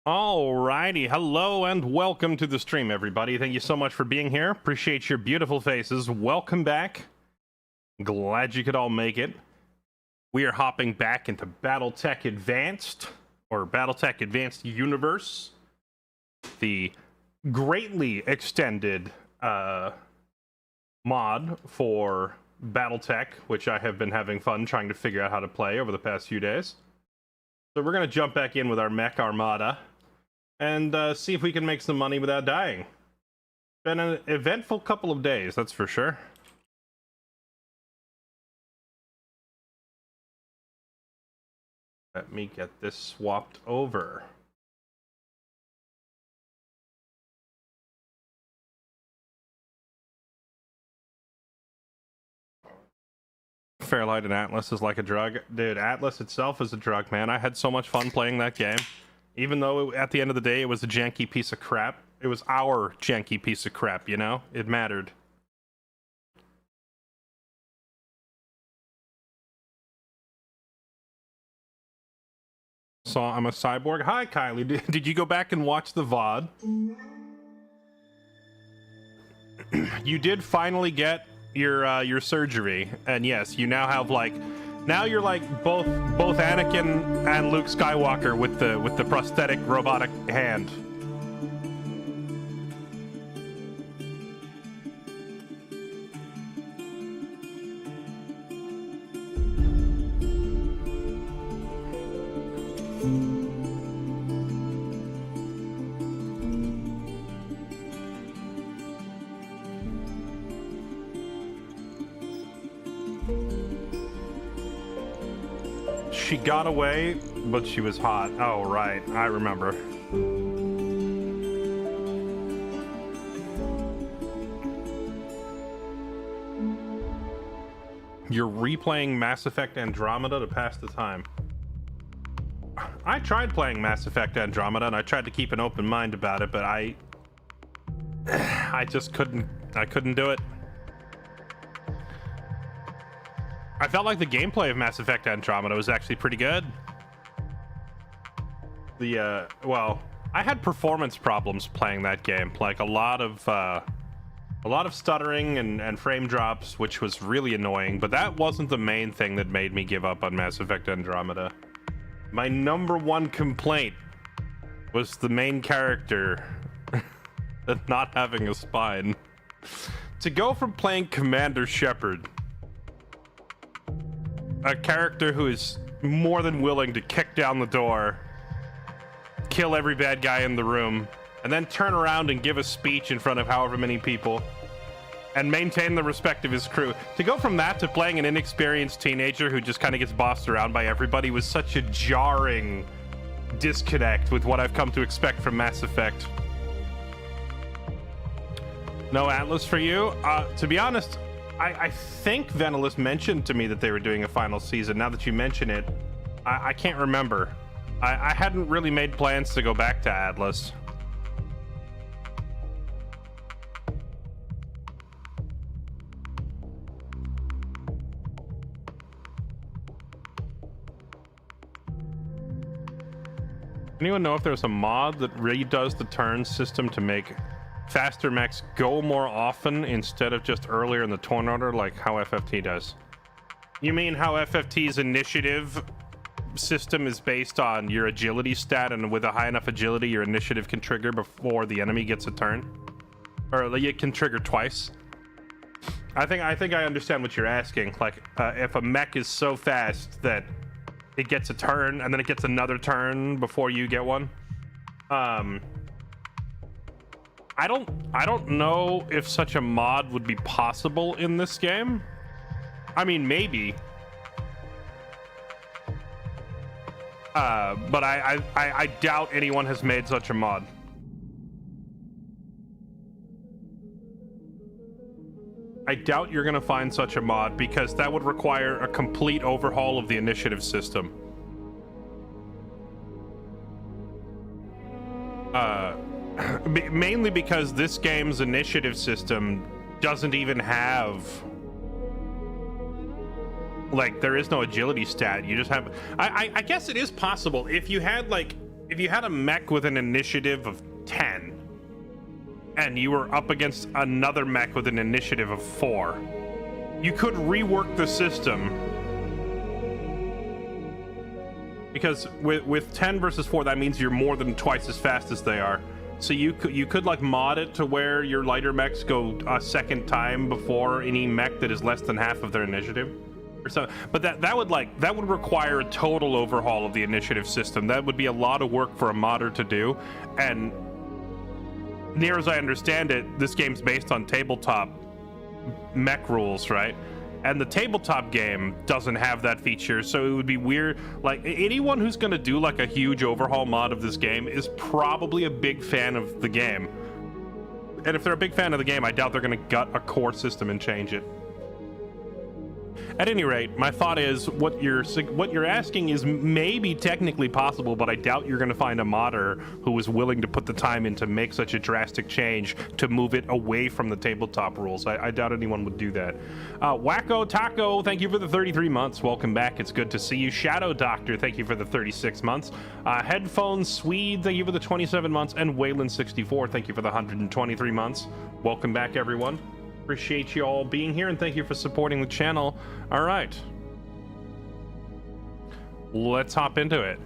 Alrighty, hello and welcome to the stream, everybody. Thank you so much for being here. Appreciate your beautiful faces. Welcome back. Glad you could all make it. We are hopping back into BattleTech Advanced, or BattleTech Advanced Universe, the greatly extended mod for BattleTech, which I have been having fun trying to figure out how to play over the past few days. So we're going to jump back in with our mech armada and see if we can make some money without dying. Been an eventful couple of days, that's for sure. Let me get this swapped over. Fairlight and Atlas is like a drug. Dude, Atlas itself is a drug, man. I had so much fun playing that game. Even though at the end of the day it was a janky piece of crap. It was our janky piece of crap, you know? It mattered. So I'm a cyborg. Hi, Kylie. Did you go back and watch the VOD? You did finally get your surgery, and yes, you now have now you're like both Anakin and Luke Skywalker with the prosthetic robotic hand. She got away, but she was hot. Oh, right. I remember. You're replaying Mass Effect Andromeda to pass the time. I tried playing Mass Effect Andromeda, and I tried to keep an open mind about it, but I just couldn't do it. I felt like the gameplay of Mass Effect Andromeda was actually pretty good. Well, I had performance problems playing that game, like a lot of stuttering and frame drops, which was really annoying, but that wasn't the main thing that made me give up on Mass Effect Andromeda. My number one complaint was the main character not having a spine. To go from playing Commander Shepard, a character who is more than willing to kick down the door, kill every bad guy in the room, and then turn around and give a speech in front of however many people, and maintain the respect of his crew. To go from that to playing an inexperienced teenager who just kind of gets bossed around by everybody was such a jarring disconnect with what I've come to expect from Mass Effect. No Atlas for you? To be honest, I think Venalist mentioned to me that they were doing a final season. Now that you mention it, I can't remember. I hadn't really made plans to go back to Atlas. Anyone know if there's a mod that redoes the turn system to make faster mechs go more often instead of just earlier in the turn order, like how FFT does? You mean how FFT's initiative system is based on your agility stat, and with a high enough agility your initiative can trigger before the enemy gets a turn, or it can trigger twice? I think I understand what you're asking. Like if a mech is so fast that it gets a turn and then it gets another turn before you get one. I don't know if such a mod would be possible in this game. I mean, maybe. But I doubt anyone has made such a mod. I doubt you're gonna find such a mod because that would require a complete overhaul of the initiative system. Mainly because this game's initiative system doesn't even have, like, there is no agility stat. You just have, I guess it is possible if you had, like, if you had a mech with an initiative of 10 and you were up against another mech with an initiative of 4, you could rework the system, because with 10 versus 4, that means you're more than twice as fast as they are. So you could like mod it to where your lighter mechs go a second time before any mech that is less than half of their initiative, or so. But that would require a total overhaul of the initiative system. That would be a lot of work for a modder to do. And near as I understand it, this game's based on tabletop mech rules, right? And the tabletop game doesn't have that feature, so it would be weird. Like, anyone who's gonna do like a huge overhaul mod of this game is probably a big fan of the game. And if they're a big fan of the game, I doubt they're gonna gut a core system and change it. At any rate, my thought is what you're asking is maybe technically possible, but I doubt you're going to find a modder who is willing to put the time in to make such a drastic change to move it away from the tabletop rules. I doubt anyone would do that. Wacko Taco, thank you for the 33 months. Welcome back. It's good to see you. Shadow Doctor, thank you for the 36 months. Headphones Swede, thank you for the 27 months. And Wayland64, thank you for the 123 months. Welcome back, everyone. Appreciate you all being here, and thank you for supporting the channel. All right, let's hop into it.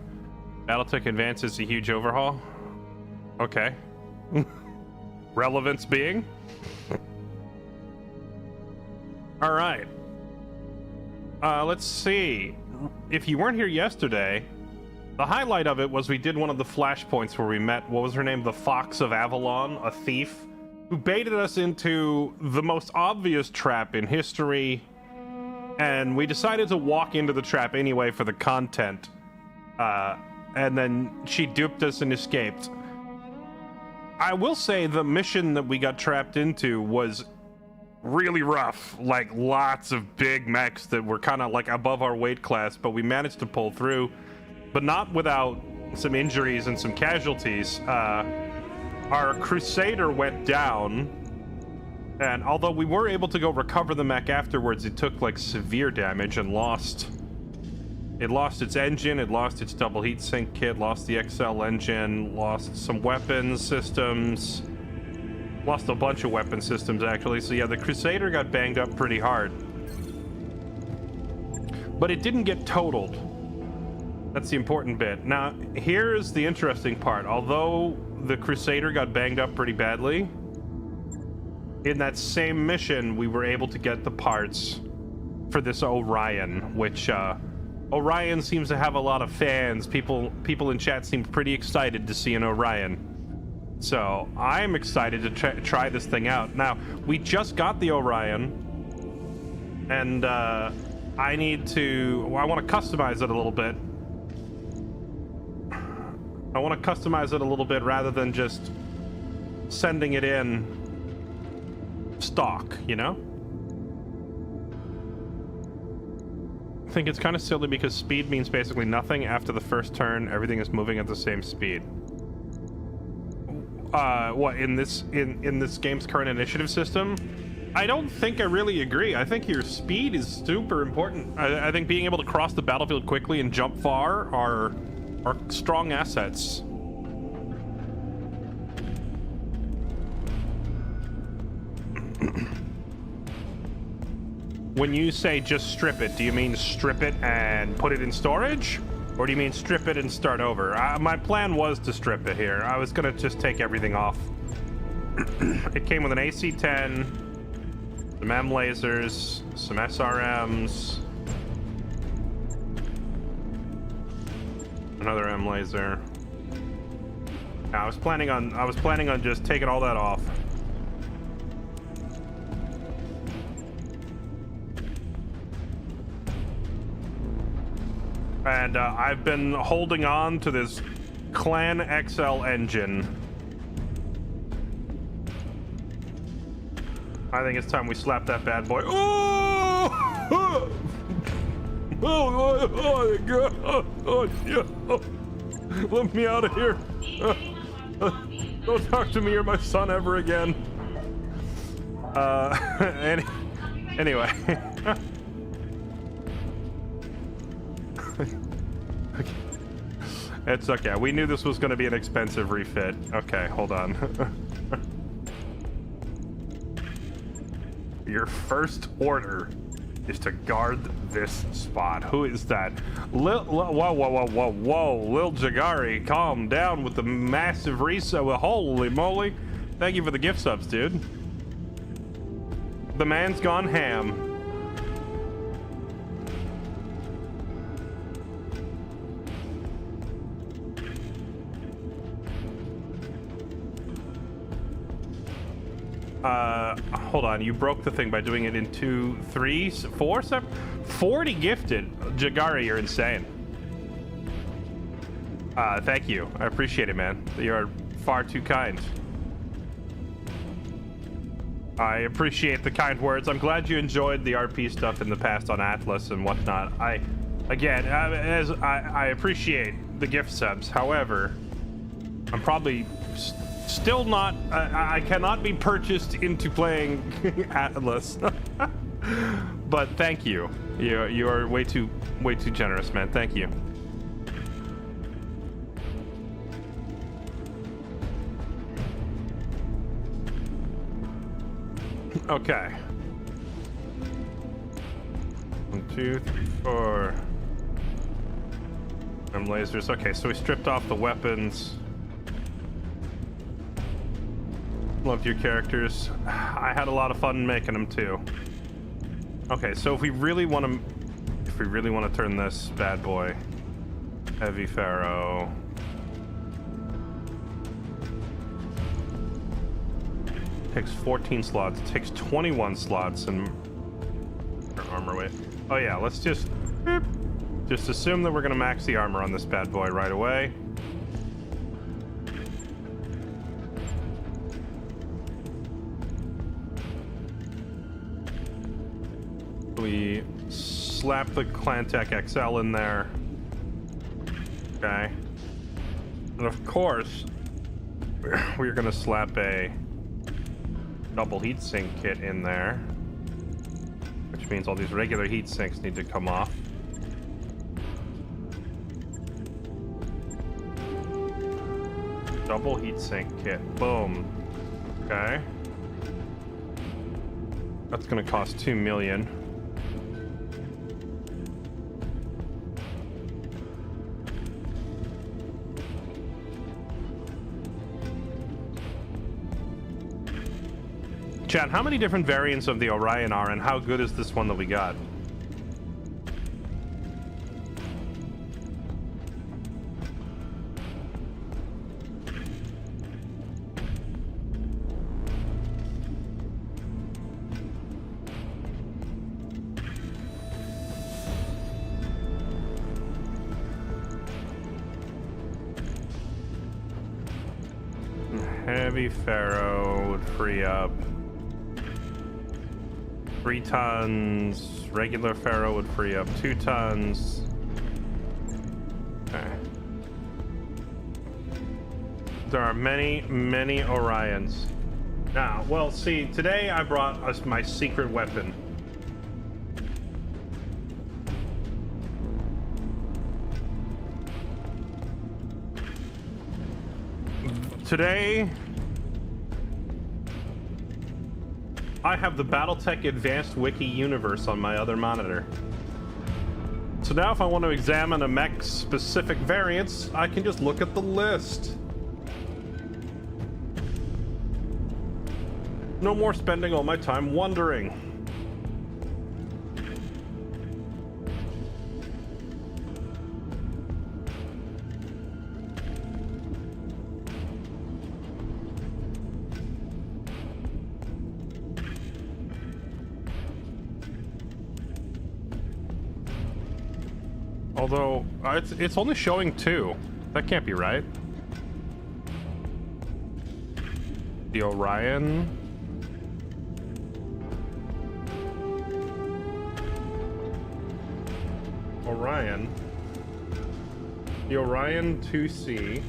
BattleTech advances a huge overhaul. Okay. Relevance being. All right. Let's see. If you weren't here yesterday, the highlight of it was we did one of the flashpoints where we met, what was her name? The Fox of Avalon, a thief, who baited us into the most obvious trap in history, and we decided to walk into the trap anyway for the content, and then she duped us and escaped. I will say the mission that we got trapped into was really rough, like lots of big mechs that were kind of like above our weight class, but we managed to pull through, but not without some injuries and some casualties. Our Crusader went down, and although we were able to go recover the mech afterwards, it took like severe damage and lost its engine, it lost its double heatsink kit, lost the XL engine, lost some weapons systems, lost a bunch of weapon systems actually. So yeah, the Crusader got banged up pretty hard, but it didn't get totaled. That's the important bit. Now here's the interesting part. Although the Crusader got banged up pretty badly, in that same mission we were able to get the parts for this Orion, which Orion seems to have a lot of fans. People in chat seem pretty excited to see an Orion, so I'm excited to try this thing out. Now we just got the Orion, and I want to customize it a little bit. I want to customize it a little bit rather than just sending it in stock, you know? I think it's kind of silly because speed means basically nothing. After the first turn, everything is moving at the same speed. What, in this game's current initiative system? I don't think I really agree. I think your speed is super important. I think being able to cross the battlefield quickly and jump far are strong assets. When you say just strip it, do you mean strip it and put it in storage? Or do you mean strip it and start over? My plan was to strip it here. I was gonna just take everything off. It came with an AC-10, some M lasers, some SRMs, another M laser. I was planning on just taking all that off. And I've been holding on to this Clan XL engine. I think it's time we slap that bad boy. Oh! Oh my God! Oh, yeah. Let me out of here! Don't talk to me or my son ever again. Anyway. Okay. It's okay. We knew this was going to be an expensive refit. Okay, hold on. Your first order is to guard this spot. Who is that? Whoa, Lil Jagari, calm down with the massive resale. Holy moly. Thank you for the gift subs, dude. The man's gone ham. Hold on, you broke the thing by doing it in 2, 3, 4, 7, 40 gifted. Jagari, you're insane. Thank you. I appreciate it, man. You're far too kind. I appreciate the kind words. I'm glad you enjoyed the RP stuff in the past on Atlas and whatnot. I appreciate the gift subs. However, I'm probably still not. I cannot be purchased into playing Atlas. But thank you. You are way too generous, man. Thank you. Okay. 1, 2, 3, 4. And lasers. Okay, so we stripped off the weapons. Loved your characters. I had a lot of fun making them too. Okay, so if we really want to turn this bad boy heavy Pharaoh. Takes 14 slots, takes 21 slots and armor weight. Oh yeah, let's just assume that we're gonna max the armor on this bad boy right away. We slap the Clantech XL in there. Okay. And of course, we're gonna slap a double heatsink kit in there, which means all these regular heat sinks need to come off. Double heatsink kit. Boom. Okay. That's gonna cost 2 million. Chat, how many different variants of the Orion are, and how good is this one that we got? Heavy Pharaoh would free up 3 tons. Regular Pharaoh would free up 2 tons. Okay. There are many Orions. Now, well, see, today I brought us my secret weapon. Today, I have the BattleTech Advanced Wiki Universe on my other monitor. So now if I want to examine a mech's specific variants, I can just look at the list. No more spending all my time wondering. Although, it's only showing 2. That can't be right. The Orion. The Orion 2C.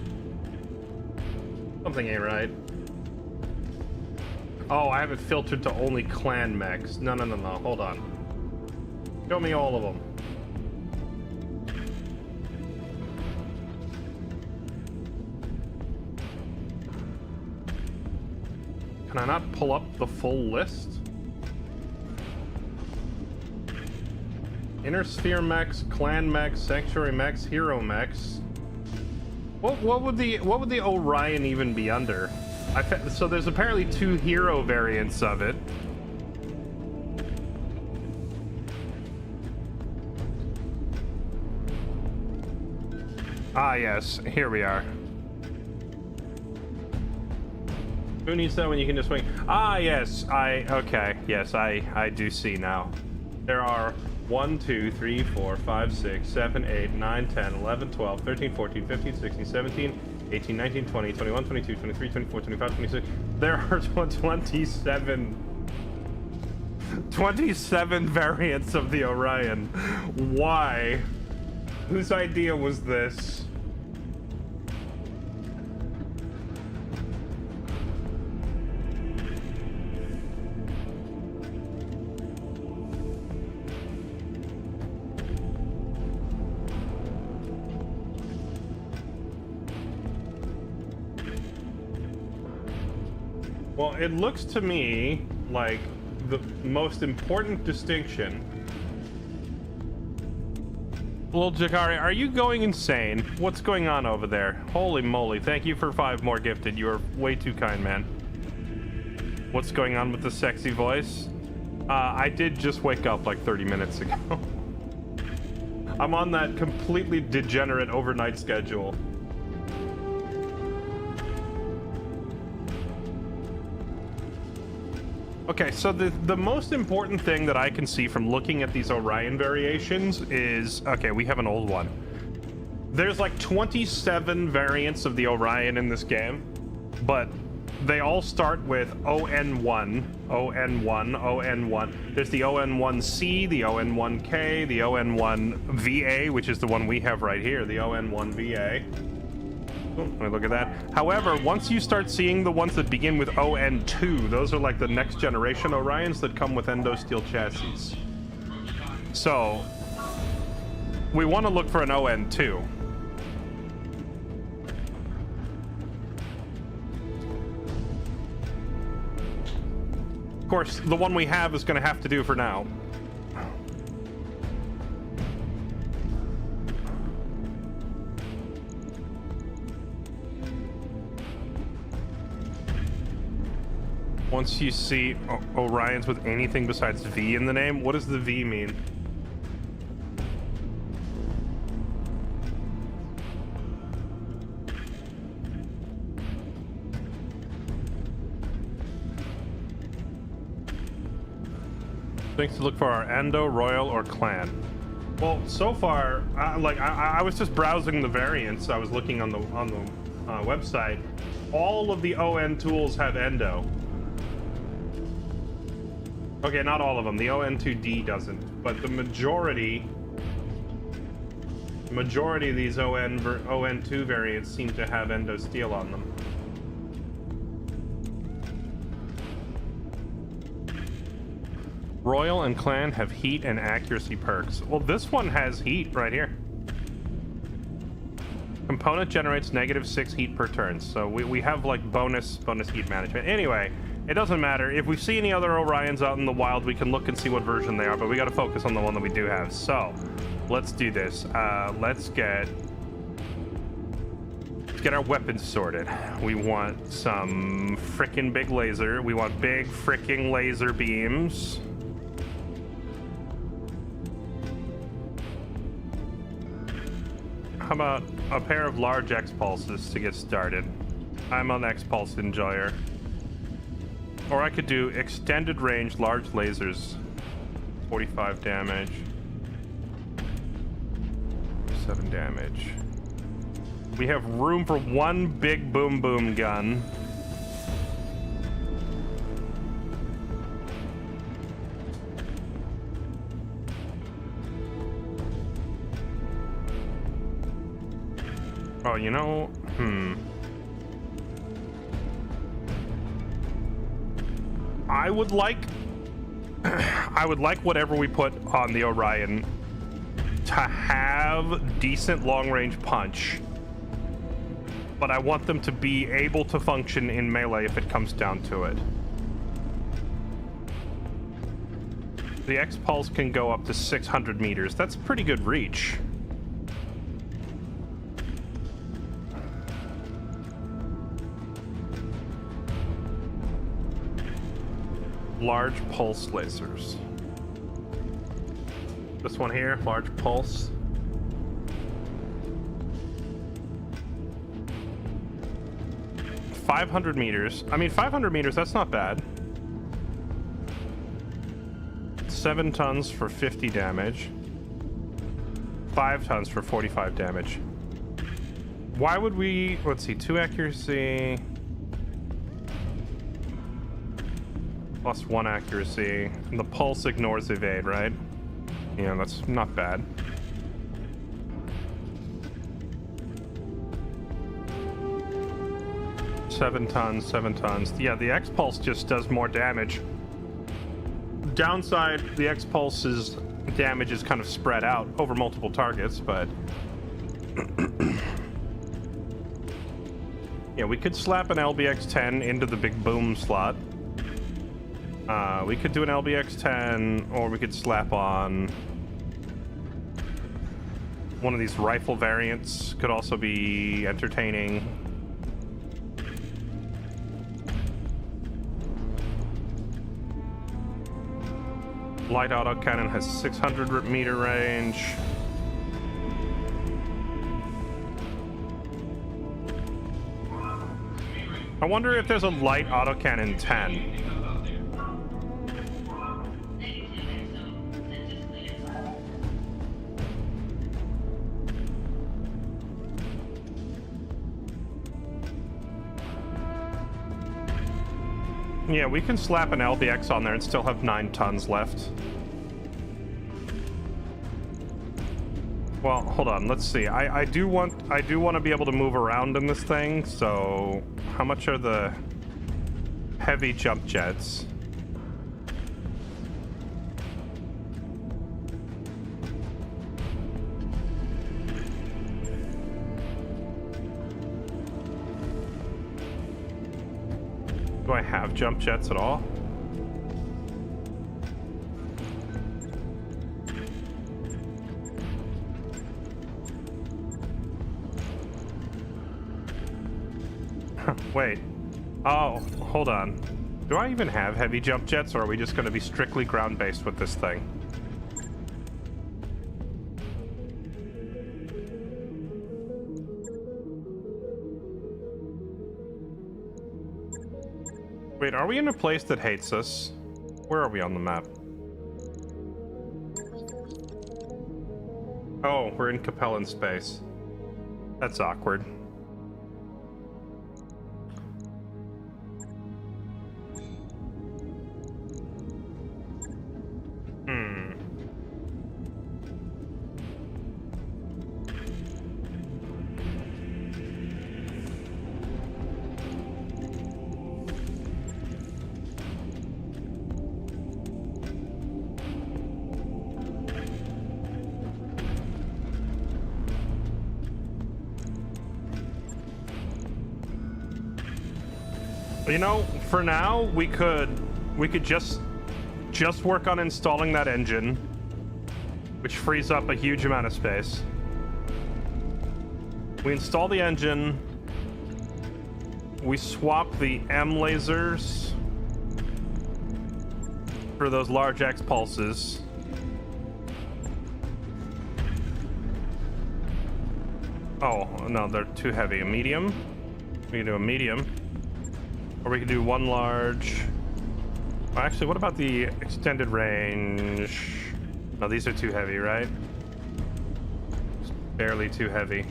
Something ain't right. Oh, I have it filtered to only clan mechs. No, hold on. Show me all of them. Can I not pull up the full list? Inner Sphere mechs, Clan mechs, Sanctuary mechs, Hero mechs. What would the Orion even be under? So there's apparently 2 hero variants of it. Ah, yes, here we are. Who needs that when you can just swing? Ah, yes, okay, yes, I do see now. There are 1, 2, 3, 4, 5, 6, 7, 8, 9, 10, 11, 12, 13, 14, 15, 16, 17, 18, 19, 20, 21, 22, 23, 24, 25, 26. There are 27 variants of the Orion. Why? Whose idea was this? Well, it looks to me like the most important distinction. Little Jakari, are you going insane? What's going on over there? Holy moly, thank you for 5 more gifted. You are way too kind, man. What's going on with the sexy voice? I did just wake up like 30 minutes ago. I'm on that completely degenerate overnight schedule. Okay, so the most important thing that I can see from looking at these Orion variations is, okay, we have an old one. There's like 27 variants of the Orion in this game, but they all start with ON1, ON1, ON1. There's the ON1C, the ON1K, the ON1VA, which is the one we have right here, the ON1VA. Let me look at that. However, once you start seeing the ones that begin with ON2, those are like the next generation Orions that come with endo steel chassis. So, we want to look for an ON2. Of course, the one we have is going to have to do for now. Once you see Orions with anything besides V in the name, what does the V mean? Things to look for are Endo, Royal, or Clan. Well, so far, I was just browsing the variants. I was looking on the website. All of the ON tools have Endo. Okay, not all of them. The ON2D doesn't, but the majority of these ON2 variants seem to have endo steel on them. Royal and Clan have heat and accuracy perks. Well, this one has heat right here. Component generates -6 heat per turn, so we have like bonus heat management. Anyway. It doesn't matter. If we see any other Orions out in the wild, we can look and see what version they are, but we got to focus on the one that we do have. So, let's do this. Let's get our weapons sorted. We want some frickin' big laser. We want big frickin' laser beams. How about a pair of large X-pulses to get started? I'm an X-pulse enjoyer. Or I could do extended range large lasers. 45 damage. 7 damage. We have room for 1 big boom boom gun. Oh, you know, I would like whatever we put on the Orion to have decent long-range punch but I want them to be able to function in melee if it comes down to it. The X-Pulse can go up to 600 meters. That's pretty good reach. Large pulse lasers. This one here, large pulse. $500 meters. I mean, 500 meters, that's not bad. 7 tons for 50 damage. 5 tons for 45 damage. Why would we... Let's see, 2 accuracy... plus 1 accuracy. And the pulse ignores evade, right? Yeah, that's not bad. Seven tons. Yeah, the X-Pulse just does more damage. Downside, the X-Pulse's damage is kind of spread out over multiple targets, but... yeah, we could slap an LBX-10 into the big boom slot. We could do an LBX-10, or we could slap on... one of these rifle variants. Could also be entertaining. Light autocannon has 600 meter range. I wonder if there's a light autocannon 10. Yeah, we can slap an LBX on there and still have 9 tons left. Well, hold on. Let's see. I do want to be able to move around in this thing. So, how much are the heavy jump jets? Do I have jump jets at all? Wait. Oh, hold on. Do I even have heavy jump jets, or are we just going to be strictly ground-based with this thing? Wait, are we in a place that hates us? Where are we on the map? Oh, we're in Capellan space. That's awkward. You know, for now, we could just work on installing that engine, which frees up a huge amount of space. We install the engine. We swap the M lasers for those large X pulses. Oh, no, they're too heavy. A medium? We can do a medium. Or we can do one large. Well, actually, what about the extended range? No, these are too heavy, right? Just barely too heavy.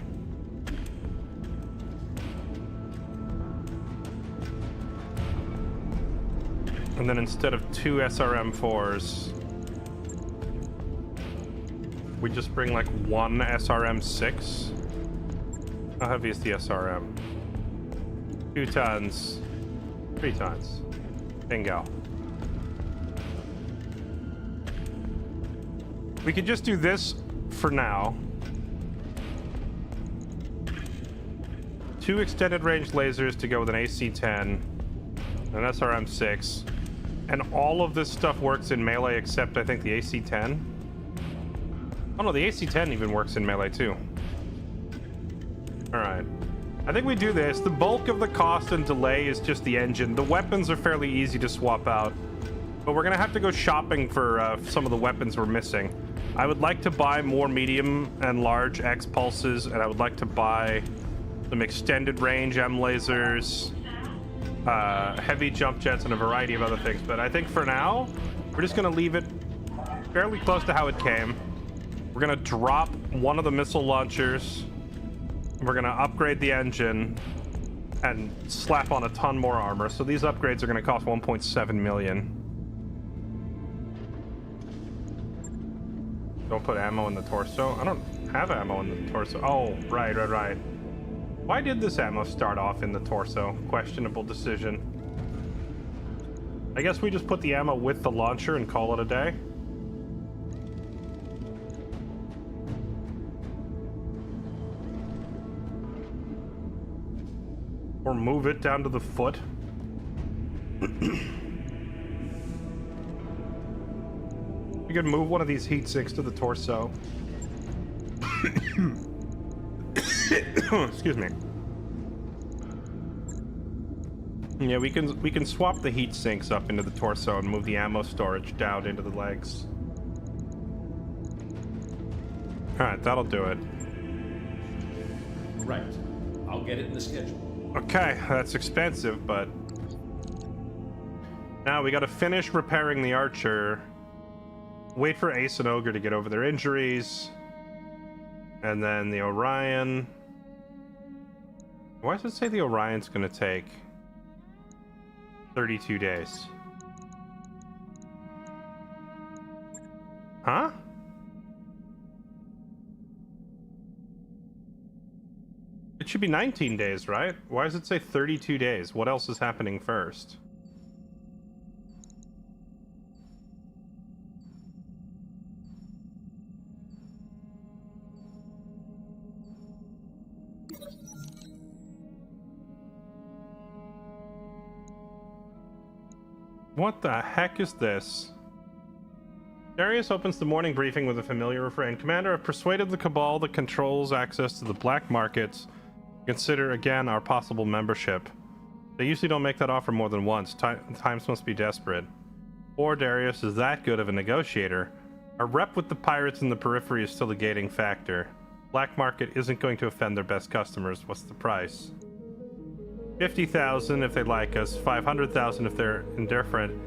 And then instead of 2 SRM-4s, we just bring like 1 SRM-6. How heavy is the SRM? 2 tons. 3 tons. Bingo. We could just do this for now. 2 extended range lasers to go with an AC-10, an SRM-6, and all of this stuff works in melee except I think the AC-10. Oh no, the AC-10 even works in melee too. Alright. I think we do this. The bulk of the cost and delay is just the engine. The weapons are fairly easy to swap out, but we're gonna have to go shopping for some of the weapons we're missing. I would like to buy more medium and large X pulses, and I would like to buy some extended range M lasers, heavy jump jets, and a variety of other things. But I think for now, we're just gonna leave it fairly close to how it came. We're gonna drop one of the missile launchers. We're gonna upgrade the engine and slap on a ton more armor. So these upgrades are gonna cost 1.7 million. Don't put ammo in the torso. I don't have ammo in the torso. Oh, right. Why did this ammo start off in the torso? Questionable decision. I guess we just put the ammo with the launcher and call it a day. Or move it down to the foot. We could move one of these heat sinks to the torso. Excuse me. Yeah, we can swap the heat sinks up into the torso and move the ammo storage down into the legs. Alright, that'll do it. Right. I'll get it in the schedule. Okay, that's expensive, but... Now we gotta finish repairing the Archer. Wait for Ace and Ogre to get over their injuries. And then the Orion. Why does it say the Orion's gonna take 32 days? Huh? It should be 19 days, right? Why does it say 32 days? What else is happening first? What the heck is this? Darius opens the morning briefing with a familiar refrain. Commander, I've persuaded the Cabal that controls access to the black markets. Consider again our possible membership. They usually don't make that offer more than once. Times must be desperate. Or Darius is that good of a negotiator. Our rep with the pirates in the periphery is still a gating factor. Black market isn't going to offend their best customers. What's the price? 50,000 if they like us, 500,000 if they're indifferent,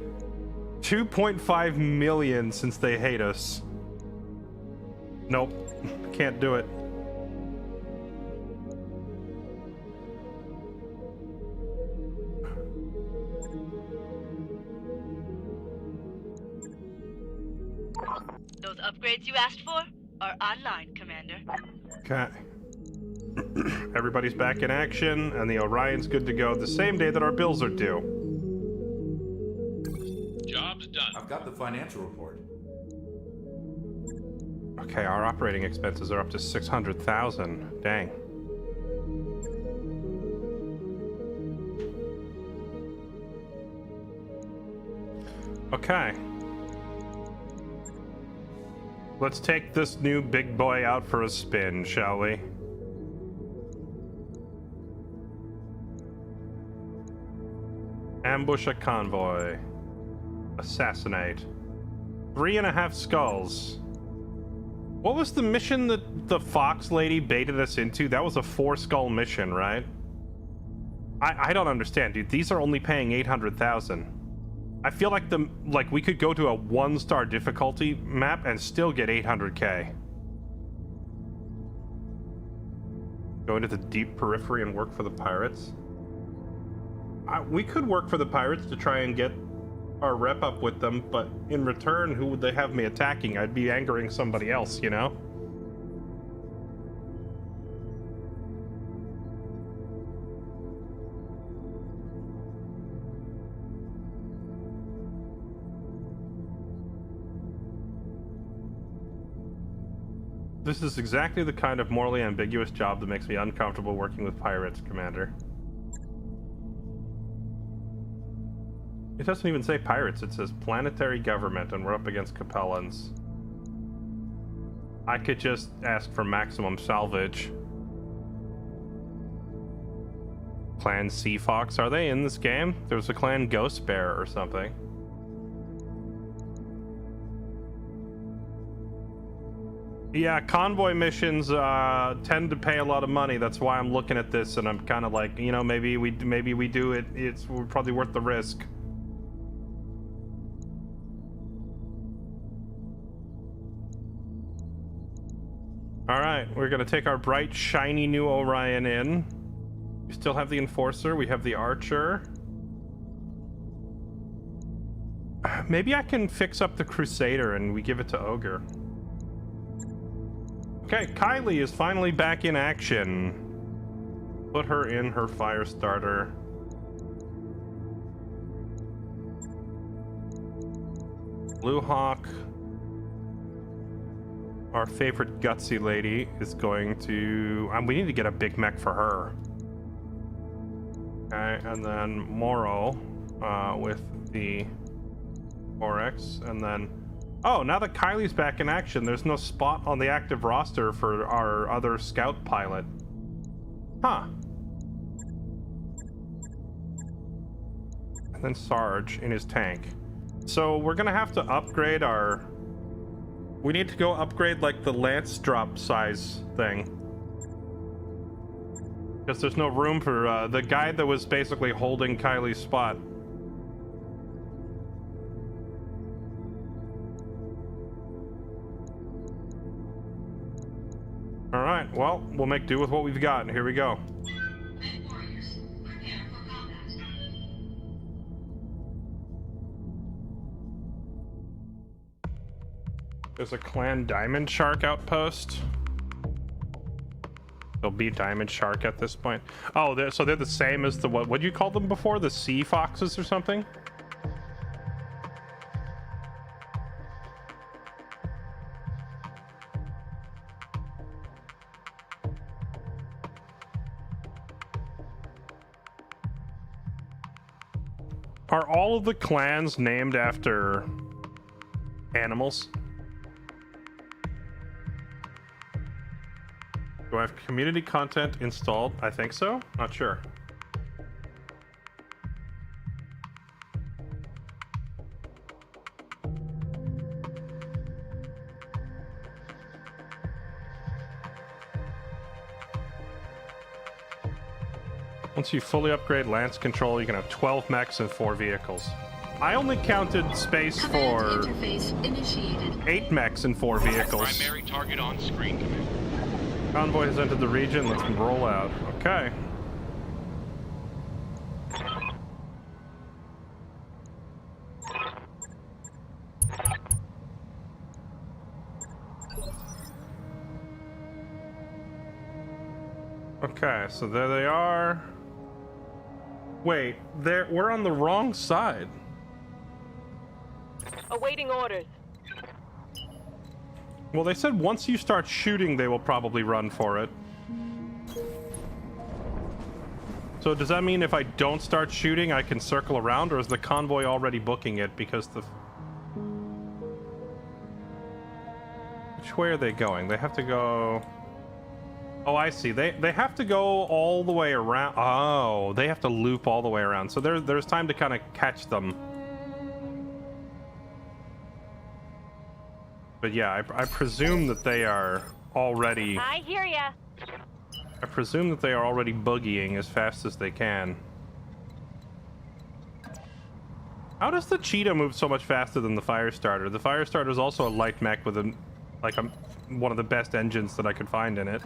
2.5 million since they hate us. Nope, can't do it. Those upgrades you asked for are online, Commander. Okay. Everybody's back in action, and the Orion's good to go the same day that our bills are due. Job's done. I've got the financial report. Okay, our operating expenses are up to 600,000. Dang. Okay. Let's take this new big boy out for a spin, shall we? Ambush a convoy. Assassinate. 3.5 skulls. What was the mission that the Fox lady baited us into? That was a 4-skull mission, right? I don't understand, dude. These are only paying 800,000. I feel like we could go to a 1-star difficulty map and still get 800k. Go into the deep periphery and work for the pirates. We could work for the pirates to try and get our rep up with them, but in return, who would they have me attacking? I'd be angering somebody else, you know? This is exactly the kind of morally ambiguous job that makes me uncomfortable working with pirates, Commander. It doesn't even say pirates, it says planetary government, and we're up against Capellans. I could just ask for maximum salvage. Clan Sea Fox, are they in this game? There's a clan Ghost Bear or something. Yeah, convoy missions tend to pay a lot of money. That's why I'm looking at this, and I'm kind of like, you know, maybe we do it. It's probably worth the risk. All right, we're gonna take our bright, shiny new Orion in. We still have the Enforcer. We have the Archer. Maybe I can fix up the Crusader and we give it to Ogre. Okay, Kylie is finally back in action. Put her in her fire starter. Blue Hawk, our favorite gutsy lady, is going to... we need to get a big mech for her. Okay, and then Moro with the Oryx, and then... Oh, now that Kylie's back in action, there's no spot on the active roster for our other scout pilot. Huh. And then Sarge in his tank. So we're gonna have to upgrade our... We need to go upgrade, like, the lance drop size thing. Because there's no room for the guy that was basically holding Kylie's spot. Alright, well, we'll make do with what we've got, and here we go. There's a Clan Diamond Shark outpost. There'll be Diamond Shark at this point. Oh, so they're the same as the... What'd you call them before? The Sea Foxes or something? Are all of the clans named after animals? Do I have community content installed? I think so. Not sure. Once you fully upgrade Lance Control, you can have 12 mechs and 4 vehicles. I only counted space for 8 mechs and 4 vehicles. Primary target on screen, Commander. Convoy has entered the region. Let's roll out. Okay. Okay, so there they are. Wait, we're on the wrong side. Awaiting orders. Well, they said once you start shooting, they will probably run for it. So does that mean if I don't start shooting, I can circle around, or is the convoy already booking it because the... Which way are they going? They have to go... Oh, I see. They have to go all the way around. Oh, they have to loop all the way around. So there's time to kind of catch them. But yeah, I presume that they are already... I hear ya. I presume that they are already boogieing as fast as they can. How does the Cheetah move so much faster than the Firestarter? The Firestarter is also a light mech with one of the best engines that I could find in it.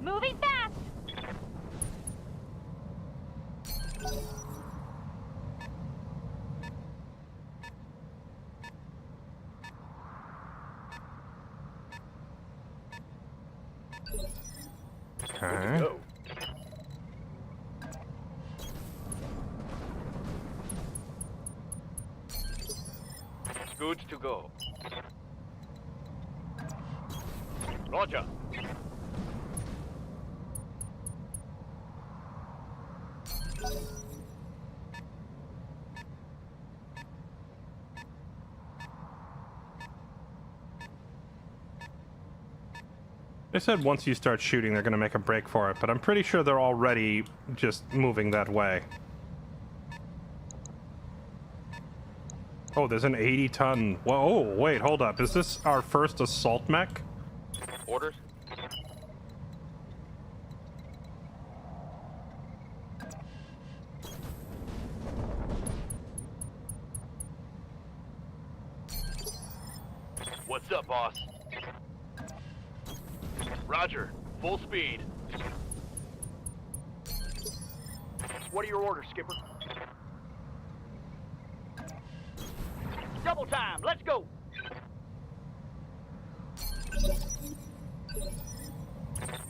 Moving fast. Okay. Good to go. Roger. They said once you start shooting, they're going to make a break for it, but I'm pretty sure they're already just moving that way. Oh, there's an 80-ton... Whoa, wait, hold up. Is this our first assault mech? Orders. What's up, boss? Roger. Full speed. What are your orders, Skipper? Double time, let's go!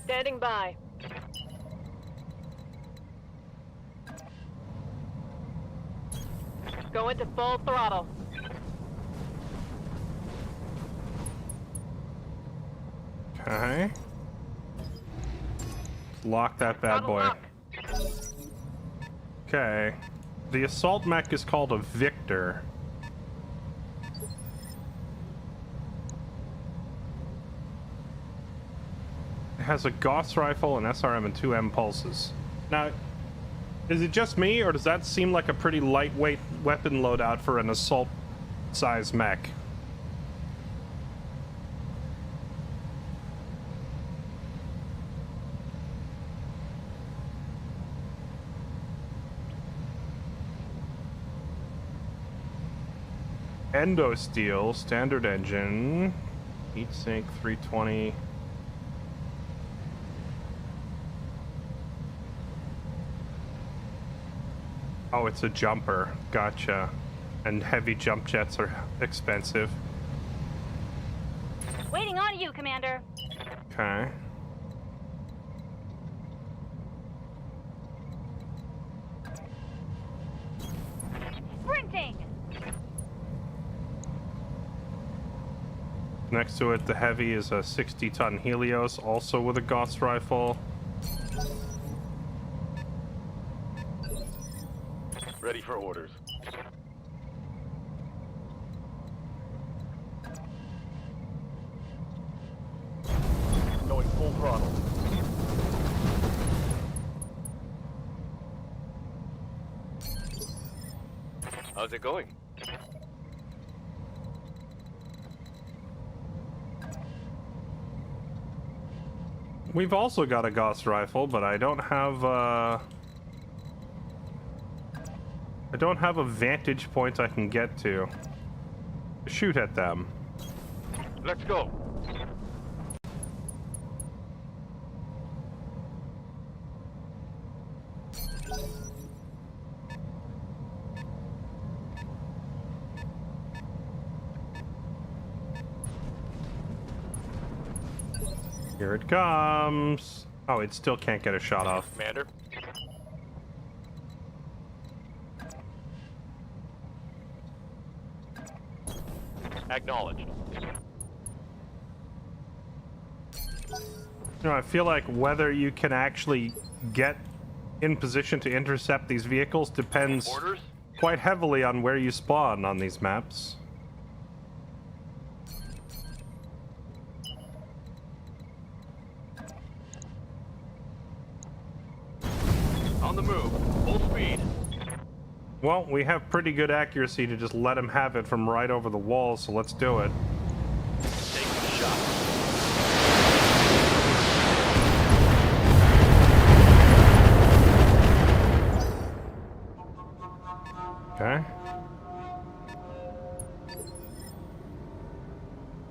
Standing by. Going to full throttle. Okay. Lock that bad boy. Lock. Okay. The assault mech is called a Victor. It has a Gauss rifle, an SRM, and 2 M pulses. Now, is it just me, or does that seem like a pretty lightweight weapon loadout for an assault-size mech? Endo steel, standard engine, heat sink 320. Oh, it's a jumper. Gotcha. And heavy jump jets are expensive. Waiting on you, Commander. Okay. Sprinting. Next to it, the heavy is a 60-ton Helios, also with a Gauss rifle. Ready for orders. Going full throttle. How's it going? We've also got a Gauss rifle, but I don't have a vantage point I can get to shoot at them. Let's go. Here it comes. Oh, it still can't get a shot off. Commander. Acknowledged. You know, I feel like whether you can actually get in position to intercept these vehicles depends Orders. quite heavily on where you spawn on these maps. On the move. Full speed. Well, we have pretty good accuracy to just let him have it from right over the wall, so let's do it. Take the shot. Okay.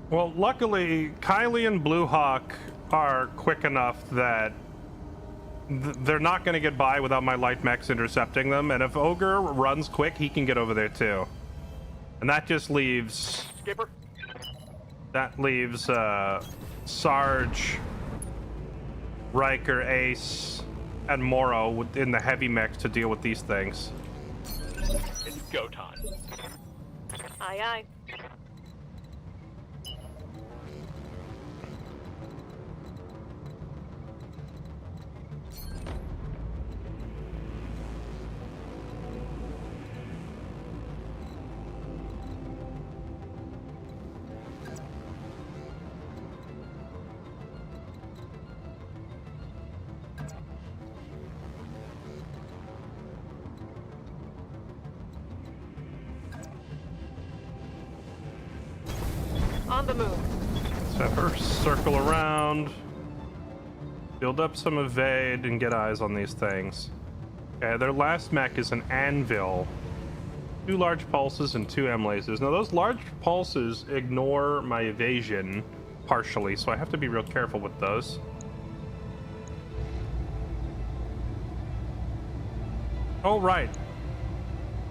Well, luckily, Kylie and Blue Hawk are quick enough that they're not going to get by without my light mechs intercepting them, and if Ogre runs quick, he can get over there too. And that just leaves... Skipper? That leaves, Sarge, Riker, Ace, and Morrow in the heavy mechs to deal with these things. It's go time. Aye, aye. the move. Let's have her circle around, build up some evade, and get eyes on these things. Okay, their last mech is an anvil. 2 large pulses and 2 M lasers. Now, those large pulses ignore my evasion partially, so I have to be real careful with those. Oh, right.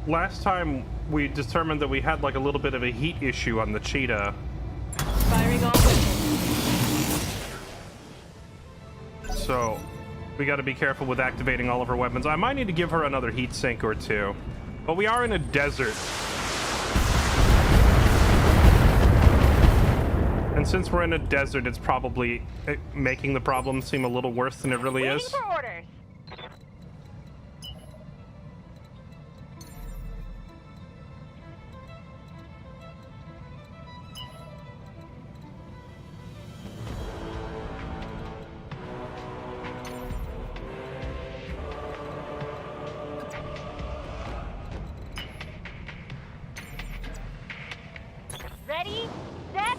Last time we determined that we had like a little bit of a heat issue on the cheetah. Firing all weapons. So we got to be careful with activating all of her weapons. I might need to give her another heat sink or 2. But we are in a desert. And since we're in a desert, it's probably making the problem seem a little worse than it really Waiting is. for orders. Ready, set.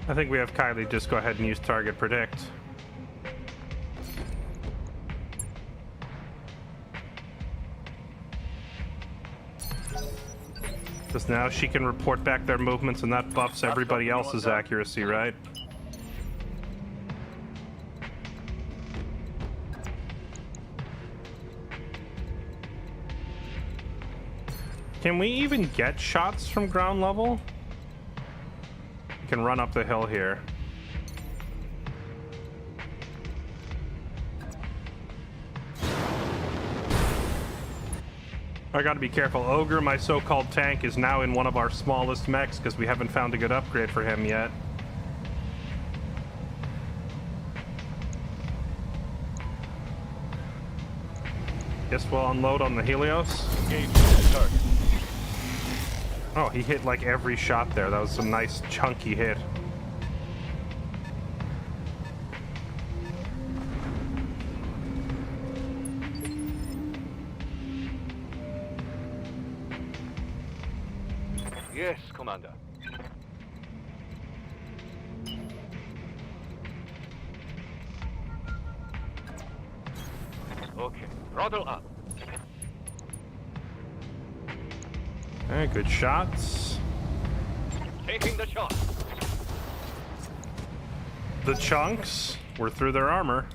I think we have Kylie just go ahead and use target predict. Because now she can report back their movements and that buffs everybody else's accuracy, right? Can we even get shots from ground level? We can run up the hill here. I gotta be careful. Ogre, my so-called tank, is now in one of our smallest mechs because we haven't found a good upgrade for him yet. Guess we'll unload on the Helios. Engage the target. Oh, he hit like every shot there. That was a nice chunky hit. Yes, Commander. Okay, throttle up. Okay, good shots. Taking the shot. The chunks were through their armor.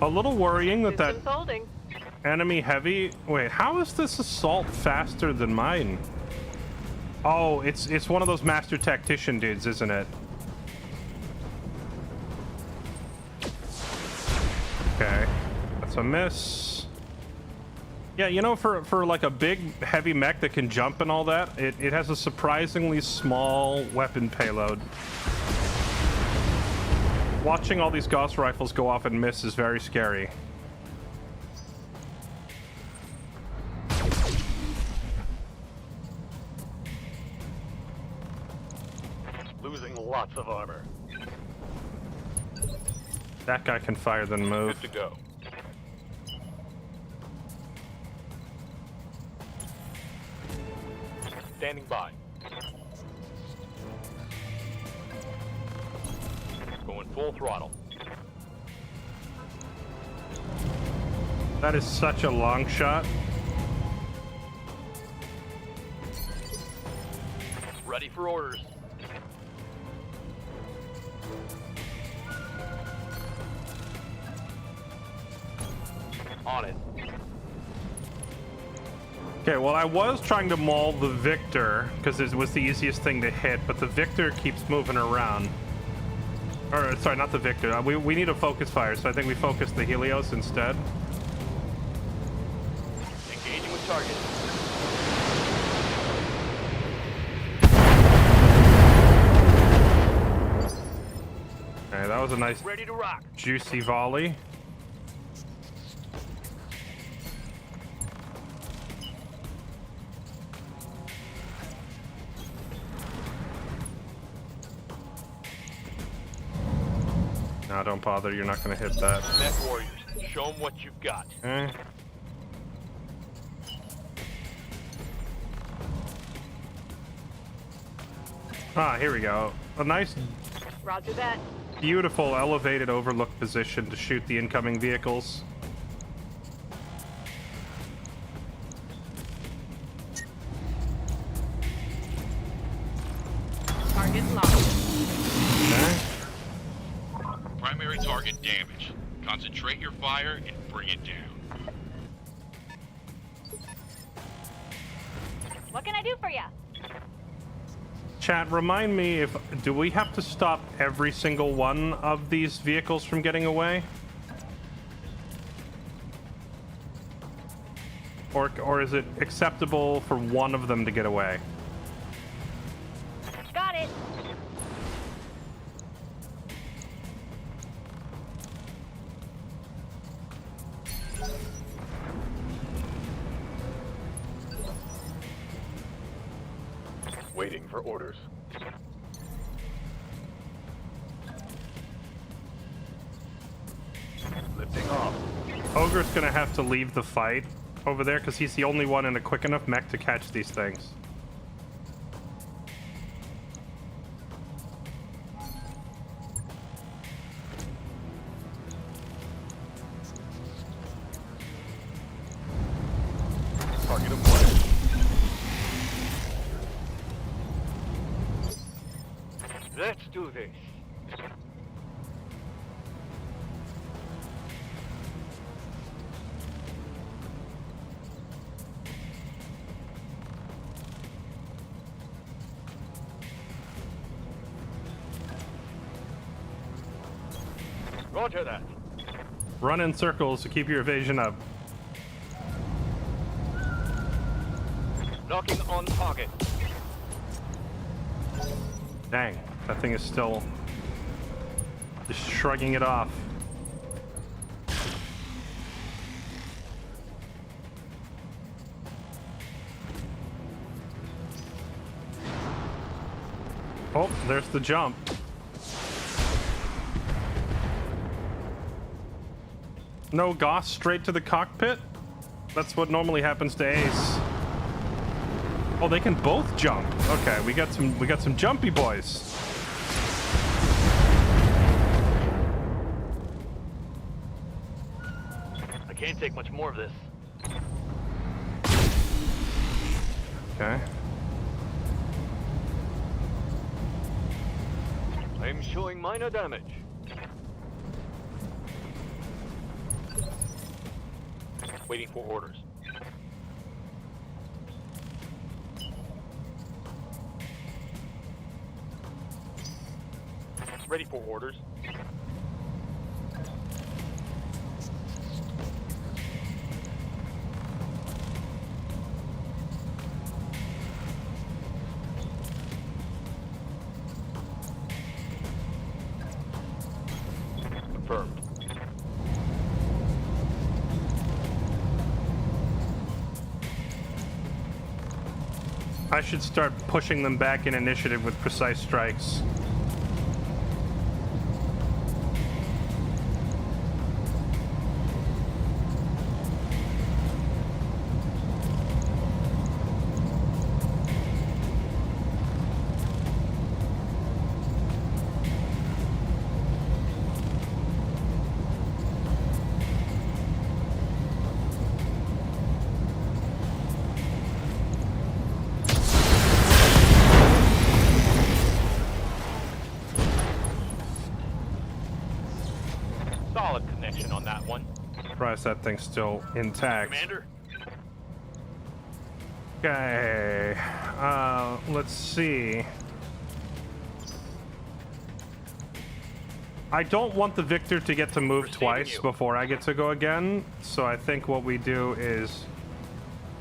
A little worrying that Systems holding. enemy heavy. Wait, how is this assault faster than mine? Oh, it's one of those master tactician dudes, isn't it? Okay, that's a miss. Yeah, you know, for like a big heavy mech that can jump and all that, it has a surprisingly small weapon payload. Watching all these Gauss rifles go off and miss is very scary. Losing lots of armor. That guy can fire then move. Good to go. Standing by. Going full throttle. That is such a long shot. Ready for orders. On it. Okay, well, I was trying to maul the Victor because it was the easiest thing to hit, but the Victor keeps moving around. Or, sorry, not the Victor. We need a focus fire, so I think we focus the Helios instead. Engaging with target. Okay, that was a nice, Ready to rock. juicy volley. No, don't bother. You're not going to hit that. Mech warriors, show them what you've got. Okay. Ah, here we go. A nice, Roger that. beautiful elevated overlook position to shoot the incoming vehicles. Target locked. Okay. Primary target damaged. Concentrate your fire and bring it down. What can I do for you? Chat, remind me if do we have to stop every single one of these vehicles from getting away? Or is it acceptable for one of them to get away? Got it. Waiting for orders. Lifting off. Ogre's gonna have to leave the fight over there because he's the only one in a quick enough mech to catch these things. Target acquired. Let's do this. Roger that. Run in circles to keep your evasion up. Knocking on target. Dang, that thing is still just shrugging it off. Oh, there's the jump. No Goss straight to the cockpit? That's what normally happens to Ace. Oh, they can both jump. Okay, we got some jumpy boys. I can't take much more of this. Okay. I'm showing minor damage. Waiting for orders. Ready for orders. Confirmed. I should start pushing them back in initiative with precise strikes. Solid connection on that one. Surprised that thing's still intact. Commander, Okay. Let's see. I don't want the victor to get to move Receiving twice you. before I get to go again, so I think what we do is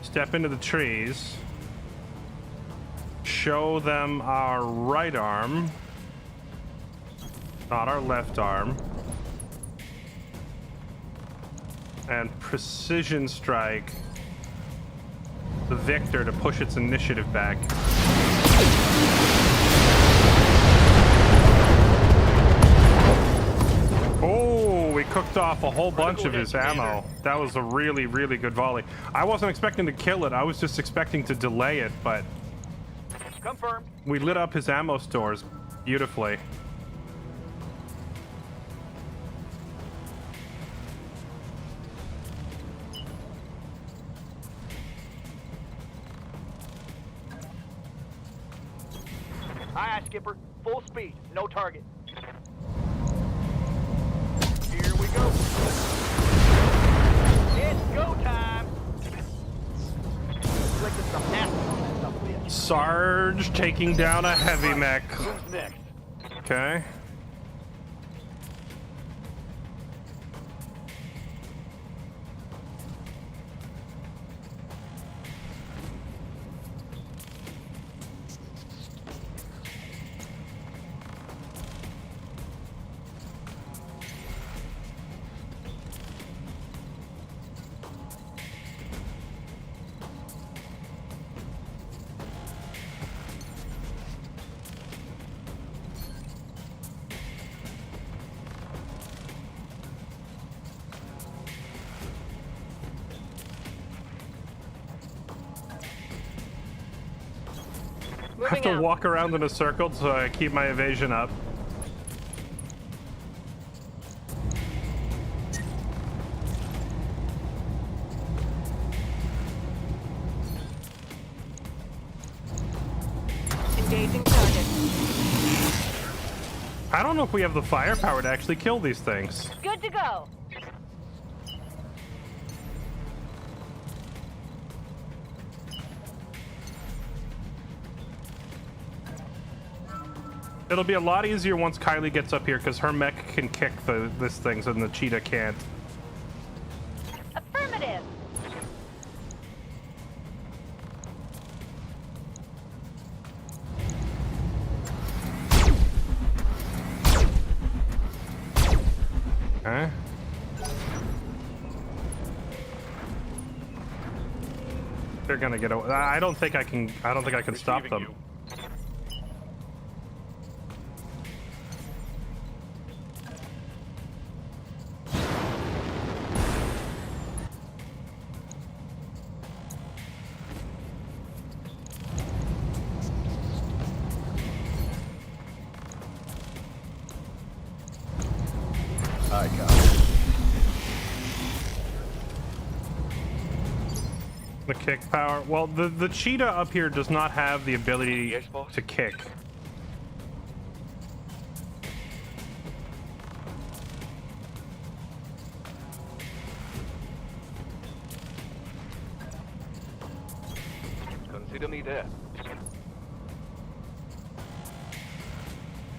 step into the trees, show them our right arm, not our left arm, and precision strike the victor to push its initiative back. off a whole bunch of Critical his hit, ammo. Commander. That was a really, really good volley. I wasn't expecting to kill it. I was just expecting to delay it, but Confirmed. we lit up his ammo stores beautifully. Aye, aye, Skipper. Full speed. No target. Here we go. It's go time. Flicking some acid on that stuff with you. Sarge taking down a heavy mech. Who's next? Okay. I have Moving to out. walk around in a circle so I keep my evasion up. Engaging target. I don't know if we have the firepower to actually kill these things. Good to go. It'll be a lot easier once Kylie gets up here because her mech can kick this thing and the cheetah can't. Affirmative. Okay. They're gonna get away. I don't think I can stop Receiving them. you. Aye, copy. The kick power. Well, the cheetah up here does not have the ability Yes, boss? to kick. Consider me there.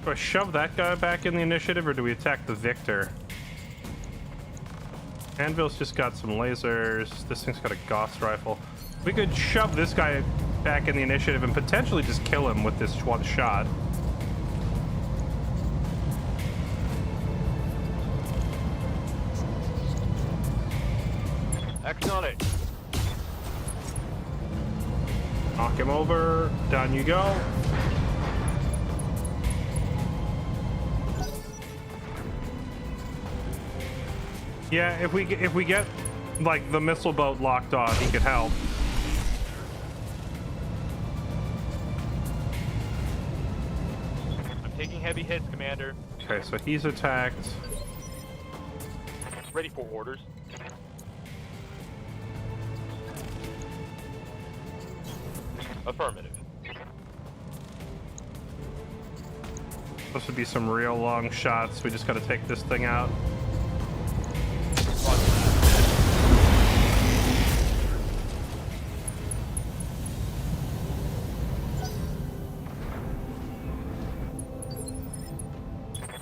Do I shove that guy back in the initiative, or do we attack the victor? Anvil's just got some lasers. This thing's got a Gauss rifle. We could shove this guy back in the initiative and potentially just kill him with this one shot. Action on it. Knock him over. Down you go. Yeah, if we get like the missile boat locked on, he could help. I'm taking heavy hits, Commander. Okay, so he's attacked. Ready for orders. Affirmative. Supposed to be some real long shots. We just got to take this thing out. Roger that.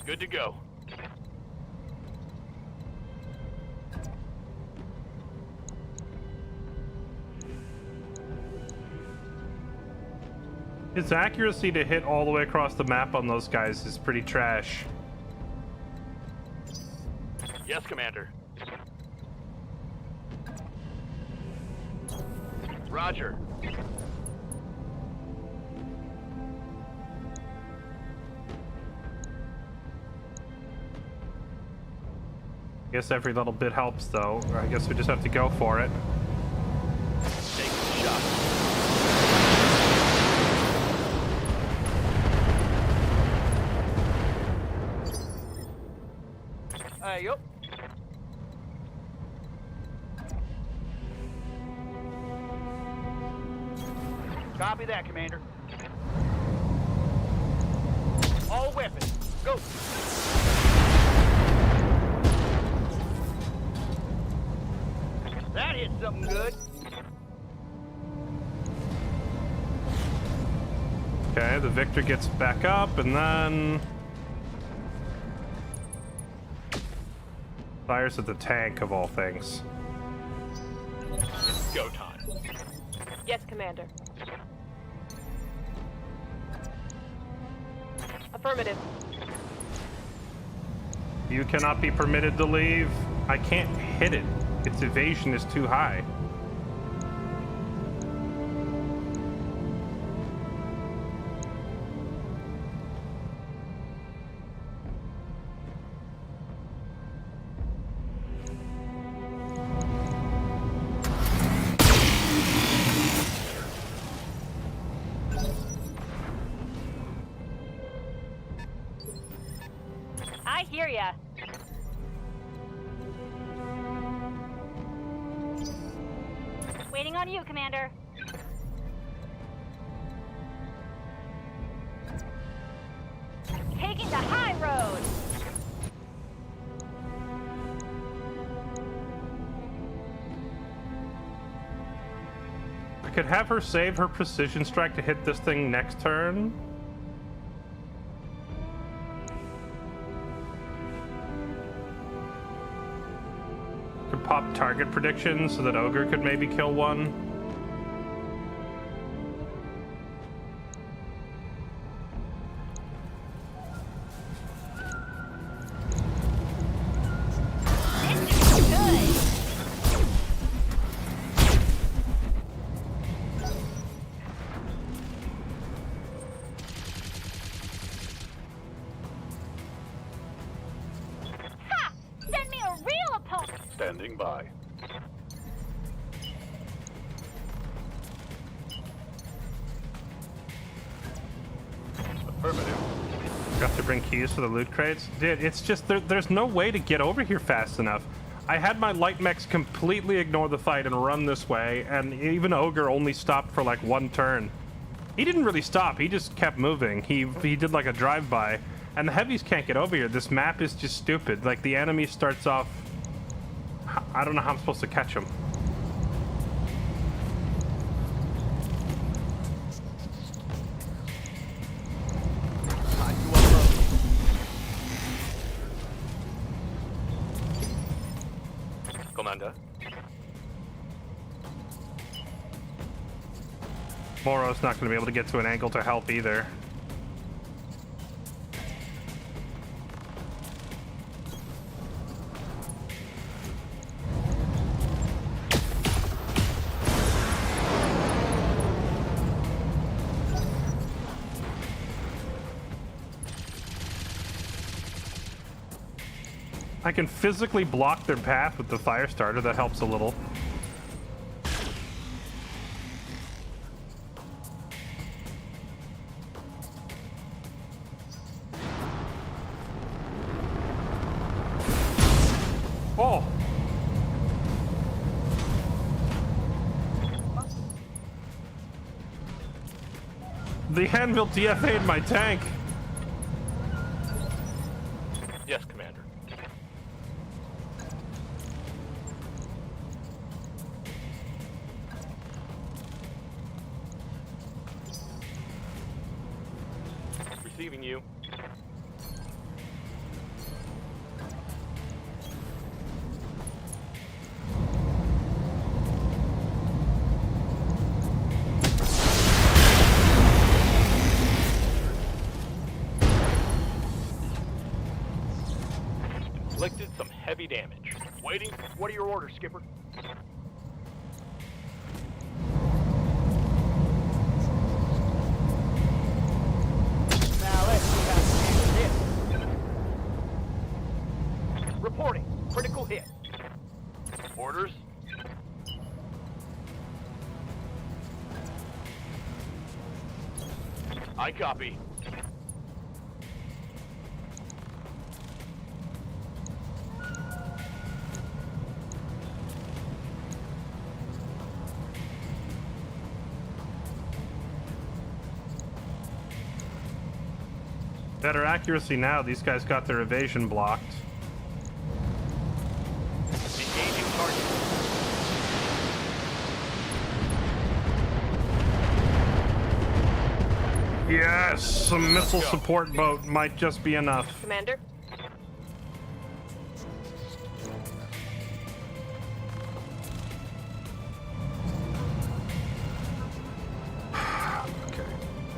Good to go. His accuracy to hit all the way across the map on those guys is pretty trash. Yes, Commander. Roger. Guess every little bit helps, though. I guess we just have to go for it. Take the shot. Yup. Copy that, Commander. All weapons, go. That hit something good. Okay, the Victor gets back up, and then fires at the tank, of all things. It's go time. Yes, Commander. Affirmative. You cannot be permitted to leave. I can't hit it. Its evasion is too high. I hear ya. Waiting on you, Commander. Taking the high road. I could have her save her precision strike to hit this thing next turn. Could pop target prediction so that Ogre could maybe kill one. Ha! Send me a real opponent. Standing by. Affirmative. Got to bring keys for the loot crates. Dude, it's just there's no way to get over here fast enough. I had my light mechs completely ignore the fight and run this way, and even Ogre only stopped for like one turn. He didn't really stop, he just kept moving. He did like a drive-by. And the heavies can't get over here. This map is just stupid. Like, the enemy starts off... I don't know how I'm supposed to catch him. Time to unload. Commander. Moro's not going to be able to get to an angle to help either. I can physically block their path with the fire starter. That helps a little. Oh! The anvil DFA'd my tank. Yes, Commander. Receiving you. Inflicted some heavy damage. Waiting. What are your orders, Skipper? Now let's see how to handle this. Reporting. Critical hit. copy. Better accuracy now. These guys got their evasion blocked. Engaging target. Yes, a missile support boat might just be enough. Commander?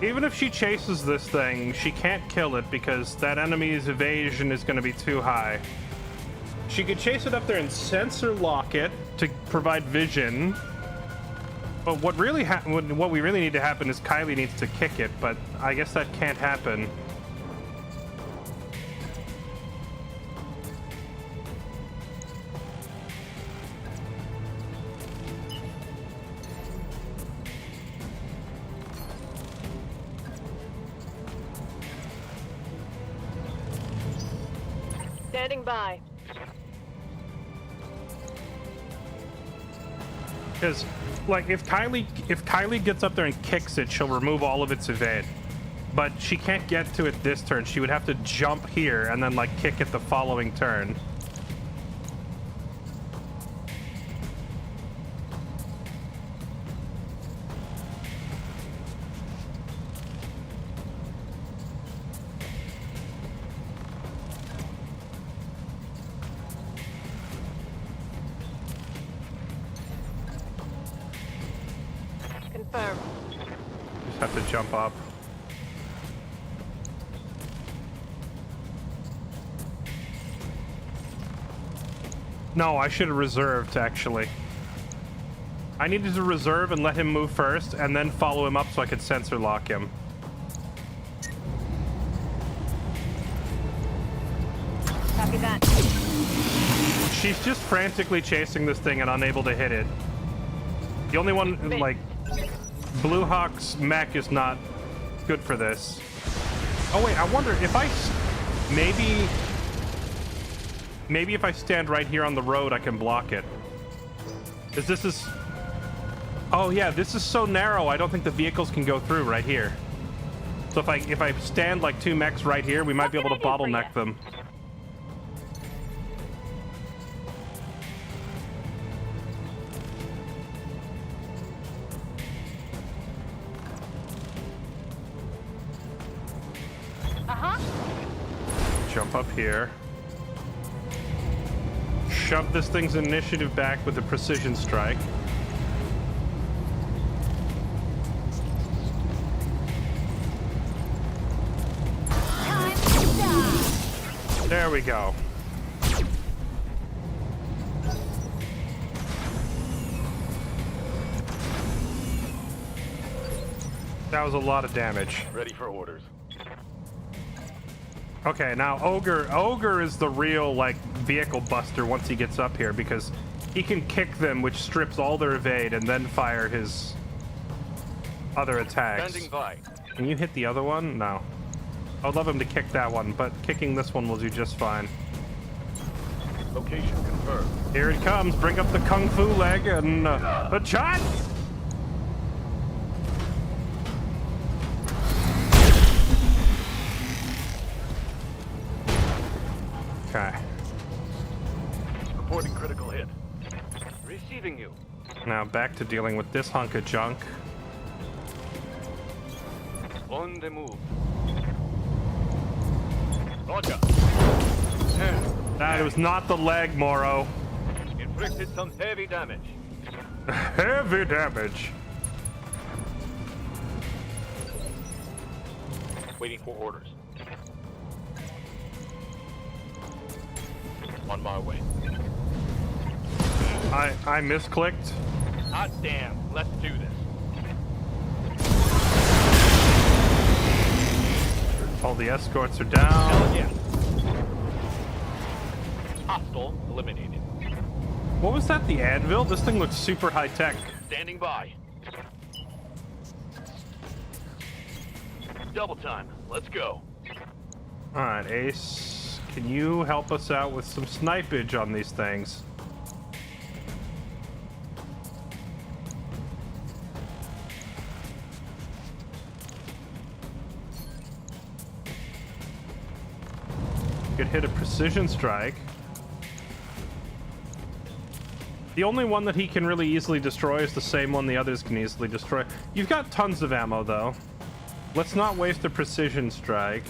Even if she chases this thing, she can't kill it because that enemy's evasion is going to be too high. She could chase it up there and sensor lock it to provide vision. But what we really need to happen is Kylie needs to kick it, but I guess that can't happen. Standing by. Because, like, if Kylie gets up there and kicks it, she'll remove all of its evade. But she can't get to it this turn. She would have to jump here and then, like, kick it the following turn. Confirm. Just have to jump up. No, I should have reserved, actually. I needed to reserve and let him move first, and then follow him up so I could sensor lock him. Copy that. She's just frantically chasing this thing and unable to hit it. The only one, like, Blue Hawk's mech is not good for this. Oh wait, I wonder if maybe if I stand right here on the road, I can block it. Oh yeah, this is so narrow, I don't think the vehicles can go through right here. So if I stand like two mechs right here, we might be able to bottleneck them. Jump up here. Shove this thing's initiative back with a precision strike. There we go. That was a lot of damage. Ready for orders. Okay, now Ogre is the real, like, vehicle buster once he gets up here, because he can kick them, which strips all their evade, and then fire his other attacks. Standing by. Can you hit the other one? No. I'd love him to kick that one, but kicking this one will do just fine. Location confirmed. Here it comes. Bring up the kung fu leg and a shot. Okay. Reporting critical hit. Receiving you. Now back to dealing with this hunk of junk. On the move. Roger. That was not the leg, Moro. Inflicted some heavy damage. Heavy damage. Waiting for orders. On my way. I misclicked. Hot damn. Let's do this. All the escorts are down. Hell yeah. Hostile eliminated. What was that, the anvil? This thing looks super high tech. Standing by. double time. Let's go. All right, Ace, can you help us out with some snipage on these things? Could hit a precision strike. The only one that he can really easily destroy is the same one the others can easily destroy. You've got tons of ammo, though. Let's not waste a precision strike.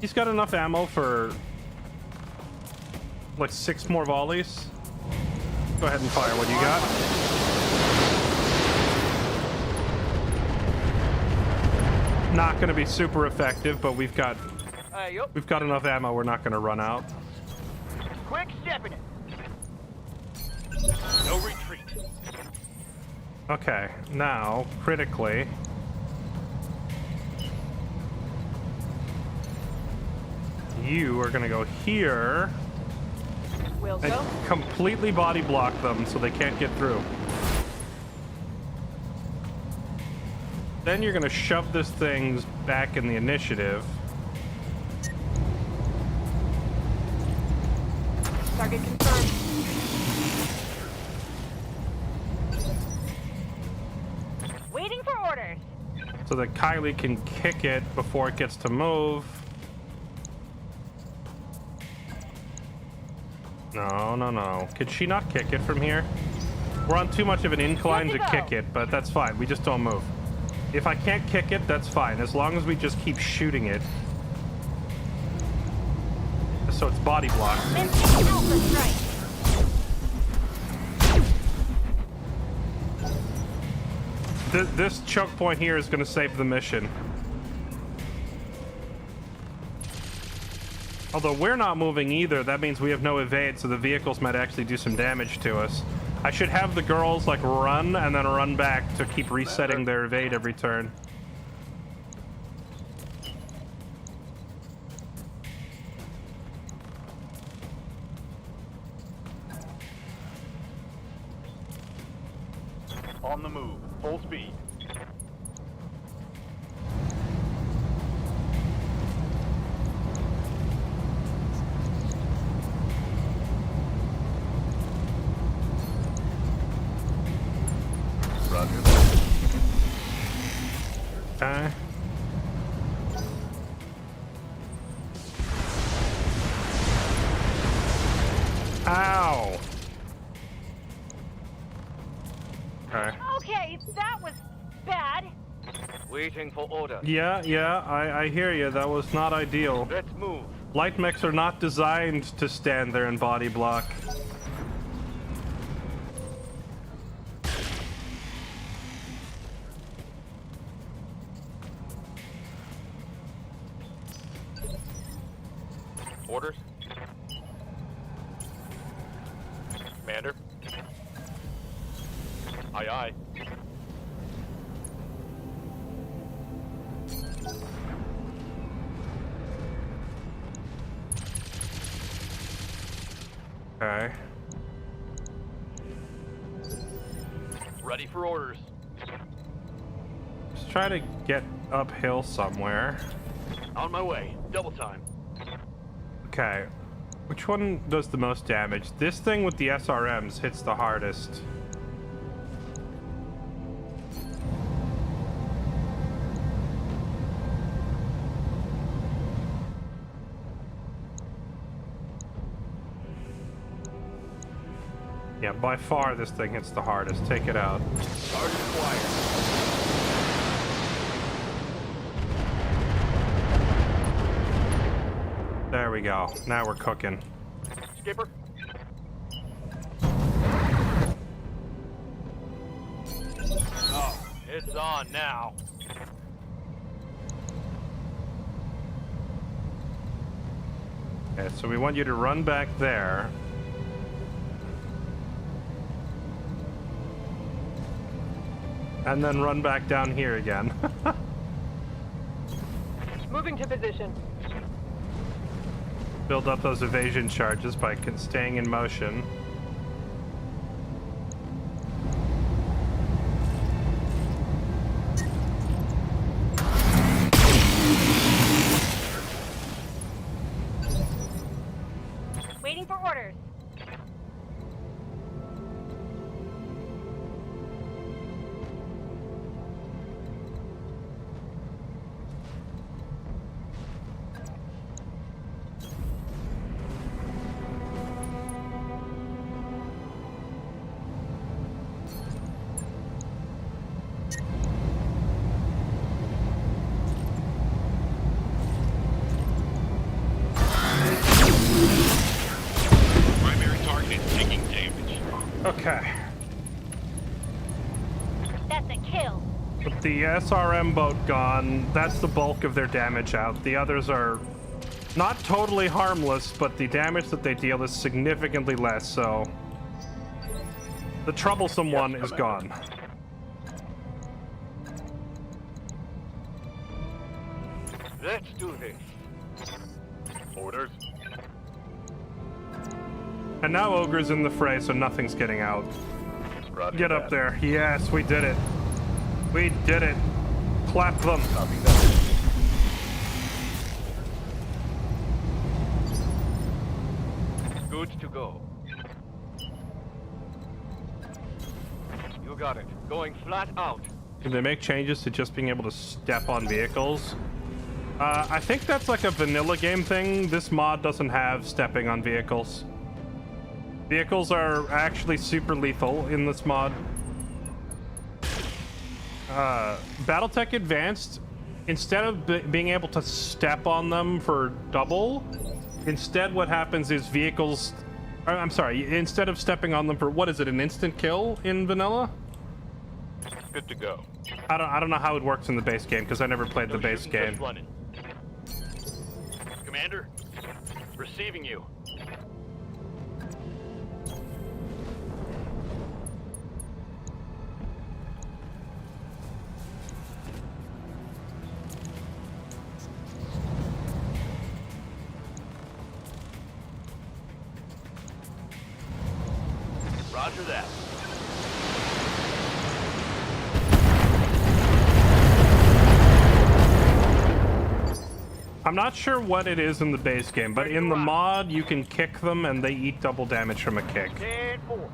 He's got enough ammo for like 6 more volleys. Go ahead and fire what you got. Not going to be super effective, but we've got enough ammo. We're not going to run out. Quick stepping it. No retreat. Okay, now critically, you are going to go here Will and go. completely body block them so they can't get through. Then you're going to shove this thing back in the initiative. Target confirmed. Waiting for orders. So that Kylie can kick it before it gets to move. No, no, no. Could she not kick it from here? We're on too much of an incline to Good to go. kick it, but that's fine. We just don't move. If I can't kick it, that's fine. As long as we just keep shooting it. So it's body blocked. Maintain alpha strike. This choke point here is going to save the mission. Although we're not moving either, that means we have no evade, so the vehicles might actually do some damage to us. I should have the girls like run and then run back to keep resetting their evade every turn. On the move. Full speed. Roger that. Okay. Ow! Okay. Okay, that was bad. Waiting for order. Yeah, I hear you. That was not ideal. Let's move. Light mechs are not designed to stand there and body block. Orders. Commander. Aye, aye. Okay. Ready for orders. Just try to get uphill somewhere. On my way. Double time. Okay. Which one does the most damage? This thing with the SRMs hits the hardest. Yeah, by far this thing hits the hardest. Take it out. Target acquired. There we go. Now we're cooking. Skipper. Oh, it's on now. Okay, so we want you to run back there. And then run back down here again. Moving to position. Build up those evasion charges by staying in motion. Okay. That's a kill. With the SRM boat gone, that's the bulk of their damage out. The others are not totally harmless, but the damage that they deal is significantly less, so the troublesome one is gone. Let's do this. Orders. And now Ogre's in the fray, so nothing's getting out. Roger Get that. up there. Yes, we did it. We did it. Clap them. Copy that. Good to go. You got it. Going flat out. Can they make changes to just being able to step on vehicles? I think that's like a vanilla game thing. This mod doesn't have stepping on vehicles. Vehicles are actually super lethal in this mod. BattleTech Advanced, instead of being able to step on them for double, instead what happens is vehicles... I'm sorry, instead of stepping on them for, what is it, an instant kill in vanilla? Good to go. I don't know how it works in the base game, because I never played the No base shooting, game. just running. Commander, receiving you. Roger that. I'm not sure what it is in the base game, but in the mod, you can kick them and they eat double damage from a kick. 10-4.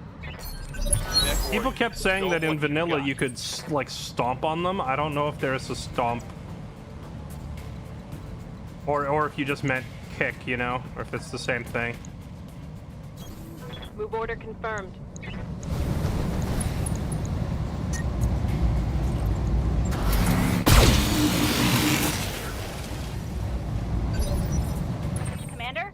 People kept saying that in What you vanilla got? you could like stomp on them. I don't know if there's a stomp, or if you just meant kick, you know, or if it's the same thing. Move order confirmed. Commander?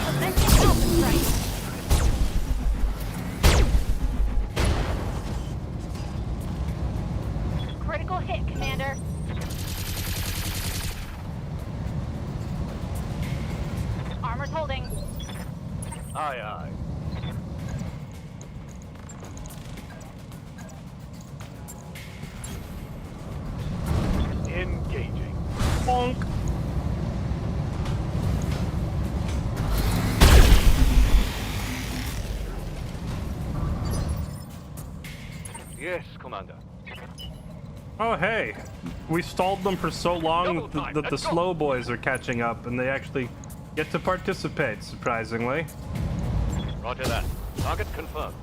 Commencing Alpha strike. Critical hit, Commander. Armor's holding. Aye, aye. Engaging. Bonk. Yes, Commander. Oh hey, we stalled them for so long Double time, that the let's go. slow boys are catching up, and they actually get to participate. Surprisingly. Roger that. Target confirmed.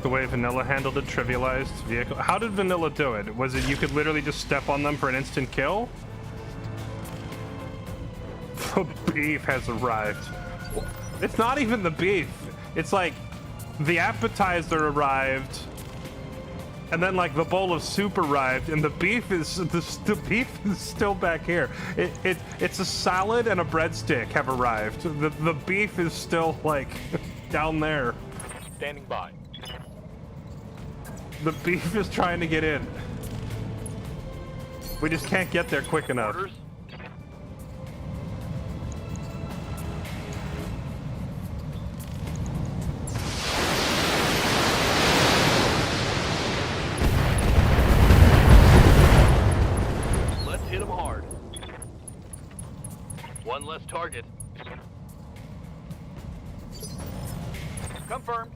The way Vanilla handled it, trivialized vehicle. How did Vanilla do it? Was it you could literally just step on them for an instant kill? The beef has arrived. It's not even the beef. It's like the appetizer arrived, and then like the bowl of soup arrived, and the beef is the beef is still back here. It's a salad and a breadstick have arrived. The beef is still like down there. Standing by. The beef is trying to get in. We just can't get there quick enough. Orders. Let's hit them hard. One less target. Confirmed.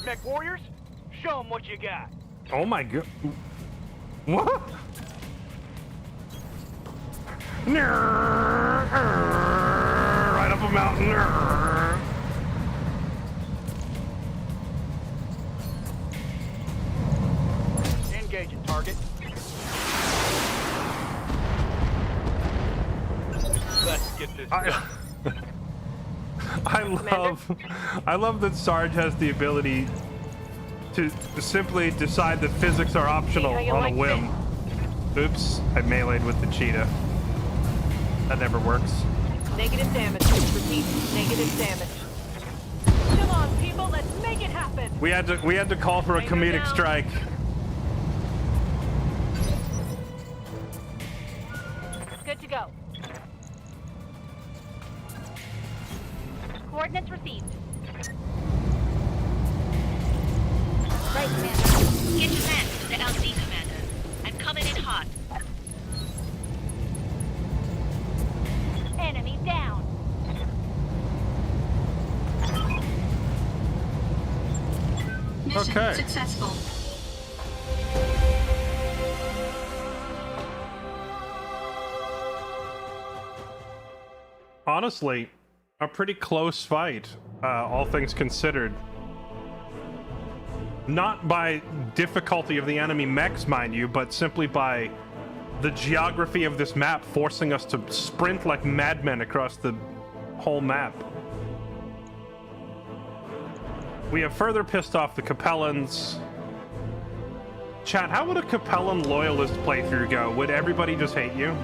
Mech warriors, show them what you got. Oh my god. What? Right up a mountain. Engaging target. Let's get this done. I love that Sarge has the ability to simply decide that physics are optional See how you on like a whim. Oops, I meleeed with the cheetah. That never works. Negative damage. Repeat, negative damage. Come on, people, let's make it happen. We had to call for a Ranger comedic down. strike. Good to go. Coordinates received. Right, Commander. Get your men to the LZ, Commander. I'm coming in hot. Enemy down. Okay. Successful. Honestly, a pretty close fight, all things considered. Not by difficulty of the enemy mechs, mind you, but simply by the geography of this map forcing us to sprint like madmen across the whole map. We have further pissed off the Capellans. Chat, how would a Capellan loyalist playthrough go? Would everybody just hate you?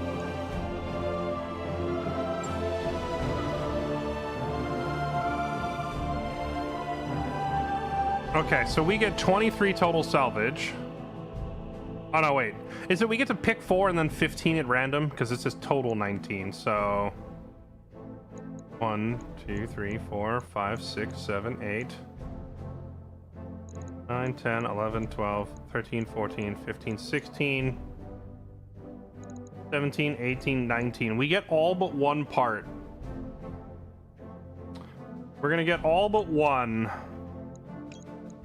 Okay, so we get 23 total salvage. Oh no, wait. Is it we get to pick 4 and then 15 at random? Because it says total 19, so... 1, 2, 3, 4, 5, 6, 7, 8... 9, 10, 11, 12, 13, 14, 15, 16... 17, 18, 19. We get all but one part. We're gonna get all but one.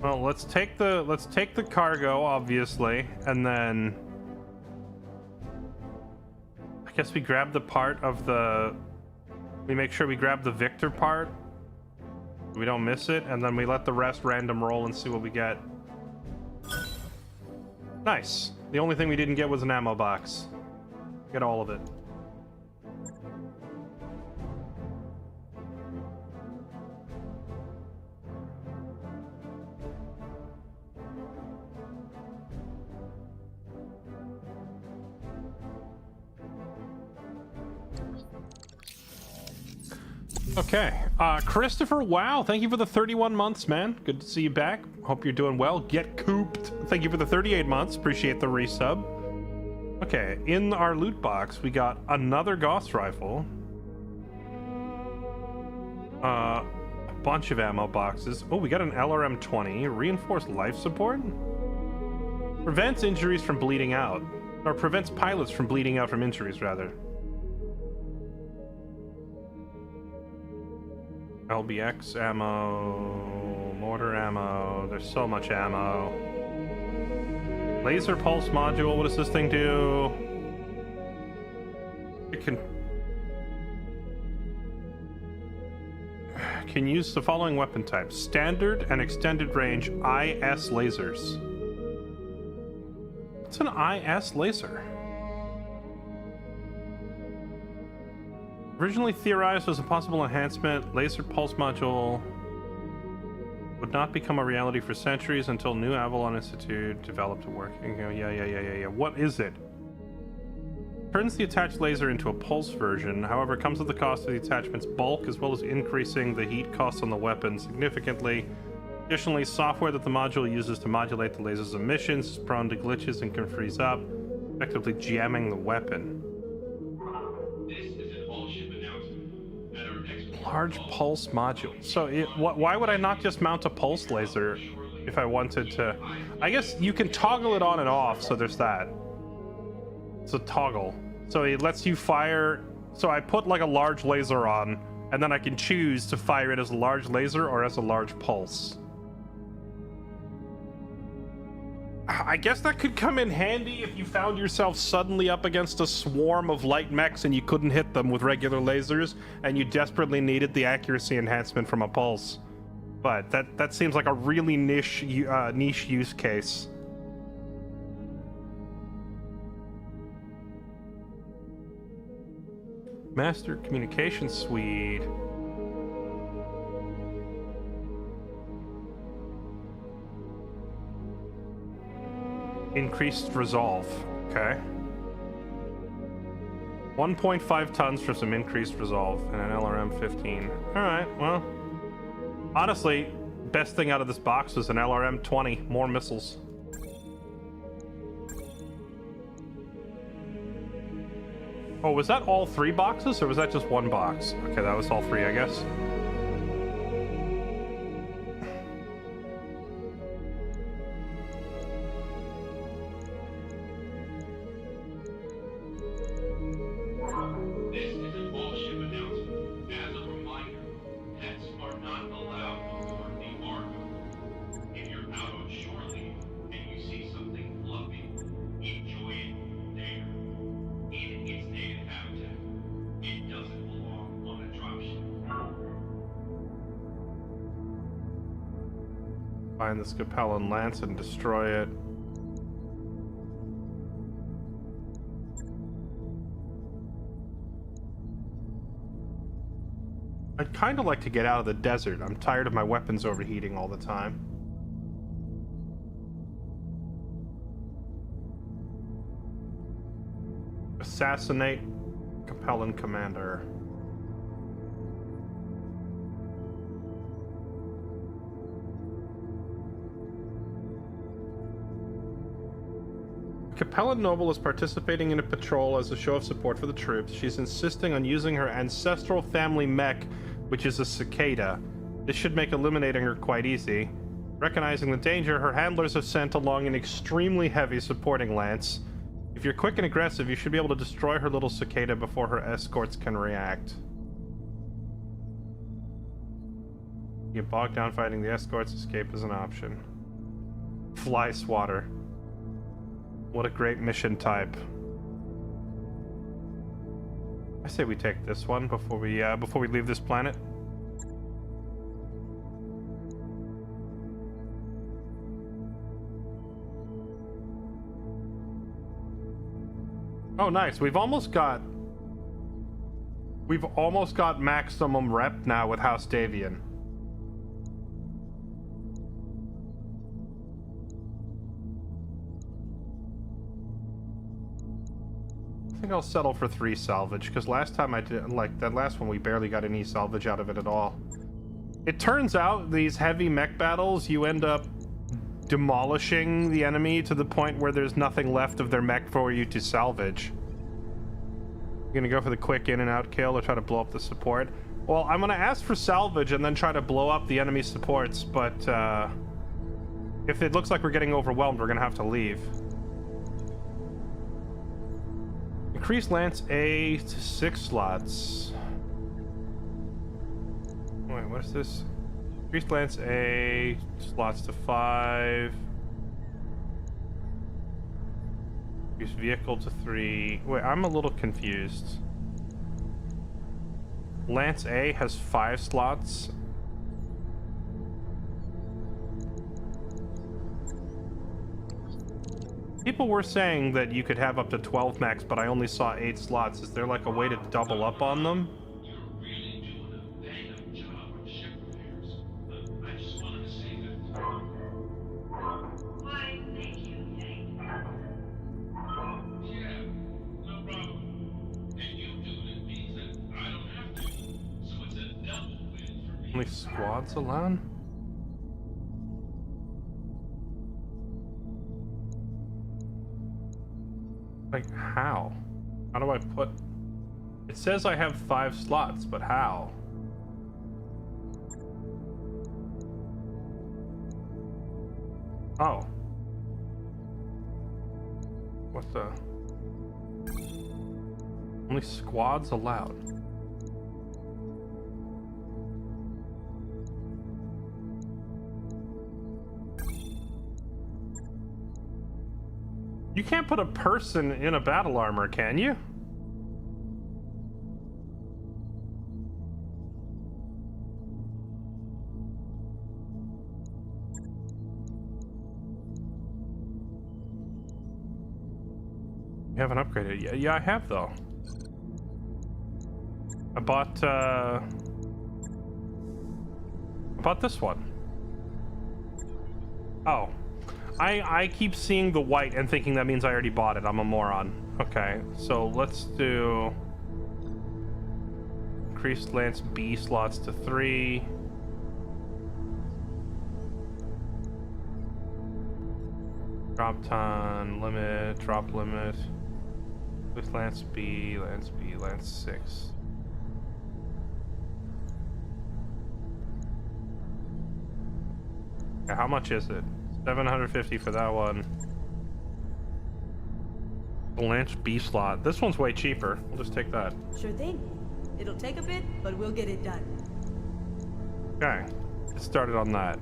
Well, let's take the cargo, obviously, and then I guess we grab the part of the. We make sure we grab the Victor part. We don't miss it, and then we let the rest random roll and see what we get. Nice. The only thing we didn't get was an ammo box. Get all of it. Okay, Christopher, wow, thank you for the 31 months, man. Good to see you back. Hope you're doing well. Get cooped. Thank you for the 38 months. Appreciate the resub. Okay, in our loot box, we got another Gauss rifle. A bunch of ammo boxes. Oh, we got an LRM-20. Reinforced life support? Prevents injuries from bleeding out. Or prevents pilots from bleeding out from injuries, rather. LBX ammo, mortar ammo, there's so much ammo. Laser pulse module, what does this thing do? It can use the following weapon types: standard and extended range IS lasers. What's an IS laser? Originally theorized as a possible enhancement, laser pulse module would not become a reality for centuries until new Avalon Institute developed a working. Yeah. What is it? Turns the attached laser into a pulse version. However, it comes at the cost of the attachment's bulk, as well as increasing the heat cost on the weapon significantly. Additionally, software that the module uses to modulate the laser's emissions is prone to glitches and can freeze up, effectively jamming the weapon. Large pulse module. So why would I not just mount a pulse laser if I wanted to? I guess you can toggle it on and off, so there's that. It's a toggle. So it lets you fire. So I put like a large laser on, and then I can choose to fire it as a large laser or as a large pulse. I guess that could come in handy if you found yourself suddenly up against a swarm of light mechs and you couldn't hit them with regular lasers, and you desperately needed the accuracy enhancement from a pulse. But that seems like a really niche use case. Master Communication Suite. Increased resolve. Okay. 1.5 tons for some increased resolve and an LRM 15. Alright, well. Honestly, best thing out of this box was an LRM 20. More missiles. Oh, was that all 3 boxes or was that just 1 box? Okay, that was all 3, I guess. This is a bullshit announcement. As a reminder, pets are not allowed aboard the Argo. If you're out on shore leave and you see something fluffy, enjoy it there. In its native habitat. It doesn't belong on a dropship. Find this Capellan Lance and destroy it. I'd kind of like to get out of the desert. I'm tired of my weapons overheating all the time. Assassinate Capellan Commander. Capellan Noble is participating in a patrol as a show of support for the troops. She's insisting on using her ancestral family mech, which is a cicada. This should make eliminating her quite easy. Recognizing the danger, her handlers have sent along an extremely heavy supporting lance. If you're quick and aggressive, you should be able to destroy her little cicada before her escorts can react. You get bogged down fighting the escorts, escape is an option. Fly swatter. What a great mission type. I say we take this one before we leave this planet. Oh, nice. We've almost got maximum rep now with House Davian. I think I'll settle for 3 salvage, because last time I did, like, that last one we barely got any salvage out of it at all. It turns out these heavy mech battles, you end up demolishing the enemy to the point where there's nothing left of their mech for you to salvage. You're gonna go for the quick in and out kill or try to blow up the support? Well, I'm gonna ask for salvage and then try to blow up the enemy supports, but if it looks like we're getting overwhelmed, we're gonna have to leave. Increase Lance A to 6 slots. Wait, what is this? Increase Lance A slots to 5. Increase vehicle to 3. Wait, I'm a little confused. Lance A has 5 slots. People were saying that you could have up to 12 mechs, but I only saw 8 slots. Is there like a way to double up on them? You're really doing a bang-up job on ship repairs. I just wanted to say that. Why, thank you, Hank. Yeah, no problem. And you doing it means that I don't have to. So it's a double win for me. Only squads alone? Like, how? How do I put... It says I have 5 slots, but how? Oh. What the... Only squads allowed. You can't put a person in a battle armor, can you? You haven't upgraded it yet. Yeah, I have though. I bought this one. Oh. I keep seeing the white and thinking that means I already bought it. I'm a moron. Okay, so let's do increased Lance B slots to 3. Drop ton limit, drop limit. With Lance B, Lance 6. Okay, how much is it? 750 for that one. The Lance B slot. This one's way cheaper. We'll just take that. Sure thing. It'll take a bit, but we'll get it done. Okay, get started on that.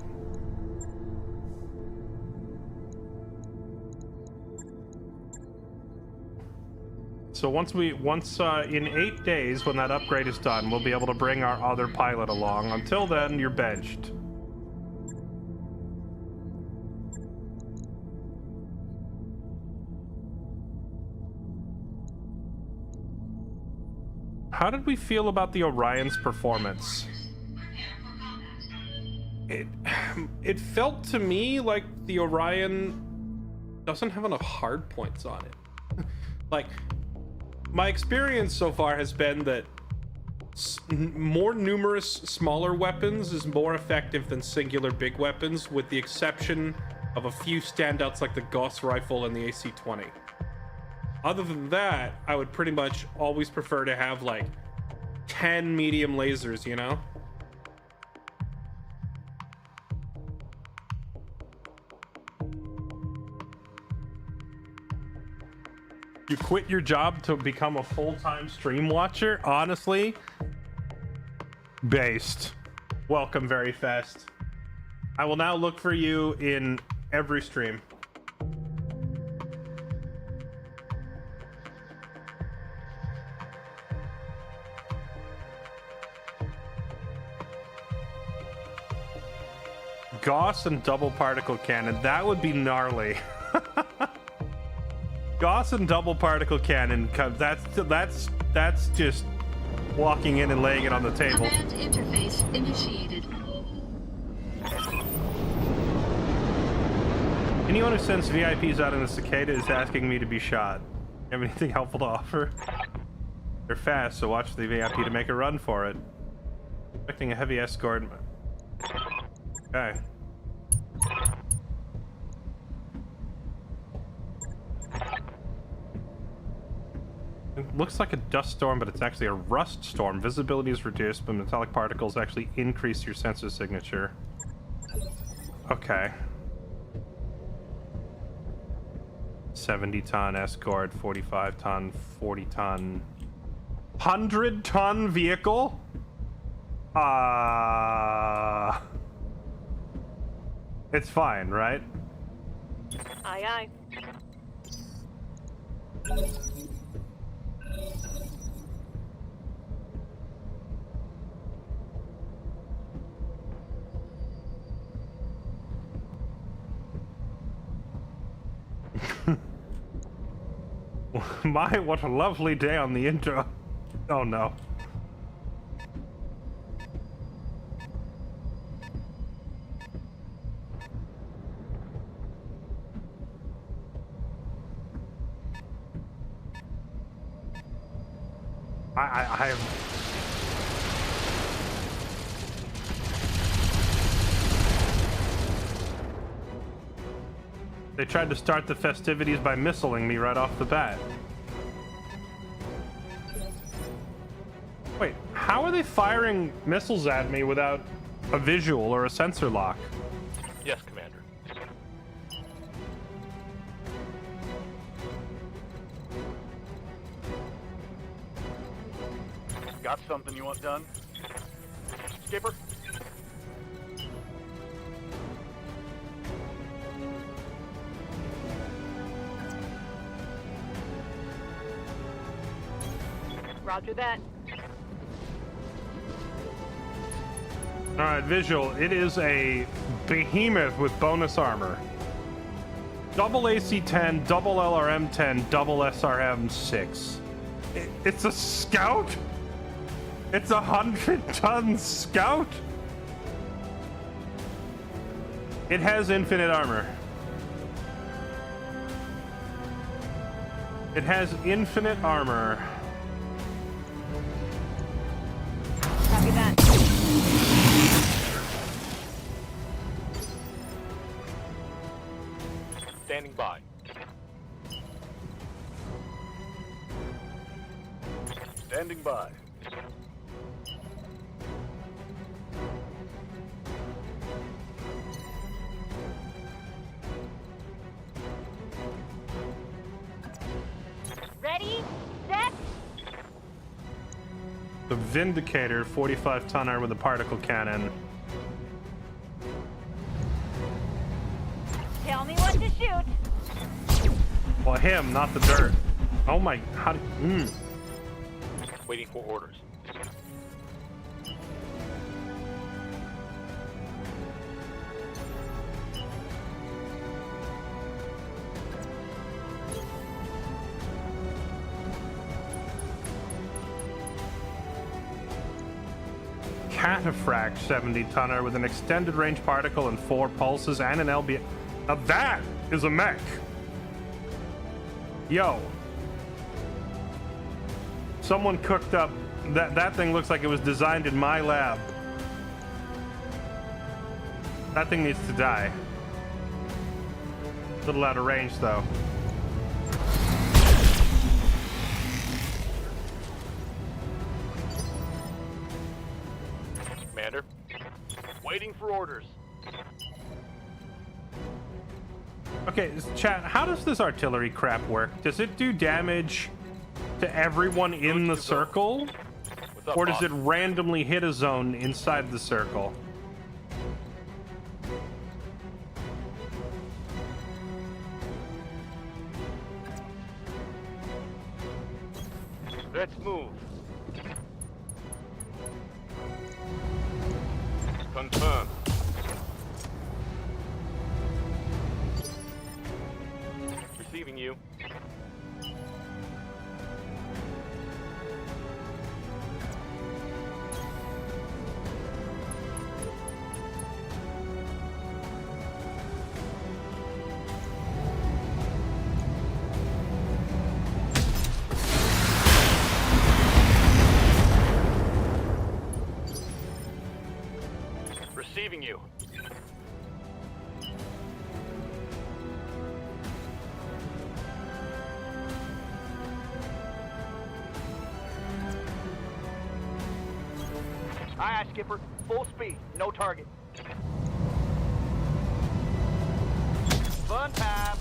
So once in 8 days, when that upgrade is done, we'll be able to bring our other pilot along. Until then, you're benched. How did we feel about the Orion's performance? It felt to me like the Orion doesn't have enough hard points on it. Like, my experience so far has been that more numerous smaller weapons is more effective than singular big weapons, with the exception of a few standouts like the Gauss rifle and the AC-20. Other than that, I would pretty much always prefer to have like 10 medium lasers, you know? You quit your job to become a full-time stream watcher? Honestly, based. Welcome very fast. I will now look for you in every stream. Gauss and double particle cannon. That would be gnarly. Gauss and double particle cannon. That's just walking in and laying it on the table. Command interface initiated. Anyone who sends VIPs out in the cicada is asking me to be shot. You have anything helpful to offer? They're fast, so watch the VIP to make a run for it. Expecting a heavy escort. Okay. It looks like a dust storm, but it's actually a rust storm. Visibility is reduced, but metallic particles actually increase your sensor signature. Okay. 70-ton escort, 45-ton, 40-ton, 100-ton vehicle? It's fine, right? Aye, aye. My, what a lovely day on the intro. Oh no. I have... They tried to start the festivities by missiling me right off the bat. Wait, how are they firing missiles at me without a visual or a sensor lock? Yes, Commander. Got something you want done? Skipper? Roger that. Alright, visual. It is a behemoth with bonus armor. Double AC-10, double LRM-10, double SRM-6. It's a scout? It's a 100-ton scout. It has infinite armor. It has infinite armor. Copy that. Standing by. Standing by. Ready, set. The Vindicator, 45-tonner with a particle cannon. Tell me what to shoot. Well, him, not the dirt. Oh my, how Waiting for orders. Cataphract, 70-tonner with an extended range particle and 4 pulses and an LB. Now that is a mech. Yo. Someone cooked up that thing. Looks like it was designed in my lab. That thing needs to die. A little out of range though. Commander. Waiting for orders. Okay, chat, how does this artillery crap work? Does it do damage to everyone in the circle? What's up, Or does boss? it randomly hit a zone inside the circle? Let's move. Confirm. Receiving you. Receiving you. Aye, aye, Skipper. Full speed. No target. Fun time.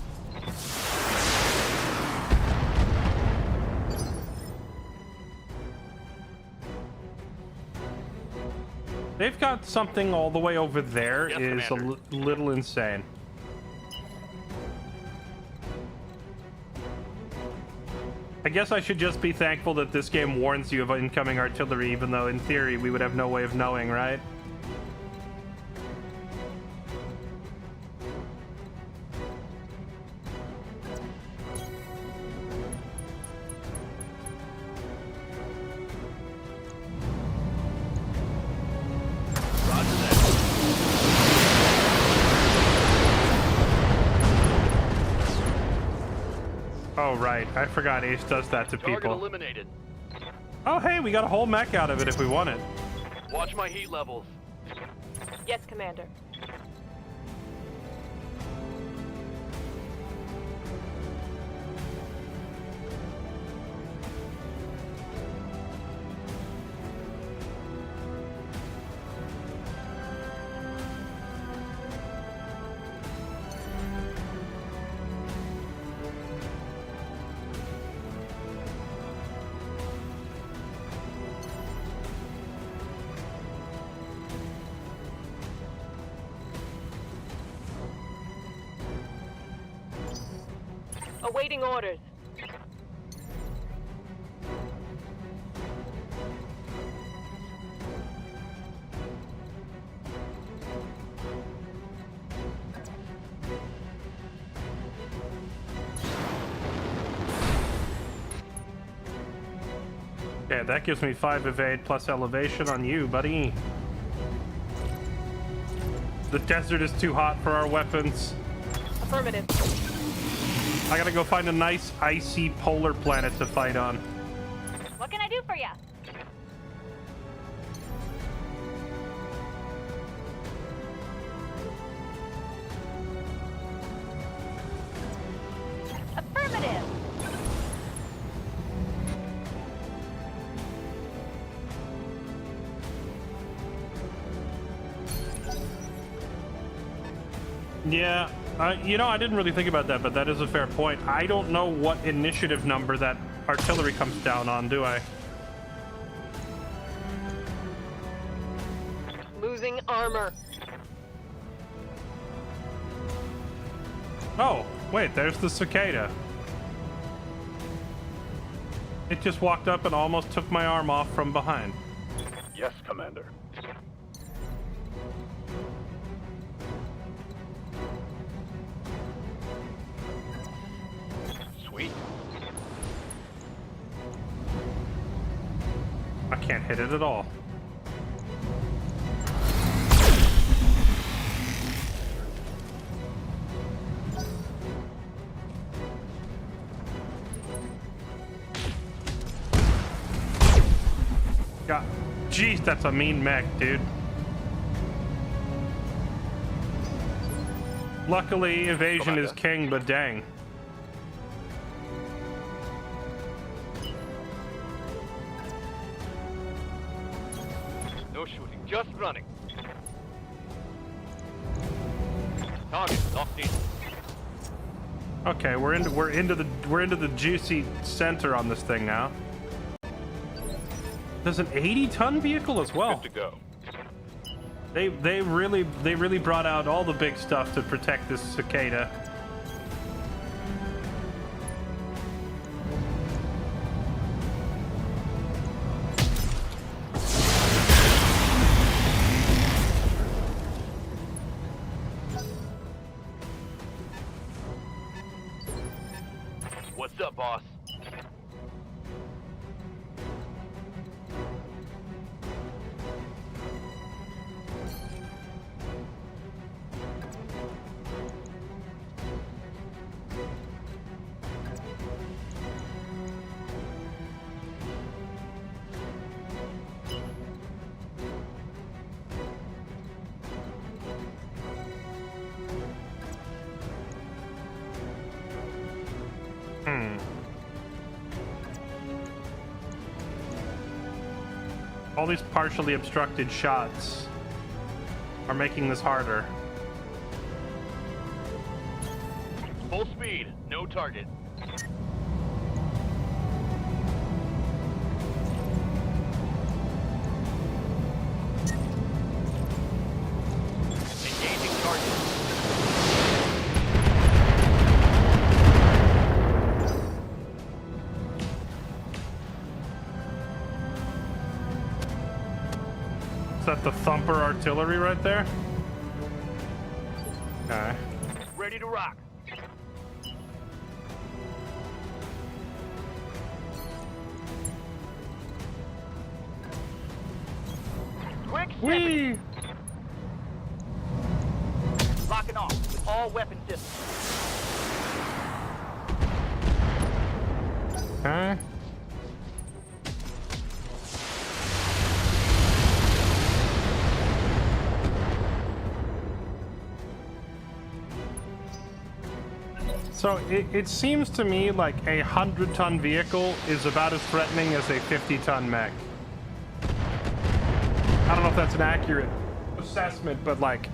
They've got something all the way over there. Yes, Is a Commander. little insane. I guess I should just be thankful that this game warns you of incoming artillery, even though in theory we would have no way of knowing, right? Roger that. Oh, right. I forgot Ace does that to Target people. eliminated. Oh, hey, we got a whole mech out of it if we want it. Watch my heat levels. Yes, Commander. Awaiting orders. Okay, that gives me 5 evade plus elevation on you, buddy. The desert is too hot for our weapons. Affirmative. I gotta go find a nice icy polar planet to fight on. What can I do for you? Affirmative. Yeah, you know, I didn't really think about that, but that is a fair point. I don't know what initiative number that artillery comes down on, do I? Losing armor. Oh, wait, there's the cicada. It just walked up and almost took my arm off from behind. Yes, Commander. Sweet. I can't hit it at all. God, jeez, that's a mean mech, dude. Luckily, evasion is king, but dang. No shooting, just running. Target locked in. Okay, we're into the juicy center on this thing now. There's an 80-ton vehicle as well. Good to go. They really brought out all the big stuff to protect this cicada. What's up, boss? All these partially obstructed shots are making this harder. Full speed, no target. Engaging target. Is that the thumper artillery right there? Okay. Ready to rock. Quick Whee! locking off with all weapon systems. Okay. So it seems to me like a 100-ton vehicle is about as threatening as a 50-ton mech. I don't know if that's an accurate assessment, but like,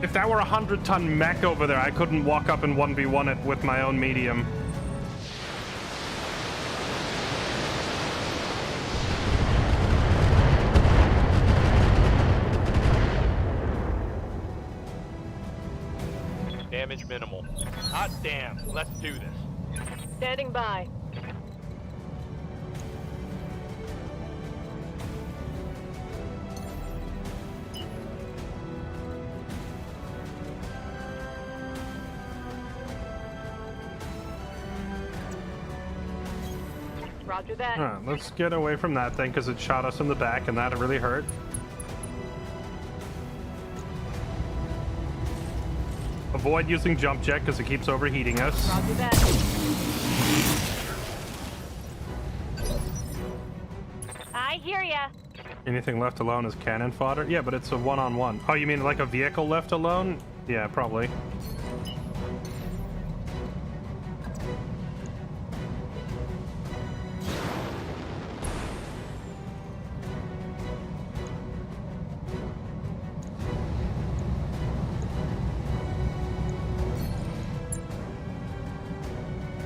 if that were a 100-ton mech over there, I couldn't walk up and 1v1 it with my own medium. Damage minimal. Hot damn, let's do this. Standing by. Roger that. All right, let's get away from that thing because it shot us in the back and that really hurt. Avoid using jump jet because it keeps overheating us. Roger that. I hear ya. Anything left alone is cannon fodder. Yeah, but it's a one-on-one. Oh, you mean like a vehicle left alone? Yeah, probably.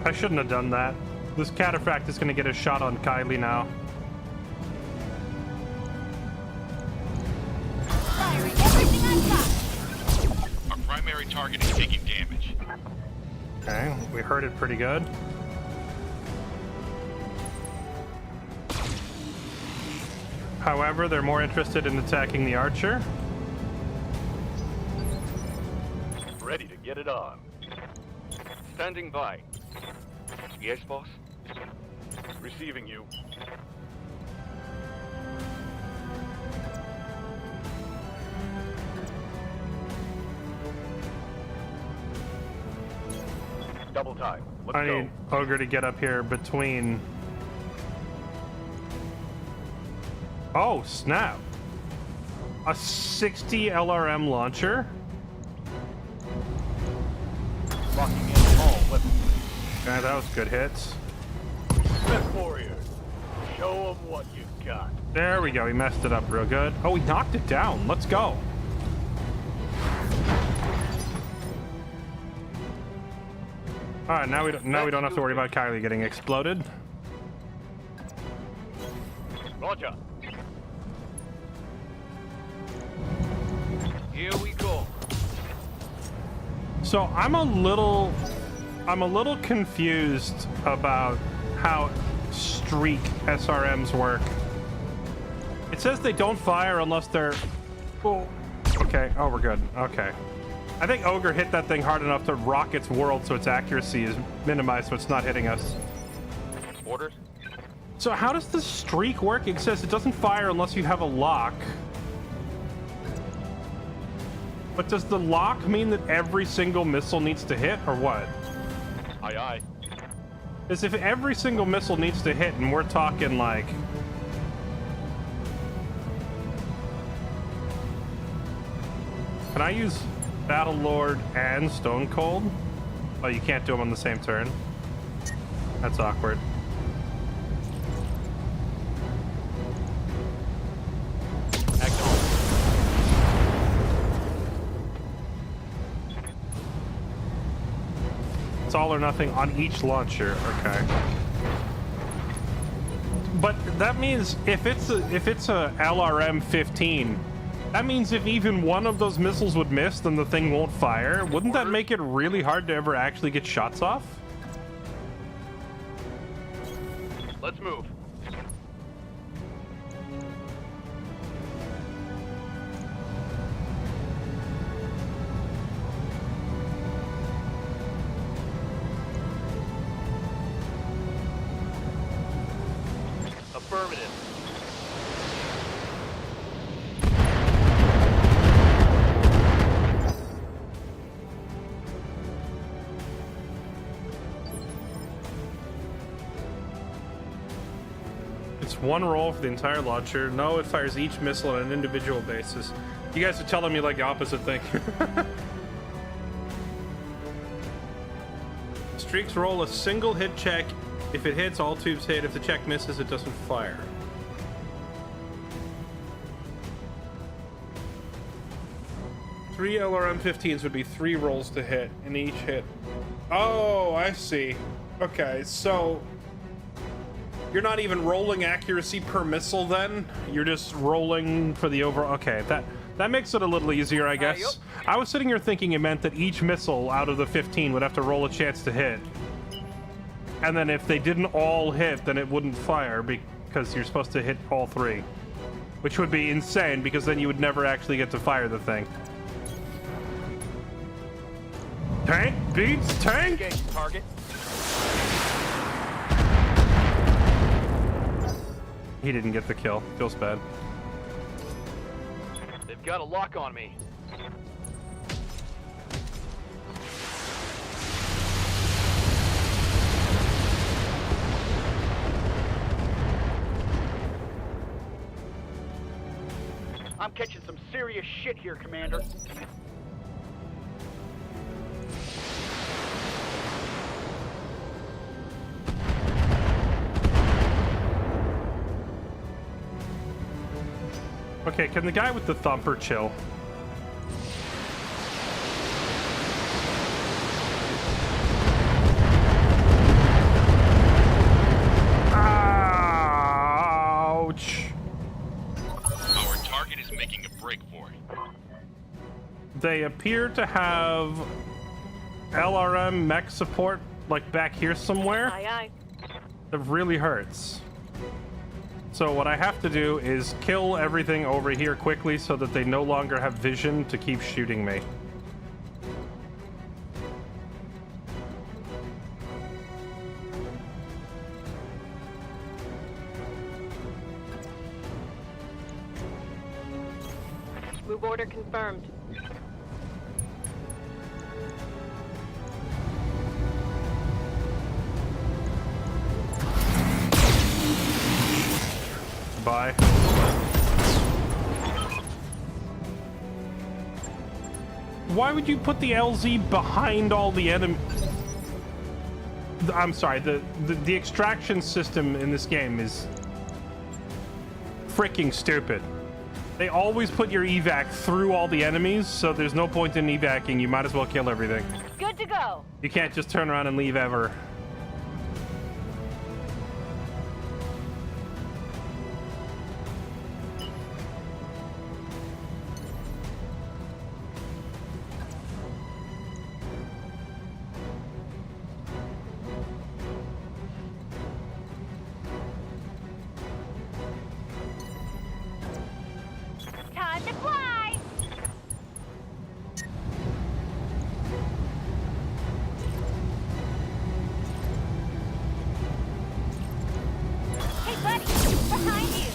I shouldn't have done that. This cataphract is going to get a shot on Kylie now. Firing everything I've got. Our primary target is taking damage. Okay, we heard it pretty good. However, they're more interested in attacking the archer. Ready to get it on. Standing by. Yes, boss? Receiving you. Double time. Let's I go. need Ogre to get up here between... Oh, snap. A 60 LRM launcher? Locking in all weapons. Yeah, that was good hits. Mech warriors. Show them what you got. There we go. He messed it up real good. Oh, he knocked it down. Let's go. All right, now we don't have to worry about Kylie getting exploded. Roger. Here we go. So I'm a little confused about how streak SRMs work. It says they don't fire unless they're... Oh, okay. Oh, we're good. Okay. I think Ogre hit that thing hard enough to rock its world so its accuracy is minimized so it's not hitting us. Orders? So how does the streak work? It says it doesn't fire unless you have a lock. But does the lock mean that every single missile needs to hit, or what? Aye, aye. As if every single missile needs to hit, and we're talking like... Can I use Battle Lord and Stone Cold? Oh, you can't do them on the same turn. That's awkward. It's all or nothing on each launcher. Okay. But that means if it's a LRM 15, that means if even one of those missiles would miss, then the thing won't fire. Wouldn't that make it really hard to ever actually get shots off? Let's move. Affirmative. It's one roll for the entire launcher. No, it fires each missile on an individual basis. You guys are telling me like the opposite thing. Streaks roll a single hit check. If it hits, all tubes hit. If the check misses, it doesn't fire. Three LRM 15s would be 3 rolls to hit, and each hit. Oh, I see. Okay, so you're not even rolling accuracy per missile then? You're just rolling for the overall... Okay, that makes it a little easier, I guess. I was sitting here thinking it meant that each missile out of the 15 would have to roll a chance to hit. And then if they didn't all hit, then it wouldn't fire because you're supposed to hit all 3. Which would be insane because then you would never actually get to fire the thing. Tank beats tank! Engage target. He didn't get the kill. Feels bad. They've got a lock on me. I'm catching some serious shit here, Commander. Okay, can the guy with the thumper chill? Ouch! Our target is making a break for it. They appear to have LRM mech support, like back here somewhere. Aye, aye. That really hurts. So what I have to do is kill everything over here quickly so that they no longer have vision to keep shooting me. Move order confirmed. Bye. Why would you put the LZ behind all the enemy? I'm sorry, the extraction system in this game is freaking stupid. They always put your evac through all the enemies, so there's no point in evacing. You might as well kill everything. Good to go. You can't just turn around and leave ever. Time to fly. Hey, buddy, behind you.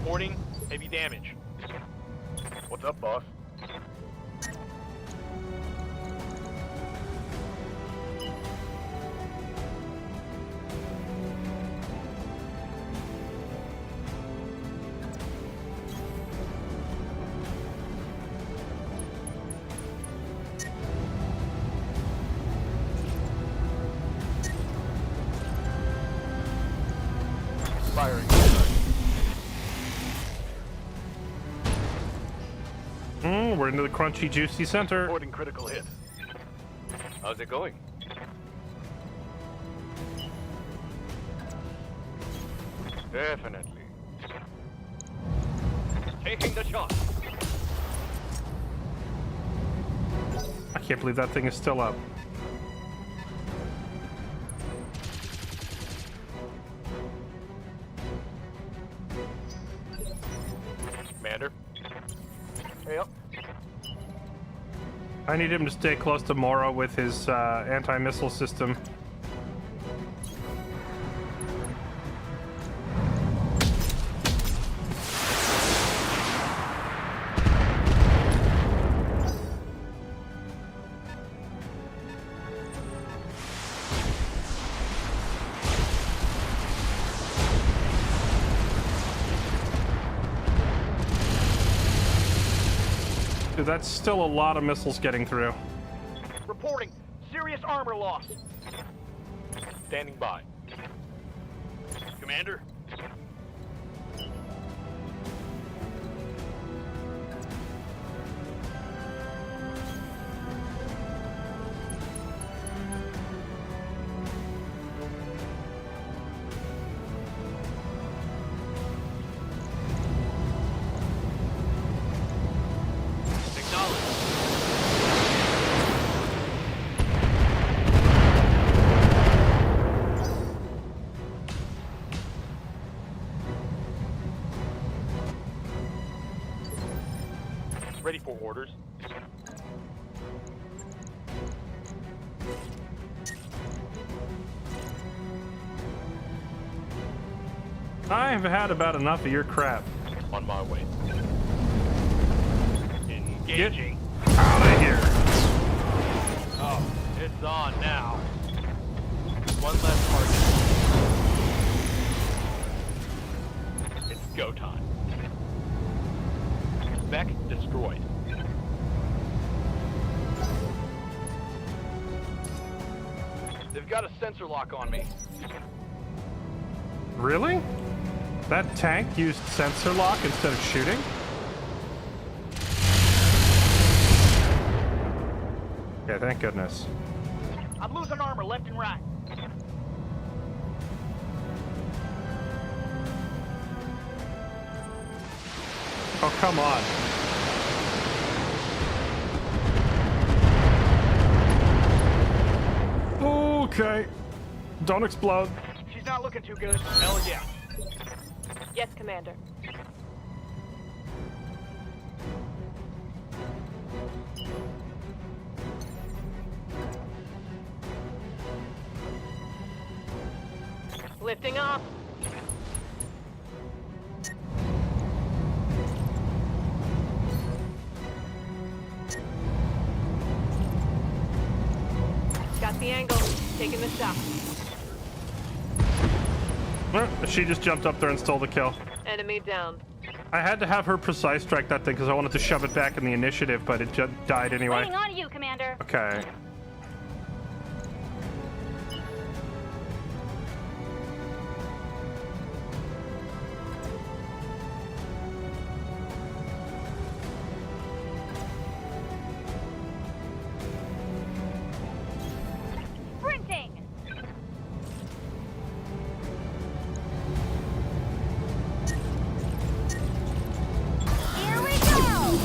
Reporting heavy damage. What's up, boss? Firing. We're into the crunchy, juicy center. Reporting critical hit. How's it going? Definitely. Taking the shot. I can't believe that thing is still up. Commander. Hey up. I need him to stay close to Mora with his anti-missile system. Dude, that's still a lot of missiles getting through. Reporting serious armor loss. Standing by. Commander. for orders. I've had about enough of your crap. On my way. Engaging. Out of here. Oh, it's on now. One less target. It's go time. Mech destroyed. They've got a sensor lock on me. Really? That tank used sensor lock instead of shooting? Okay, thank goodness. I'm losing armor left and right. Oh, come on. Okay. Don't explode. She's not looking too good. Hell yeah. Yes, Commander. Lifting off. Got the angle. Taking the shot. She just jumped up there and stole the kill. Enemy down. I had to have her precise strike that thing because I wanted to shove it back in the initiative, but it just died anyway. Waiting on you, Commander. Okay. Sprinting. Here we go.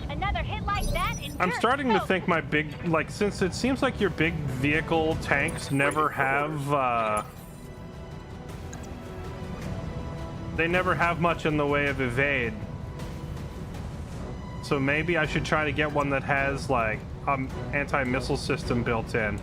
Another hit like that and I'm you're starting to toast. think my big, like, since it seems like your big vehicle tanks never have, they never have much in the way of evade. So maybe I should try to get one that has, like, anti-missile system built in.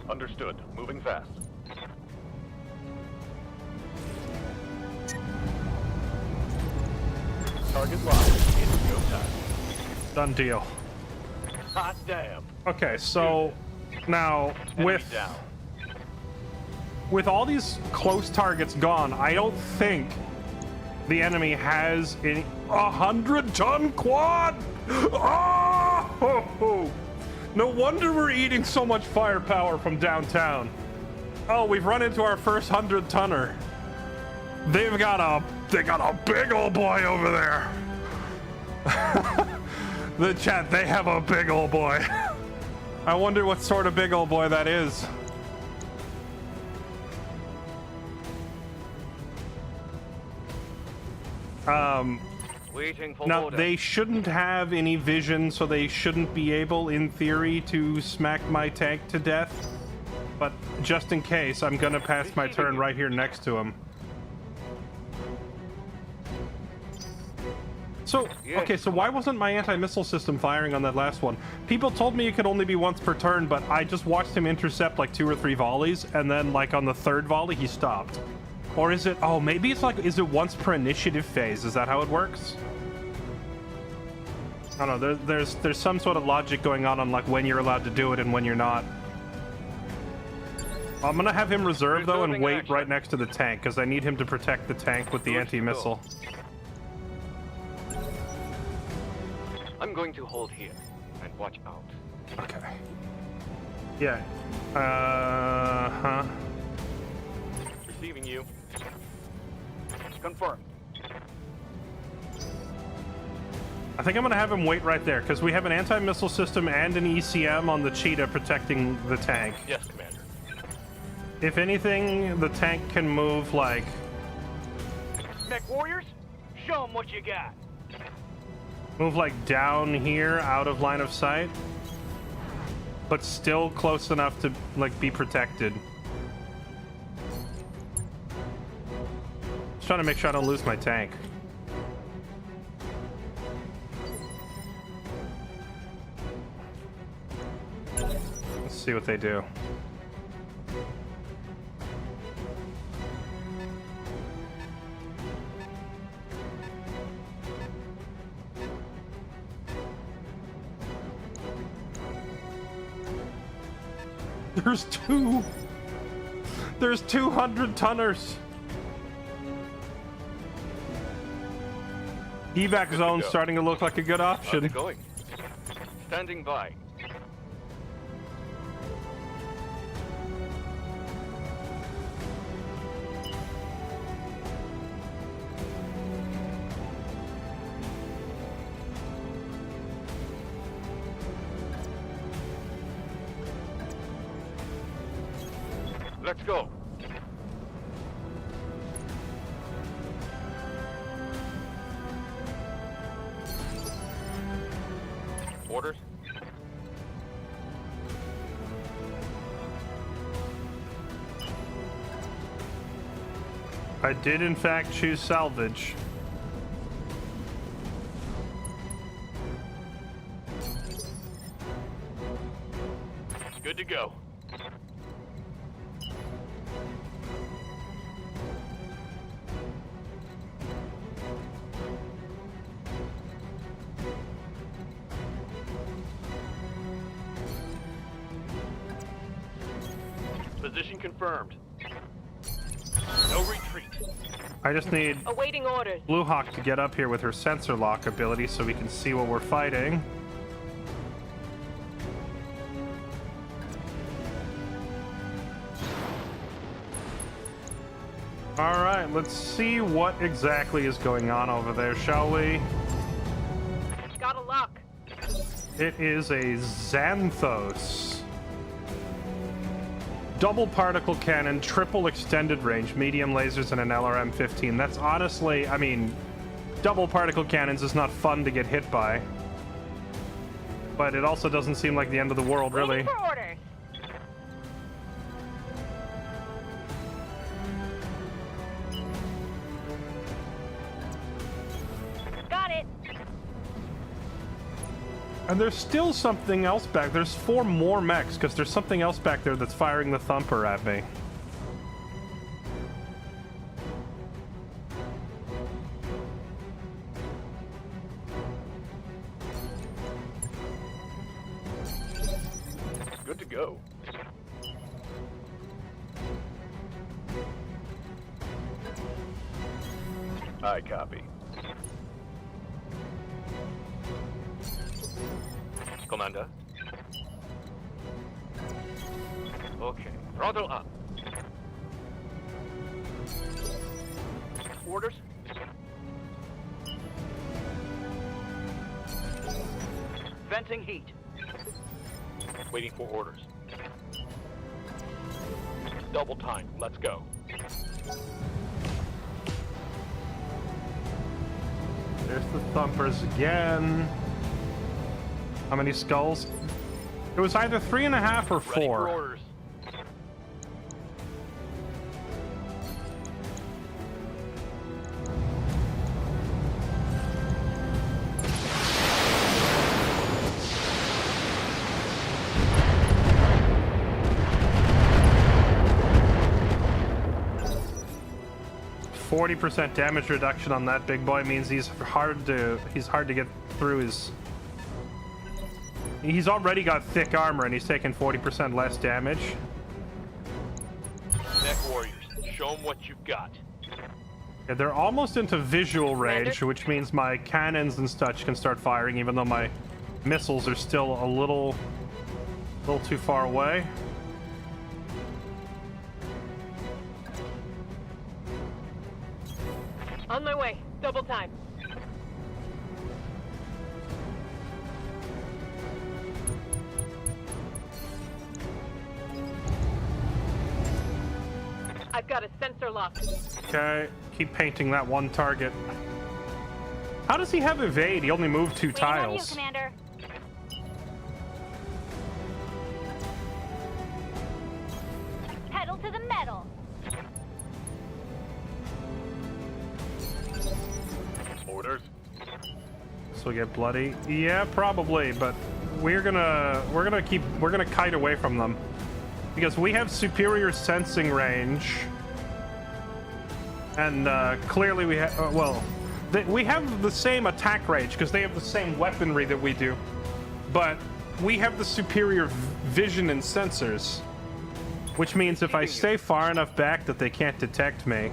Understood. Moving fast. Target locked. It's go time. Done deal. Hot damn. Okay, so now Enemy down. with all these close targets gone, I don't think the enemy has a 100-ton quad. Oh! No wonder we're eating so much firepower from downtown. Oh, we've run into our first 100-tonner. They got a big old boy over there. The chat, they have a big old boy. I wonder what sort of big old boy that is. Waiting for Now, order. they shouldn't have any vision, so they shouldn't be able, in theory, to smack my tank to death. But just in case, I'm gonna pass my turn right here next to him. So, okay, so why wasn't my anti-missile system firing on that last one? People told me it could only be once per turn, but I just watched him intercept like 2 or 3 volleys, and then like on the 3rd volley, he stopped. Or is it, oh, maybe it's like, is it once per initiative phase? Is that how it works? I don't know, there's some sort of logic going on like when you're allowed to do it and when you're not. I'm gonna have him reserve though and Reserving wait action. right next to the tank because I need him to protect the tank with the Good to anti-missile. I'm going to hold here and watch out. Okay. Yeah. Huh. Receiving you. Confirmed. I think I'm gonna have him wait right there because we have an anti-missile system and an ECM on the Cheetah protecting the tank. Yes, Commander. If anything, the tank can move like Mech warriors, show them what you got. down here out of line of sight, but still close enough to like be protected. Just trying to make sure I don't lose my tank. Let's see what they do. There's 200 tonners. Evac zone starting to look like a good How's option. it going? Standing by. Let's go. Orders? I did in fact choose salvage. Good to go. Position confirmed. No retreat. I just need Awaiting orders. Blue Hawk to get up here with her sensor lock ability so we can see what we're fighting. All right, let's see what exactly is going on over there, shall we? Got a lock. It is a Xanthos. Double particle cannon, triple extended range, medium lasers, and an LRM-15. That's honestly, I mean, double particle cannons is not fun to get hit by. But it also doesn't seem like the end of the world, really. Waiting for orders. Got it. And there's still something else back. There's 4 more mechs, because there's something else back there that's firing the thumper at me. Good to go. I copy. Commander. Okay, throttle up. Orders? Venting heat. Waiting for orders. Double time. Let's go. There's the thumpers again. How many skulls? It was either 3.5 or 4. Ready for orders. 40% damage reduction on that big boy means he's hard to get through his. He's already got thick armor and he's taking 40% less damage. Mech warriors, show them what you've got. Yeah, they're almost into visual range, which means my cannons and such can start firing, even though my missiles are still a little too far away. On my way. Double time. I've got a sensor lock. Okay, keep painting that one target. How does he have evade? He only moved 2 Waiting on you, tiles. Commander. Pedal to the metal. Orders. So we get bloody. Yeah, probably, but we're gonna kite away from them because we have superior sensing range, and clearly we have we have the same attack range because they have the same weaponry that we do, but we have the superior vision and sensors, which means if I stay far enough back that they can't detect me,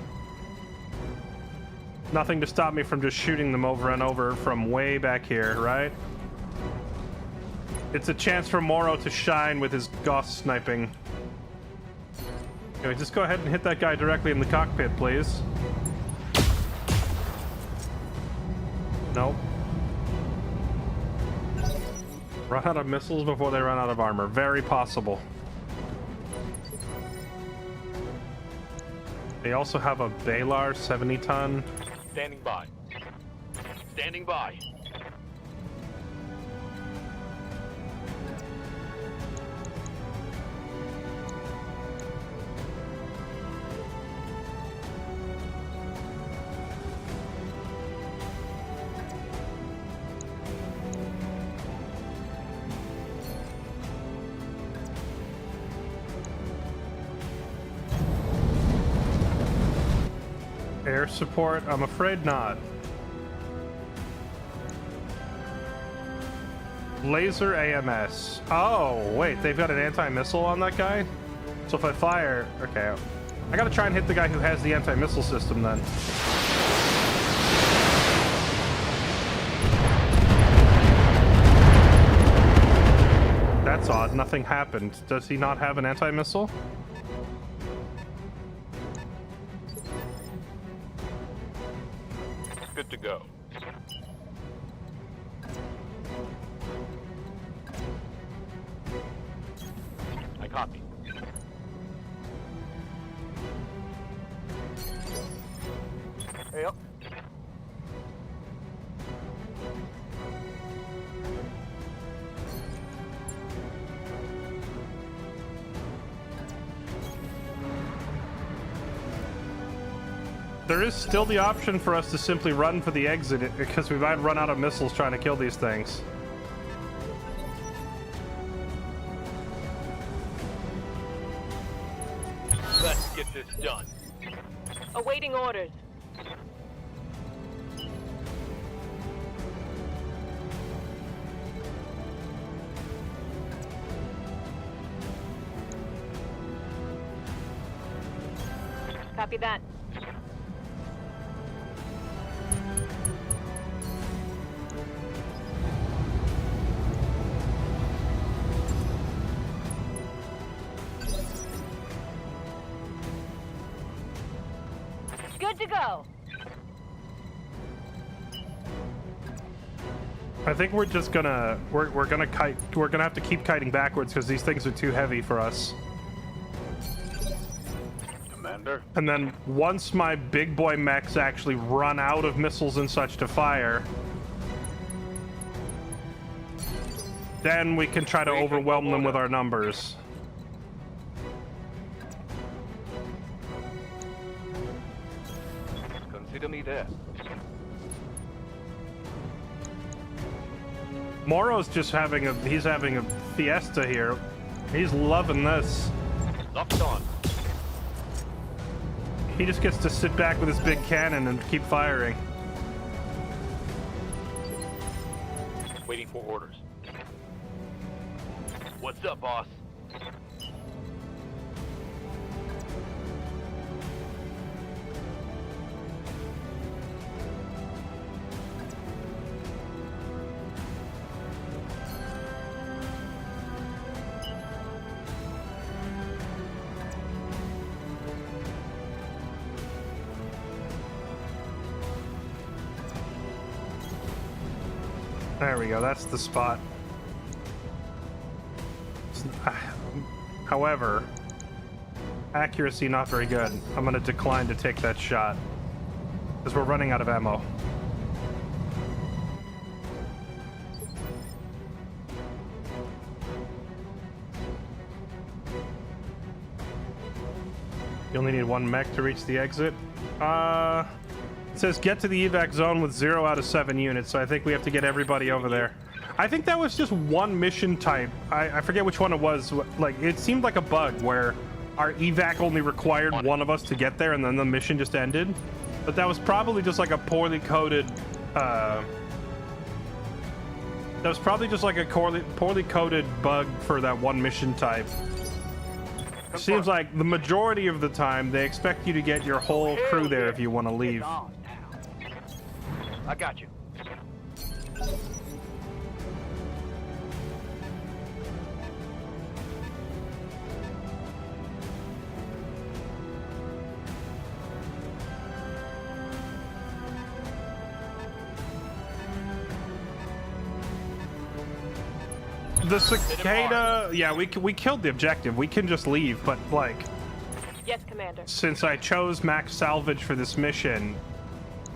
nothing to stop me from just shooting them over and over from way back here, right? It's a chance for Moro to shine with his Gauss sniping. Anyway, just go ahead and hit that guy directly in the cockpit, please. Nope. Run out of missiles before they run out of armor. Very possible. They also have a Balar 70-ton. Standing by. Standing by. Air support? I'm afraid not. Laser AMS. Oh, wait, they've got an anti-missile on that guy? So if I fire... Okay, I gotta try and hit the guy who has the anti-missile system then. That's odd, nothing happened. Does he not have an anti-missile? Good to go. I copy. Yep. There is still the option for us to simply run for the exit because we might run out of missiles trying to kill these things. Let's get this done. Awaiting orders. Copy that. Good to go. I think we're just gonna we're gonna kite. We're gonna have to keep kiting backwards because these things are too heavy for us. Commander. And then once my big boy mechs actually run out of missiles and such to fire, then we can try to overwhelm them with our numbers. Consider me there. Moro's just having he's having a fiesta here. He's loving this. Locked on. He just gets to sit back with his big cannon and keep firing. Waiting for orders. What's up, boss? There we go, that's the spot. However, Accuracy not very good. I'm gonna decline to take that shot because we're running out of ammo. You only need one mech to reach the exit. It says get to the evac zone with 0 out of 7 units, so I think we have to get everybody over there. I think that was just one mission type. I forget which one it was. Like, it seemed like a bug where our evac only required one of us to get there and then the mission just ended. But that was probably just like a poorly coded that was probably just like a poorly coded bug for that one mission type. It seems like the majority of the time they expect you to get your whole crew there if you want to leave. I got you. The cicada, yeah, we killed the objective. We can just leave, but like, Yes, Commander. since I chose max salvage for this mission,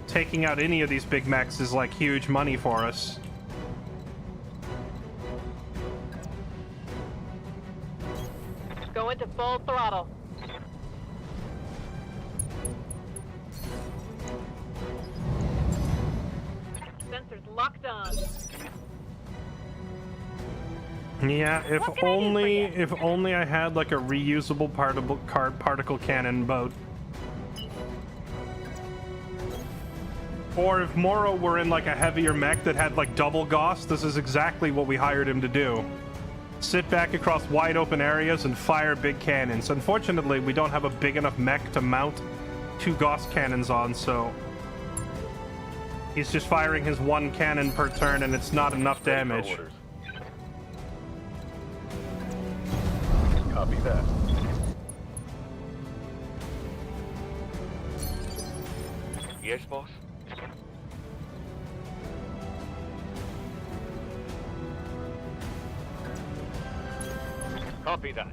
taking out any of these big mechs is like huge money for us. Go into full throttle. Sensors locked on. Yeah, if What can I do for only you? if only I had like a reusable particle cannon boat. Or if Moro were in like a heavier mech that had like double Gauss, this is exactly what we hired him to do. Sit back across wide open areas and fire big cannons. Unfortunately, we don't have a big enough mech to mount 2 Gauss cannons on, so he's just firing his 1 cannon per turn and it's not enough damage. Copy that. Yes, boss? Copy that.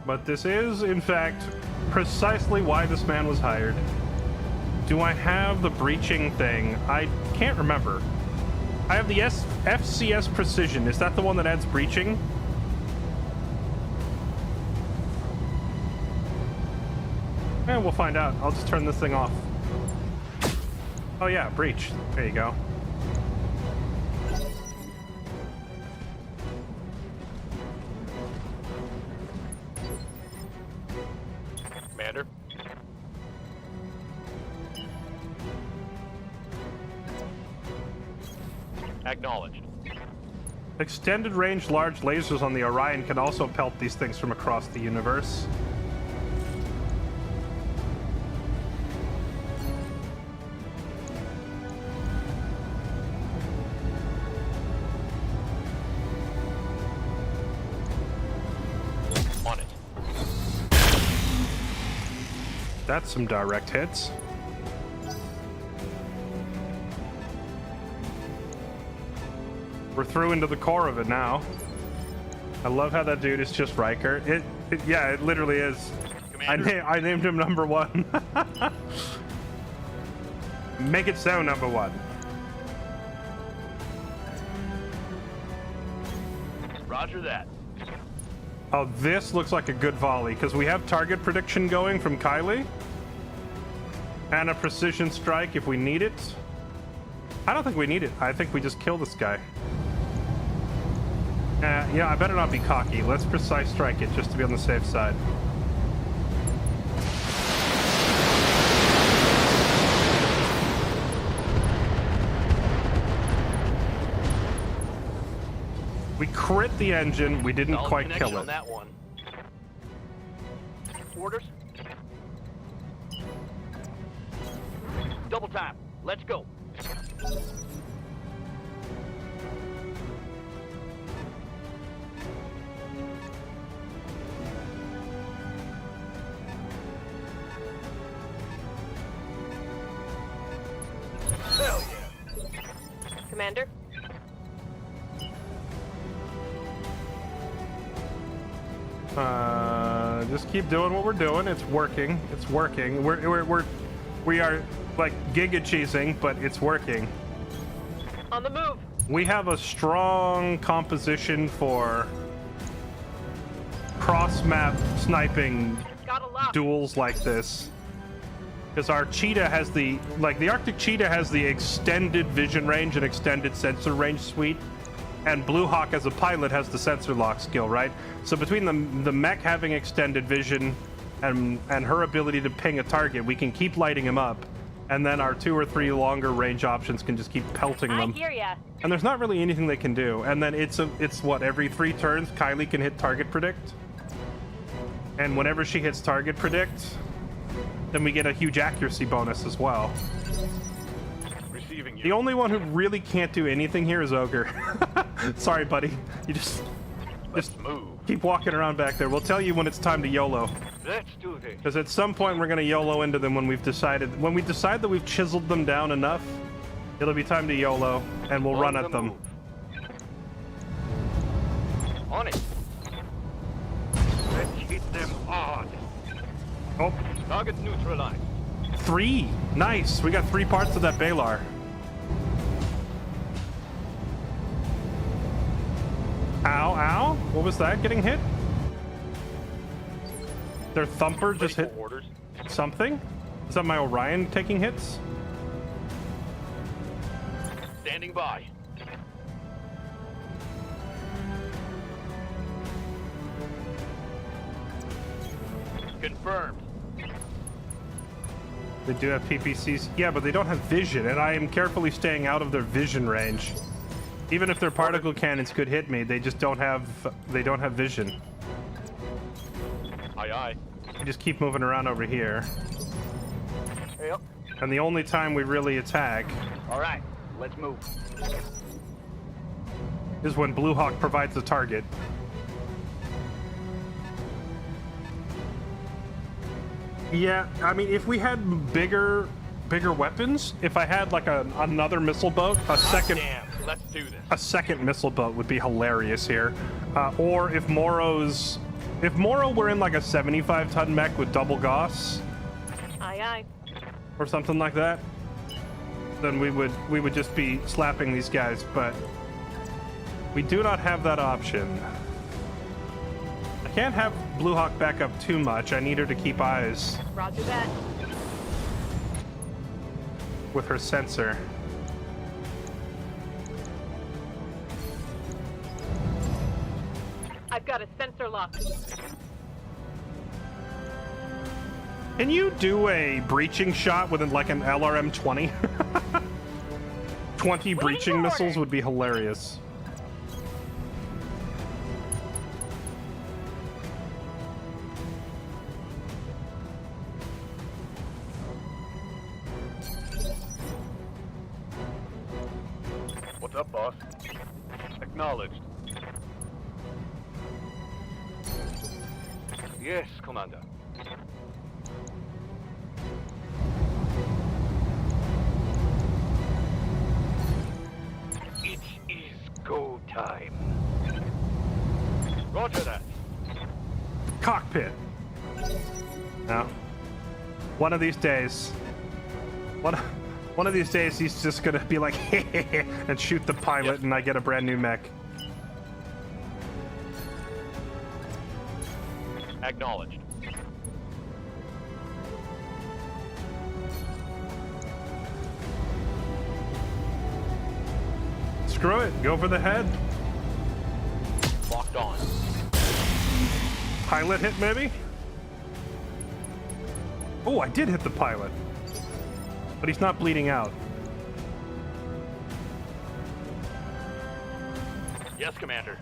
But this is, in fact, precisely why this man was hired. Do I have the breaching thing? I can't remember. I have the FCS Precision. Is that the one that adds breaching? Yeah, we'll find out. I'll just turn this thing off. Oh yeah, breach. There you go. Commander? Acknowledged. Extended range large lasers on the Orion can also pelt these things from across the universe. On it. That's some direct hits. We're through into the core of it now. I love how that dude is just Riker. Yeah, it literally is. I named him number 1. Make it so, number 1. Roger that. Oh, this looks like a good volley, because we have target prediction going from Kylie. And a precision strike if we need it. I don't think we need it. I think we just kill this guy. Yeah, I better not be cocky. Let's precise strike it just to be on the safe side. We crit the engine. We didn't Solid quite connection kill on it. that one. Orders. Double time. Let's go. Hell yeah. Commander? Just keep doing what we're doing. It's working. It's working. We are like giga cheesing, but it's working. On the move. We have a strong composition for cross-map sniping Got a lock. duels like this. Because our cheetah has the Arctic cheetah has the extended vision range and extended sensor range suite, and Blue Hawk as a pilot has the sensor lock skill, right? So between the mech having extended vision and her ability to ping a target, we can keep lighting him up, and then our 2 or 3 longer range options can just keep pelting I them. hear ya. And there's not really anything they can do. And then it's what, every 3 turns Kylie can hit target predict, and whenever she hits target predict, then we get a huge accuracy bonus as well. Receiving you. The only one who really can't do anything here is Ogre. Sorry, buddy. You just Move. keep walking around back there. We'll tell you when it's time to YOLO. Let's do this. Because at some point we're going to YOLO into them when we decide that we've chiseled them down enough, it'll be time to YOLO, and we'll run On at the them. move. On it. Let's hit them hard. Oh, Target neutralized. 3. Nice. We got 3 parts of that Balar. Ow, ow. What was that? Getting hit? Their thumper just Ready hit for orders. something? Is that my Orion taking hits? Standing by. Confirmed. They do have PPCs. Yeah, but they don't have vision, and I am carefully staying out of their vision range. Even if their particle cannons could hit me, they just don't have vision. Aye, aye. I just keep moving around over here. Yep. And the only time we really attack All right, let's move. is when Blue Hawk provides the target. Yeah, I mean, if we had bigger weapons, if I had like another missile boat, a second Let's do this. missile boat would be hilarious here. Or if Moro were in like a 75-ton mech with double Gauss Aye, aye. or something like that, then we would just be slapping these guys, but we do not have that option. I can't have Blue Hawk back up too much. I need her to keep eyes Roger that. with her sensor. I've got a sensor lock. Can you do a breaching shot with like an LRM-20? 20 breaching for missiles orders. would be hilarious. What's up, boss? Acknowledged. Yes, Commander. It is go time. Roger that. Cockpit. No. One of these days. One of these days he's just gonna be like and shoot the pilot, and I get a brand new mech. Acknowledged. Screw it, go for the head. Locked on. Pilot hit maybe? Oh, I did hit the pilot. But he's not bleeding out. Yes, Commander.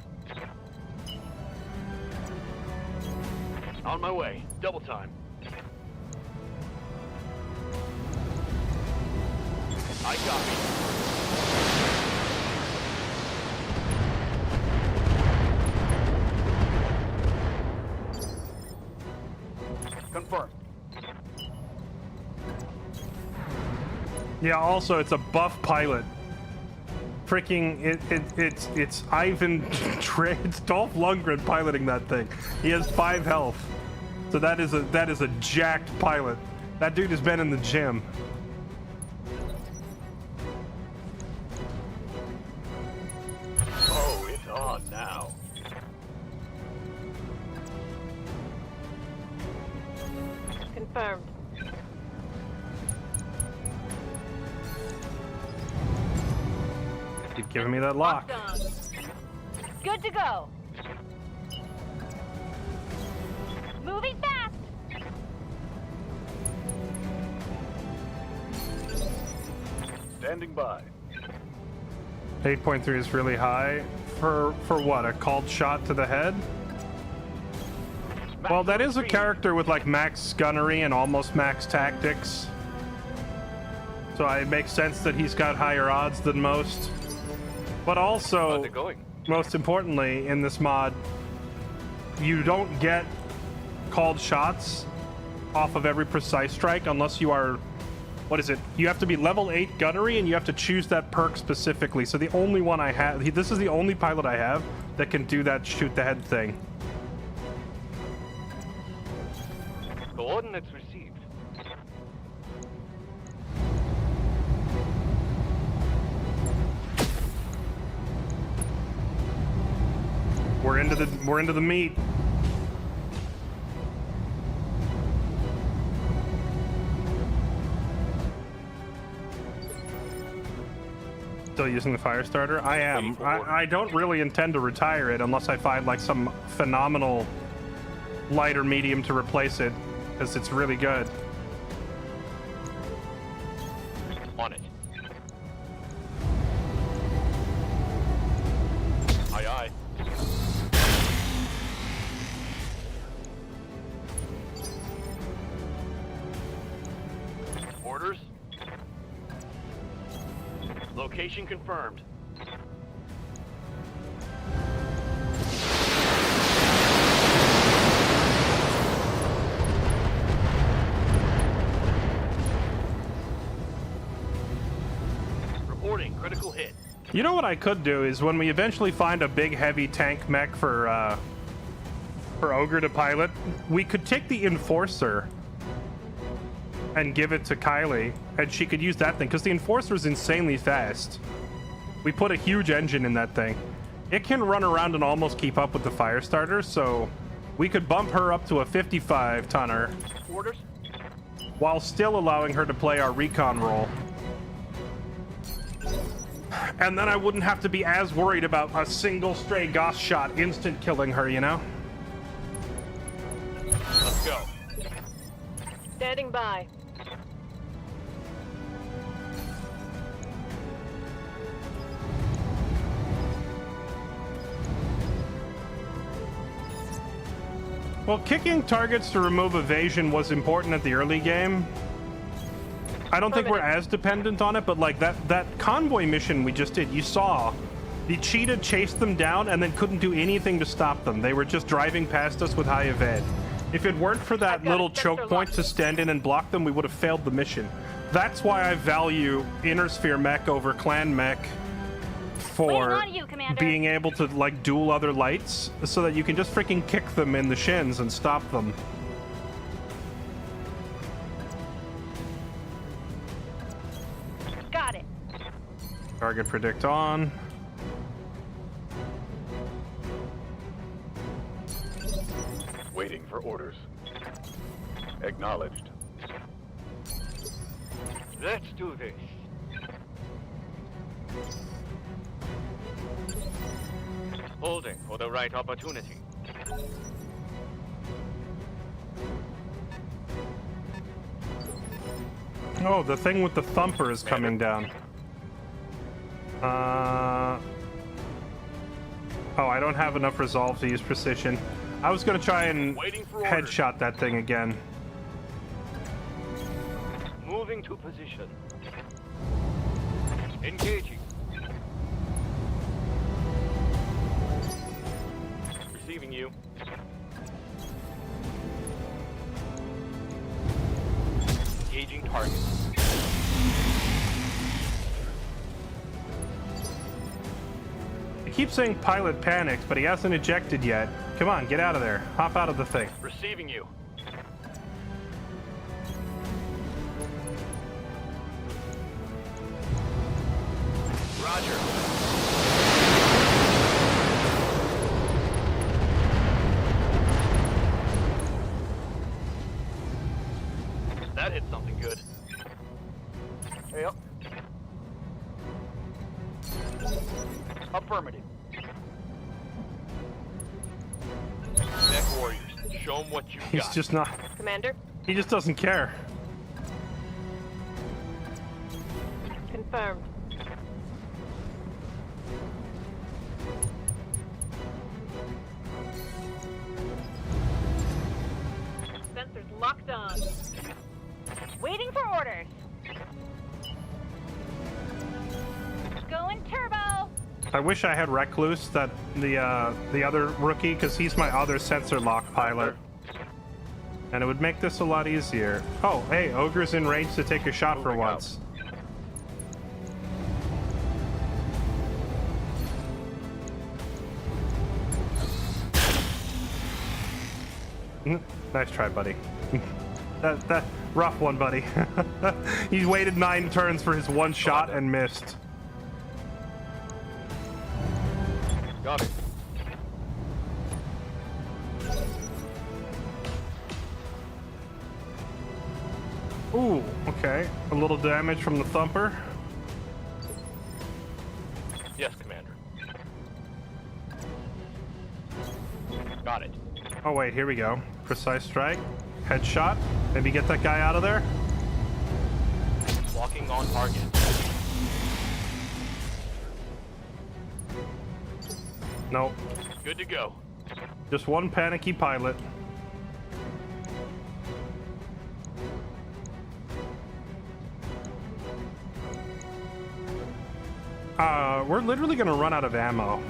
On my way. Double time. I got it. Confirmed. Yeah, also it's a buff pilot. Freaking it's Ivan it's Dolph Lundgren piloting that thing. He has 5 health. So that is a jacked pilot. That dude has been in the gym. Oh, it's on now. Confirmed. Keep giving me that lock. Locked on. Good to go. Moving fast. Standing by. 8.3 is really high. For what? A called shot to the head? Well, that is a character with like max gunnery and almost max tactics. So it makes sense that he's got higher odds than most. But also, How's it going? most importantly, in this mod, you don't get called shots off of every precise strike unless you are, what is it? You have to be level 8 gunnery and you have to choose that perk specifically. So the only one I have, this is the only pilot I have that can do that shoot the head thing. Coordinates received. We're into the meat. Still using the fire starter? I am. I don't really intend to retire it unless I find like some phenomenal light or medium to replace it, because it's really good. On it. Aye, aye. Orders? Location confirmed. Reporting critical hit. You know what I could do is when we eventually find a big heavy tank mech for Ogre to pilot, we could take the Enforcer and give it to Kylie, and she could use that thing, because the Enforcer is insanely fast. We put a huge engine in that thing. It can run around and almost keep up with the fire starter, so we could bump her up to a 55 tonner Orders? while still allowing her to play our recon role. And then I wouldn't have to be as worried about a single stray Gauss shot instant killing her, you know? Let's go. Standing by. Well, kicking targets to remove evasion was important at the early game. I don't think we're as dependent on it, but like that convoy mission we just did, you saw the cheetah chased them down and then couldn't do anything to stop them. They were just driving past us with high evade. If it weren't for that little choke point to stand in and block them, we would have failed the mission. That's why I value Inner Sphere mech over Clan mech for being able to like duel other lights, so that you can just freaking kick them in the shins and stop them. Got it. Target predict on. Waiting for orders. Acknowledged. Let's do this. Holding for the right opportunity. Oh, the thing with the thumper is coming down. Oh, I don't have enough resolve to use precision. I was gonna try and headshot that thing again. Moving to position. Engaging. Receiving you. Engaging target. I keep saying pilot panicked, but he hasn't ejected yet. Come on, get out of there. Hop out of the thing. Receiving you. Roger. That hit something good. Yep. Affirmative. Mech warriors, show them what you He's got. just not. Commander, He just doesn't care. confirmed. Sensors locked on. Waiting for orders. Going turbo. I wish I had Recluse, that the other rookie, because he's my other sensor lock pilot, and it would make this a lot easier. Oh, hey, Ogre's in range to take a shot for once. Nice try, buddy. that rough one, buddy. He waited 9 turns for his one shot and missed. Got it. Ooh, okay. A little damage from the thumper. Yes, Commander. Got it. Oh wait, here we go. Precise strike. Headshot. Maybe get that guy out of there. Walking on target. Nope. Good to go. Just one panicky pilot. We're literally gonna run out of ammo. On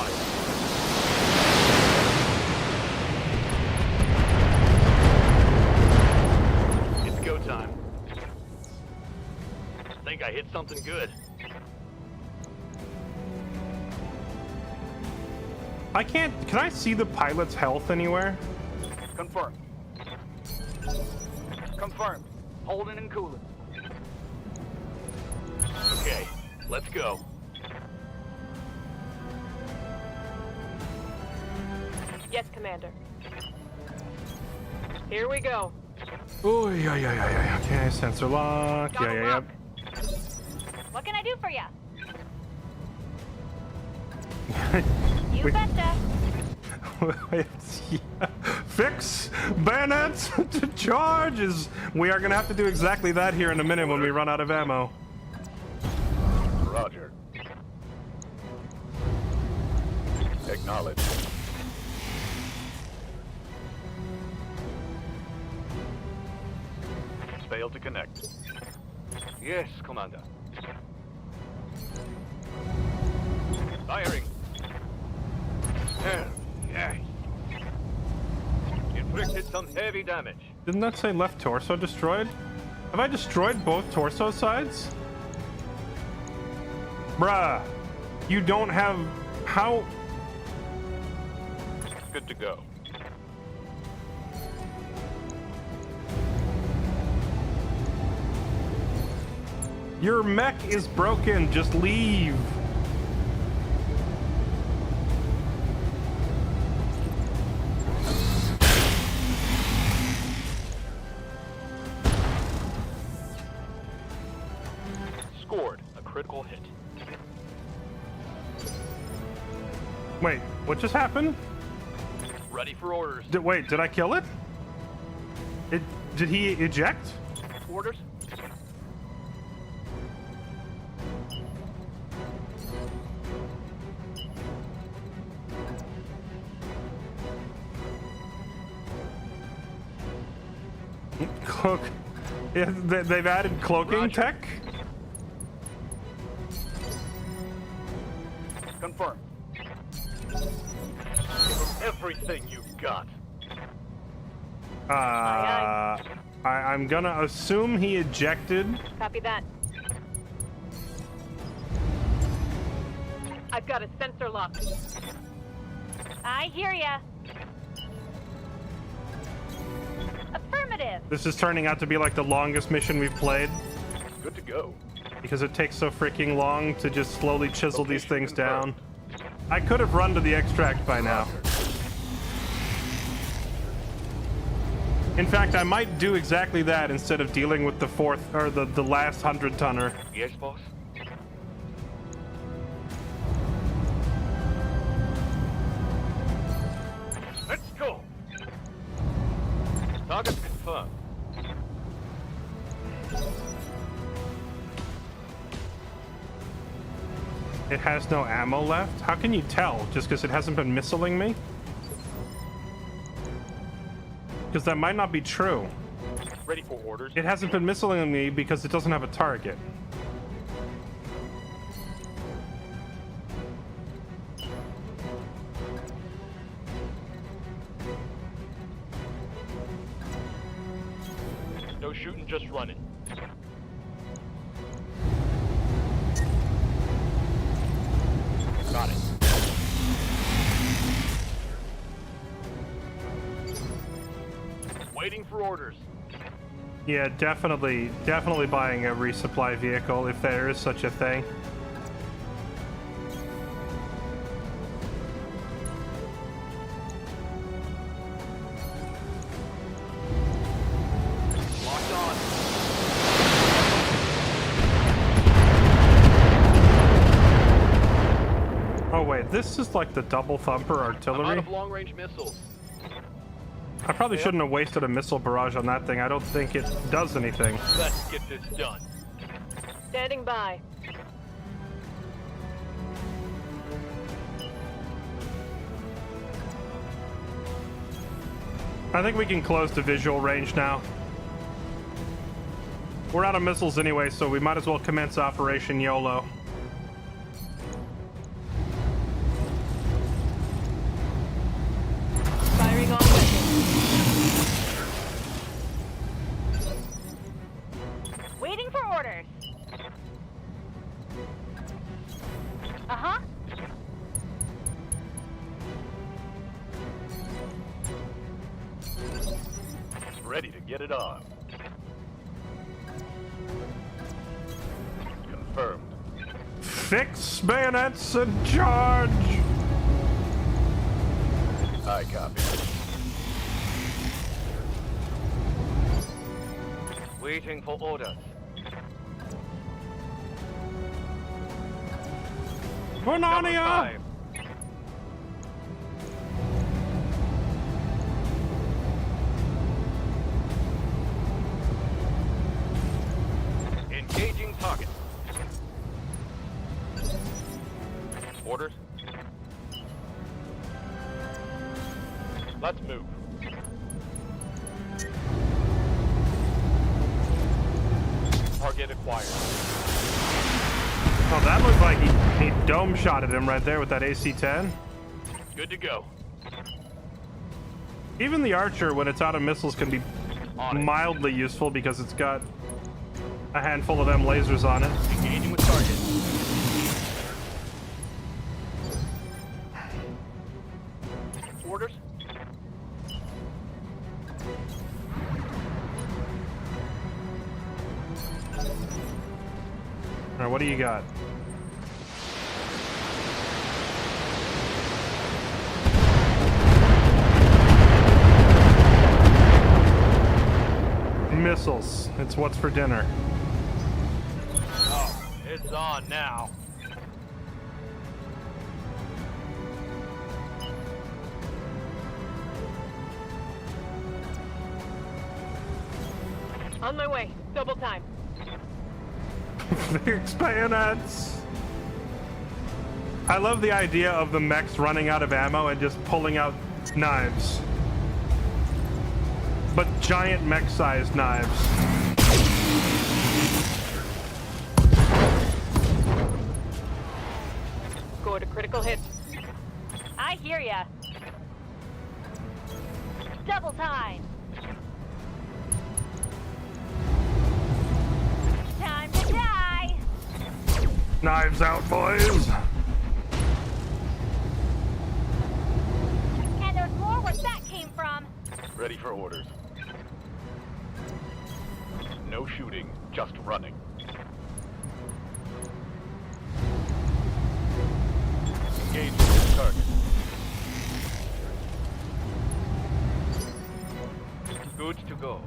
it. It's go time. Think I hit something good. Can I see the pilot's health anywhere? Confirmed. Confirmed. Holding and cooling. Okay, let's go. Yes, Commander. Here we go. Oh, yeah. Okay, sensor lock. Got a lock. What can I do for ya? We- You betcha. Fix bayonets to charges. We are gonna have to do exactly that here in a minute when we run out of ammo. Roger. Acknowledge. Failed to connect. Yes, Commander. Firing. Yeah. Inflicted some heavy damage. Didn't that say left torso destroyed? Have I destroyed both torso sides? Bruh, you don't have... How... Good to go. Your mech is broken, just leave. Scored a critical hit. Wait, what just happened? Ready for orders. Wait, did I kill it? Did he eject? Orders? Cloak. Yeah, they've added cloaking Roger. tech? Confirmed. Give them everything you've got. I'm gonna assume he ejected. Copy that. I've got a sensor lock. I hear ya. Affirmative. Affirmative. This is turning out to be like the longest mission we've played Good to go. because it takes so freaking long to just slowly chisel these things down. I could have run to the extract by now. In fact, I might do exactly that instead of dealing with the fourth or the last 100-tonner. Yes, boss? Let's go! Target confirmed. It has no ammo left? How can you tell? Just because it hasn't been missiling me? Because that might not be true. Ready for orders. It hasn't been missiling me because it doesn't have a target. No shooting, just running. Got it. Waiting for orders. Yeah, definitely buying a resupply vehicle if there is such a thing. Locked on. Oh wait, this is like the double thumper I'm out artillery? of long-range missiles. I probably shouldn't have wasted a missile barrage on that thing. I don't think it does anything. Let's get this done. Standing by. I think we can close to visual range now. We're out of missiles anyway, so we might as well commence Operation YOLO. Firing all weapons. Waiting for orders. Uh-huh. Ready to get it on. Confirmed. Fix bayonets and charge! I copy. Waiting for orders. Bonania! Time. Engaging target. Orders. Let's move. Target acquired. Oh, that looked like he dome shotted him right there with that AC-10. Good to go. Even the Archer, when it's out of missiles, can be On it. mildly useful because it's got a handful of them lasers on it. Engaging with target. Orders. All right, what do you got? Missiles. It's what's for dinner. Oh, it's on now. On my way. Double time. Fix bayonets! I love the idea of the mechs running out of ammo and just pulling out knives. But giant mech-sized knives. Go to critical hit. I hear ya. Double time. Time to die. Knives out, boys! And there's more where that came from. Ready for orders. shooting, just running. Engage with the target. Good to go.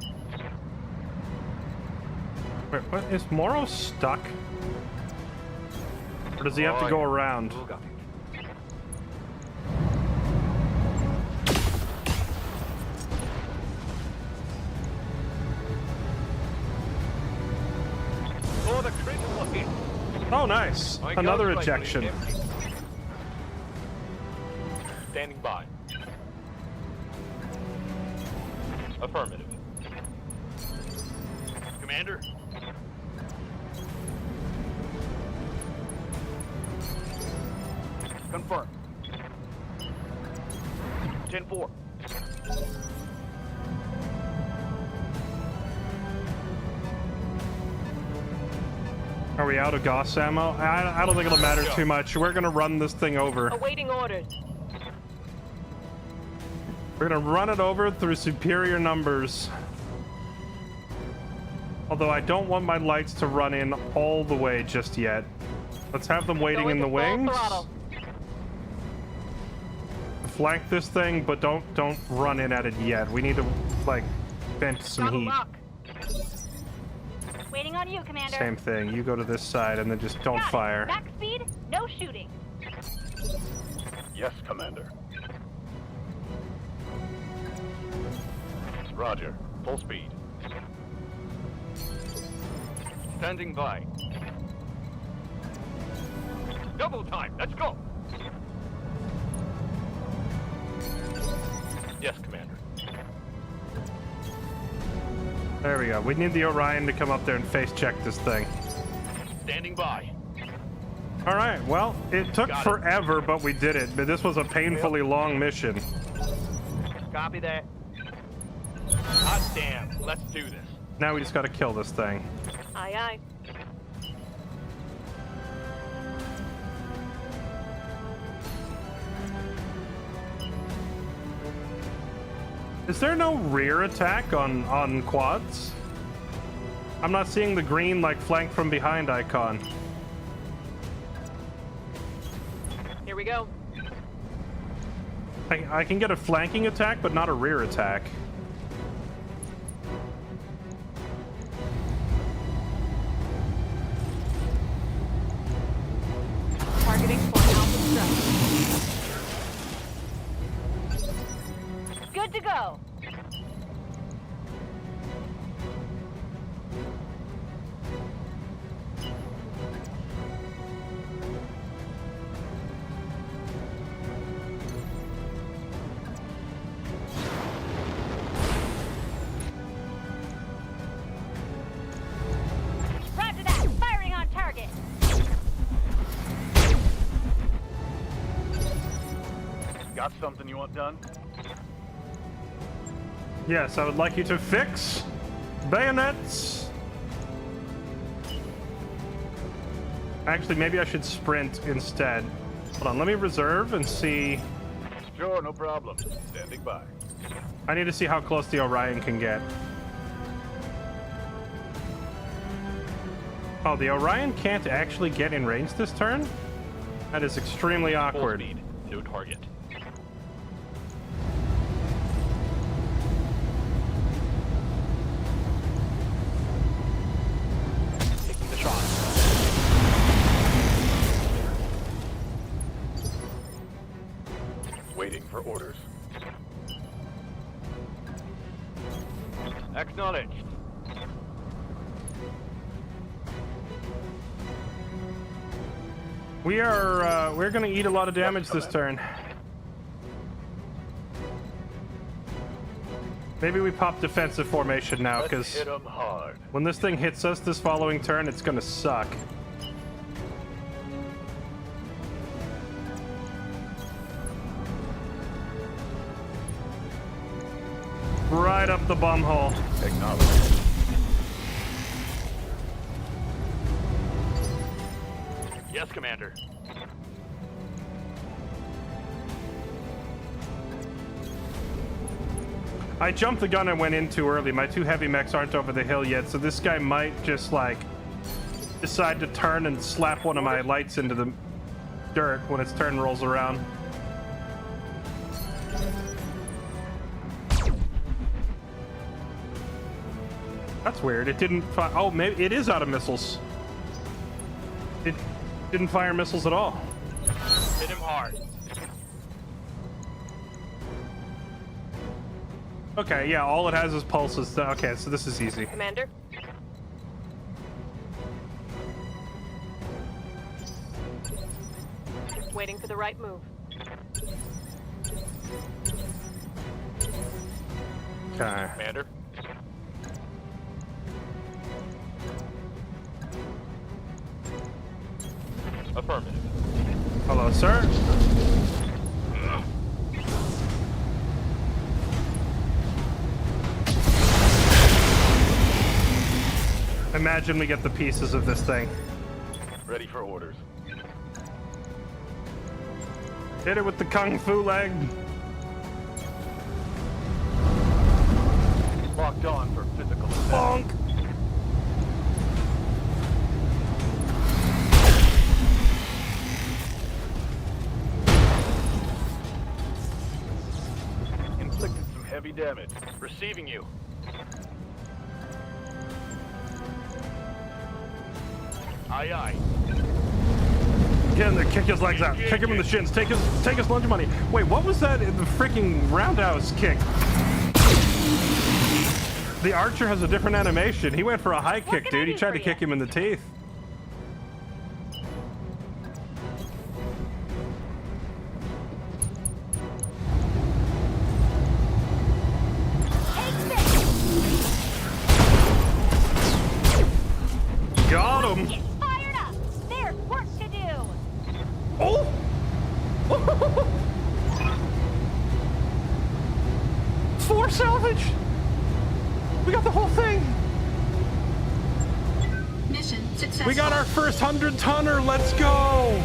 Wait, what? Is Morrow stuck? Or does he have to go around? You got it. Oh, the critical hit. Oh, nice. My Another gun's rightfully ejection. empty. Standing by. Affirmative. Commander? Confirm. 10-4. Are we out of Gauss ammo? I don't think it'll matter too much. We're gonna run this thing over. Awaiting orders. We're gonna run it over through superior numbers. Although I don't want my lights to run in all the way just yet. Let's have them waiting in the wings. Flank this thing, but don't run in at it yet. We need to like vent some heat. Waiting on you, Commander. Same thing. You go to this side and then just don't Got it. fire. Max speed, no shooting. Yes, Commander. Roger. Full speed. Standing by. Double time. Let's go. Yes, Commander. There we go. We need the Orion to come up there and face check this thing. Standing by. All right. Well, it took Got it. forever, but we did it. But this was a painfully long mission. Copy that. Hot damn. Let's do this. Now we just got to kill this thing. Aye, aye. Is there no rear attack on quads? I'm not seeing the green like flank from behind icon. Here we go. I can get a flanking attack, but not a rear attack. Targeting for Alpha Strike. Good to go. Roger that. Firing on target. Got something you want done? Yes, I would like you to fix bayonets. Actually, maybe I should sprint instead. Hold on, let me reserve and see. Sure, no problem. Standing by. I need to see how close the Orion can get. Oh, the Orion can't actually get in range this turn? That is extremely awkward. Full speed. No target. Taking the shot. Waiting for orders. Acknowledged. We're gonna eat a lot of damage this turn. Maybe we pop defensive formation now, Let's because hit 'em hard. when this thing hits us this following turn, it's gonna suck. Right up the bum hole. Acknowledged. Yes, Commander. I jumped the gun and went in too early. My 2 heavy mechs aren't over the hill yet, so this guy might just, like, decide to turn and slap one of my lights into the dirt when its turn rolls around. That's weird. It didn't fire. Oh, maybe it is out of missiles. It didn't fire missiles at all. Hit him hard. Okay, yeah, all it has is pulses. Okay, so this is easy. Commander? Waiting for the right move. Okay. Commander? Affirmative. Hello, sir. Imagine we get the pieces of this thing. Ready for orders. Hit it with the kung fu leg. Locked on for physical attack. Bonk. Inflicted some heavy damage. Receiving you. Aye, aye. Get in there, kick his legs out, kick him in the shins, take his lunch money. Wait, what was that in the freaking roundhouse kick? The archer has a different animation. He went for a high kick, dude. He tried to kick him in the teeth. Got him. Get fired up! There's work to do! Oh! Four salvage! We got the whole thing! Mission successful. We got our first 100-tonner! Let's go!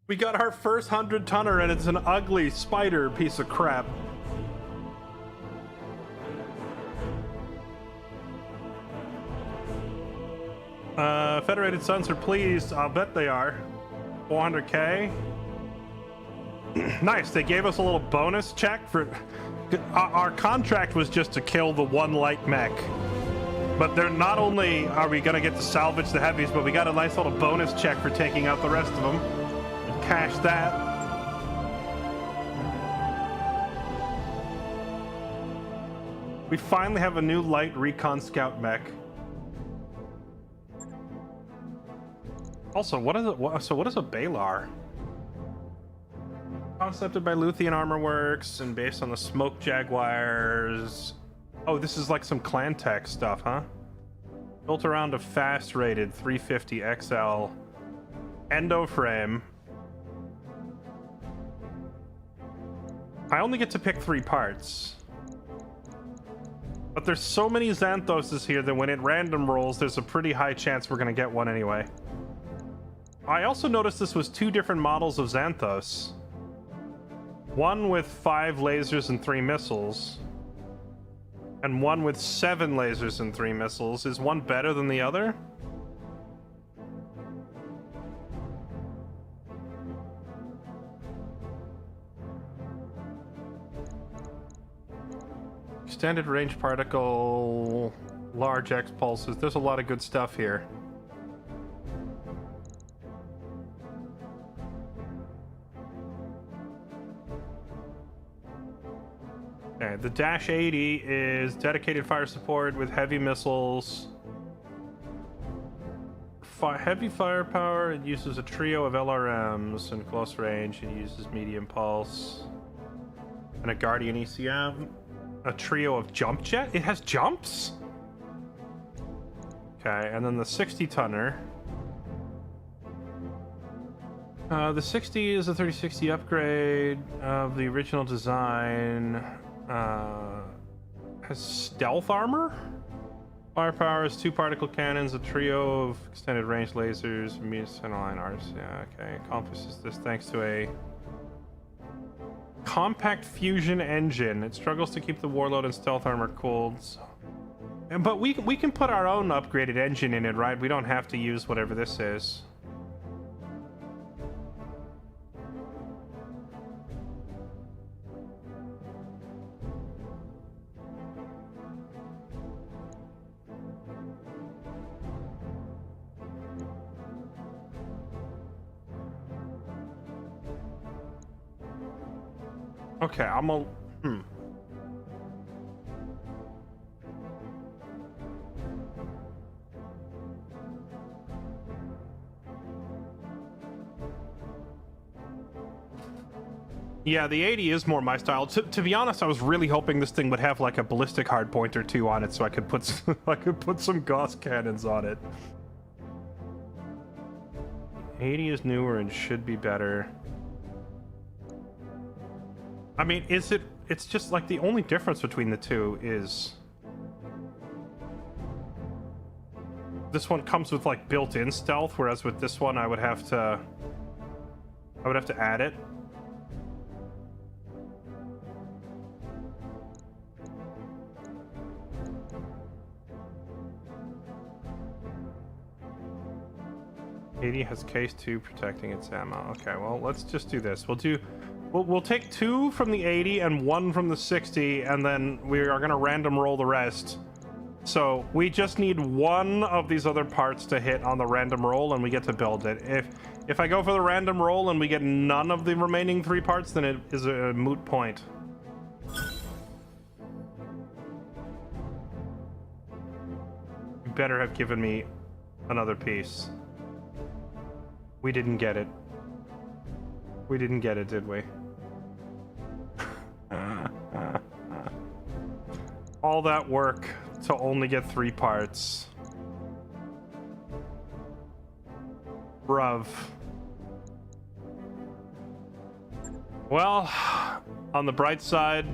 We got our first 100-tonner, and it's an ugly spider piece of crap. Federated Sons are pleased. I'll bet they are. 400k. Nice. They gave us a little bonus check for... Our contract was just to kill the one light mech. But they're not only are we going to get to salvage the heavies, but we got a nice little bonus check for taking out the rest of them. Cash that. We finally have a new light recon scout mech. Also, what is it? What is a Balar? Concepted by Luthien Armor Works and based on the Smoke Jaguars. Oh, this is like some clan tech stuff, huh? Built around a fast-rated 350 XL endo frame. I only get to pick 3 parts. But there's so many Xanthoses here that when it random rolls, there's a pretty high chance we're gonna get one anyway. I also noticed this was 2 different models of Xanthos. One with 5 lasers and 3 missiles. And one with 7 lasers and 3 missiles. Is one better than the other? Extended range particle, large X pulses. There's a lot of good stuff here. Okay, the Dash 80 is dedicated fire support with heavy missiles. Heavy firepower, it uses a trio of LRMs, and close range, it uses medium pulse. And a Guardian ECM. A trio of jump jet? It has jumps? Okay, and then the 60-tonner. The 60 is a 3060 upgrade of the original design. Has stealth armor? Firepower is 2 particle cannons, a trio of extended range lasers, centerline arts. Yeah, okay. Accomplishes this thanks to a compact fusion engine. It struggles to keep the warload and stealth armor cooled. But we can put our own upgraded engine in it, right? We don't have to use whatever this is. Okay, Yeah, the 80 is more my style. To be honest, I was really hoping this thing would have like a ballistic hardpoint or 2 on it, so I could put some Gauss cannons on it. 80 is newer and should be better. I mean, it's just like the only difference between the two is this one comes with like built-in stealth, whereas with this one I would have to add it. '80 has case 2 protecting its ammo. Okay, well, let's just do this. We'll take 2 from the 80 and 1 from the 60, and then we are gonna random roll the rest. So we just need 1 of these other parts to hit on the random roll, and we get to build it. If I go for the random roll and we get none of the remaining 3 parts, then it is a moot point. You better have given me another piece. We didn't get it. We didn't get it, did we? All that work to only get 3 parts. Bruv. Well, on the bright side,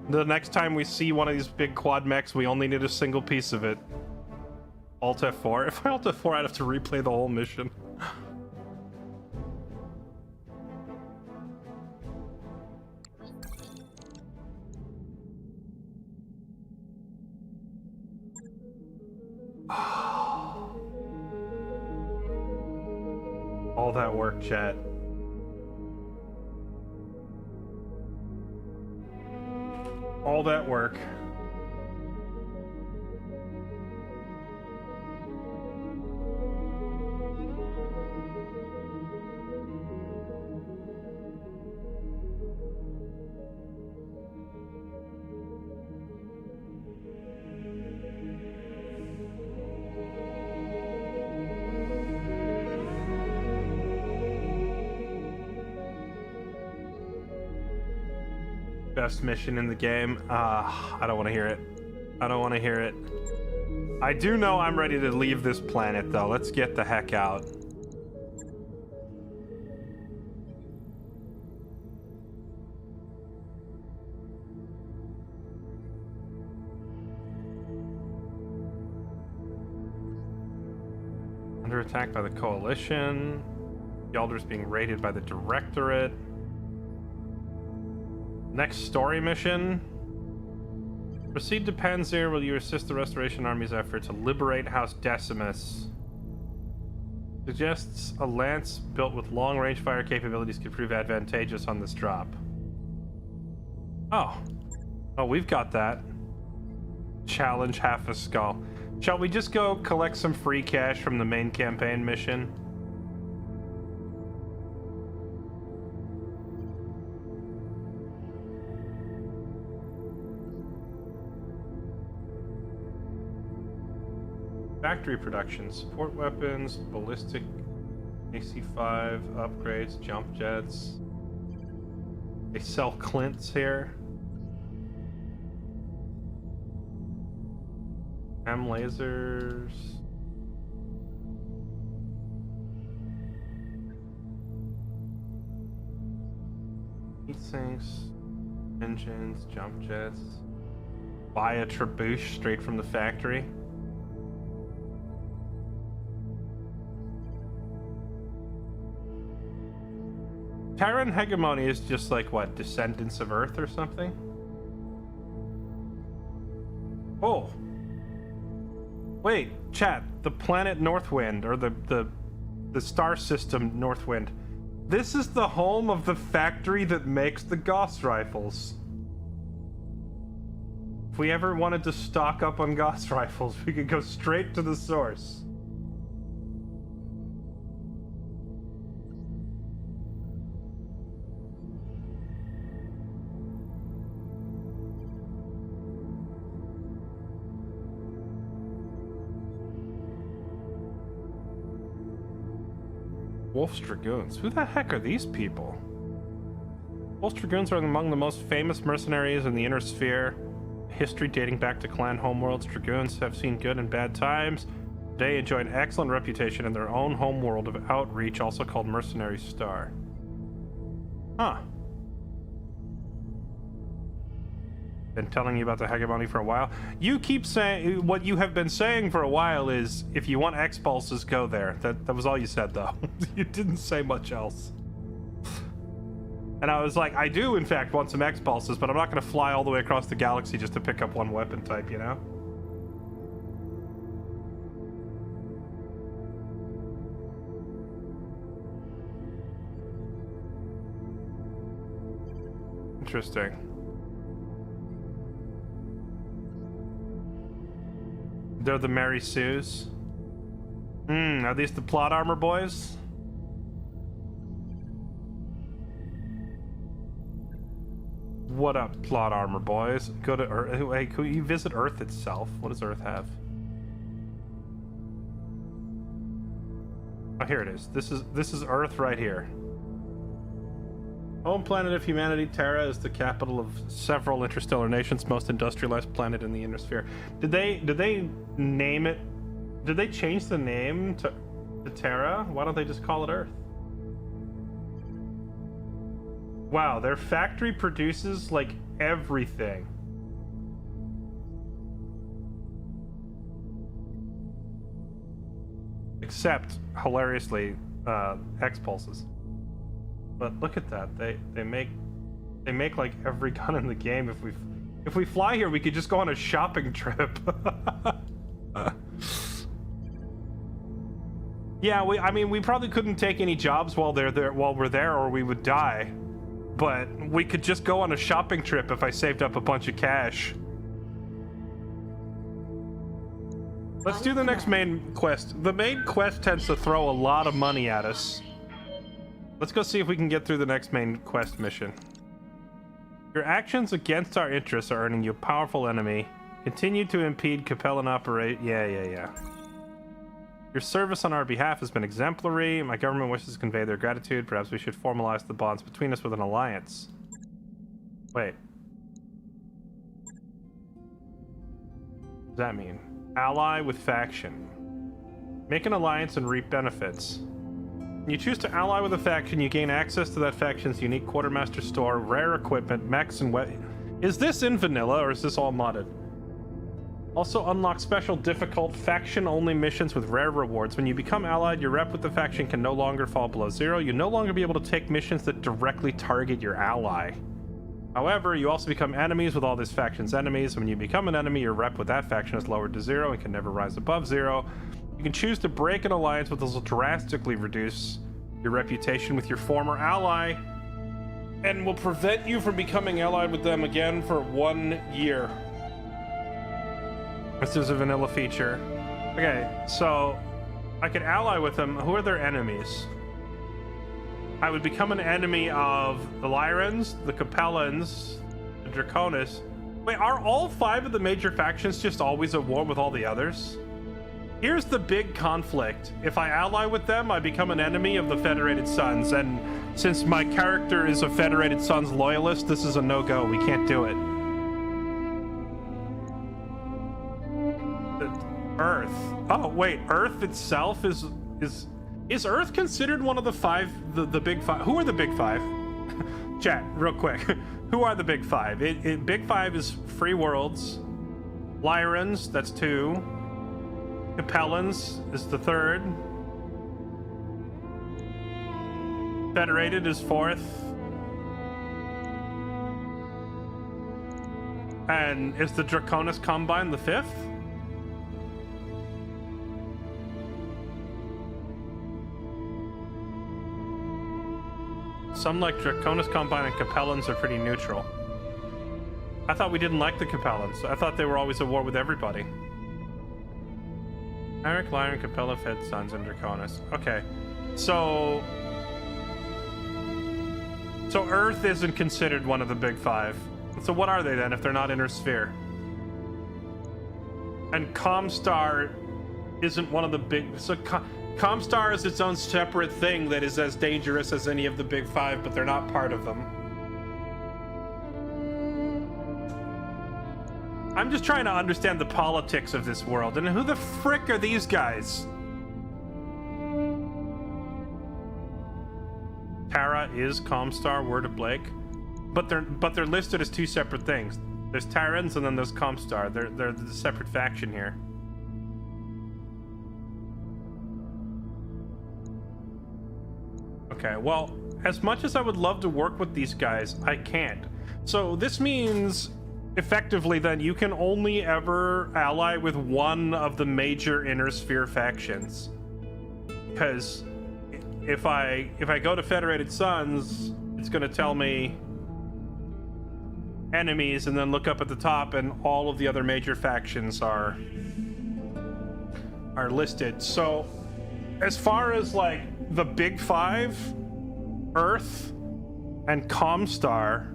the next time we see one of these big quad mechs, we only need a single piece of it. Alt F4. If I Alt F4, I'd have to replay the whole mission. All that work, chat. All that work. Best mission in the game. I don't want to hear it. I don't want to hear it. I do know I'm ready to leave this planet, though. Let's get the heck out. Under attack by the Coalition. Yalder's being raided by the Directorate. Next story mission. Proceed to Panzer while you assist the Restoration Army's effort to liberate House Decimus. Suggests a lance built with long-range fire capabilities could prove advantageous on this drop. Oh, we've got that. Challenge half a skull. Shall we just go collect some free cash from the main campaign mission? Factory production, support weapons, ballistic AC-5 upgrades, jump jets. They sell Clints here. M lasers. Heat sinks, engines, jump jets. buy a trebuche straight from the factory. Terran hegemony is just like, what, descendants of Earth or something? Oh. Wait, chat, the planet Northwind, or the star system Northwind. This is the home of the factory that makes the Gauss rifles. If we ever wanted to stock up on Gauss rifles, we could go straight to the source. Wolf's Dragoons. Who the heck are these people? Wolf's Dragoons are among the most famous mercenaries in the Inner Sphere. History dating back to clan homeworlds, Dragoons have seen good and bad times. They enjoy an excellent reputation in their own homeworld of Outreach, also called Mercenary Star. Huh. Been telling you about the hegemony for a while. You keep saying, what you have been saying for a while is, if you want X-Pulses, go there. That was all you said, though. You didn't say much else. And I was like, I do, in fact, want some X-Pulses, but I'm not going to fly all the way across the galaxy just to pick up one weapon type, you know? Interesting. They're the Mary Sues. Are these the plot armor boys? What up, plot armor boys? Go to Earth. Hey, could you visit Earth itself? What does Earth have? Oh, here it is. This is Earth right here. Home planet of humanity, Terra is the capital of several interstellar nations, most industrialized planet in the Inner Sphere. Did they name it? Did they change the name to Terra? Why don't they just call it Earth? Wow, their factory produces like everything. Except, hilariously, X-Pulses. But look at that. They make like every gun in the game. If we fly here, we could just go on a shopping trip. Yeah, I mean, we probably couldn't take any jobs while we're there, or we would die. But we could just go on a shopping trip if I saved up a bunch of cash. Let's do the next main quest. The main quest tends to throw a lot of money at us. Let's go see if we can get through the next main quest mission. Your actions against our interests are earning you a powerful enemy. Continue to impede Capellan operate. Yeah. Your service on our behalf has been exemplary. My government wishes to convey their gratitude. Perhaps we should formalize the bonds between us with an alliance. Wait. What does that mean? Ally with faction. Make an alliance and reap benefits. When you choose to ally with a faction, you gain access to that faction's unique quartermaster store, rare equipment, mechs, and Is this in vanilla, or is this all modded? Also unlock special difficult faction-only missions with rare rewards. When you become allied, your rep with the faction can no longer fall below 0. You no longer be able to take missions that directly target your ally. However, you also become enemies with all this faction's enemies. When you become an enemy, your rep with that faction is lowered to 0 and can never rise above 0. You can choose to break an alliance, which will drastically reduce your reputation with your former ally and will prevent you from becoming allied with them again for 1 year. This is a vanilla feature. Okay, so I could ally with them. Who are their enemies? I would become an enemy of the Lyrans, the Capellans, the Draconis. Wait, are all 5 of the major factions just always at war with all the others? Here's the big conflict. If I ally with them, I become an enemy of the Federated Sons, and since my character is a Federated Sons loyalist, this is a no-go. We can't do it. Earth. Oh, wait, Earth itself is Earth considered one of the big 5? Who are the big 5? Chat, real quick. Who are the big 5? Big 5 is free worlds, Lyrans, that's 2. Capellans is the 3rd. Federated is 4th. And is the Draconis Combine the 5th? Some like Draconis Combine and Capellans are pretty neutral. I thought we didn't like the Capellans. I thought they were always at war with everybody. Eric, Lyran, Capella, Fed, Sons, and Draconis. Okay. So Earth isn't considered one of the big 5. So what are they then if they're not Inner Sphere? And Comstar isn't one of the big... So Comstar is its own separate thing that is as dangerous as any of the big 5, but they're not part of them. I'm just trying to understand the politics of this world, and who the frick are these guys? Tara is Comstar, word of Blake, but they're listed as 2 separate things. There's Terrans and then there's Comstar. They're the separate faction here. Okay, well, as much as I would love to work with these guys, I can't. So this means, effectively, then you can only ever ally with one of the major Inner Sphere factions. Because if I go to Federated Suns, it's going to tell me enemies, and then look up at the top, and all of the other major factions are listed. So, as far as like the big 5, Earth and Comstar,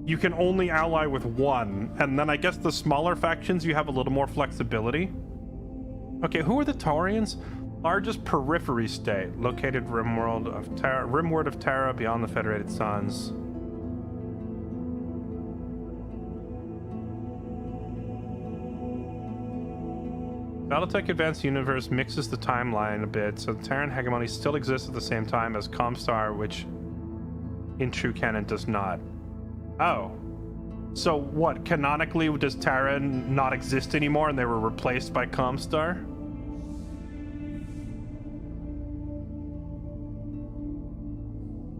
you can only ally with one, and then I guess the smaller factions you have a little more flexibility. Okay, who are the Taurians? Largest periphery state, located rimward of Terra, beyond the Federated Suns. BattleTech Advanced Universe mixes the timeline a bit, so the Terran hegemony still exists at the same time as Comstar, which in true canon does not. Oh. So what, canonically does Terra not exist anymore and they were replaced by Comstar?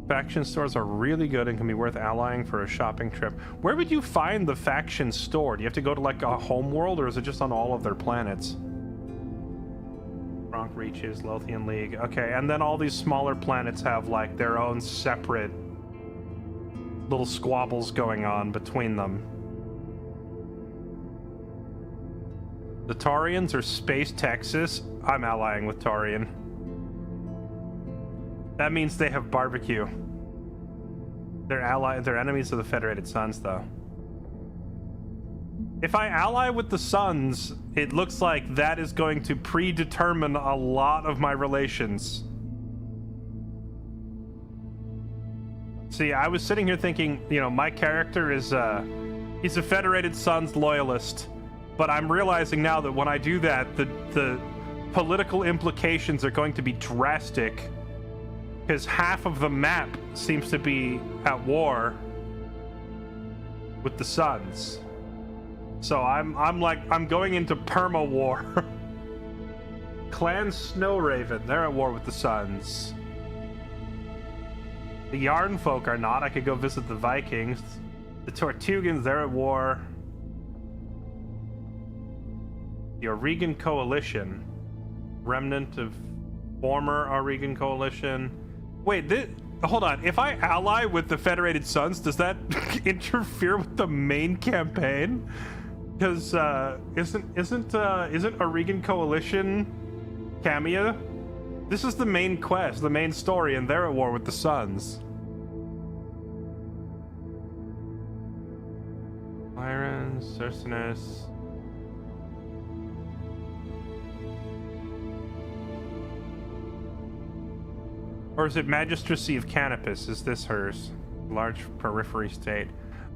Faction stores are really good and can be worth allying for a shopping trip. Where would you find the faction store? Do you have to go to like a home world, or is it just on all of their planets? Bronx Reaches, Lothian League. Okay, and then all these smaller planets have like their own separate little squabbles going on between them. The Taurians are Space Texas. I'm allying with Taurian. That means they have barbecue. They're enemies of the Federated Suns, though. If I ally with the Suns, it looks like that is going to predetermine a lot of my relations. See, I was sitting here thinking, you know, my character is, he's a Federated Suns loyalist. But I'm realizing now that when I do that, the political implications are going to be drastic. Because half of the map seems to be at war with the Suns. So I'm going into perma war. Clan Snowraven, they're at war with the Suns. The Yarn folk are not. I could go visit the Vikings. The Tortugans, they're at war. The Aurigan Coalition, remnant of former Aurigan Coalition. Wait, hold on. If I ally with the Federated Suns, does that interfere with the main campaign? Because isn't Aurigan Coalition Camia? This is the main quest, the main story, and they're at war with the Suns. Lyran, Cercinus. Or is it Magistracy of Canopus? Is this hers? Large periphery state.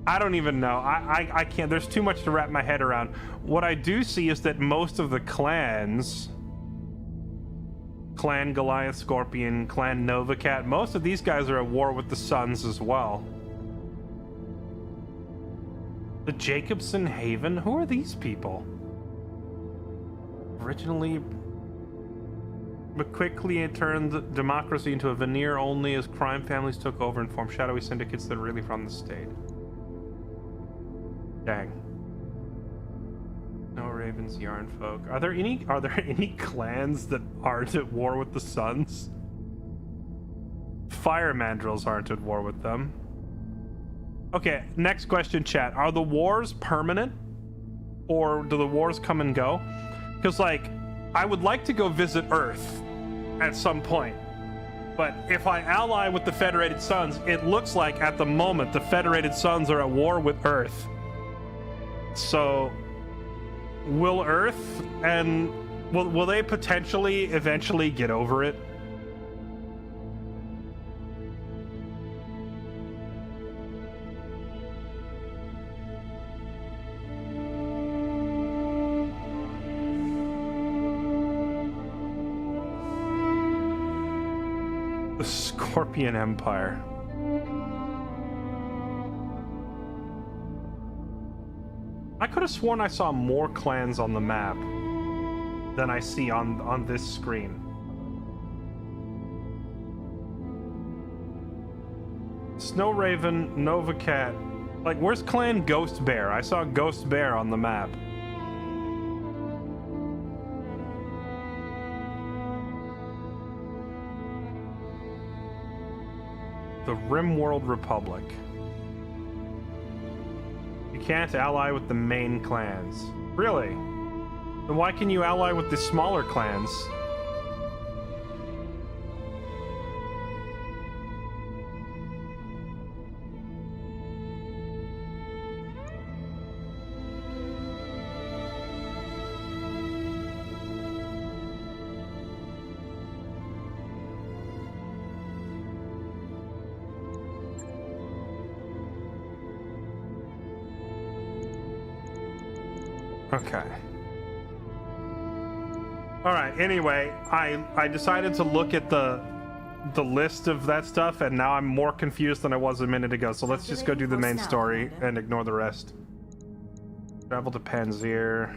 I don't even know. I can't. There's too much to wrap my head around. What I do see is that most of the clans, Clan Goliath Scorpion, Clan Novacat, most of these guys are at war with the Suns as well. The Jacobson Haven? Who are these people? Originally, but quickly it turned democracy into a veneer only as crime families took over and formed shadowy syndicates that really run the state. Dang. No Ravens, Yarn folk. Are there any clans that aren't at war with the Suns? Fire mandrills aren't at war with them. Okay, next question, chat. Are the wars permanent? Or do the wars come and go? Because, like, I would like to go visit Earth at some point. But if I ally with the Federated Suns, it looks like at the moment the Federated Suns are at war with Earth. So, will Earth and will they potentially eventually get over it? The Scorpion Empire. I could have sworn I saw more clans on the map than I see on this screen. Snow Raven, Nova Cat. Like, where's Clan Ghost Bear? I saw Ghost Bear on the map. The Rimworld Republic. You can't ally with the main clans. Really? Then why can you ally with the smaller clans? Okay. All right. Anyway, I decided to look at the list of that stuff, and now I'm more confused than I was a minute ago. So let's just go do the main story and ignore the rest. Travel to Panzer.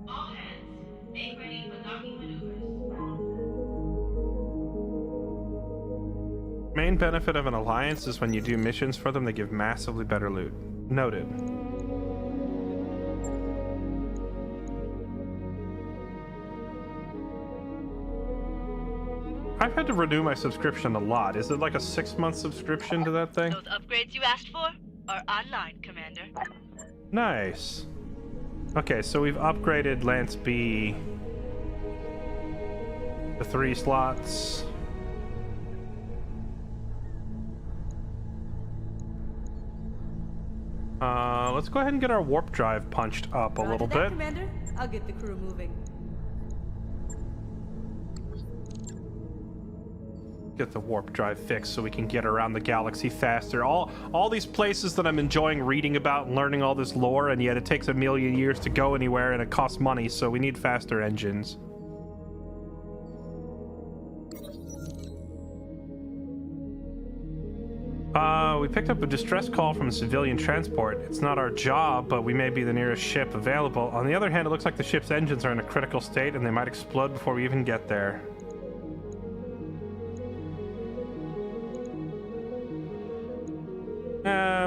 All hands, make ready for docking maneuvers. Main benefit of an alliance is when you do missions for them, they give massively better loot. Noted. I've had to renew my subscription a lot. Is it like a 6-month subscription to that thing? Those upgrades you asked for are online, Commander. Nice. Okay, so we've upgraded Lance B to 3 slots. Let's go ahead and get our warp drive punched up a little bit. Commander, I'll get the crew moving. Get the warp drive fixed so we can get around the galaxy faster. All these places that I'm enjoying reading about and learning all this lore, and yet it takes a million years to go anywhere and it costs money, so we need faster engines. We picked up a distress call from a civilian transport. It's not our job, but we may be the nearest ship available. On the other hand, it looks like the ship's engines are in a critical state and they might explode before we even get there.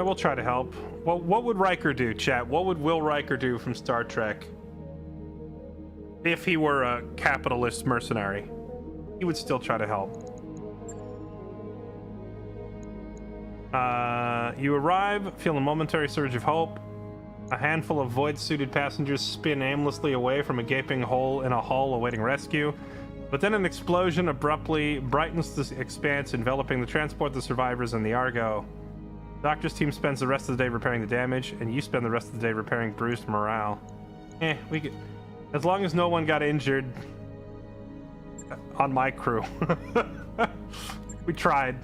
We'll try to help. Well, what would Riker do, chat? What would Will Riker do from Star Trek? If he were a capitalist mercenary, he would still try to help. You arrive, feel a momentary surge of hope. A handful of void-suited passengers spin aimlessly away from a gaping hole in a hull awaiting rescue. But then an explosion abruptly brightens the expanse, enveloping the transport, the survivors, and the Argo. Doctor's team spends the rest of the day repairing the damage, and you spend the rest of the day repairing bruised morale. We could... As long as no one got injured on my crew. We tried.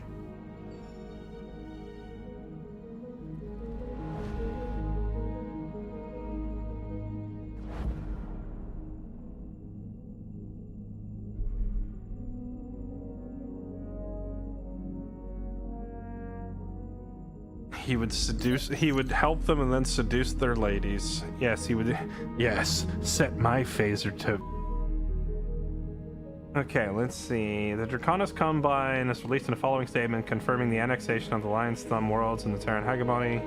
He would seduce, he would help them and then seduce their ladies. Yes, he would. Yes, set my phaser to. Okay, let's see. The Draconis Combine is released in the following statement confirming the annexation of the Lion's Thumb worlds and the Terran hegemony.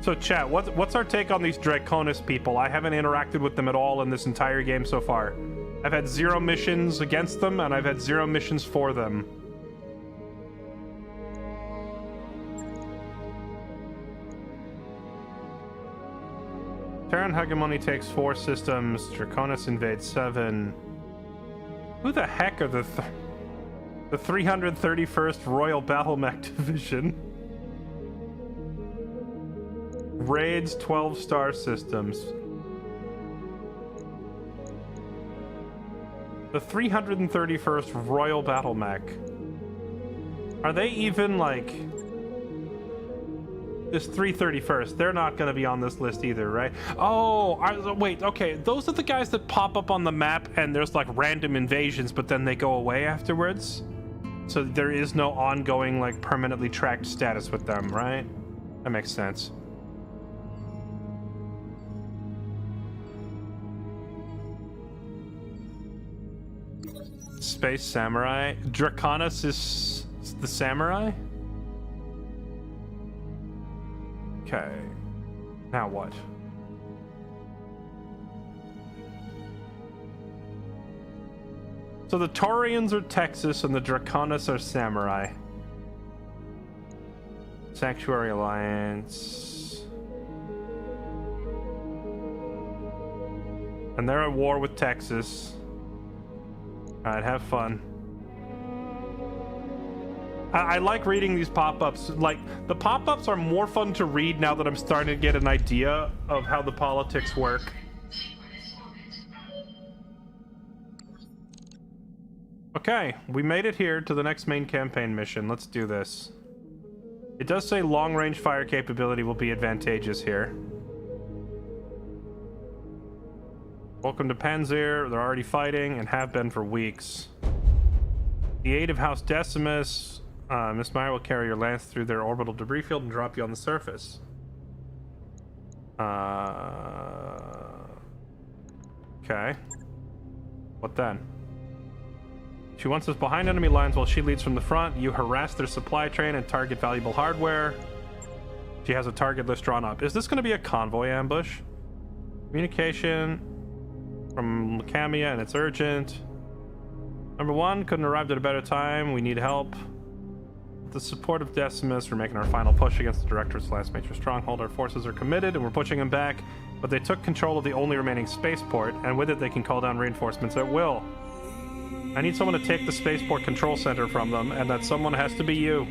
So chat, what's our take on these Draconis people? I haven't interacted with them at all in this entire game so far. I've had 0 missions against them, and I've had 0 missions for them. Terran hegemony takes 4 systems. Draconis invades 7. Who the heck are the 331st Royal Battle Mech Division? Raids 12 star systems. The 331st Royal Battle Mech. Are they even like this 331st? They're not going to be on this list either, right? Oh, wait, okay. Those are the guys that pop up on the map and there's like random invasions, but then they go away afterwards. So there is no ongoing like permanently tracked status with them, right? That makes sense. Space Samurai. Draconis is the samurai? Okay. Now what? So the Taurians are Texas and the Draconis are samurai. Sanctuary Alliance. And they're at war with Texas. Alright, have fun. I like reading these pop-ups. Like, the pop-ups are more fun to read now that I'm starting to get an idea of how the politics work. Okay, we made it here to the next main campaign mission. Let's do this. It does say long-range fire capability will be advantageous here. Welcome to Panzer. They're already fighting and have been for weeks. The aid of House Decimus. Miss Meyer will carry your lance through their orbital debris field and drop you on the surface. Okay. What then? She wants us behind enemy lines while she leads from the front. You harass their supply train and target valuable hardware. She has a target list drawn up. Is this going to be a convoy ambush? Communication from Camia, and it's urgent. Number 1, couldn't arrive at a better time. We need help. With the support of Decimus, we're making our final push against the Director's last major stronghold. Our forces are committed, and we're pushing them back, but they took control of the only remaining spaceport, and with it they can call down reinforcements at will. I need someone to take the spaceport control center from them, and that someone has to be you.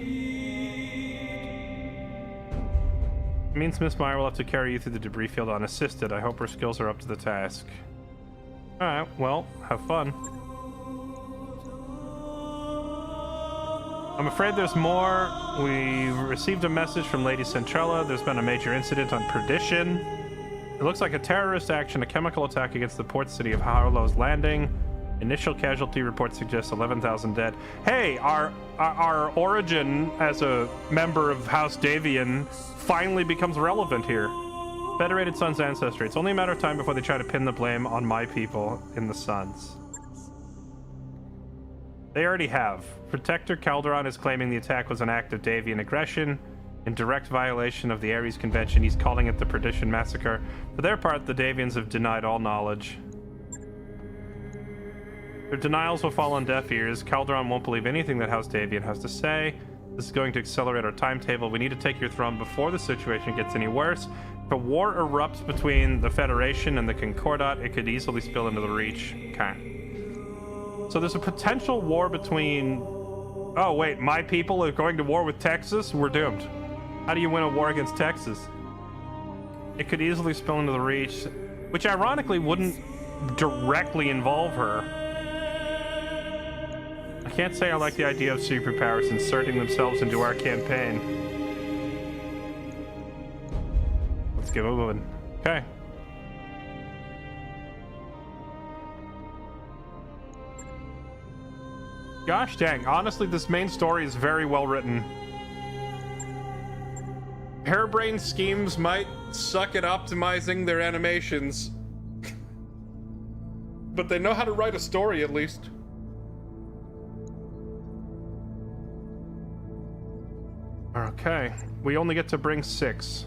It means Miss Meyer will have to carry you through the debris field unassisted. I hope her skills are up to the task. Alright, well, have fun. I'm afraid there's more. We received a message from Lady Centrella. There's been a major incident on Perdition. It looks like a terrorist action, a chemical attack against the port city of Harlow's Landing. Initial casualty report suggests 11,000 dead. Hey, our origin as a member of House Davian finally becomes relevant here. Federated Sun's ancestry. It's only a matter of time before they try to pin the blame on my people in the Suns. They already have. Protector Calderon is claiming the attack was an act of Davian aggression. In direct violation of the Ares Convention, he's calling it the Perdition Massacre. For their part, the Davians have denied all knowledge. Their denials will fall on deaf ears. Calderon won't believe anything that House Davian has to say. This is going to accelerate our timetable. We need to take your throne before the situation gets any worse. If a war erupts between the Federation and the Concordat, it could easily spill into the Reach. Okay. So there's a potential war between... Oh, wait, my people are going to war with Texas? We're doomed. How do you win a war against Texas? It could easily spill into the Reach, which ironically wouldn't directly involve her. I can't say I like the idea of superpowers inserting themselves into our campaign. Let's get moving. Okay. Gosh dang, honestly, this main story is very well written. Harebrained schemes might suck at optimizing their animations, but they know how to write a story at least. Okay, we only get to bring 6.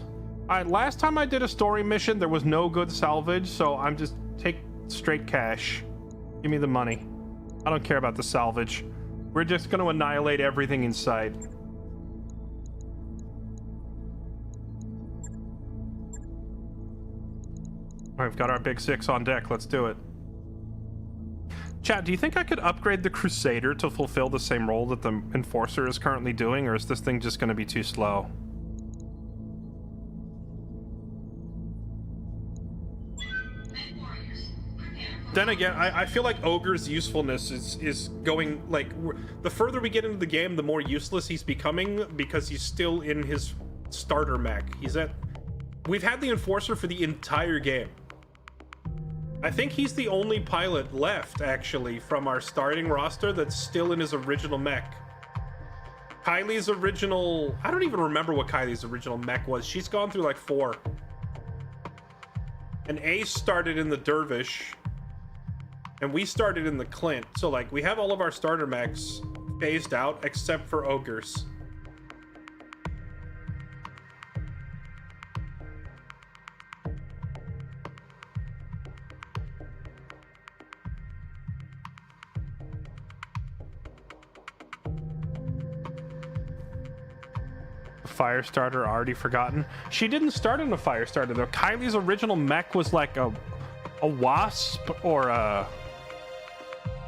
Alright, last time I did a story mission, there was no good salvage, so I'm just take straight cash. Give me the money. I don't care about the salvage. We're just going to annihilate everything in sight. Alright, we've got our big 6 on deck. Let's do it. Chat, do you think I could upgrade the Crusader to fulfill the same role that the Enforcer is currently doing, or is this thing just going to be too slow? Then again, I feel like Ogre's usefulness is going, like, the further we get into the game, the more useless he's becoming, because he's still in his starter mech. We've had the Enforcer for the entire game. I think he's the only pilot left, actually, from our starting roster that's still in his original mech. Kylie's original... I don't even remember what Kylie's original mech was. She's gone through, like, 4. And Ace started in the Dervish, and we started in the Clint. So, like, we have all of our starter mechs phased out, except for Ogres. Firestarter already forgotten. She didn't start in a Firestarter though. Kylie's original mech was like a Wasp or a...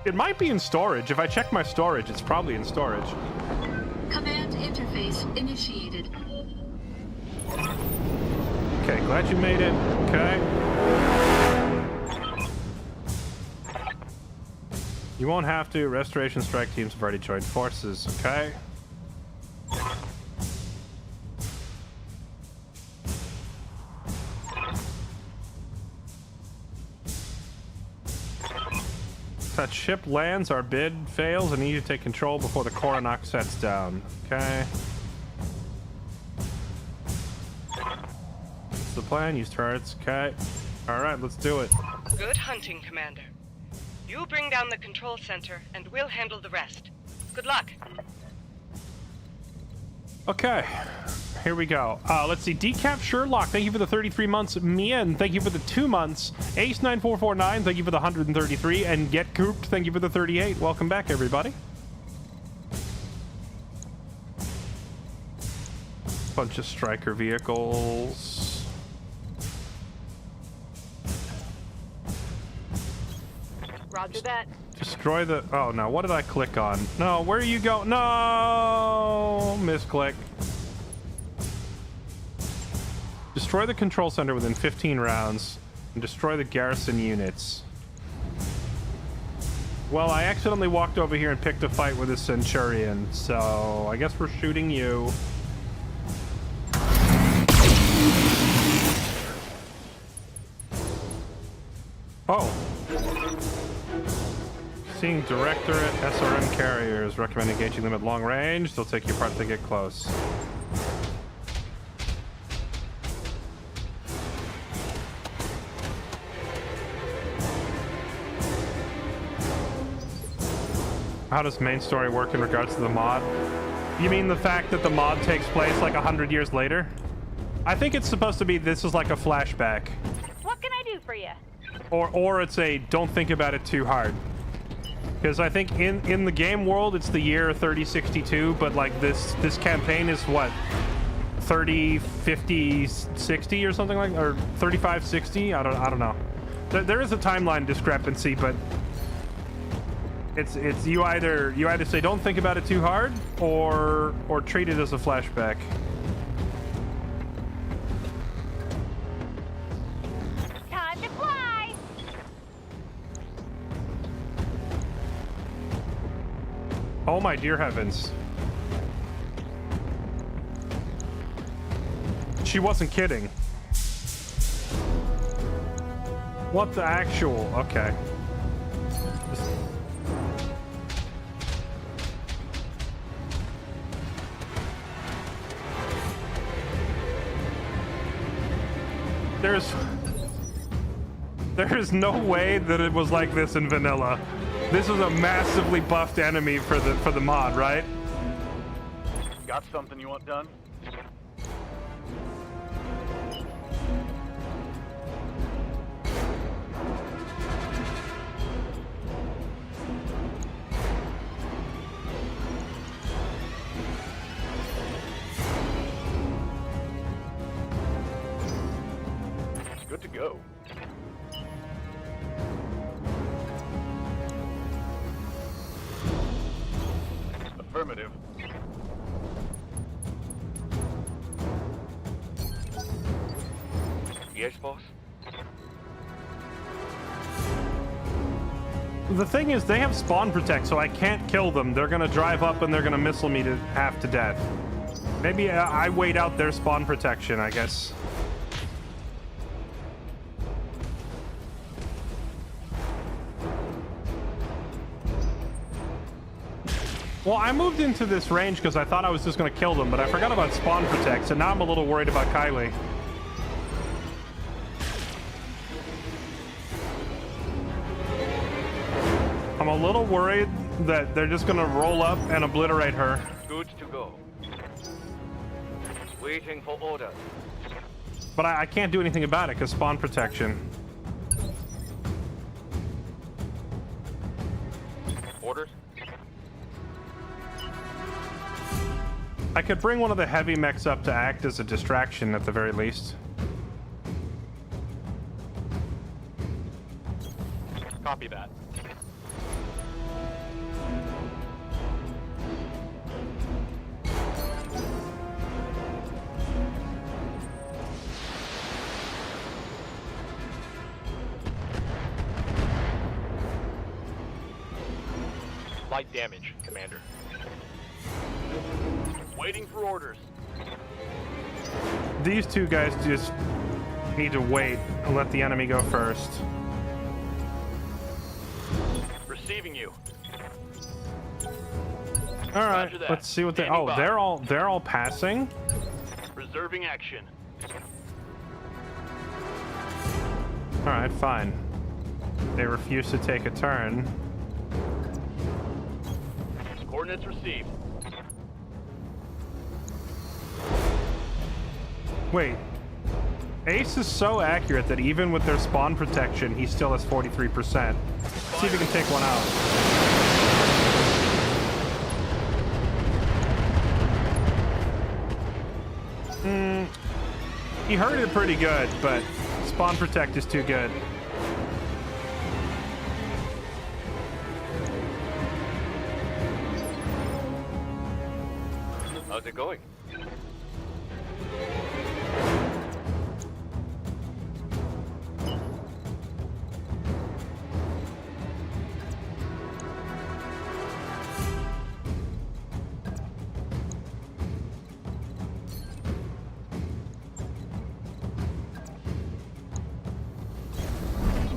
It might be in storage. If I check my storage, it's probably in storage. Command interface initiated. Okay, glad you made it. Okay. You won't have to. Restoration strike teams have already joined forces. Okay. That ship lands, our bid fails, and need to take control before the Coronach sets down. Okay. That's the plan. Use turrets. Okay. Alright, let's do it. Good hunting, Commander. You bring down the control center, and we'll handle the rest. Good luck. Okay. Here we go. Let's see. Decap Sherlock, thank you for the 33 months. Mian, thank you for the 2 months. Ace9449, thank you for the 133. And Get Cooped, thank you for the 38. Welcome back, everybody. Bunch of striker vehicles. Roger that. Destroy the... Oh, no. What did I click on? No, where are you going? No! Misclick. Destroy the control center within 15 rounds and destroy the garrison units. Well, I accidentally walked over here and picked a fight with a Centurion, so I guess we're shooting you. Oh. Seeing Directorate SRM carriers. Recommend engaging them at long range. They'll take you apart if they get close. How does main story work in regards to the mod? You mean the fact that the mod takes place like 100 years later? I think it's supposed to be this is like a flashback. What can I do for you? Or it's a don't think about it too hard. Because I think in the game world it's the year 3062, but like this campaign is what? 30, 50, 60 or something like, or 35, 60? I don't know. There is a timeline discrepancy, but it's you either say don't think about it too hard or treat it as a flashback. Time to fly. Oh my dear heavens. She wasn't kidding. What the actual? Okay. There is no way that it was like this in vanilla. This is a massively buffed enemy for the mod, right? Got something you want done? Good to go. Affirmative. Yes, boss? The thing is, they have spawn protect, so I can't kill them. They're gonna drive up and they're gonna missile me to half to death. Maybe I wait out their spawn protection, I guess. Well, I moved into this range because I thought I was just going to kill them, but I forgot about spawn protect, so now I'm a little worried about Kylie. I'm a little worried that they're just going to roll up and obliterate her. Good to go. Waiting for orders. But I can't do anything about it because spawn protection. Orders? I could bring one of the heavy mechs up to act as a distraction at the very least. Copy that. Light damage, Commander. Waiting for orders. These two guys just need to wait and let the enemy go first. Receiving you. All right, Roger that. let's see what they. Standing Oh, by. they're all passing. Reserving action. All right, fine. They refuse to take a turn. Coordinates received. Wait. Ace is so accurate that even with their spawn protection, he still has 43%. Let's see if we can take one out. He hurt it pretty good, but spawn protect is too good. How's it going?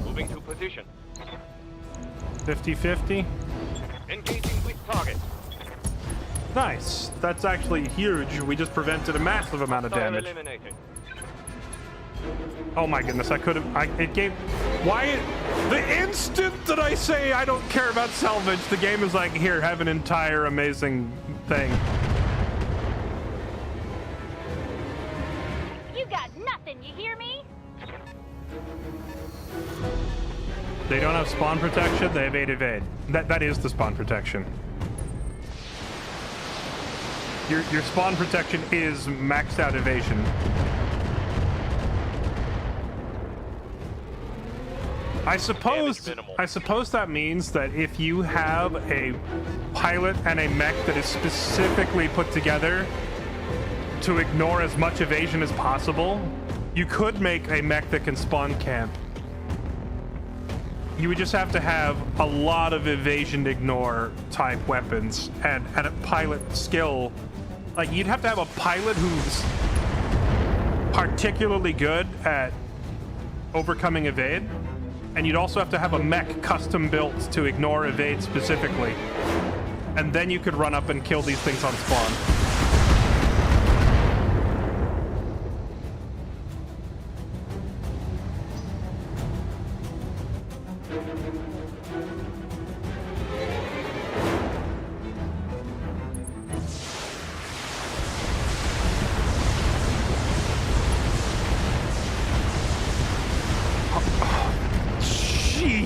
Moving to position. 50-50. Engaging with target. Nice. That's actually huge. We just prevented a massive amount of Hostile damage. eliminated. Oh my goodness, I could have. It gave. Why? The instant that I say I don't care about salvage, the game is like, here, have an entire amazing thing. You got nothing, you hear me? They don't have spawn protection, they have evade. That is the spawn protection. Your spawn protection is maxed out evasion. I suppose that means that if you have a pilot and a mech that is specifically put together to ignore as much evasion as possible, you could make a mech that can spawn camp. You would just have to have a lot of evasion ignore type weapons and a pilot skill. Like, you'd have to have a pilot who's particularly good at overcoming evade, and you'd also have to have a mech custom built to ignore evade specifically. And then you could run up and kill these things on spawn.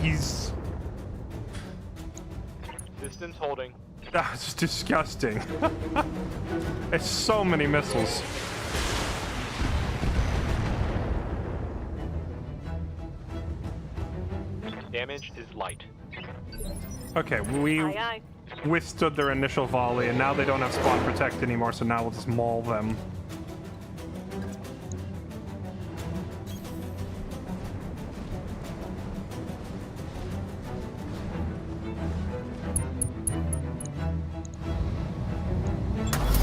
Jeez. Distance holding. That's disgusting. It's so many missiles. Damage is light. Okay, we Aye, aye. withstood their initial volley, and now they don't have spawn protect anymore, so now we'll just maul them.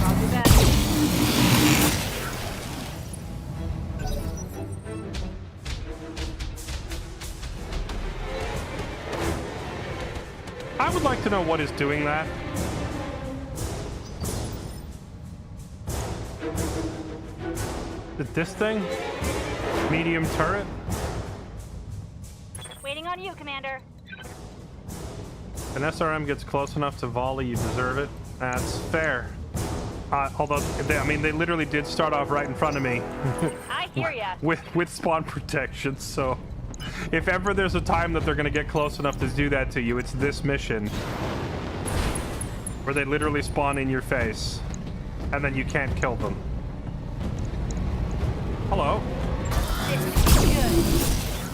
Roger that. I would like to know what is doing that. Is it this thing? Medium turret? Waiting on you, Commander. If an SRM gets close enough to volley, you deserve it. That's fair. Although, they literally did start off right in front of me. I hear ya. with spawn protection, so if ever there's a time that they're gonna get close enough to do that to you, it's this mission. Where they literally spawn in your face, and then you can't kill them. Hello?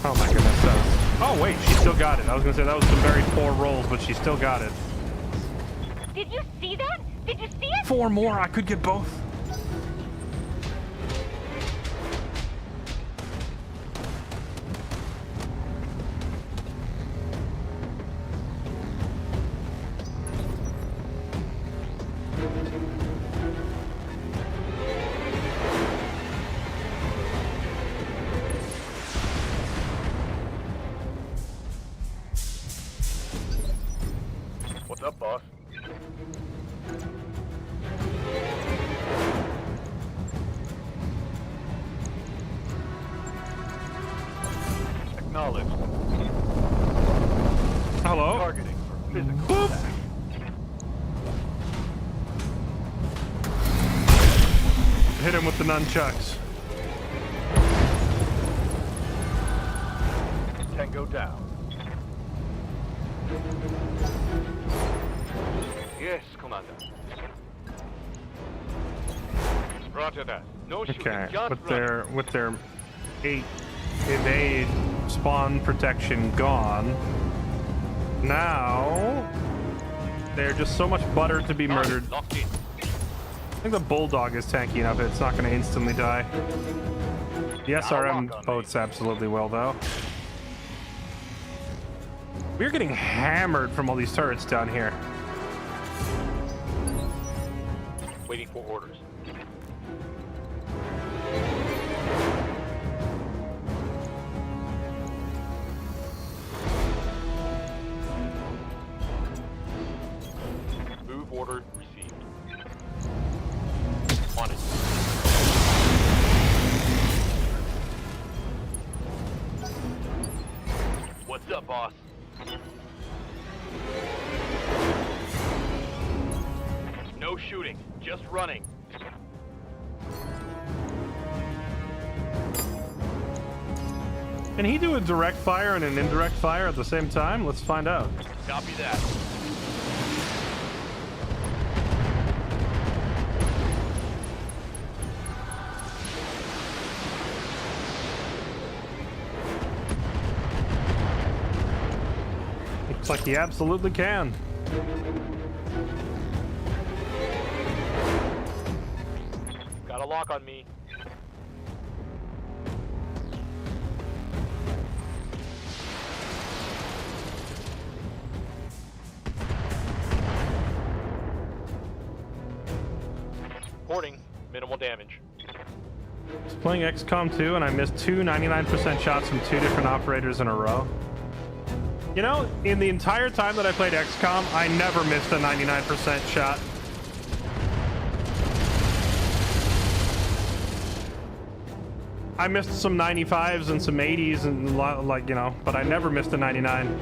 Oh my goodness, that was... Oh wait, she still got it. I was gonna say that was some very poor rolls, but she still got it. Did you see that? Did you see it? 4 more, I could get both. What's up, boss? Acknowledged. Hello? Targeting for physical Boop. attack. Hit him with the nunchucks. Tango down. Yes, Commander. Roger that. No shooting, Okay, just with their 8 evade spawn protection gone, now they're just so much butter to be murdered. Locked in. I think the bulldog is tanky enough. It's not going to instantly die. The SRM boats absolutely will, though. We're getting hammered from all these turrets down here. Waiting for orders. Move order received. On it. What's up, boss? No shooting, just running. Can he do a direct fire and an indirect fire at the same time? Let's find out. Copy that. Looks like he absolutely can. Got a lock on me. Reporting minimal damage. I was playing XCOM 2 and I missed 2 99% shots from 2 different operators in a row. You know, in the entire time that I played XCOM, I never missed a 99% shot. I missed some 95s and some 80s and like, you know, but I never missed a 99.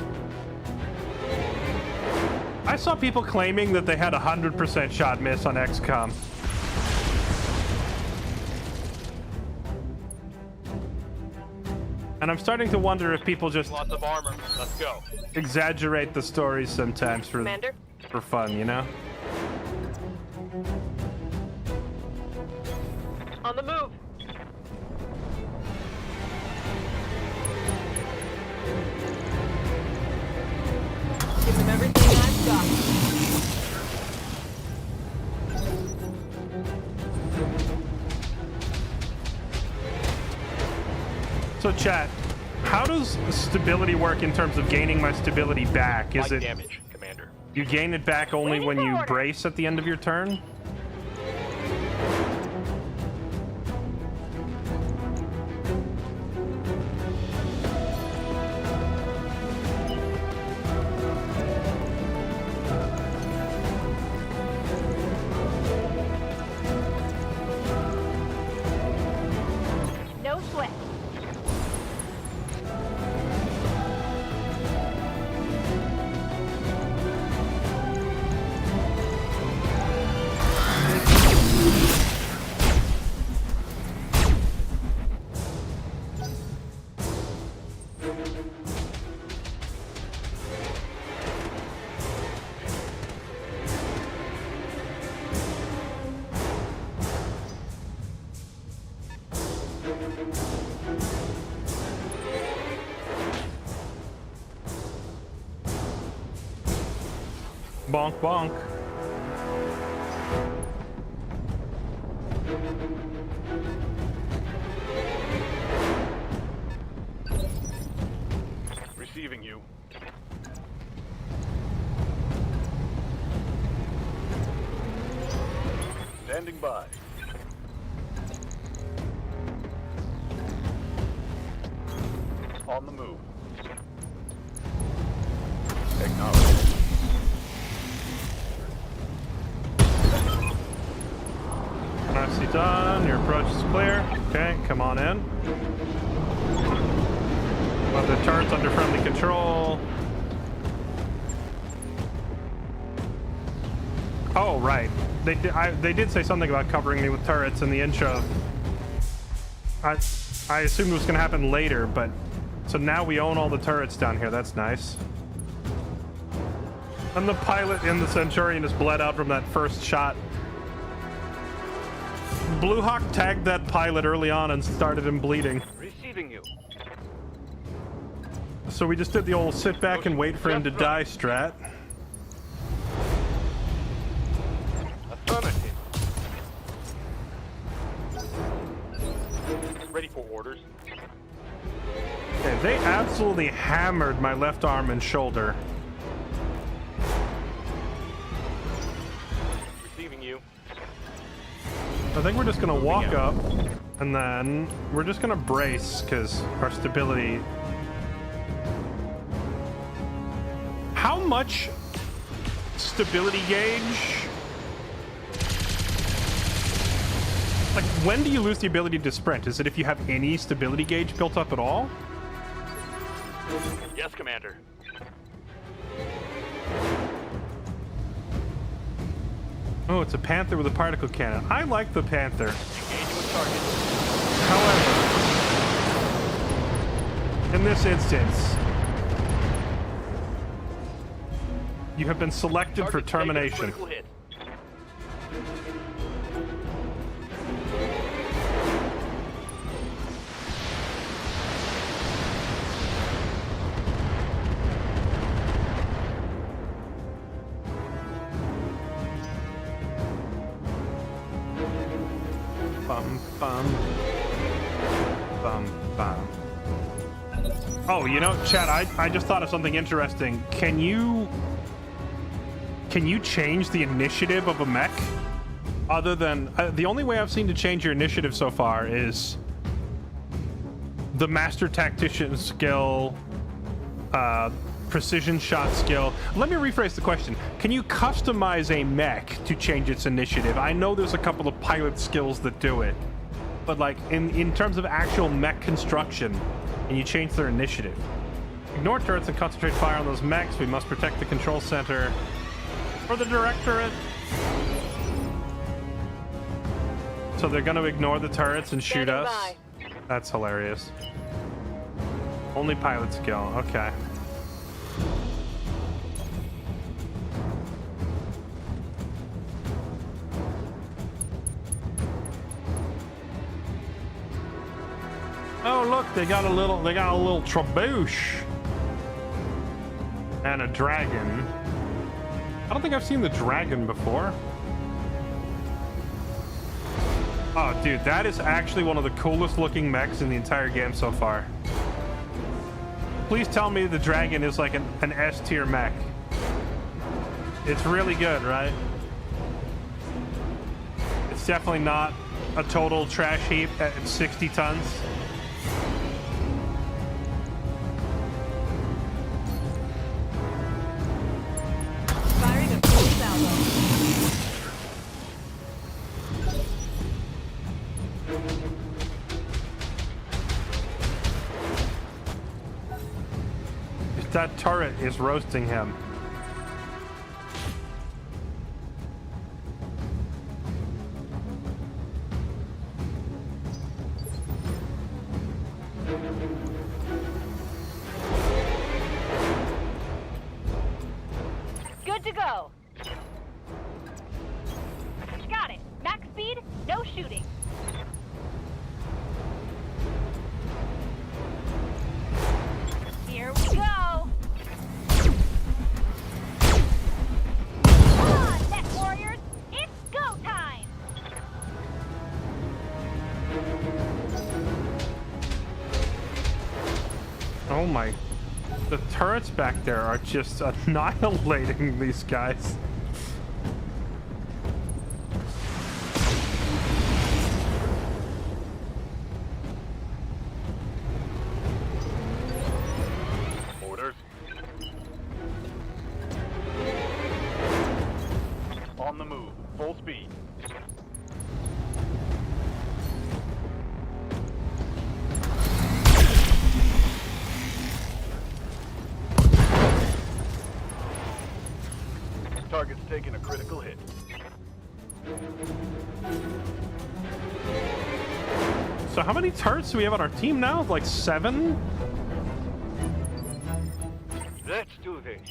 I saw people claiming that they had a 100% shot miss on XCOM. And I'm starting to wonder if people just Lots of armor. Let's go. exaggerate the stories sometimes for Commander? fun, you know? On the move. Give them everything I've got. So chat, how does stability work in terms of gaining my stability back? Is Light it damage, Commander. you gain it back only when you brace at the end of your turn? No sweat. Bonk bonk. Receiving you. Standing by. On the move. Acknowledge. Nicely done. Your approach is clear. Okay, come on in. Let the turrets under friendly control. Oh, right. They did say something about covering me with turrets in the intro. I assumed it was going to happen later, but... So now we own all the turrets down here. That's nice. And the pilot in the Centurion is bled out from that first shot. Blue Hawk tagged that pilot early on and started him bleeding. Receiving you. So we just did the old sit back and wait for him to die strat. Affirmative. Ready for orders. Okay, they absolutely hammered my left arm and shoulder. Receiving you. I think we're just gonna walk up, and then we're just gonna brace, because our stability... How much stability gauge? Like, when do you lose the ability to sprint? Is it if you have any stability gauge built up at all? Yes, Commander. Oh, it's a Panther with a particle cannon. I like the Panther. Engaging with target. However, in this instance, you have been selected for Target's taking a termination. critical hit. Bum, bum. Bum, bum. Oh, you know, Chad, I just thought of something interesting. Can you change the initiative of a mech? Other than... the only way I've seen to change your initiative so far is the Master Tactician skill, precision shot skill. Let me rephrase the question. Can you customize a mech to change its initiative? I know there's a couple of pilot skills that do it, but like in terms of actual mech construction, and you change their initiative. Ignore turrets and concentrate fire on those mechs. We must protect the control center for the directorate. So they're going to ignore the turrets and shoot Standing us. by. That's hilarious. Only pilot skill. Okay. Oh look, they got a little trebuchet and a dragon. I don't think I've seen the dragon before. Oh, dude, that is actually one of the coolest looking mechs in the entire game so far. Please tell me the dragon is like an S tier mech. It's really good, right? It's definitely not a total trash heap at 60 tons. Firing a full salvo. That turret is roasting him. Good to go. Got it. Max speed, no shooting. Here we go. Come on, mech warriors. It's go time. Oh my. The turrets back there are just annihilating these guys. Orders. On the move. Full speed. Target's taking a critical hit. So how many turrets do we have on our team now? Like 7? Let's do this.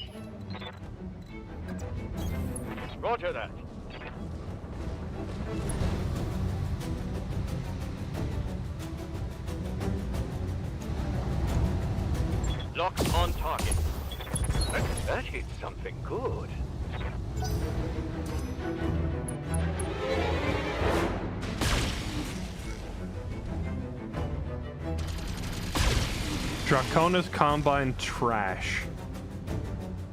Roger that. Locked on target. That hit something good. Draconis Combine trash.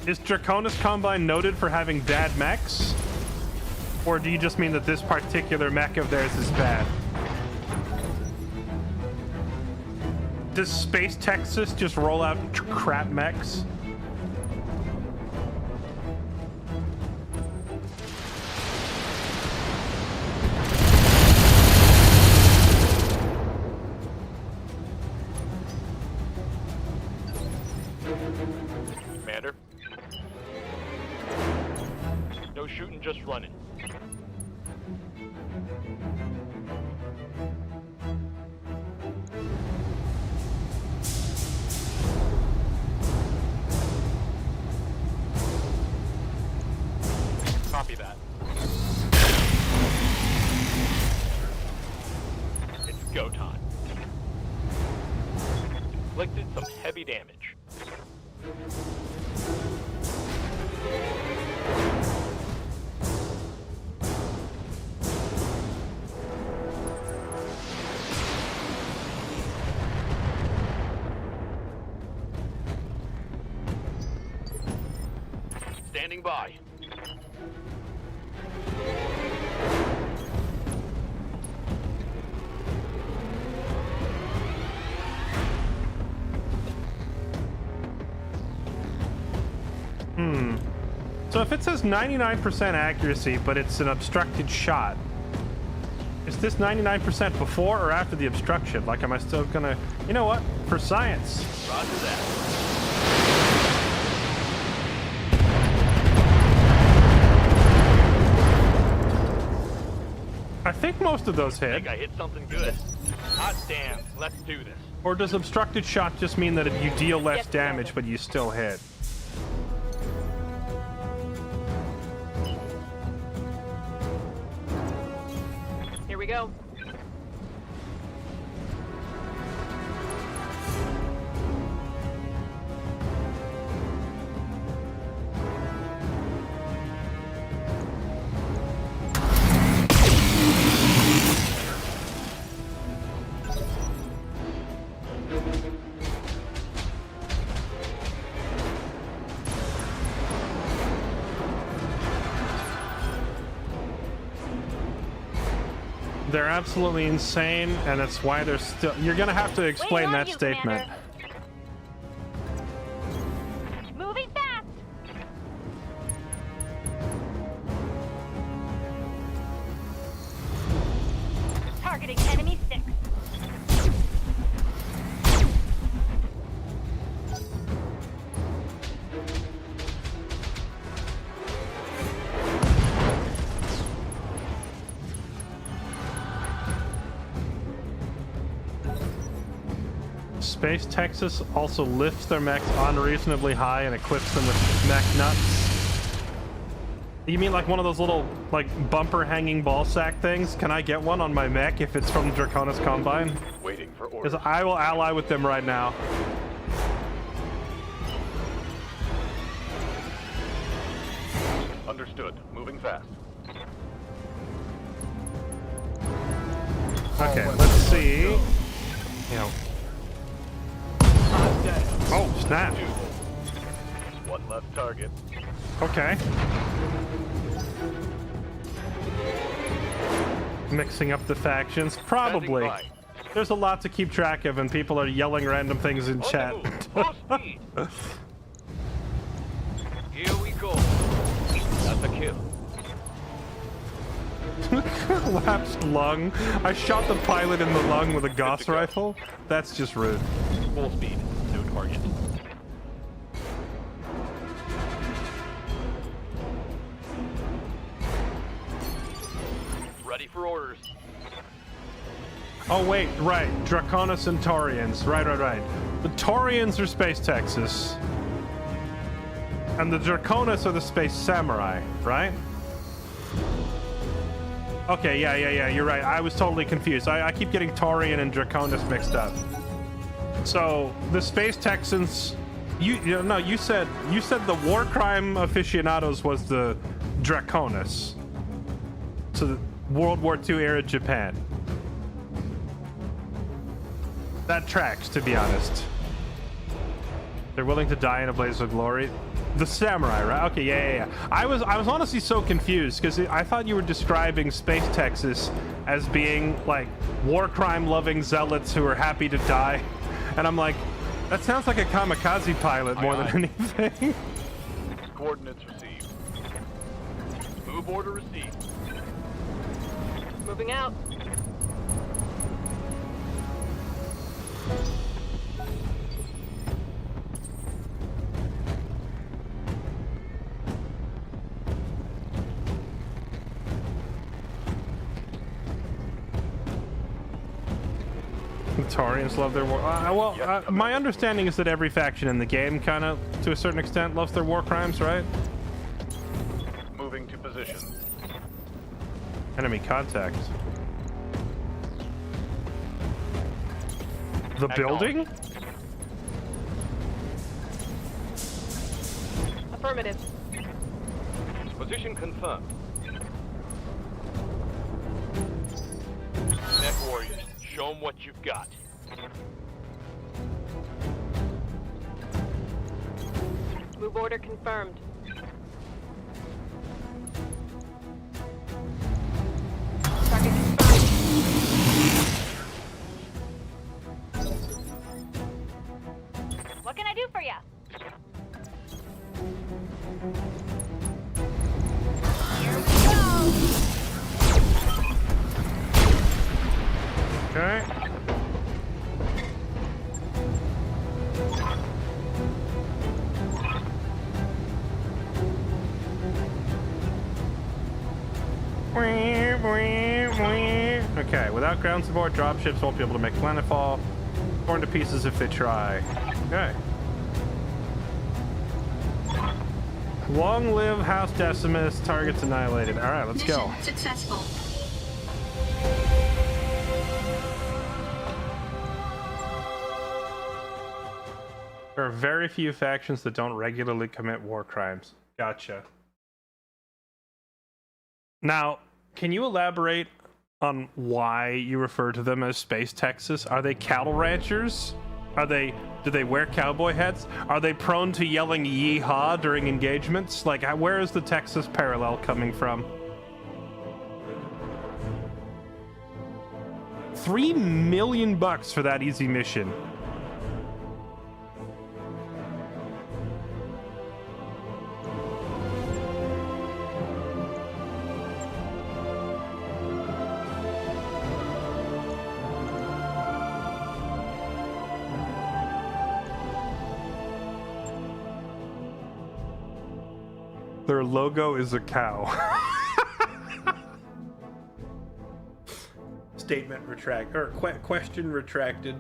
Is Draconis Combine noted for having bad mechs? Or do you just mean that this particular mech of theirs is bad? Does Space Texas just roll out crap mechs? Commander. No shooting, just running. Copy that. It's go time. Inflicted some heavy damage. Standing by. So if it says 99% accuracy, but it's an obstructed shot, is this 99% before or after the obstruction? Like, am I still gonna... You know what? For science. Roger that. I think most of those I hit. think I hit something good. Hot damn. Let's do this. Or does obstructed shot just mean that you deal less damage, but you still hit? Here we go. They're absolutely insane, and that's why they're still... You're gonna have to explain that statement. Moving fast. Targeting enemy 6. Space Texas also lifts their mechs unreasonably high and equips them with mech nuts. You mean like one of those little, like, bumper hanging ball sack things? Can I get one on my mech if it's from Draconis Combine? Waiting for orders. Because I will ally with them right now. Understood. Moving fast. Okay, let's see. You know. Oh, snap. One less target. Okay. Mixing up the factions. Probably. There's a lot to keep track of, and people are yelling random things in chat. Full speed. Here we go. That's a kill. Collapsed lung. I shot the pilot in the lung with a Gauss rifle. That's just rude. Full speed. No target. Ready for orders. Oh wait, right. Dracona Centaurians. Right. The Taurians are Space Texas. And the Draconis are the Space Samurai, right? Okay, yeah, you're right. I was totally confused. I keep getting Taurian and Draconis mixed up. So, the Space Texans... You said the war crime aficionados was the Draconis. So, the World War II era Japan. That tracks, to be honest. They're willing to die in a blaze of glory. The samurai, right? Okay, yeah. I was honestly so confused because I thought you were describing Space Texas as being like war crime loving zealots who are happy to die, and I'm like, that sounds like a kamikaze pilot more than anything. Coordinates received. Move order received. Moving out. The Taurians love their war. My understanding is that every faction in the game, kind of, to a certain extent, loves their war crimes, right? Moving to position. Enemy contact. The building? Affirmative. Position confirmed. Mech warriors, show them what you've got. Move order confirmed. Target confirmed. What can I do for you? Here we go. Okay. Okay, without ground support, dropships won't be able to make planetfall. Torn to pieces if they try. Okay. Long live House Decimus. Targets annihilated. All right, let's go. Mission successful. There are very few factions that don't regularly commit war crimes. Gotcha. Now, can you elaborate on why you refer to them as Space Texas? Are they cattle ranchers? Do they wear cowboy hats? Are they prone to yelling yeehaw during engagements? Like, where is the Texas parallel coming from? $3 million for that easy mission. Their logo is a cow. Statement retract or question retracted.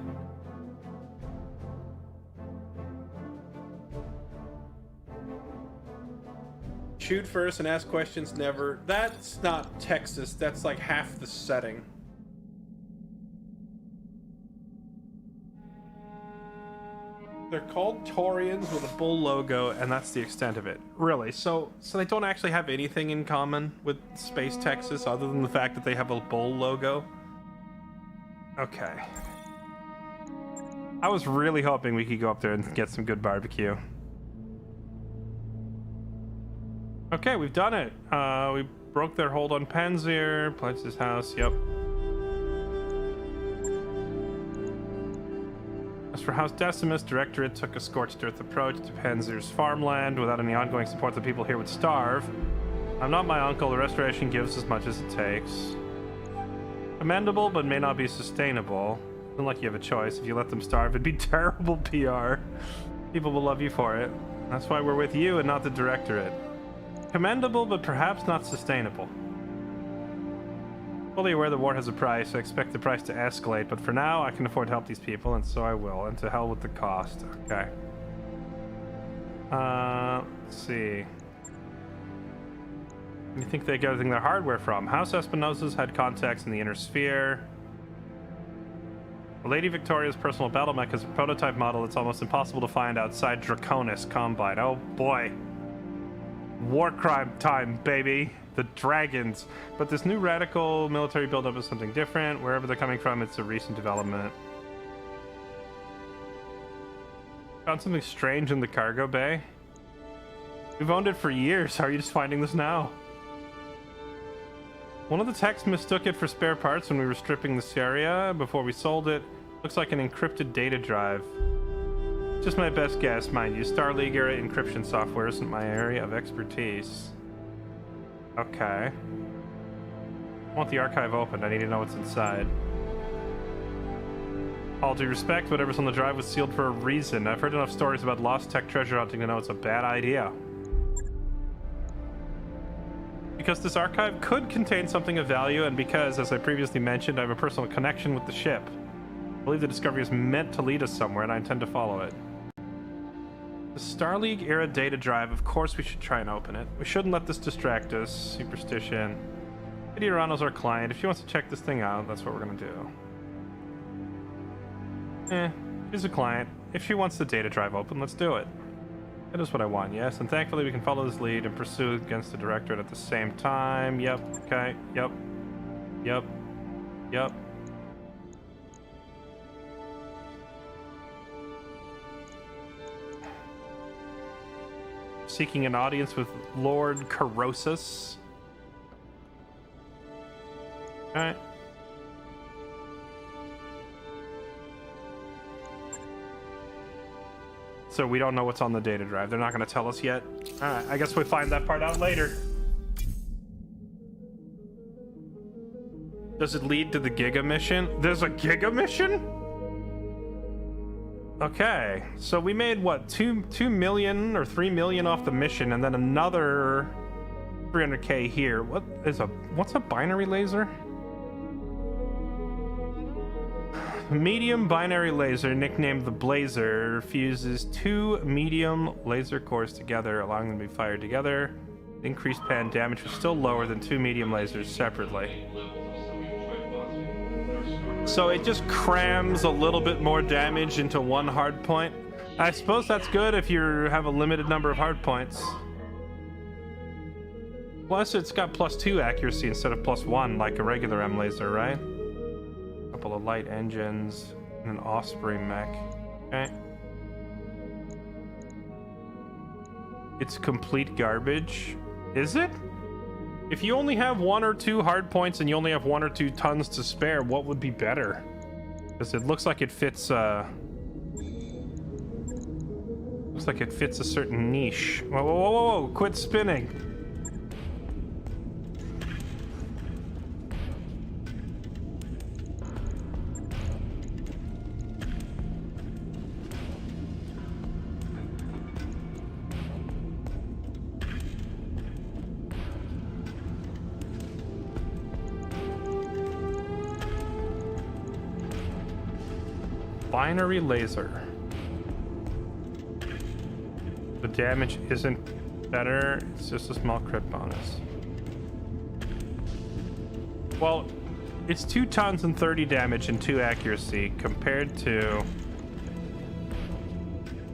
Shoot first and ask questions never. That's not Texas. That's like half the setting. They're called Taurians with a bull logo, and that's the extent of it. Really? So they don't actually have anything in common with Space Texas other than the fact that they have a bull logo? Okay. I was really hoping we could go up there and get some good barbecue. Okay, we've done it. We broke their hold on Panzer, pledged his house, yep. As for House Decimus, Directorate took a scorched earth approach to Panzer's farmland. Without any ongoing support, the people here would starve. I'm not my uncle. The restoration gives as much as it takes. Commendable, but may not be sustainable. Isn't like you have a choice. If you let them starve, it'd be terrible PR. People will love you for it. That's why we're with you and not the Directorate. Commendable, but perhaps not sustainable. Fully aware the war has a price. I expect the price to escalate, but for now, I can afford to help these people, and so I will. And to hell with the cost. Okay. Let's see. Where do you think they get everything their hardware from? House Espinosa's had contacts in the inner sphere. Lady Victoria's personal battle mech is a prototype model that's almost impossible to find outside Draconis Combine. Oh boy. War crime time, baby. The dragons. But this new radical military buildup is something different. Wherever they're coming from, it's a recent development. Found something strange in the cargo bay. We've owned it for years. How are you just finding this now? One of the techs mistook it for spare parts when we were stripping this area. Before we sold it, looks like an encrypted data drive. Just my best guess, mind you. Star League era encryption software isn't my area of expertise. Okay. I want the archive open. I need to know what's inside. All due respect, whatever's on the drive was sealed for a reason. I've heard enough stories about lost tech treasure hunting to know it's a bad idea. Because this archive could contain something of value, and because, as I previously mentioned, I have a personal connection with the ship. I believe the discovery is meant to lead us somewhere, and I intend to follow it. The Star League era data drive, of course we should try and open it. We shouldn't let this distract us. Superstition. Lady Arano's our client. If she wants to check this thing out, that's what we're gonna do. She's a client. If she wants the data drive open, let's do it. That is what I want, yes. And thankfully we can follow this lead and pursue against the Directorate at the same time. Yep, okay, yep. Yep. Yep. Seeking an audience with Lord Corrosus. Alright. So we don't know what's on the data drive. They're not going to tell us yet. Alright, I guess we'll find that part out later. Does it lead to the Giga mission? There's a Giga mission? Okay, so we made what, 2 million or 3 million off the mission, and then another 300k here. What's a binary laser? medium binary laser, nicknamed the Blazer, fuses 2 medium laser cores together, allowing them to be fired together. Increased pan damage was still lower than 2 medium lasers separately. So it just crams a little bit more damage into one hard point. I suppose that's good if you have a limited number of hard points. Plus, it's got +2 accuracy instead of +1, like a regular M laser, right? A couple of light engines and an Osprey mech. Okay. It's complete garbage. Is it? If you only have 1 or 2 hard points and you only have 1 or 2 tons to spare, what would be better? Because it looks like it fits. Looks like it fits a certain niche. Whoa, whoa, whoa, whoa! Quit spinning. Binary laser. The damage isn't better, it's just a small crit bonus. Well, it's 2 tons and 30 damage and 2 accuracy compared to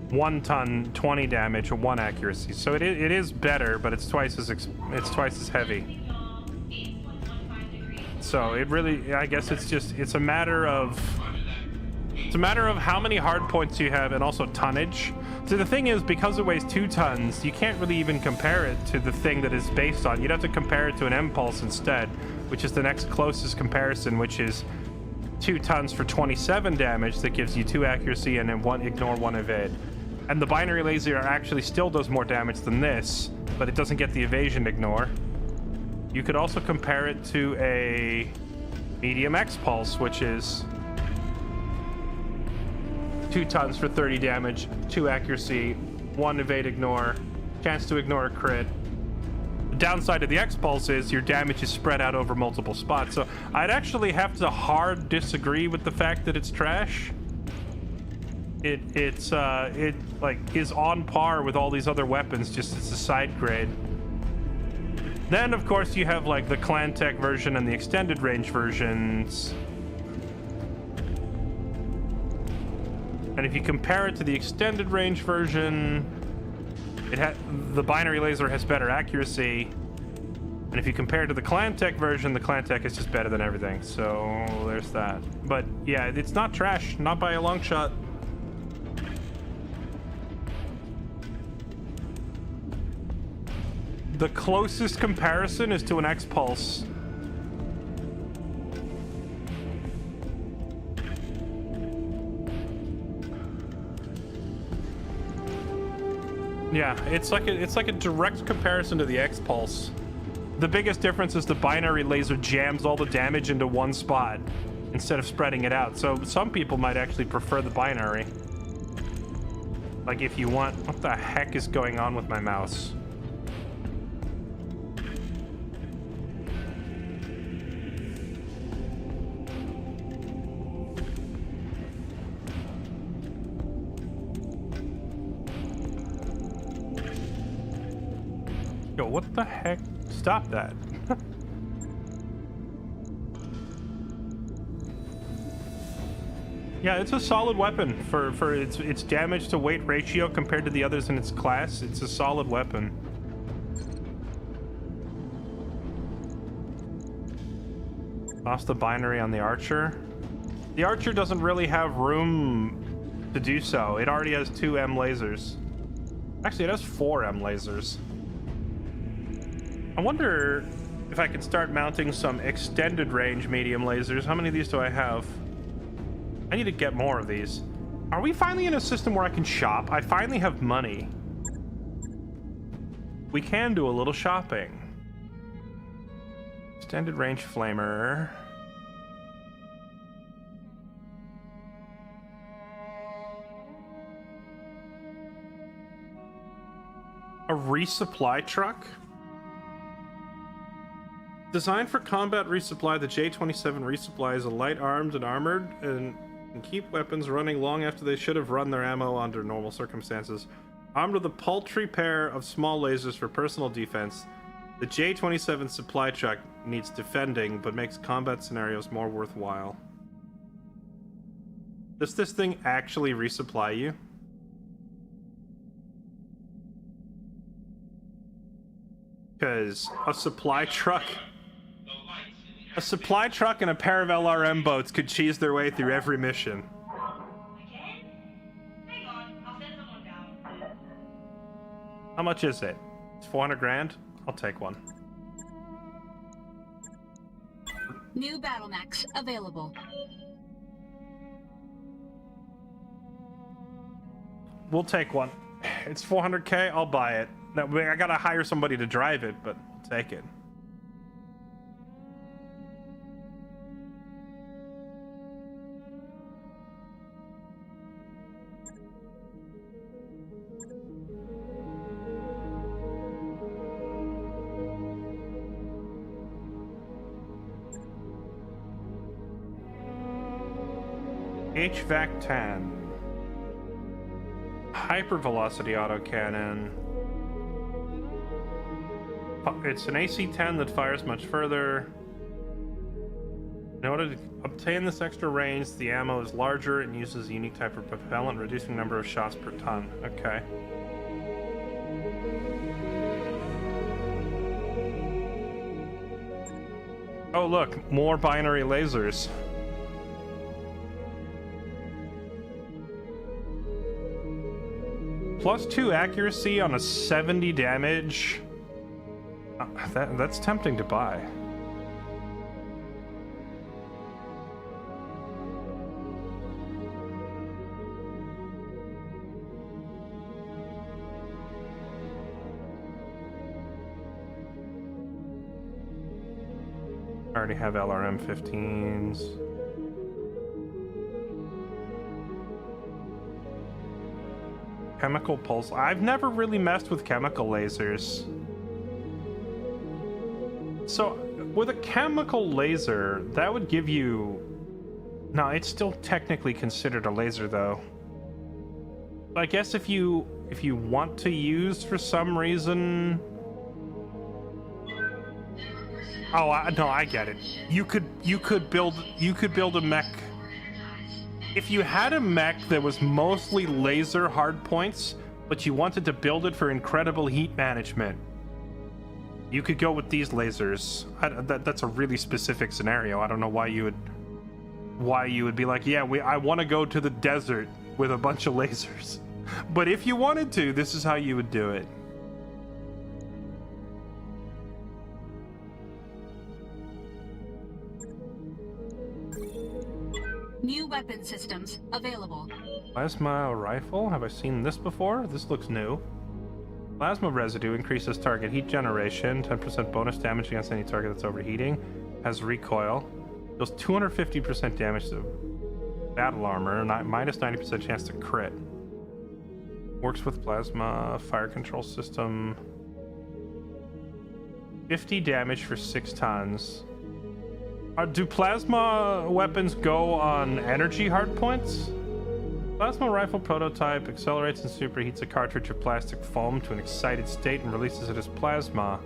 1 ton, 20 damage and 1 accuracy. So it is better, but it's twice as heavy. So it really, I guess it's a matter of how many hard points you have and also tonnage. So the thing is, because it weighs 2 tons, you can't really even compare it to the thing that it's based on. You'd have to compare it to an impulse instead, which is the next closest comparison, which is 2 tons for 27 damage that gives you 2 accuracy and then 1 ignore, 1 evade. And the binary laser actually still does more damage than this, but it doesn't get the evasion ignore. You could also compare it to a medium X pulse, which is 2 tons for 30 damage, 2 accuracy, 1 evade ignore, chance to ignore a crit. The downside of the X-Pulse is your damage is spread out over multiple spots. So I'd actually have to hard disagree with the fact that it's trash. It is on par with all these other weapons, just it's a side grade. Then of course you have like the BattleTech version and the extended range versions. And if you compare it to the extended range version, the binary laser has better accuracy. And if you compare it to the BattleTech version, the BattleTech is just better than everything. So there's that. But yeah, it's not trash, not by a long shot. The closest comparison is to an X-Pulse. Yeah, it's like a direct comparison to the X-Pulse. The biggest difference is the binary laser jams all the damage into one spot instead of spreading it out. So some people might actually prefer the binary. Like if you want... What the heck is going on with my mouse? Yo, what the heck? Stop that. Yeah, it's a solid weapon for its damage to weight ratio compared to the others in its class. It's a solid weapon. Lost the binary on the Archer. The Archer doesn't really have room to do so. It already has 2 M lasers. Actually, it has 4 M lasers. I wonder if I can start mounting some extended range medium lasers. How many of these do I have? I need to get more of these. Are we finally in a system where I can shop? I finally have money. We can do a little shopping. Extended range flamer. A resupply truck? Designed for combat resupply, the J-27 resupply is a light armed and armored and Can keep weapons running long after they should have run their ammo under normal circumstances. Armed with a paltry pair of small lasers for personal defense, the J-27 supply truck needs defending, but makes combat scenarios more worthwhile. Does this thing actually resupply you? Because a supply truck and a pair of LRM boats could cheese their way through every mission. Again? Hang on, I'll send someone down. How much is it? It's 400 grand? I'll take one. New battle mechs available. We'll take one. It's 400k, I'll buy it. Now, I gotta hire somebody to drive it, but I'll take it. HVAC 10. Hypervelocity autocannon. It's an AC-10 that fires much further. In order to obtain this extra range, the ammo is larger and uses a unique type of propellant, reducing the number of shots per ton. Okay. Oh look, more binary lasers. +2 accuracy on a 70 damage. That's tempting to buy. I already have LRM 15s. Chemical pulse. I've never really messed with chemical lasers. So, with a chemical laser, that would give you... No, it's still technically considered a laser, though. I guess if you want to use for some reason... Oh, no, I get it. You could build a mech. If you had a mech that was mostly laser hardpoints, but you wanted to build it for incredible heat management, you could go with these lasers. That's a really specific scenario. I don't know why you would be like, yeah, I want to go to the desert with a bunch of lasers. But if you wanted to, this is how you would do it. New weapon systems available. Plasma rifle? Have I seen this before? This looks new. Plasma residue increases target heat generation, 10% bonus damage against any target that's overheating. Has recoil. Deals 250% damage to battle armor, minus 90% chance to crit. Works with plasma, fire control system. 50 damage for 6 tons. Do plasma weapons go on energy hardpoints? Plasma rifle prototype accelerates and superheats a cartridge of plastic foam to an excited state and releases it as plasma.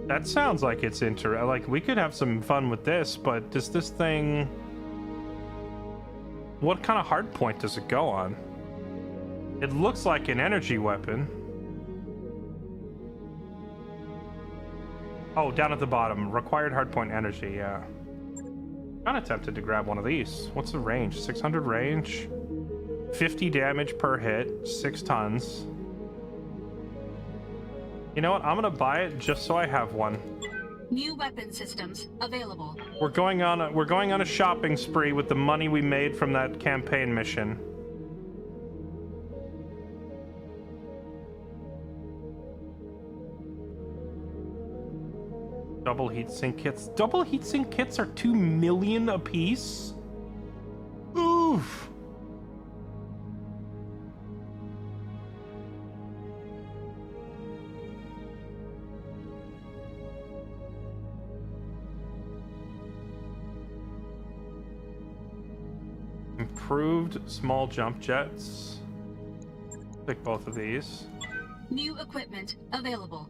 That sounds like it's like we could have some fun with this, but does this thing... What kind of hardpoint does it go on? It looks like an energy weapon. Oh, down at the bottom. Required hardpoint energy, yeah. Kinda tempted to grab one of these. What's the range? 600 range. 50 damage per hit. 6 tons. You know what? I'm gonna buy it just so I have one. New weapon systems available. We're going on a shopping spree with the money we made from that campaign mission. Double heatsink kits. Double heatsink kits are 2 million apiece? Oof. Improved small jump jets. Pick both of these. New equipment available.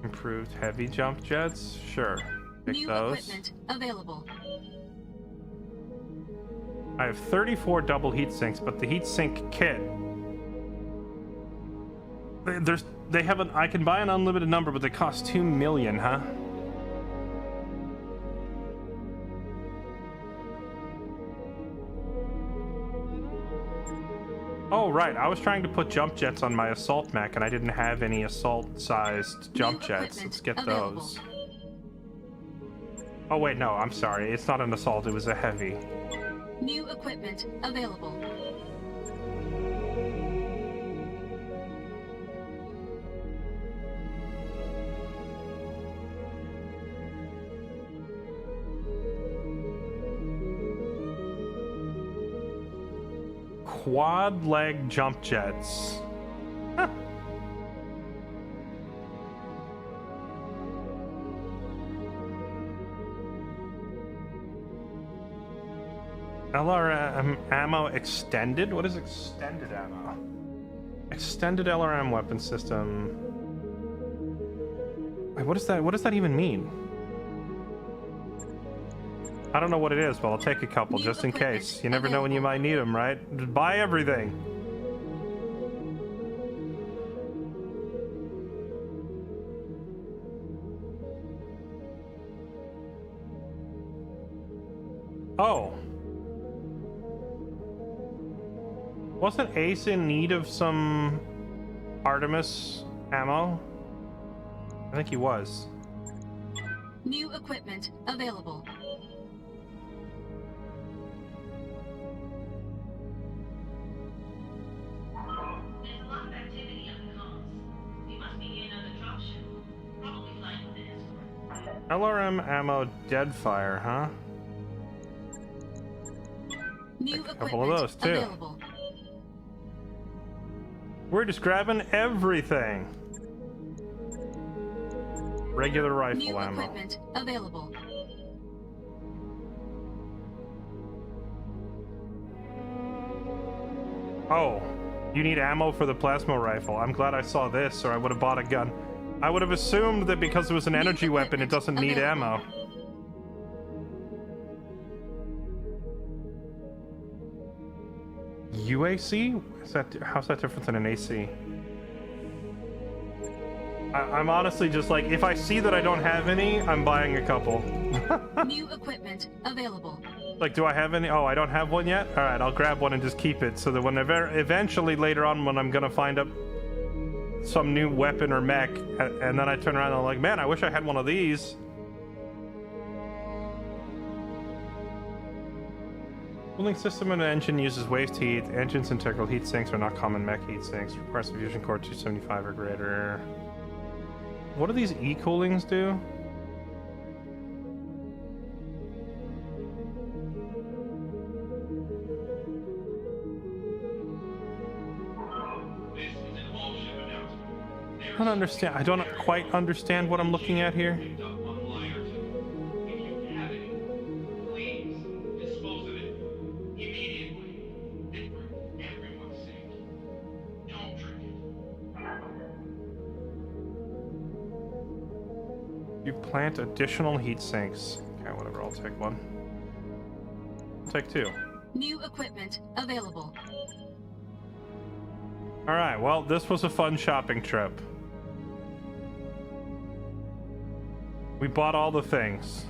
Improved heavy jump jets. Sure. Pick New those. equipment available. I have 34 double heat sinks, but the heat sink kit. They have an. I can buy an unlimited number, but they cost 2 million, huh? Oh, right. I was trying to put jump jets on my assault mech, and I didn't have any assault-sized jump jets. Let's get those. Oh, wait, no. I'm sorry. It's not an assault. It was a heavy. New equipment available. Quad leg jump jets. Huh. LRM ammo extended? What is extended ammo? Extended LRM weapon system. Wait, what is that? What does that even mean? I don't know what it is, but I'll take a couple just in case. You never know when you might need them, right? Just buy everything. Oh. Wasn't Ace in need of some Artemis ammo? I think he was. New equipment available. There's a lot of activity on the comms. We must be near another dropship. Probably flying with an escort. LRM ammo Deadfire, huh? New A couple of those too. available. We're just grabbing everything. Regular rifle New ammo. equipment available. Oh, you need ammo for the plasma rifle. I'm glad I saw this, or I would have bought a gun. I would have assumed that because it was an energy weapon, it doesn't need ammo. UAC? Is that, how's that different than an AC? I'm honestly just like, if I see that I don't have any, I'm buying a couple. New equipment available. Like, do I have any? Oh, I don't have one yet? Alright, I'll grab one and just keep it, so that whenever, eventually later on when I'm gonna find up some new weapon or mech, and then I turn around and I'm like, man, I wish I had one of these. Cooling system and engine uses waste heat. Engine's integral heat sinks are not common mech heat sinks. Requires a fusion core 275 or greater. What do these e-coolings do? This is an all-ship announcement. I don't understand. I don't quite understand what I'm looking at here. Picked up one line or two. If you have any, please dispose of it immediately. And for everyone's sake, don't drink it. You plant additional heat sinks. Okay, whatever. I'll take one. I'll take two. New equipment available. All right. Well, this was a fun shopping trip. We bought all the things.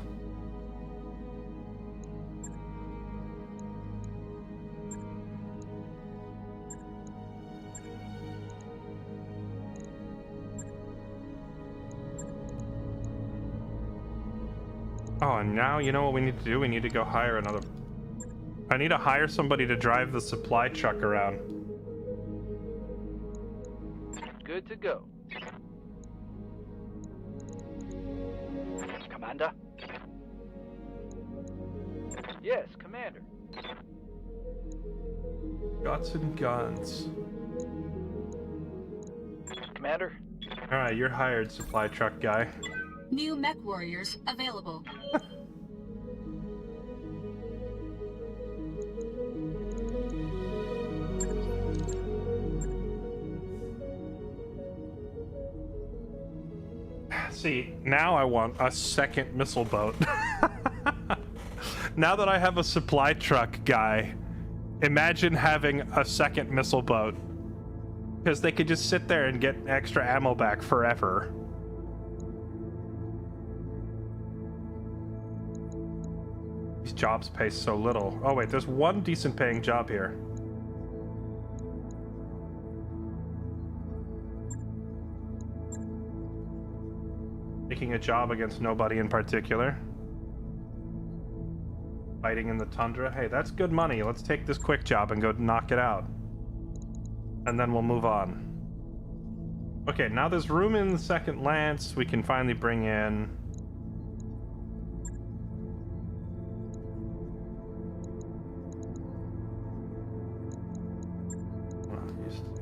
Oh, and now you know what we need to do? We need to go hire another... I need to hire somebody to drive the supply truck around. Good to go. Commander? Yes, Commander. Guts and guns. Commander? Alright, you're hired, supply truck guy. New mech warriors available. See, now I want a second missile boat. Now that I have a supply truck guy, imagine having a second missile boat. Because they could just sit there and get extra ammo back forever. These jobs pay so little. Oh wait, there's one decent paying job here. Taking a job against nobody in particular. Fighting in the tundra. Hey, that's good money. Let's take this quick job and go knock it out. And then we'll move on. Okay, now there's room in the second lance. We can finally bring in...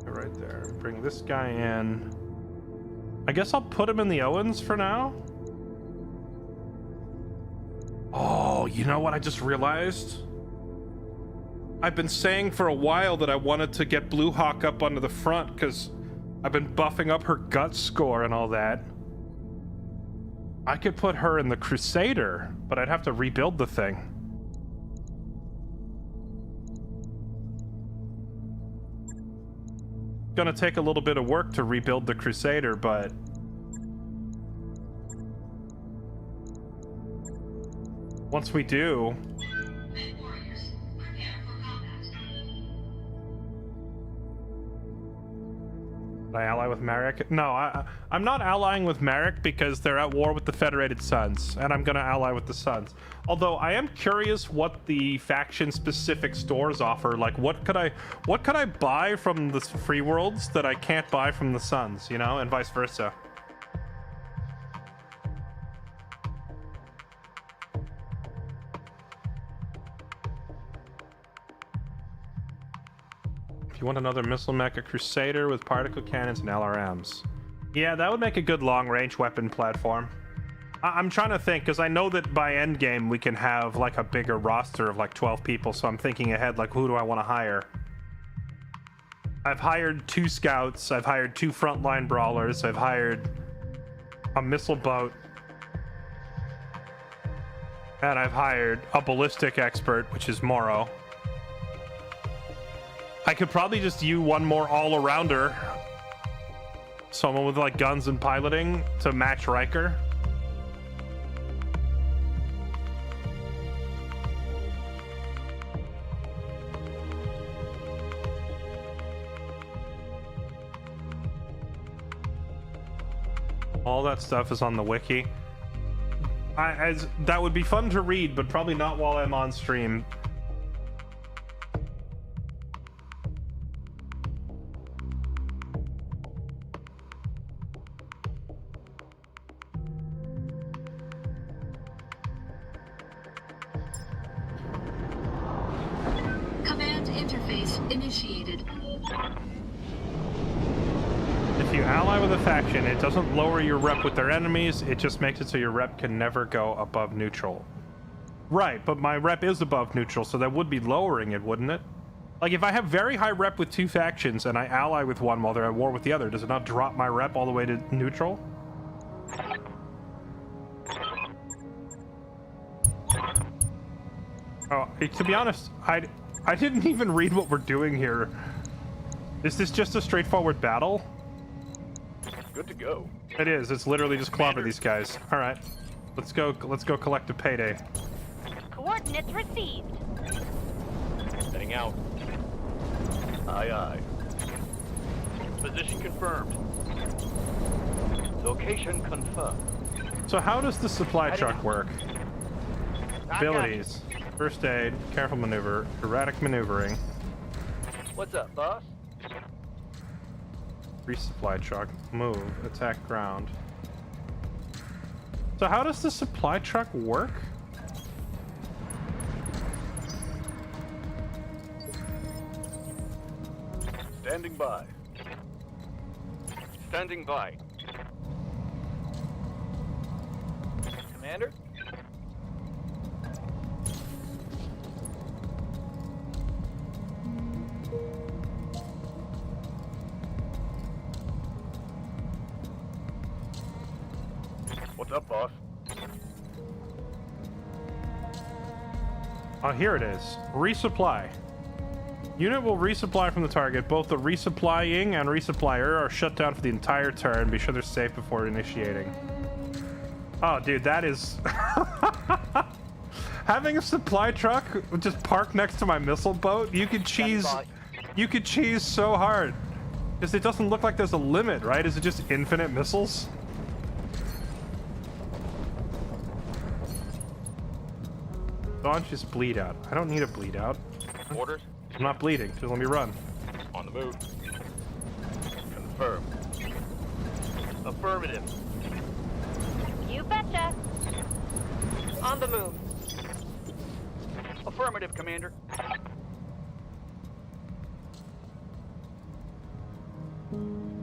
right there. Bring this guy in. I guess I'll put him in the Owens for now. Oh, you know what I just realized? I've been saying for a while that I wanted to get Blue Hawk up onto the front because I've been buffing up her gut score and all that. I could put her in the Crusader, but I'd have to rebuild the thing. Gonna take a little bit of work to rebuild the Crusader, but once we do, Warriors, prepare for combat. I ally with Marek? No, I'm not allying with Marek because they're at war with the Federated Suns, and I'm gonna ally with the Suns. Although I am curious what the faction-specific stores offer. Like, what could I buy from the free worlds that I can't buy from the Suns? You know, and vice versa. If you want another missile mech, a Crusader with particle cannons and LRMs. Yeah, that would make a good long-range weapon platform. I'm trying to think, because I know that by endgame we can have like a bigger roster of like 12 people, so I'm thinking ahead, like, who do I want to hire? I've hired 2 scouts, I've hired 2 frontline brawlers, I've hired a missile boat, and I've hired a ballistic expert, which is Moro. I could probably just use one more all-arounder. Someone with like guns and piloting to match Riker. All that stuff is on the wiki. That would be fun to read, but probably not while I'm on stream. Command interface initiated. If you ally with a faction, it doesn't lower your rep with their enemies, it just makes it so your rep can never go above neutral. Right, but my rep is above neutral, so that would be lowering it, wouldn't it? Like, if I have very high rep with 2 factions and I ally with one while they're at war with the other, does it not drop my rep all the way to neutral? Oh, to be honest, I didn't even read what we're doing here. Is this just a straightforward battle? Good to go. It is. It's literally just clobber these guys. All right, let's go collect a payday. Coordinates received. Heading out. Aye, aye. Position confirmed. Location confirmed. So how does the supply truck work? Abilities: first aid, careful maneuver, erratic maneuvering. What's up, boss? Resupply truck, move, attack ground. So how does the supply truck work? Standing by. Standing by. Commander? up, boss? Oh, here it is. Resupply. Unit will resupply from the target. Both the resupplying and resupplier are shut down for the entire turn. Be sure they're safe before initiating. Oh, dude, that is... Having a supply truck just parked next to my missile boat, you could cheese so hard. Because it doesn't look like there's a limit, right? Is it just infinite missiles? Don't just bleed out. I don't need a bleed out. Orders? I'm not bleeding. Just let me run. On the move. Confirm. Affirmative. You betcha. On the move. Affirmative, Commander.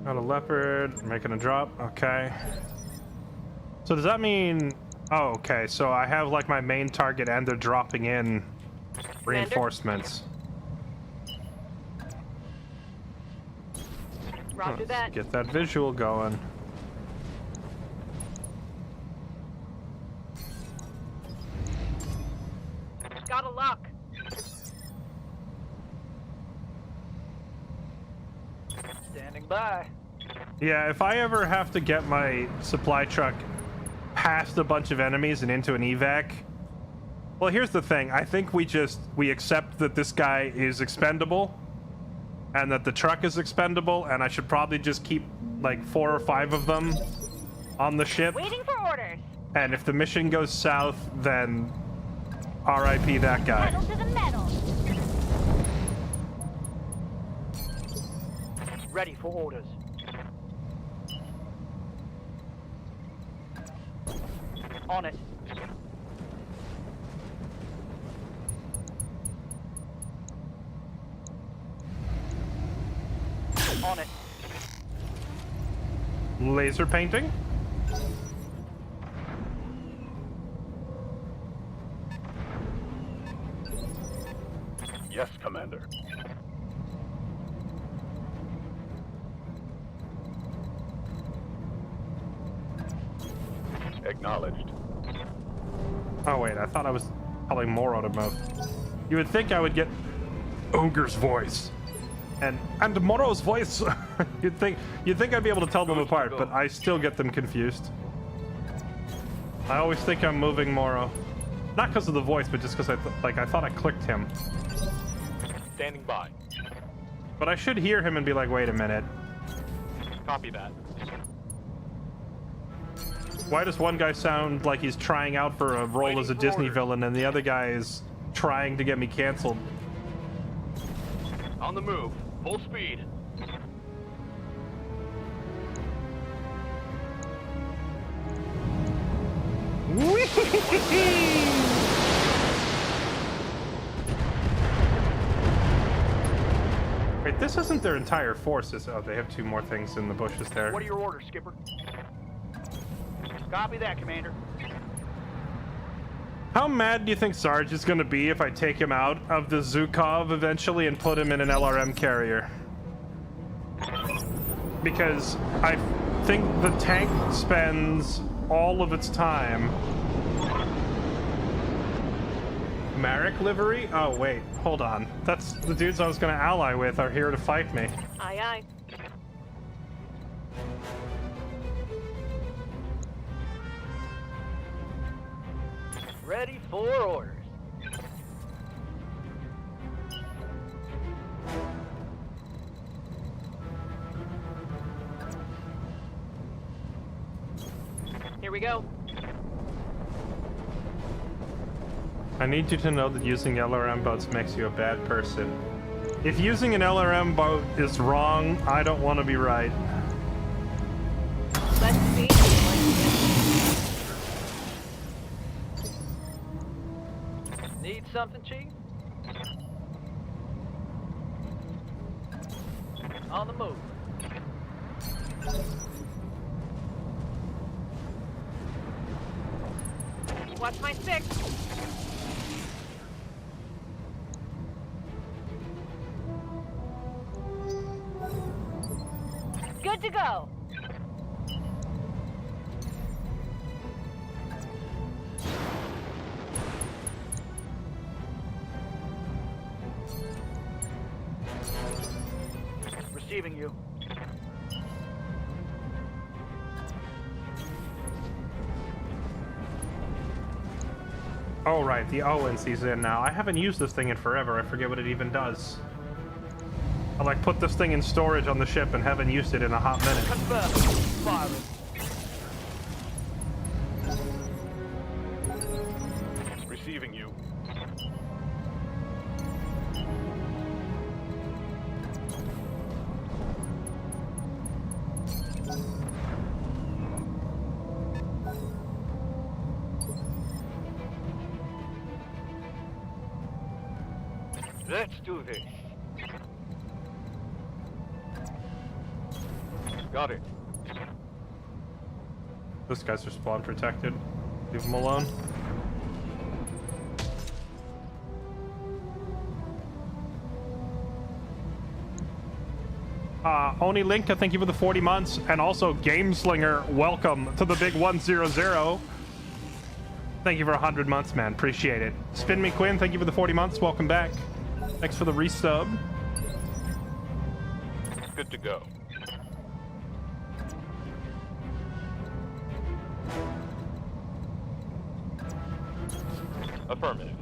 Got a leopard, making a drop. Okay. So does that mean... Oh, okay. So I have like my main target and they're dropping in reinforcements. Roger that. Get that visual going. Got a lock. Standing by. Yeah, if I ever have to get my supply truck past a bunch of enemies and into an evac... Well, here's the thing. I think we accept that this guy is expendable and that the truck is expendable, and I should probably just keep like 4 or 5 of them on the ship. Waiting for orders. And if the mission goes south, then RIP that guy. Pedal to the metal. Ready for orders. On it. On it. Laser painting? Yes, Commander. Acknowledged. Oh wait, I thought I was telling more auto mode. You would think I would get Ogre's voice and Moro's voice. you'd think I'd be able to tell them apart, but I still get them confused. I always think I'm moving Moro, not because of the voice, but just because I thought I clicked him. Standing by. But I should hear him and be like, wait a minute. Copy that. Why does one guy sound like he's trying out for a role as a Disney villain and the other guy is trying to get me canceled? On the move. Full speed. Wait, this isn't their entire forces. Oh, they have 2 more things in the bushes there. What are your orders, Skipper? Copy that, Commander. How mad do you think Sarge is going to be if I take him out of the Zukov eventually and put him in an LRM carrier? Because I think the tank spends all of its time... Marek livery? Oh, wait. Hold on. That's the dudes I was going to ally with are here to fight me. Aye, aye. Ready for orders. Here we go. I need you to know that using LRM boats makes you a bad person. If using an LRM boat is wrong, I don't want to be right. Let's see. Need something, Chief? On the move. Watch my 6. Good to go. Receiving you. Oh, right, the ONC's in now. I haven't used this thing in forever. I forget what it even does. I like put this thing in storage on the ship and haven't used it in a hot minute. Confirm. Firing. Receiving you. Let's do this. Got it. This guy's respawn protected. Leave him alone. Oni Linka, thank you for the 40 months. And also Gameslinger, welcome to the big 100. Thank you for 100 months, man. Appreciate it. Spin Me Quinn, thank you for the 40 months. Welcome back. Thanks for the resub. Good to go. Affirmative.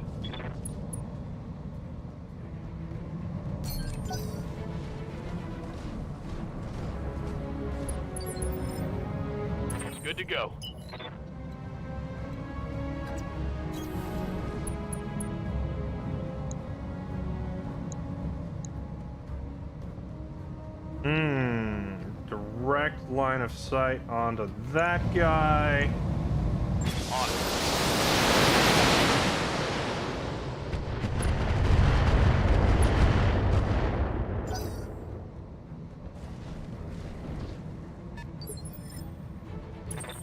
Good to go. Direct line of sight onto that guy.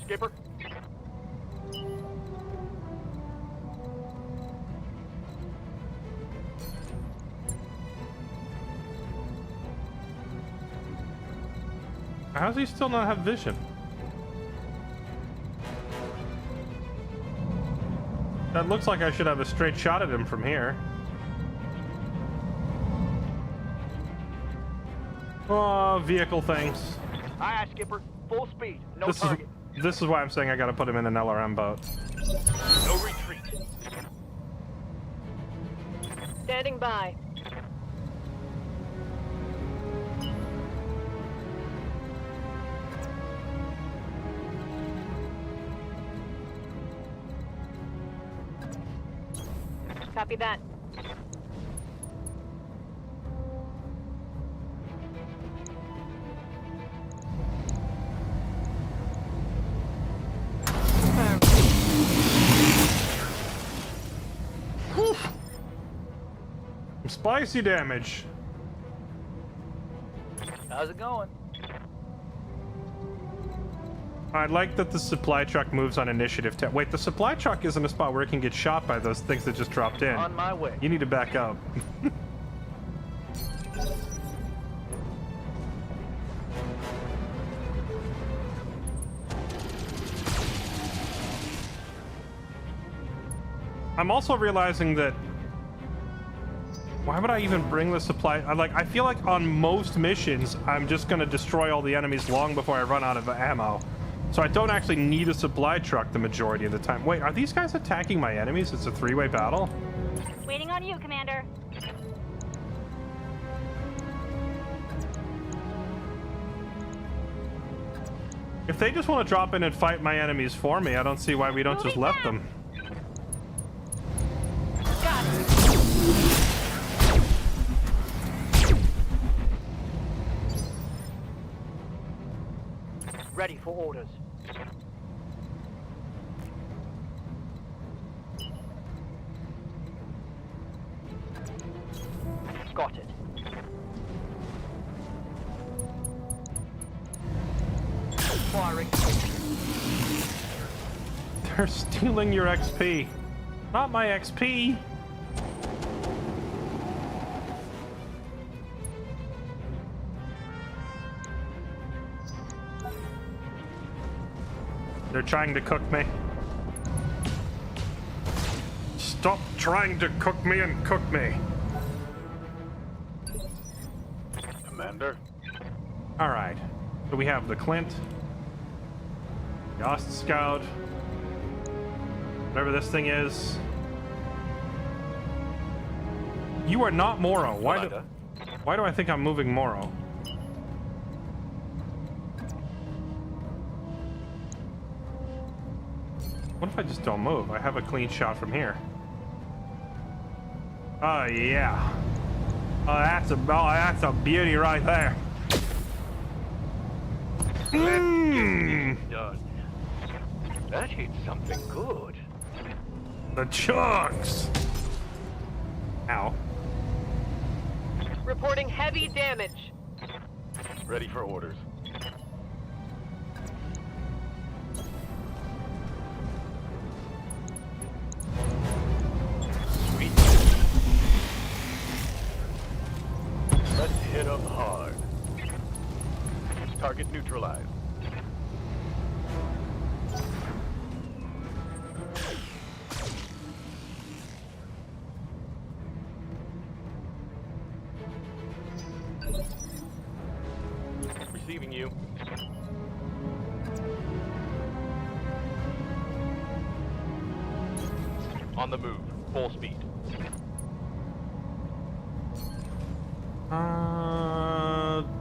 Skipper. How does he still not have vision? That looks like I should have a straight shot at him from here. Oh, vehicle things. Aye, aye, Skipper. Full speed. No target. This is why I'm saying I gotta put him in an LRM boat. No retreat. Standing by. Copy that. Some spicy damage. How's it going? I like that the supply truck moves on initiative. Wait, the supply truck isn't a spot where it can get shot by those things that just dropped in. On my way. You need to back up. I'm also realizing that why would I even bring the supply? I feel like on most missions, I'm just going to destroy all the enemies long before I run out of ammo. So I don't actually need a supply truck the majority of the time. Wait, are these guys attacking my enemies? It's a three-way battle? Waiting on you, Commander. If they just want to drop in and fight my enemies for me, I don't see why we don't just let them. Got it. Ready for orders. Got it. Firing. They're stealing your XP. Not my XP. They're trying to cook me. Stop trying to cook me and cook me. Commander. All right. So we have the Clint, the Ost Scout, whatever this thing is. You are not Morrow. Why do I think I'm moving Morrow? What if I just don't move? I have a clean shot from here. Oh yeah. That's a beauty right there. Done. That hit something good. The chunks. Ow. Reporting heavy damage. Ready for orders. Sweet. Let's hit them hard. Target neutralized. Receiving you. On the move. Full speed.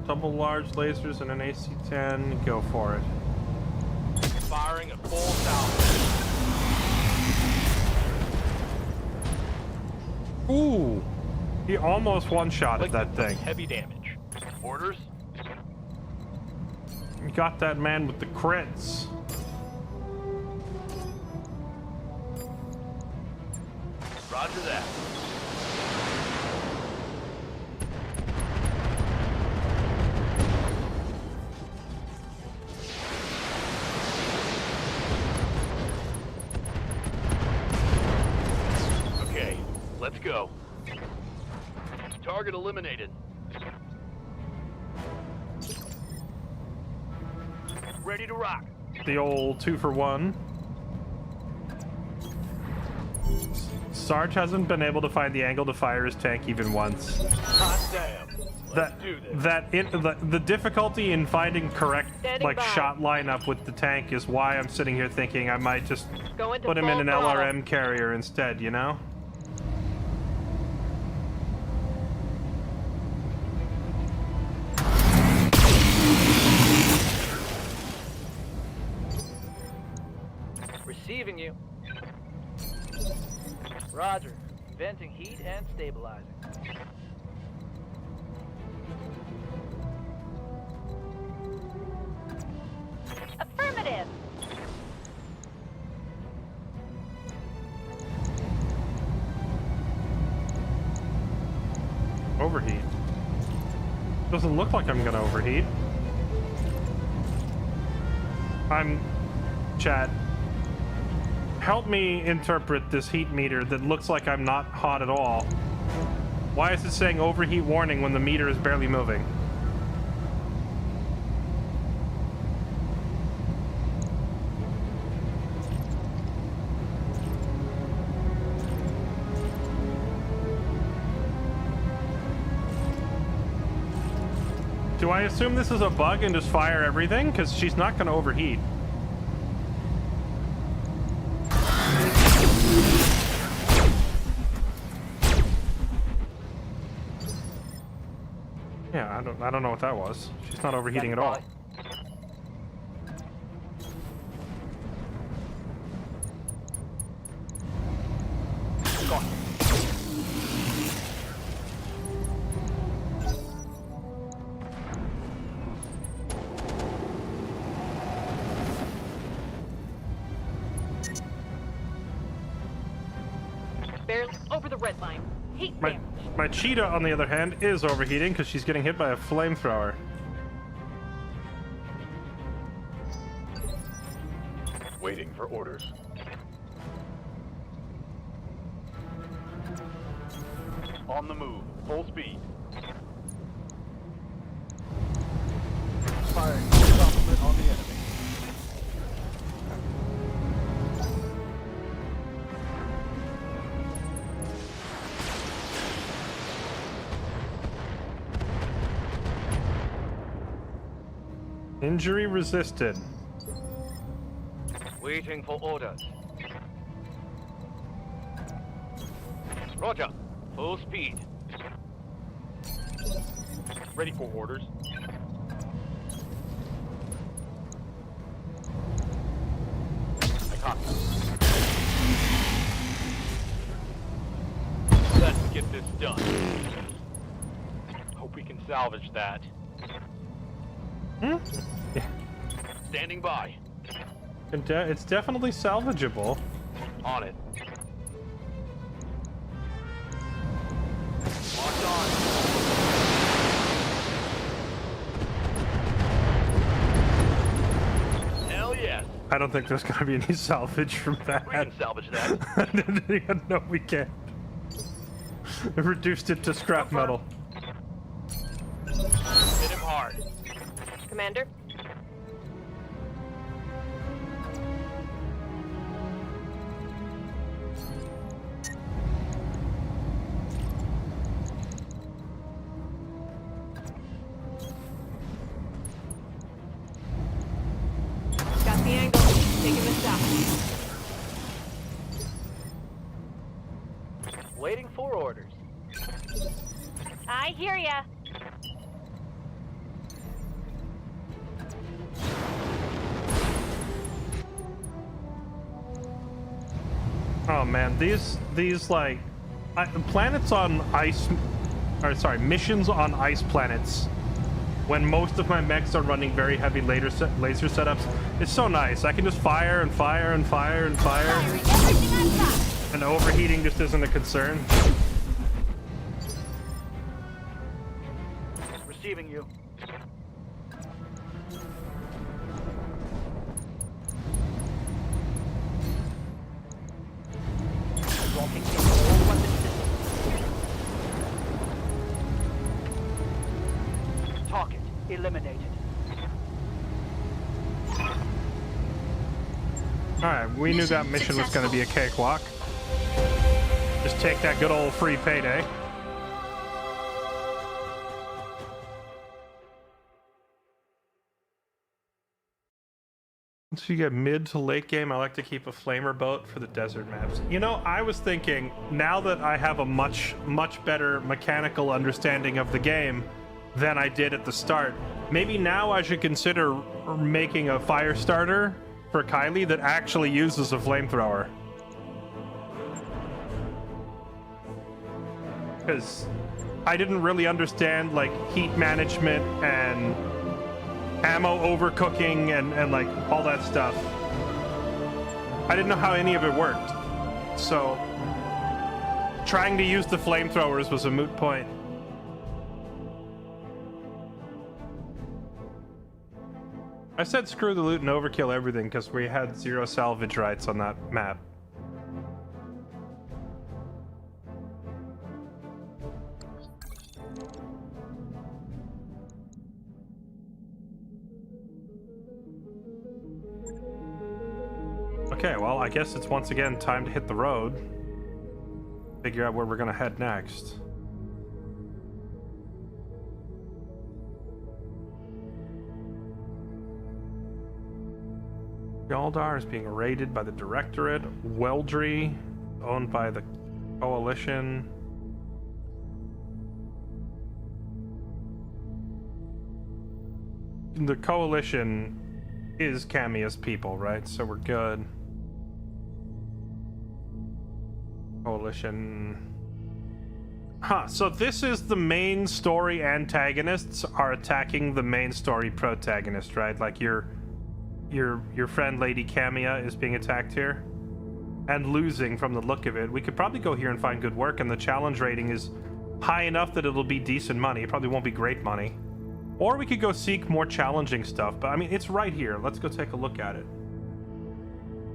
Double large lasers and an AC-10. Go for it. Firing at full salvage. Ooh! He almost one-shotted that thing. Heavy damage. Orders? You got that man with the crits. Roger that. Okay, let's go. Target eliminated. Ready to rock. The old 2-for-1. Sarge hasn't been able to find the angle to fire his tank even once. Hot damn. Let's do this. The difficulty in finding correct Standing by. shot lineup with the tank is why I'm sitting here thinking I might just Going to put him in full an throttle. LRM carrier instead, you know? Receiving you. Roger. Venting heat and stabilizing. Affirmative. Overheat. Doesn't look like I'm gonna overheat. Chat. Help me interpret this heat meter that looks like I'm not hot at all. Why is it saying overheat warning when the meter is barely moving? Do I assume this is a bug and just fire everything? Because she's not going to overheat. Yeah, I don't know what that was. She's not overheating at all. Barely over the red line. Heat damage. My cheetah, on the other hand, is overheating because she's getting hit by a flamethrower. Waiting for orders. On the move. Full speed. Firing full complement on the enemy. Injury resisted. Waiting for orders. Roger. Full speed. Ready for orders. I copy. Let's get this done. Hope we can salvage that. Hmm? Standing by. It's definitely salvageable. On it. Locked on. Hell yes. I don't think there's gonna be any salvage from that. We can salvage that. No, we can't. It reduced it to scrap metal. Hit him hard. Commander? Got the angle. Taking the south. Waiting for orders. I hear ya. Oh man, these like planets on ice, or sorry, missions on ice planets. When most of my mechs are running very heavy laser setups, it's so nice. I can just fire and fire and fire and fire, Everything I've got. and overheating just isn't a concern. Receiving you. Walking to all weapon systems. Target eliminated. Alright, we knew that mission was going to be a cakewalk. Just take that good old free payday. Once you get mid to late game, I like to keep a flamer boat for the desert maps. You know, I was thinking, now that I have a much better mechanical understanding of the game than I did at the start, maybe now I should consider making a fire starter for Kylie that actually uses a flamethrower. Because I didn't really understand like heat management and ammo overcooking and like all that stuff. I didn't know how any of it worked. So trying to use the flamethrowers was a moot point. I said screw the loot and overkill everything because we had 0 salvage rights on that map. Okay, well, I guess it's once again time to hit the road. Figure out where we're gonna head next. Galdar is being raided by the Directorate. Weldry, owned by the Coalition. The Coalition is Camia's people, right? So we're good. Coalition. Huh, so this is the main story antagonists are attacking the main story protagonist, right? Like your friend Lady Camia is being attacked here and losing from the look of it. We could probably go here and find good work, and the challenge rating is high enough that it'll be decent money. It probably won't be great money. Or we could go seek more challenging stuff, but I mean, it's right here. Let's go take a look at it.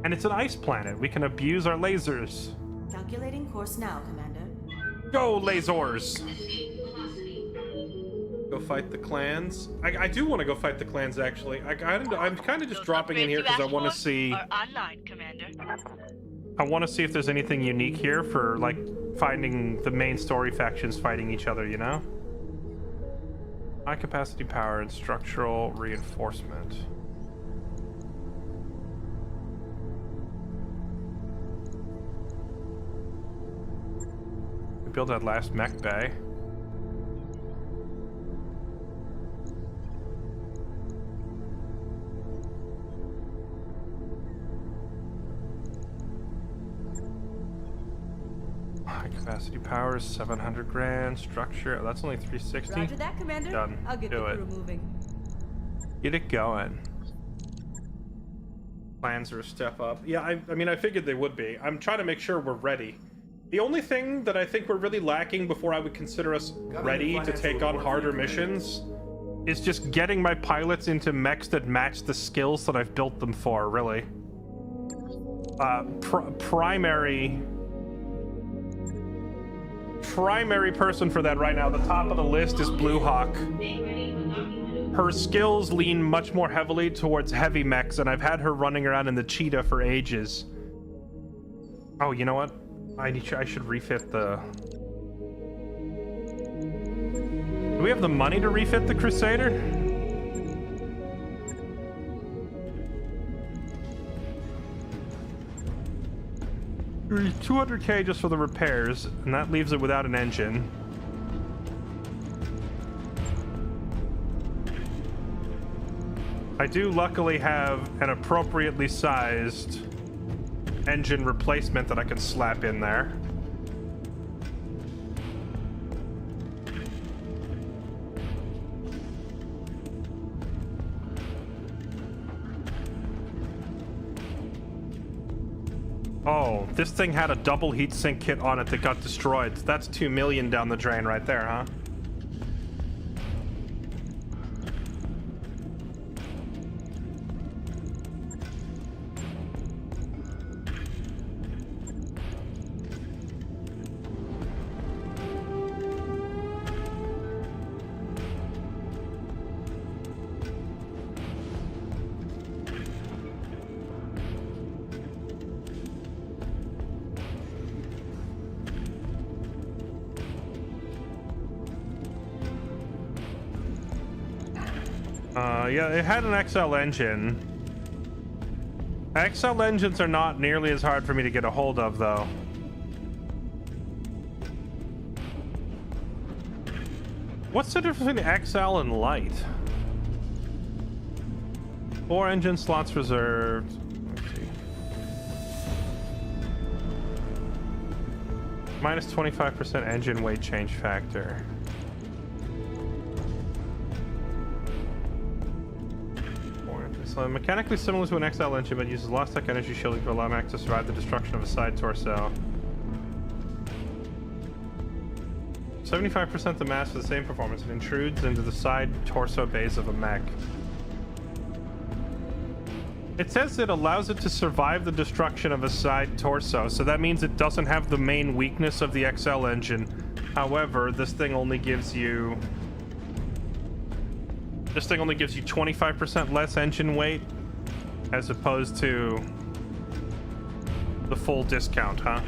And it's an ice planet. We can abuse our lasers. Calculating course now, Commander. Go, lasers! Go fight the clans. I do want to go fight the clans, actually. I'm kind of just dropping in here because I want to see... Are online, Commander. I want to see if there's anything unique here for, like, finding the main story factions fighting each other, you know? High capacity power and structural reinforcement. We built that last mech bay. High capacity power is 700 grand. Structure, that's only 360. Roger that, Commander. Done. I'll get Do the it. crew moving. Get it going. Plans are a step up. Yeah, I mean, I figured they would be. I'm trying to make sure we're ready. The only thing that I think we're really lacking before I would consider us ready to take on harder missions is just getting my pilots into mechs that match the skills that I've built them for, really. Primary person for that right now, the top of the list, is Blue Hawk. Her skills lean much more heavily towards heavy mechs, and I've had her running around in the Cheetah for ages. Oh, you know what? I should refit the... Do we have the money to refit the Crusader? $200K just for the repairs, and that leaves it without an engine. I do luckily have an appropriately sized engine replacement that I can slap in there. Oh, this thing had a double heatsink kit on it that got destroyed. That's $2 million down the drain right there, huh? Yeah, it had an XL engine. XL engines are not nearly as hard for me to get a hold of, though. What's the difference between XL and light? 4 engine slots reserved. Let's see. Minus 25% engine weight change factor. So mechanically similar to an XL engine, but uses lost tech energy shielding to allow mech to survive the destruction of a side torso. 75% the mass for the same performance. It intrudes into the side torso bays of a mech. It says it allows it to survive the destruction of a side torso, so that means it doesn't have the main weakness of the XL engine. However, this thing only gives you 25% less engine weight, as opposed to the full discount, huh?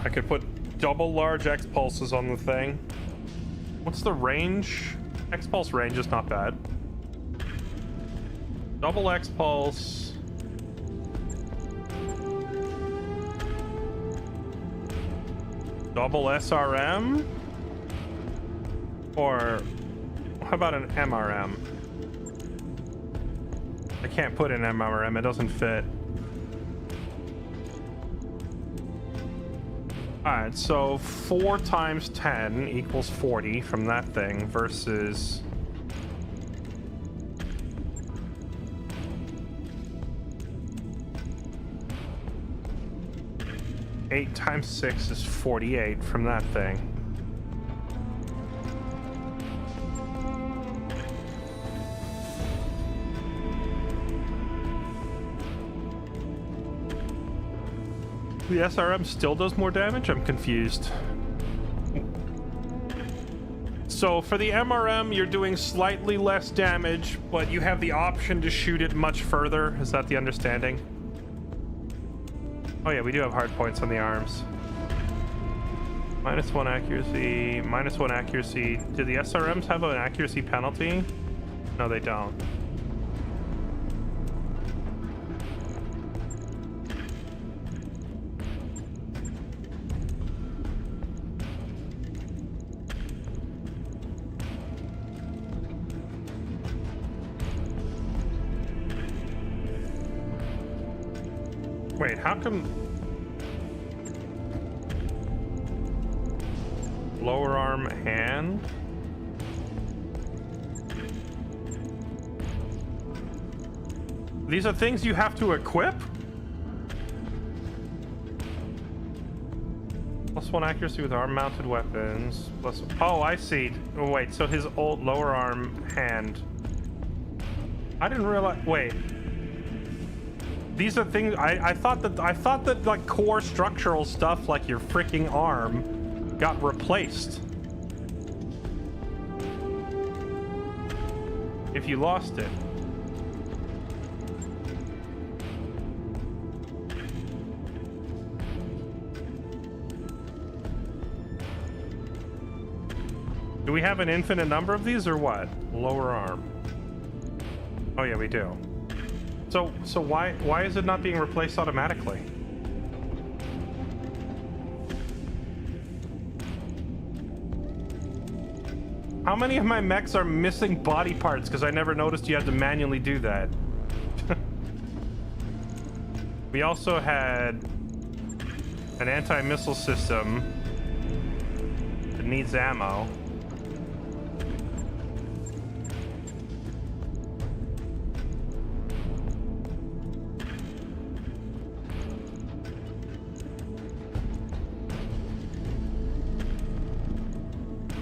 I could put double large X-pulses on the thing. What's the range? X-pulse range is not bad. Double X-pulse. Double SRM? Or how about an MRM? I can't put an MRM, it doesn't fit. Alright, so 4 times 10 equals 40 from that thing versus... Eight times 6 is 48 from that thing. The SRM still does more damage? I'm confused. So for the MRM, you're doing slightly less damage, but you have the option to shoot it much further. Is that the understanding? Oh yeah, we do have hard points on the arms. -1 accuracy, -1 accuracy. Do the SRMs have an accuracy penalty? No, they don't. Wait, how come... Lower arm hand? These are things you have to equip? +1 accuracy with arm-mounted weapons. Plus... Oh, I see. Oh, wait, so his old lower arm hand. I didn't realize... Wait. These are things I thought that like core structural stuff like your freaking arm got replaced if you lost it. Do we have an infinite number of these or what? Lower arm. Oh yeah, we do. So why is it not being replaced automatically? How many of my mechs are missing body parts? Because I never noticed you had to manually do that. We also had an anti-missile system that needs ammo.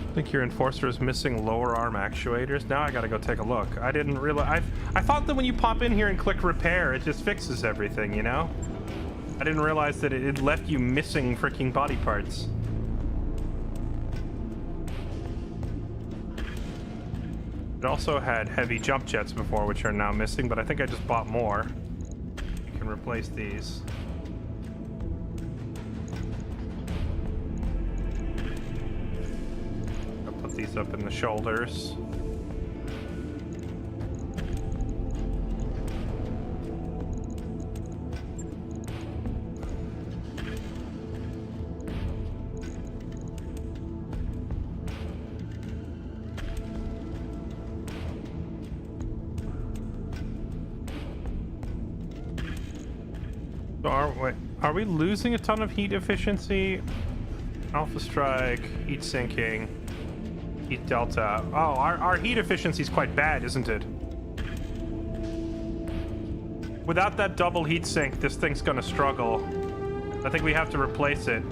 I think your enforcer is missing lower arm actuators. Now I gotta go take a look. I didn't realize. I thought that when you pop in here and click repair, it just fixes everything, you know? I didn't realize that it left you missing freaking body parts. It also had heavy jump jets before, which are now missing, but I think I just bought more. You can replace these. These up in the shoulders. So are we losing a ton of heat efficiency? Alpha strike, heat sinking. Heat delta. Oh, our heat efficiency is quite bad, isn't it? Without that double heat sink, this thing's gonna struggle. I think we have to replace it.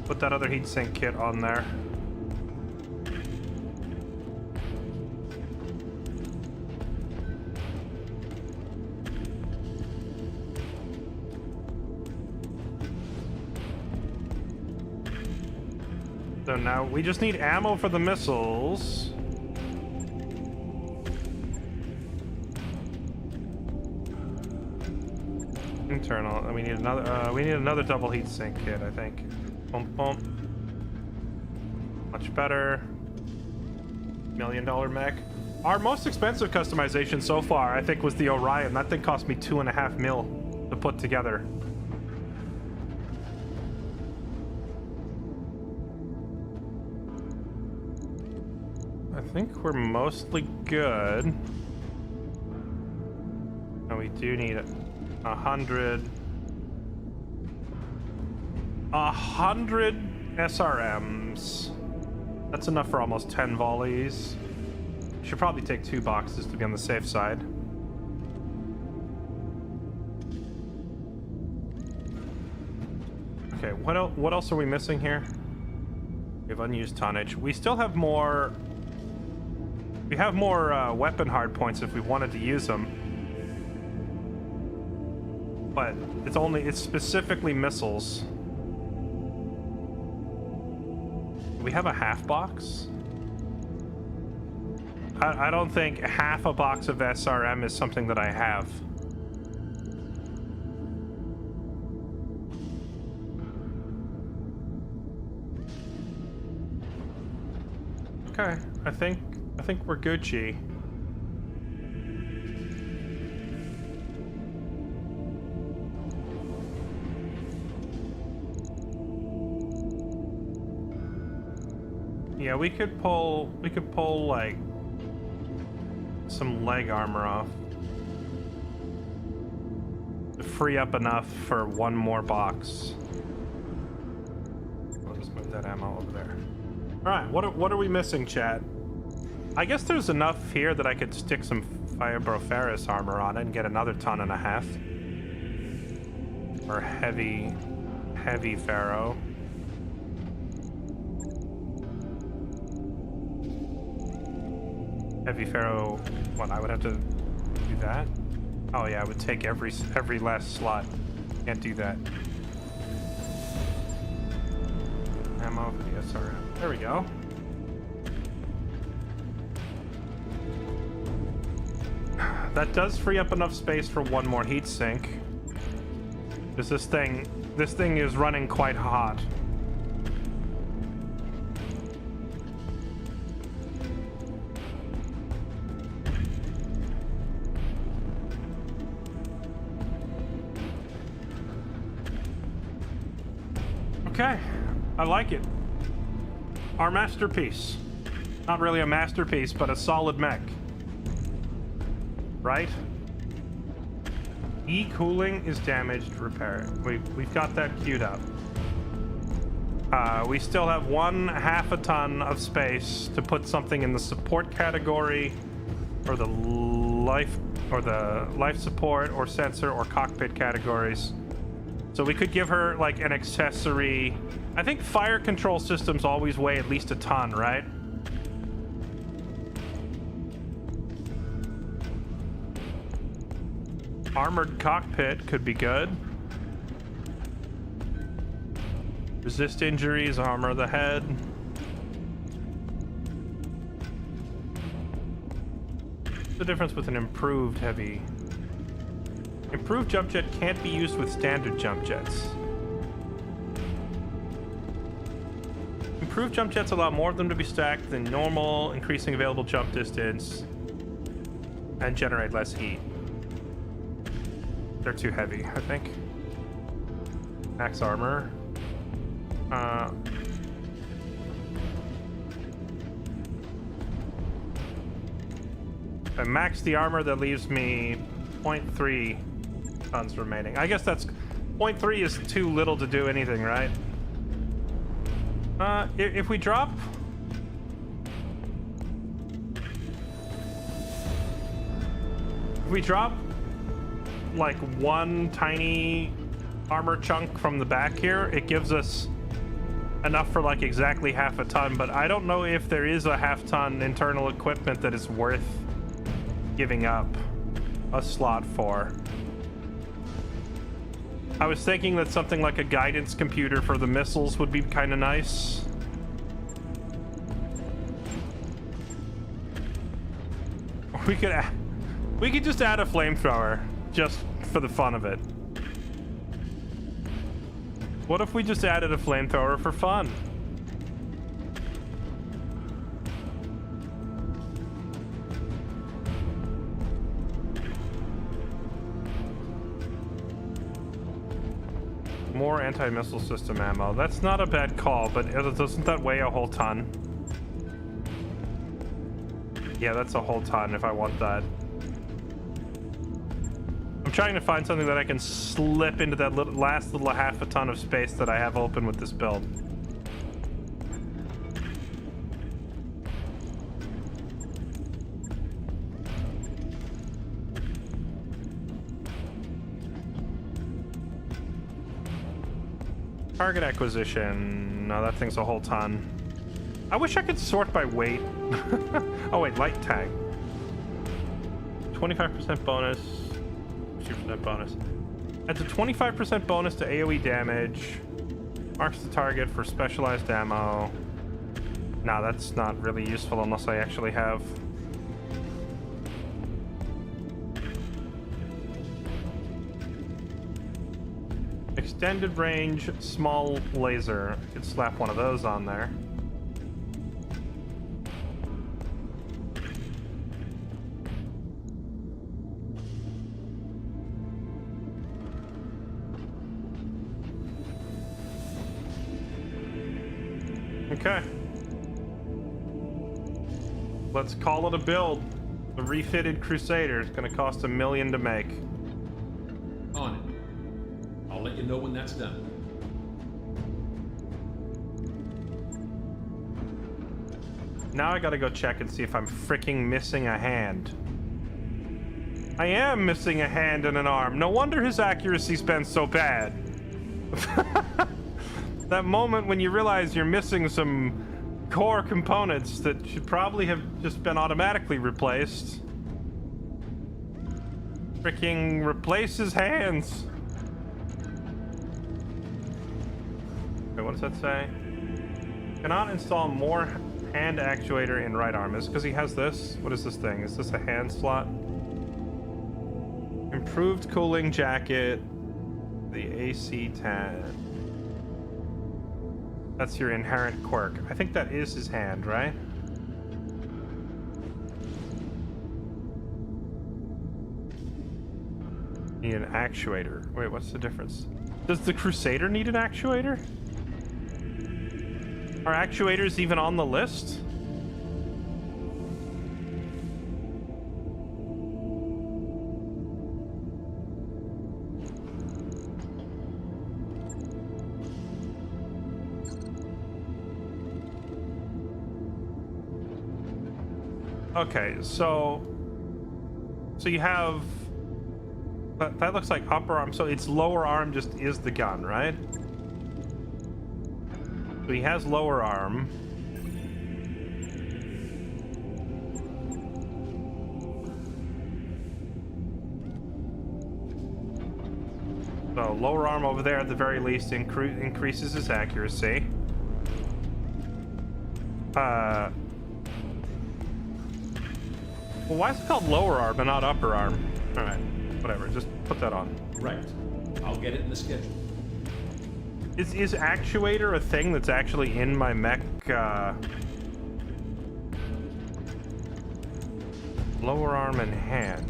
Put that other heat sink kit on there. So now we just need ammo for the missiles. Internal. We need another double heat sink kit, I think. Boom, boom. Much better. $1 million mech. Our most expensive customization so far, I think, was the Orion. That thing cost me $2.5 million to put together. I think we're mostly good. And we do need 100 SRMs. That's enough for almost 10 volleys. Should probably take 2 boxes to be on the safe side. Okay, what else are we missing here? We have unused tonnage. We still have more. We have more weapon hard points if we wanted to use them. But it's specifically missiles. Do we have a half box? I don't think half a box of SRM is something that I have. Okay, I think we're Gucci. Yeah, we could pull like some leg armor off to free up enough for one more box. I'll just move that ammo over there. All right, what are we missing, chat? I guess there's enough here that I could stick some Firebroferous armor on it and get another 1.5 tons. Or heavy Pharaoh. Heavy Pharaoh, what, I would have to do that? Oh yeah, I would take every last slot. Can't do that. Ammo for the SRM. There we go. That does free up enough space for one more heat sink. Because this thing is running quite hot. Okay, I like it. Our masterpiece. Not really a masterpiece, but a solid mech. Right? E-cooling is damaged, repair it. We've got that queued up. We still have 1/2 ton of space to put something in the support category, or the life support, or sensor, or cockpit categories. So we could give her like an accessory. I think fire control systems always weigh at least 1 ton, right? Armored cockpit could be good. Resist injuries, armor the head. What's the difference with an improved heavy? Improved jump jet can't be used with standard jump jets. Improved jump jets allow more of them to be stacked than normal, increasing available jump distance, and generate less heat. They're too heavy, I think. Max armor. I max the armor, that leaves me 0.3 tons remaining. I guess that's 0.3 is too little to do anything, right? If we drop like one tiny armor chunk from the back here, it gives us enough for like exactly 1/2 ton, but I don't know if there is a 1/2 ton internal equipment that is worth giving up a slot for. I was thinking that something like a guidance computer for the missiles would be kind of nice. We could just add a flamethrower just for the fun of it. What if we just added a flamethrower for fun? More anti-missile system ammo. That's not a bad call, but doesn't that weigh a whole ton? Yeah, that's a whole ton if I want that. I'm trying to find something that I can slip into that last little 1/2 ton of space that I have open with this build. Target acquisition. No, that thing's a whole ton. I wish I could sort by weight. Oh wait, light tag. 25% bonus. 2% bonus. Adds a 25% bonus to AoE damage. Marks the target for specialized ammo. No, that's not really useful unless I actually have... Extended range, small laser. I could slap one of those on there. Okay. Let's call it a build. The refitted Crusader is going to cost $1 million to make. On it. I'll let you know when that's done. Now I gotta go check and see if I'm freaking missing a hand. I am missing a hand and an arm. No wonder his accuracy's been so bad. That moment when you realize you're missing some core components that should probably have just been automatically replaced. Freaking replace his hands. Okay, what does that say? Cannot install more hand actuator in right arm. Is because he has this? What is this thing? Is this a hand slot? Improved cooling jacket. The AC-10. That's your inherent quirk. I think that is his hand, right? Need an actuator. Wait, what's the difference? Does the Crusader need an actuator? Are actuators even on the list? Okay, so you have that looks like upper arm, so its lower arm just is the gun, right? So he has lower arm. So lower arm over there at the very least increases his accuracy. Well, why is it called lower arm and not upper arm? All right, whatever. Just put that on. Right. I'll get it in the schedule. Is actuator a thing that's actually in my mech? Lower arm and hand.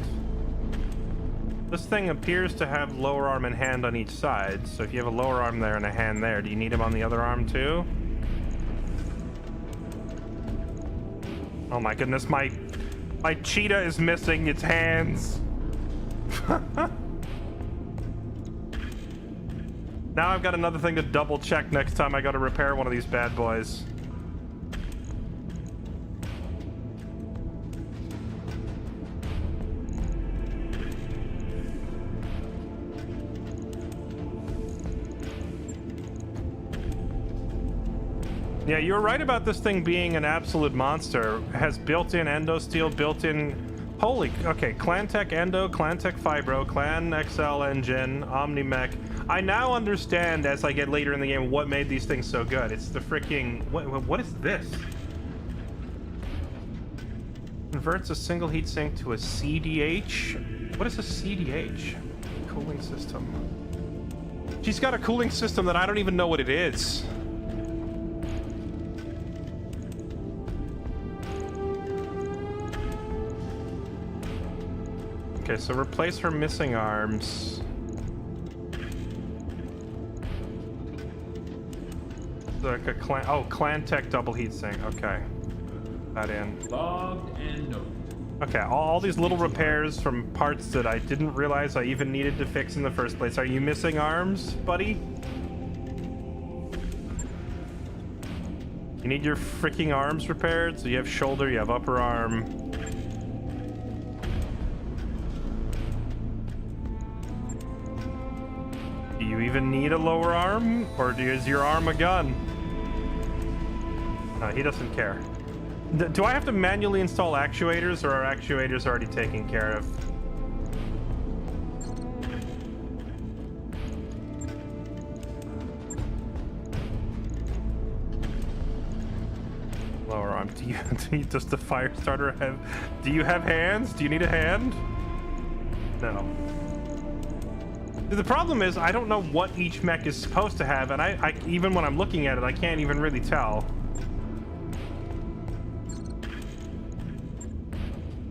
This thing appears to have lower arm and hand on each side. So if you have a lower arm there and a hand there, do you need him on the other arm too? Oh my goodness, my cheetah is missing its hands. Now I've got another thing to double check next time I go to repair one of these bad boys. Yeah, you're right about this thing being an absolute monster. It has built-in endo steel, built-in... Holy... Okay, ClanTech Endo, ClanTech Fibro, Clan XL Engine, Omni Mech. I now understand, as I get later in the game, what made these things so good. It's the freaking... What is this? Converts a single heatsink to a CDH? What is a CDH? Cooling system. She's got a cooling system that I don't even know what it is. Okay, so replace her missing arms. Like a clan... Oh, ClanTech double heatsink. Okay. That in. Logged and noted. Okay, all these little repairs from parts that I didn't realize I even needed to fix in the first place. Are you missing arms, buddy? You need your freaking arms repaired? So you have shoulder, you have upper arm. Do you even need a lower arm? Or is your arm a gun? No, he doesn't care. Do I have to manually install actuators, or are actuators already taken care of? forearm. Does the fire starter have... Do you have hands? Do you need a hand? No. The problem is I don't know what each mech is supposed to have, and I even when I'm looking at it, I can't even really tell.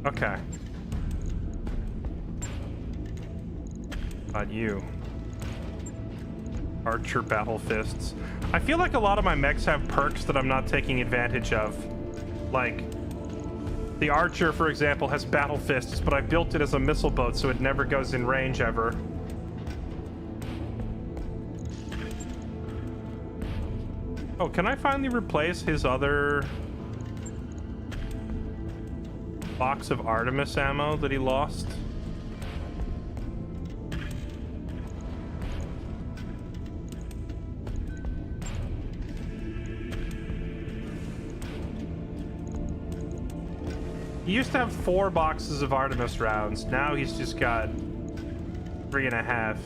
Okay. Not you. Archer battle fists. I feel like a lot of my mechs have perks that I'm not taking advantage of. Like, the Archer, for example, has battle fists, but I built it as a missile boat, so it never goes in range ever. Oh, can I finally replace his other box of Artemis ammo that he lost? He used to have 4 boxes of Artemis rounds. Now he's just got 3.5.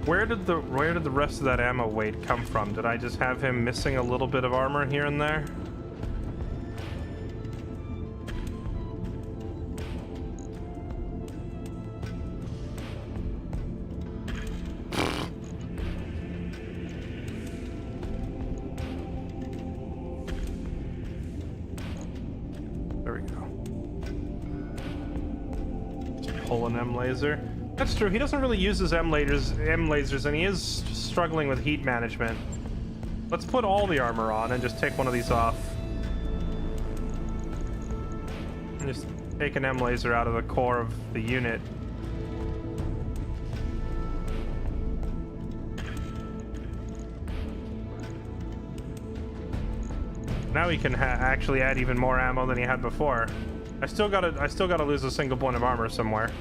Where did the rest of that ammo weight come from? Did I just have him missing a little bit of armor here and there? There we go. Just pull an M laser. That's true. He doesn't really use his M lasers, and he is struggling with heat management. Let's put all the armor on and just take one of these off. And just take an M laser out of the core of the unit. Now he can actually add even more ammo than he had before. I still gotta lose a single point of armor somewhere.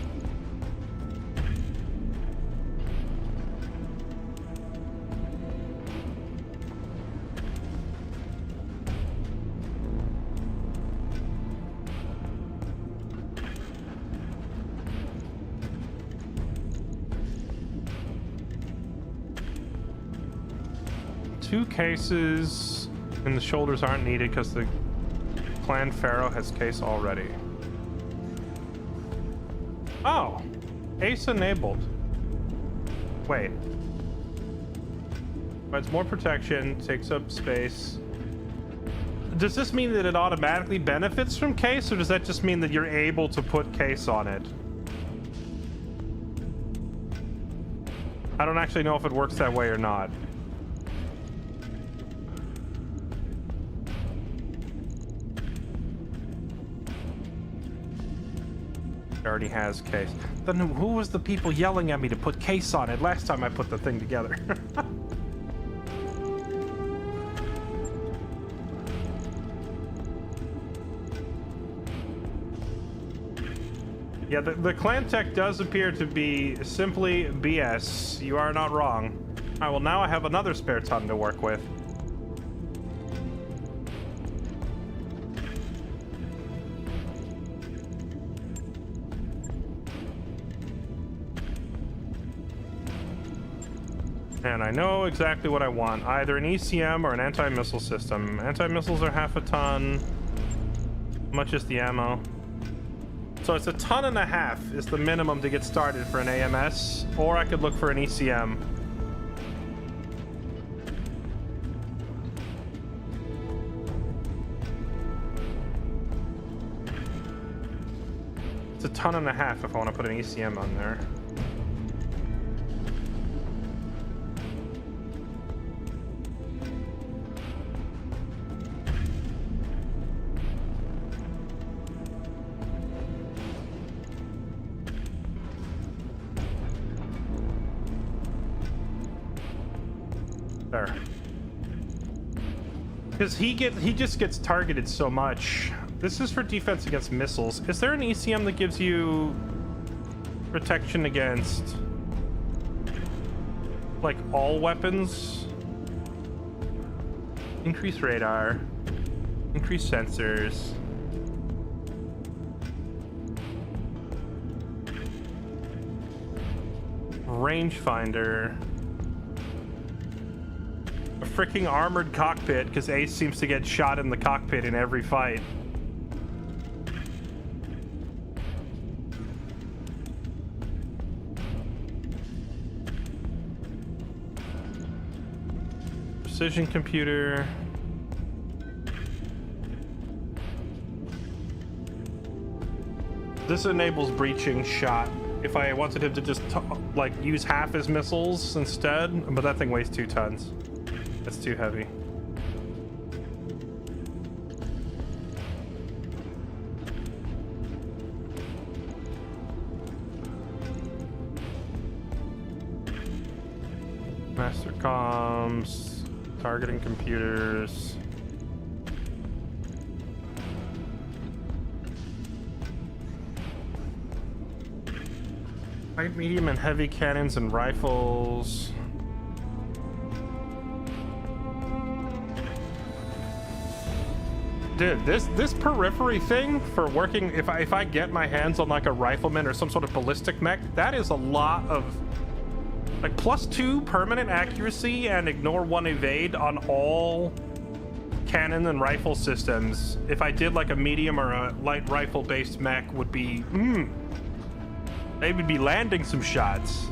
Two cases and the shoulders aren't needed because the planned Pharaoh has case already. Oh, ace enabled. Wait. Provides more protection, takes up space. Does this mean that it automatically benefits from case, or does that just mean that you're able to put case on it? I don't actually know if it works that way or not. Already has case. Then who was the people yelling at me to put case on it last time I put the thing together? Yeah, the clan tech does appear to be simply BS. You are not wrong. Alright, well now I have another spare ton to work with. And I know exactly what I want. Either an ECM or an anti-missile system. Anti-missiles are 1/2 ton. How much is the ammo? So it's 1.5 tons is the minimum to get started for an AMS. Or I could look for an ECM. It's 1.5 tons if I want to put an ECM on there. Because he just gets targeted so much. This is for defense against missiles. Is there an ECM that gives you protection against like all weapons? Increase radar, increase sensors. Rangefinder. a freaking armored cockpit, because Ace seems to get shot in the cockpit in every fight. Precision computer. This enables breaching shot. If I wanted him to just like use half his missiles instead, but that thing weighs 2 tons. That's too heavy. Master comms, targeting computers. Light, medium, and heavy cannons and rifles. Dude, this periphery thing for working, if I get my hands on like a rifleman or some sort of ballistic mech, that is a lot of like +2 permanent accuracy and ignore 1 evade on all cannon and rifle systems. If I did like a medium or a light rifle based mech would be they would be landing some shots.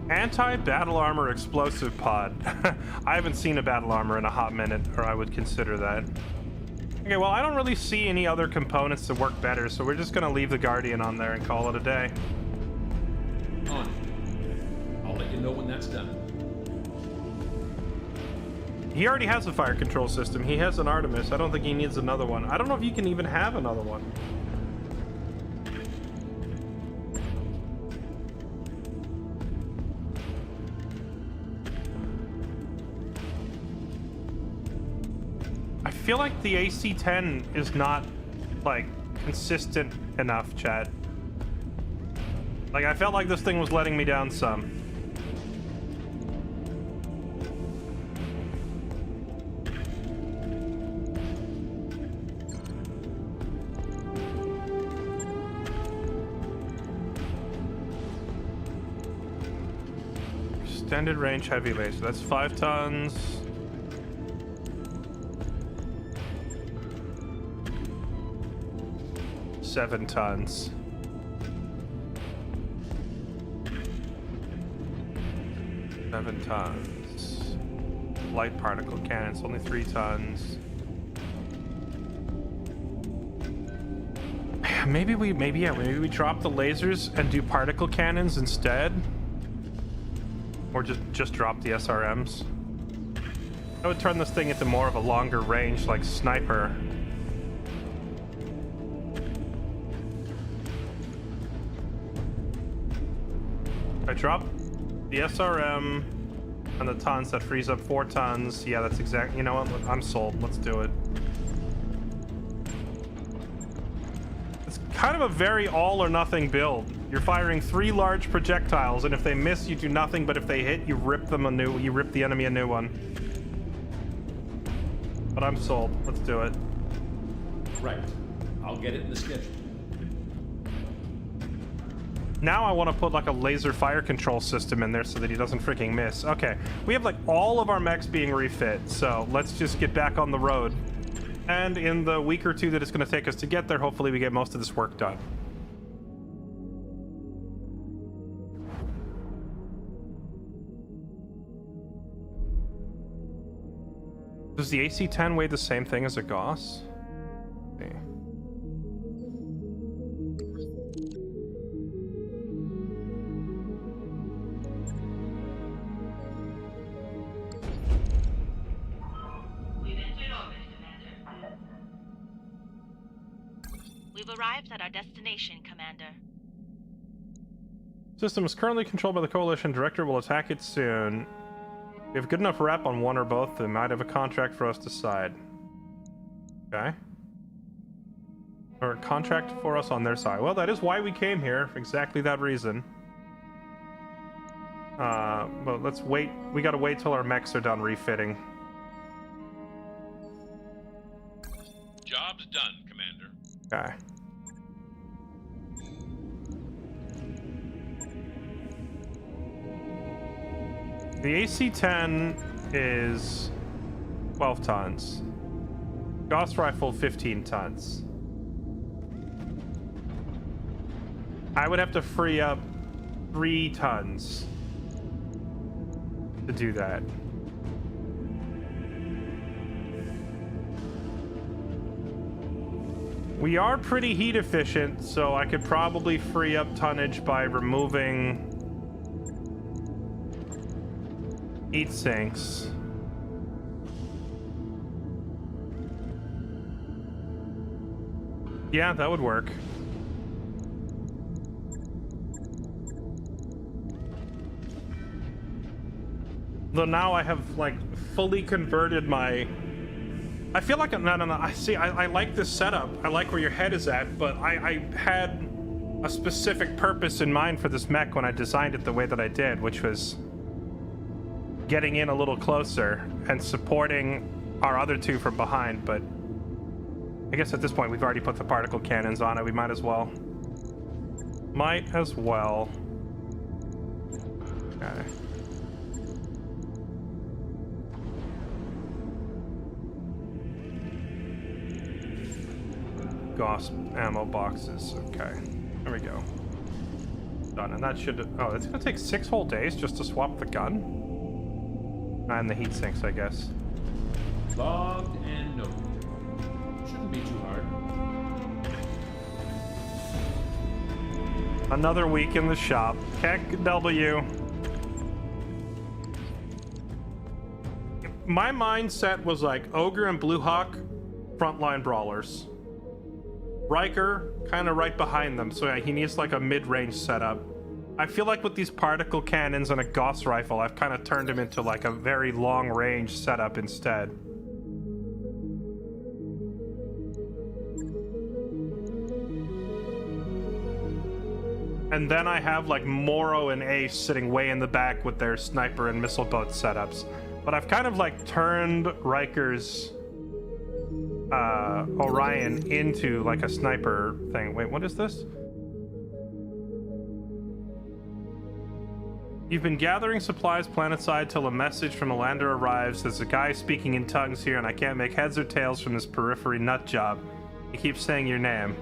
Anti-battle armor explosive pod. I haven't seen a battle armor in a hot minute, or I would consider that. Okay, well, I don't really see any other components that work better, so we're just gonna leave the Guardian on there and call it a day. On it. I'll let you know when that's done. He already has a fire control system. He has an Artemis. I don't think he needs another one. I don't know if you can even have another one. I feel like the AC-10 is not, like, consistent enough, chat. Like, I felt like this thing was letting me down some. Extended range heavy laser. That's 5 tons. $7 tons. 7 tons. Light particle cannons, only 3 tons. Maybe we drop the lasers and do particle cannons instead. Or just drop the SRMs. That would turn this thing into more of a longer range, like sniper. If I drop the SRM and the tons, that frees up 4 tons. Yeah, that's exact. You know what? I'm sold. Let's do it. It's kind of a very all or nothing build. You're firing 3 large projectiles, and if they miss, you do nothing. But if they hit, you rip them you rip the enemy a new one. But I'm sold. Let's do it. Right. I'll get it in the schedule. Now I want to put like a laser fire control system in there so that he doesn't freaking miss. Okay, we have like all of our mechs being refit, so let's just get back on the road. And in the week or 2 that it's going to take us to get there, hopefully we get most of this work done. Does the AC-10 weigh the same thing as a Gauss? Okay. We've entered orbit, Commander. We've arrived at our destination, Commander. System is currently controlled by the Coalition. Director will attack it soon. We have good enough rep on one or both. They might have a contract for us to side. Okay. Or a contract for us on their side. Well, that is why we came here, for exactly that reason. But let's wait. We gotta wait till our mechs are done refitting. Job's done, Commander. Okay. The AC-10 is 12 tons. Gauss rifle, 15 tons. I would have to free up 3 tons to do that. We are pretty heat efficient, so I could probably free up tonnage by removing heat sinks. Yeah, that would work. Though now I have like fully converted my... I feel like no. I like this setup. I like where your head is at, but I had a specific purpose in mind for this mech when I designed it the way that I did, which was getting in a little closer and supporting our other two from behind. But I guess at this point we've already put the particle cannons on it. We might as well. Might as well. Okay. Gauss ammo boxes. Okay, there we go. Done. And that should... Oh, it's gonna take 6 whole days just to swap the gun? And the heat sinks, I guess. Logged and noted. Shouldn't be too hard. Another week in the shop. Heck W. My mindset was like Ogre and Blue Hawk, frontline brawlers. Riker kind of right behind them, so yeah, he needs like a mid-range setup. I feel like with these particle cannons and a Gauss rifle, I've kind of turned him into like a very long-range setup instead. And then I have like Moro and Ace sitting way in the back with their sniper and missile boat setups. But I've kind of like turned Riker's Orion into like a sniper thing. Wait, what is this? You've been gathering supplies planetside till a message from a lander arrives. There's a guy speaking in tongues here and I can't make heads or tails from this periphery nut job. He keeps saying your name.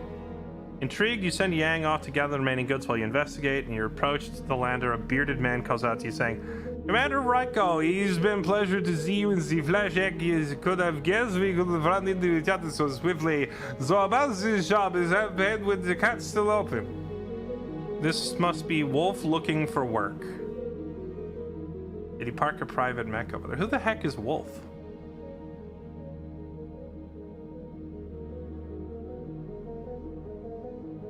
Intrigued, you send Yang off to gather the remaining goods while you investigate. And you're approached to the lander. A bearded man calls out to you saying, Commander Ryko, it's been a pleasure to see you in the flesh. You could have guessed we could have run into each other so swiftly. So about this job is that bed with the cat still open. This must be Wolf looking for work. Did he park a private mech over there? Who the heck is Wolf?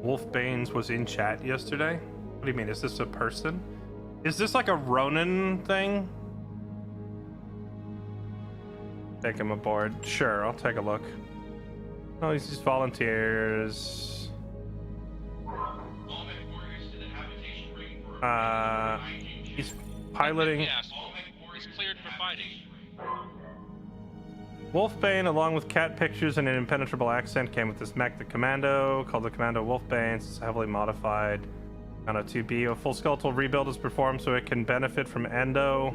Wolf Baines was in chat yesterday. What do you mean? Is this a person? Is this like a Ronin thing? Take him aboard. Sure, I'll take a look. Oh, he's just volunteers. He's piloting. He's cleared for fighting. Wolfbane, along with cat pictures and an impenetrable accent, came with this mech, the Commando, called the Commando Wolfbane. It's heavily modified. On a 2B, a full skeletal rebuild is performed so it can benefit from endo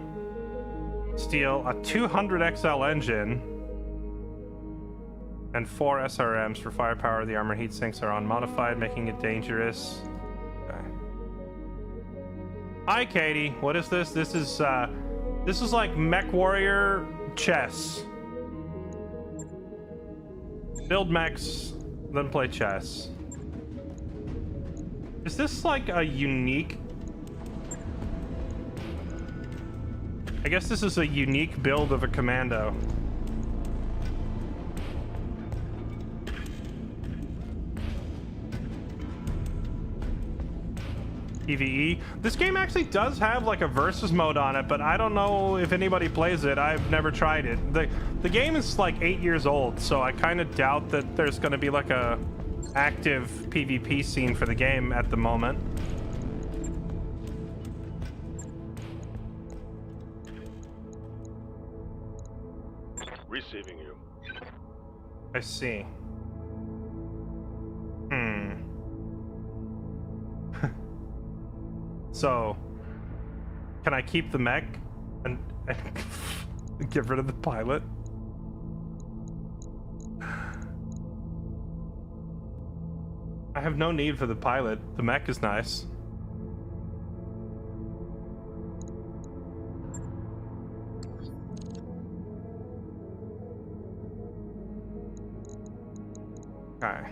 steel, a 200 XL engine, and 4 SRMs for firepower. The armor heat sinks are unmodified, making it dangerous. Okay. Hi, Katie. What is this? This is like Mech Warrior chess. Build mechs, then play chess. Is this like a unique... I guess this is a unique build of a Commando. PvE. This game actually does have like a versus mode on it, but I don't know if anybody plays it. I've never tried it. The game is like 8 years old, so I kind of doubt that there's going to be like a active PvP scene for the game at the moment. Receiving you. I see. So, can I keep the mech? And get rid of the pilot. I have no need for the pilot. The mech is nice. Okay.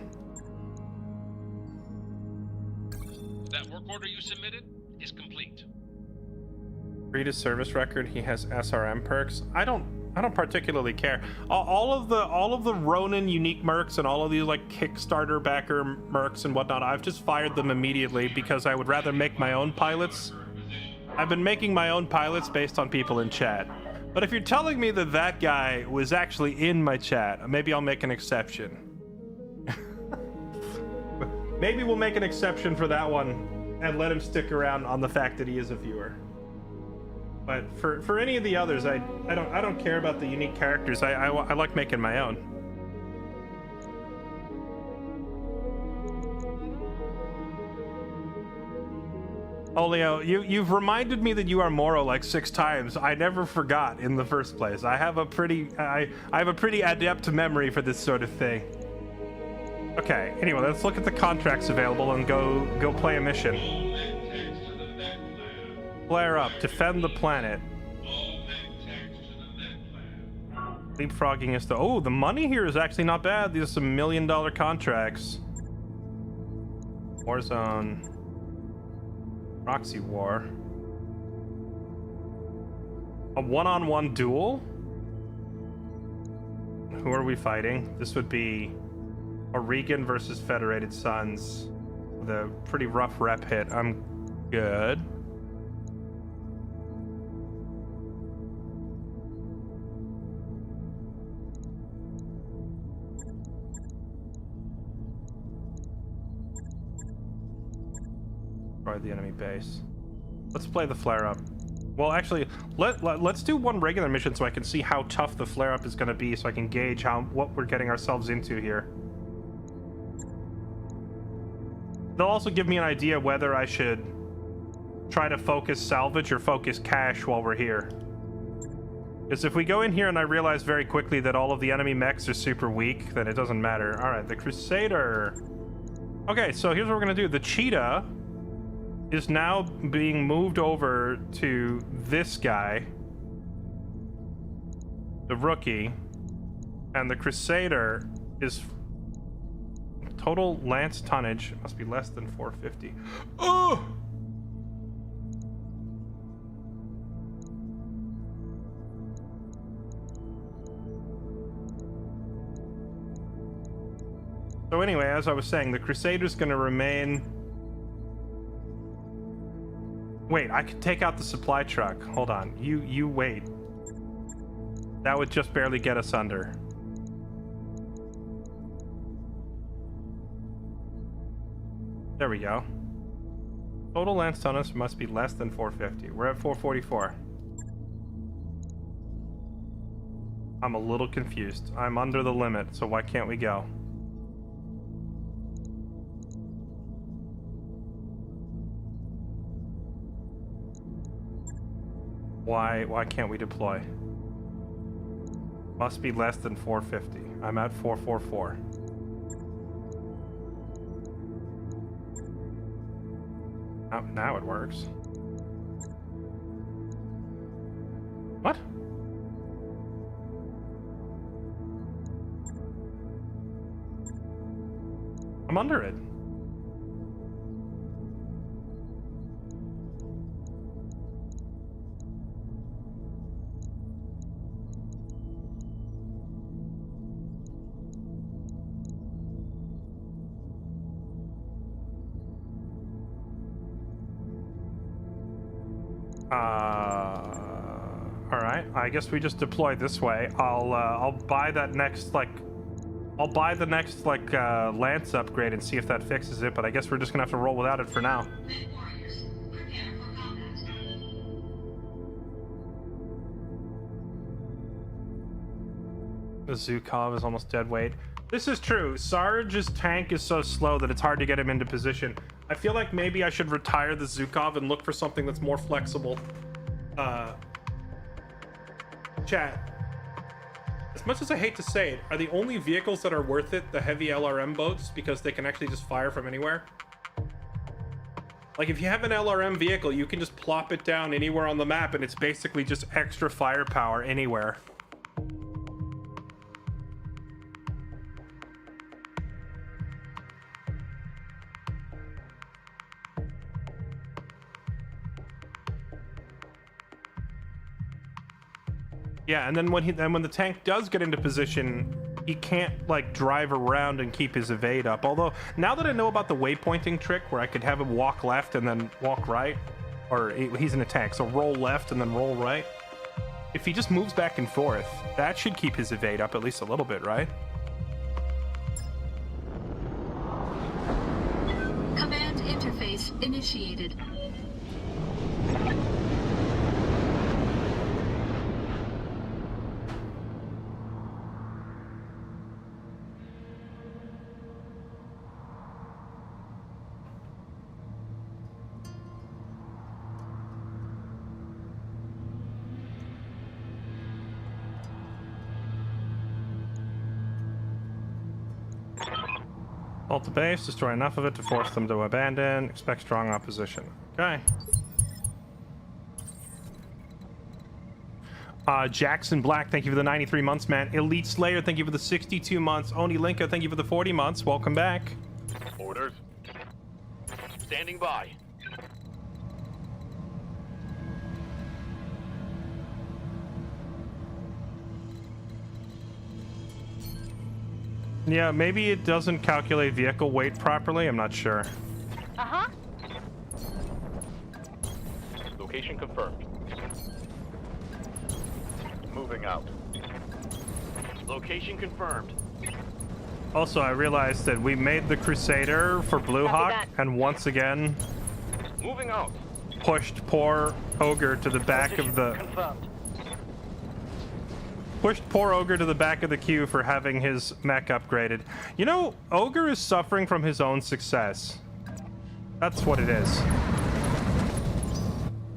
That work order you submitted is complete. Read his service record. He has SRM perks. I don't particularly care. All of the Ronin unique mercs and all of these like Kickstarter backer mercs and whatnot, I've just fired them immediately because I would rather make my own pilots. I've been making my own pilots based on people in chat. But if you're telling me that that guy was actually in my chat, maybe I'll make an exception. Maybe we'll make an exception for that one and let him stick around on the fact that he is a viewer. But for any of the others, I don't care about the unique characters. I like making my own. Oh, Leo, you've reminded me that you are Moro like 6 times. I never forgot in the first place. I have a pretty adept memory for this sort of thing. Okay, anyway, let's look at the contracts available and go play a mission. Flare up, defend the planet. Leapfrogging is the money here is actually not bad. These are some $1 million contracts. Warzone. Proxy war. A one-on-one duel? Who are we fighting? This would be Oregon versus Federated Suns. With a pretty rough rep hit. I'm good. The enemy base. Let's play the flare up. Well, actually, let's do one regular mission so I can see how tough the flare up is going to be, so I can gauge what we're getting ourselves into here. They'll also give me an idea whether I should try to focus salvage or focus cash while we're here. Because if we go in here and I realize very quickly that all of the enemy mechs are super weak, then it doesn't matter. All right, the Crusader. Okay, so here's what we're going to do. The Cheetah is now being moved over to this guy, the rookie, and the Crusader is total lance tonnage must be less than 450. Oh! So anyway, as I was saying, the Crusader's going to remain. Wait, I could take out the supply truck. Hold on. You wait. That would just barely get us under. There we go. Total lance tonnage must be less than 450. We're at 444. I'm a little confused. I'm under the limit, so why can't we go? Why can't we deploy? Must be less than 450. I'm at 444. Now it works. What? I'm under it. All right. I guess we just deploy this way. I'll buy that next lance upgrade and see if that fixes it. But I guess we're just gonna have to roll without it for now. Warriors, prepare for combat. The Zukov is almost dead weight. This is true. Sarge's tank is so slow that it's hard to get him into position. I feel like maybe I should retire the Zukov and look for something that's more flexible. Chat. As much as I hate to say it, are the only vehicles that are worth it the heavy LRM boats because they can actually just fire from anywhere? Like, if you have an LRM vehicle, you can just plop it down anywhere on the map and it's basically just extra firepower anywhere. Yeah, and then when the tank does get into position, he can't like drive around and keep his evade up. Although now that I know about the waypointing trick where I could have him walk left and then walk right, or he's in a tank, so roll left and then roll right. If he just moves back and forth, that should keep his evade up at least a little bit, right? Command interface initiated. Halt the base, destroy enough of it to force them to abandon. Expect strong opposition. Okay. Jackson Black, thank you for the 93 months, man. Elite Slayer, thank you for the 62 months. Oni Linka, thank you for the 40 months. Welcome back. Orders. Standing by. Yeah, maybe it doesn't calculate vehicle weight properly. I'm not sure. Uh-huh. Location confirmed. Moving out. Location confirmed. Also, I realized that we made the Crusader for Blue Copy Hawk, that. and once again Moving out. pushed poor Ogre to the back Position of the... confirmed. Pushed poor Ogre to the back of the queue for having his mech upgraded. You know, Ogre is suffering from his own success. That's what it is.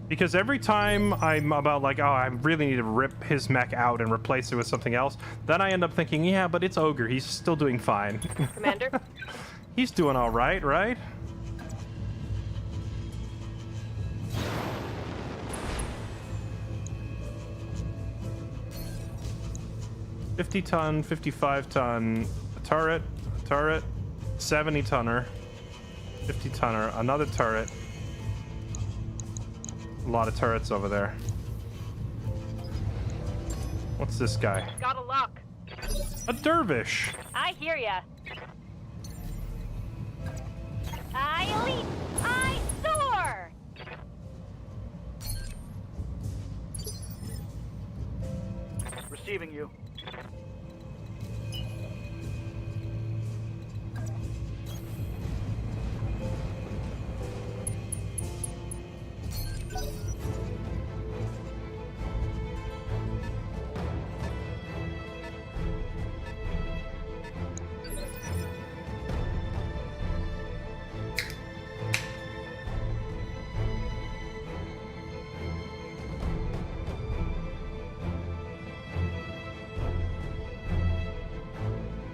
Because every time I'm about like, oh, I really need to rip his mech out and replace it with something else, then I end up thinking, yeah, but it's Ogre. He's still doing fine. Commander? He's doing all right, right? $50-ton, 55-ton, a turret, 70-tonner, 50-tonner, another turret. A lot of turrets over there. What's this guy? Gotta lock. A dervish. I hear ya. I leap. I soar. Receiving you.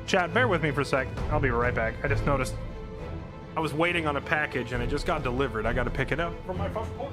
Chat, bear with me for a sec. I'll be right back. I just noticed I was waiting on a package and it just got delivered. I got to pick it up from my front porch.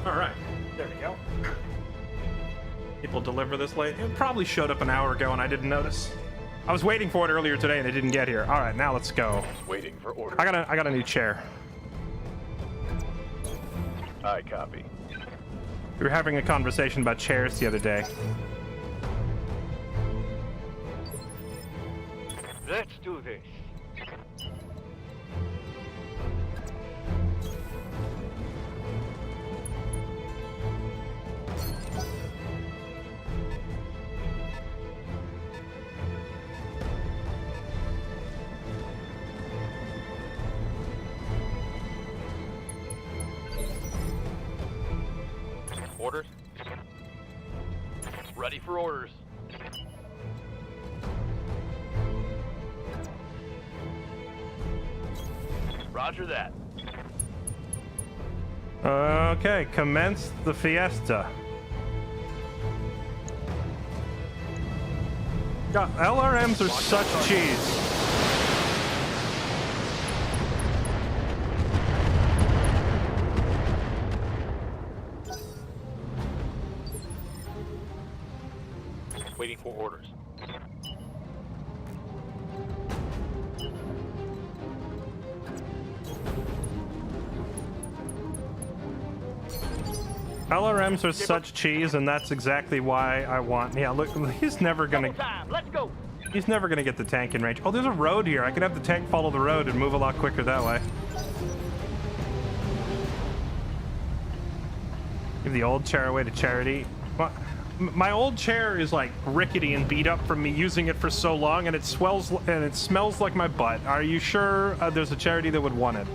Alright, there we go. People deliver this late. It probably showed up an hour ago and I didn't notice. I was waiting for it earlier today and it didn't get here. Alright, now let's go. Waiting for orders. I got a new chair. I copy. We were having a conversation about chairs the other day. Let's do this. Ready for orders. Roger that. Okay, commence the fiesta. God, LRMs are such cheese. Waiting for orders. LRMs are such cheese, and that's exactly why I want. Yeah, look, he's never gonna. Let's go. He's never gonna get the tank in range. Oh, there's a road here. I could have the tank follow the road and move a lot quicker that way. Give the old chair away to charity. My old chair is like rickety and beat up from me using it for so long, and it swells and it smells like my butt. Are you sure there's a charity that would want it?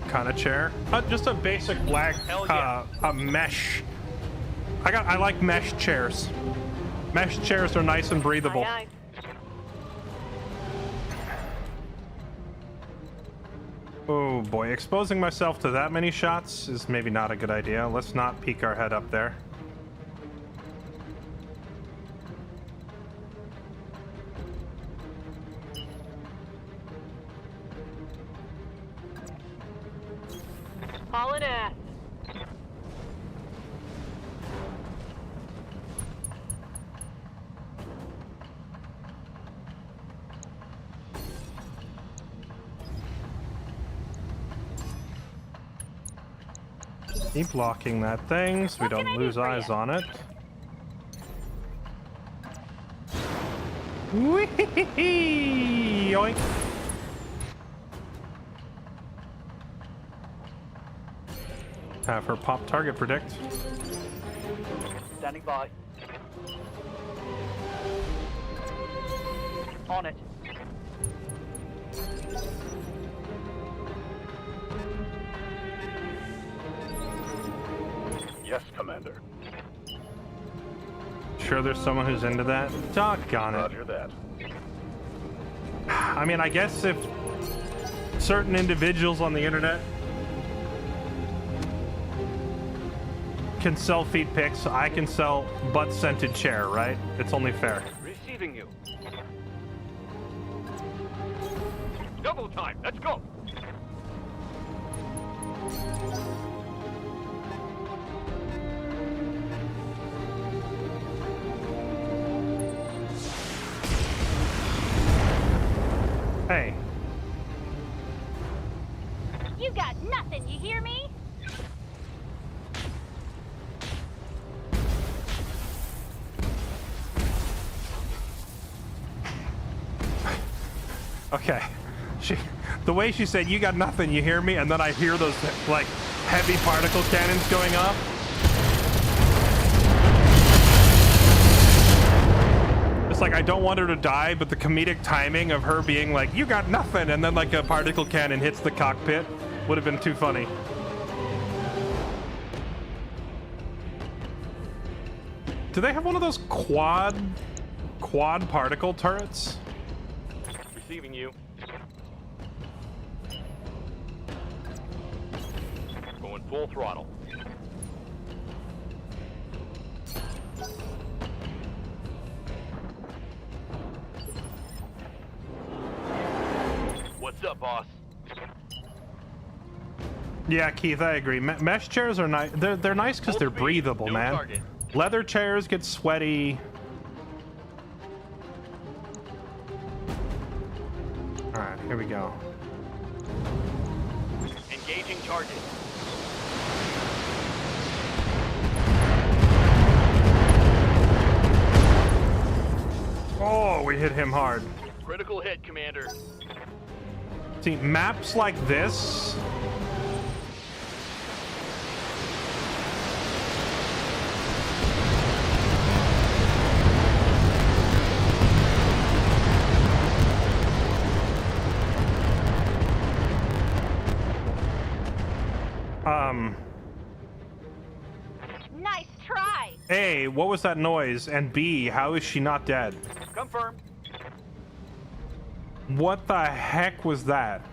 Kind of chair? Just a basic black a mesh. I like mesh chairs. Mesh chairs are nice and breathable. Aye, aye. Oh boy, exposing myself to that many shots is maybe not a good idea. Let's not peek our head up there. Hauling ass. Keep locking that thing so we don't lose eyes on it. Whee! Yoink! Have her pop target predict. Standing by. On it. Yes, Commander. Sure there's someone who's into that? Doggone it. Roger that. I mean, I guess if certain individuals on the internet can sell feet pics, I can sell butt-scented chair, right? It's only fair. Receiving you. Double time. Let's go. Hey. You got nothing, you hear me? Okay. The way she said, "You got nothing, you hear me?" And then I hear those, like, heavy particle cannons going off. It's like, I don't want her to die, but the comedic timing of her being like, "You got nothing," and then, like, a particle cannon hits the cockpit would have been too funny. Do they have one of those quad particle turrets? Receiving you. Going full throttle. What's up, boss? Yeah, Keith, I agree. Mesh chairs are nice. They're nice because they're breathable, No man. target. Leather chairs get sweaty. All right, here we go. Engaging target. Oh, we hit him hard. Critical hit, Commander. See, maps like this. Nice try. A, what was that noise? And B, how is she not dead? Confirmed. What the heck was that?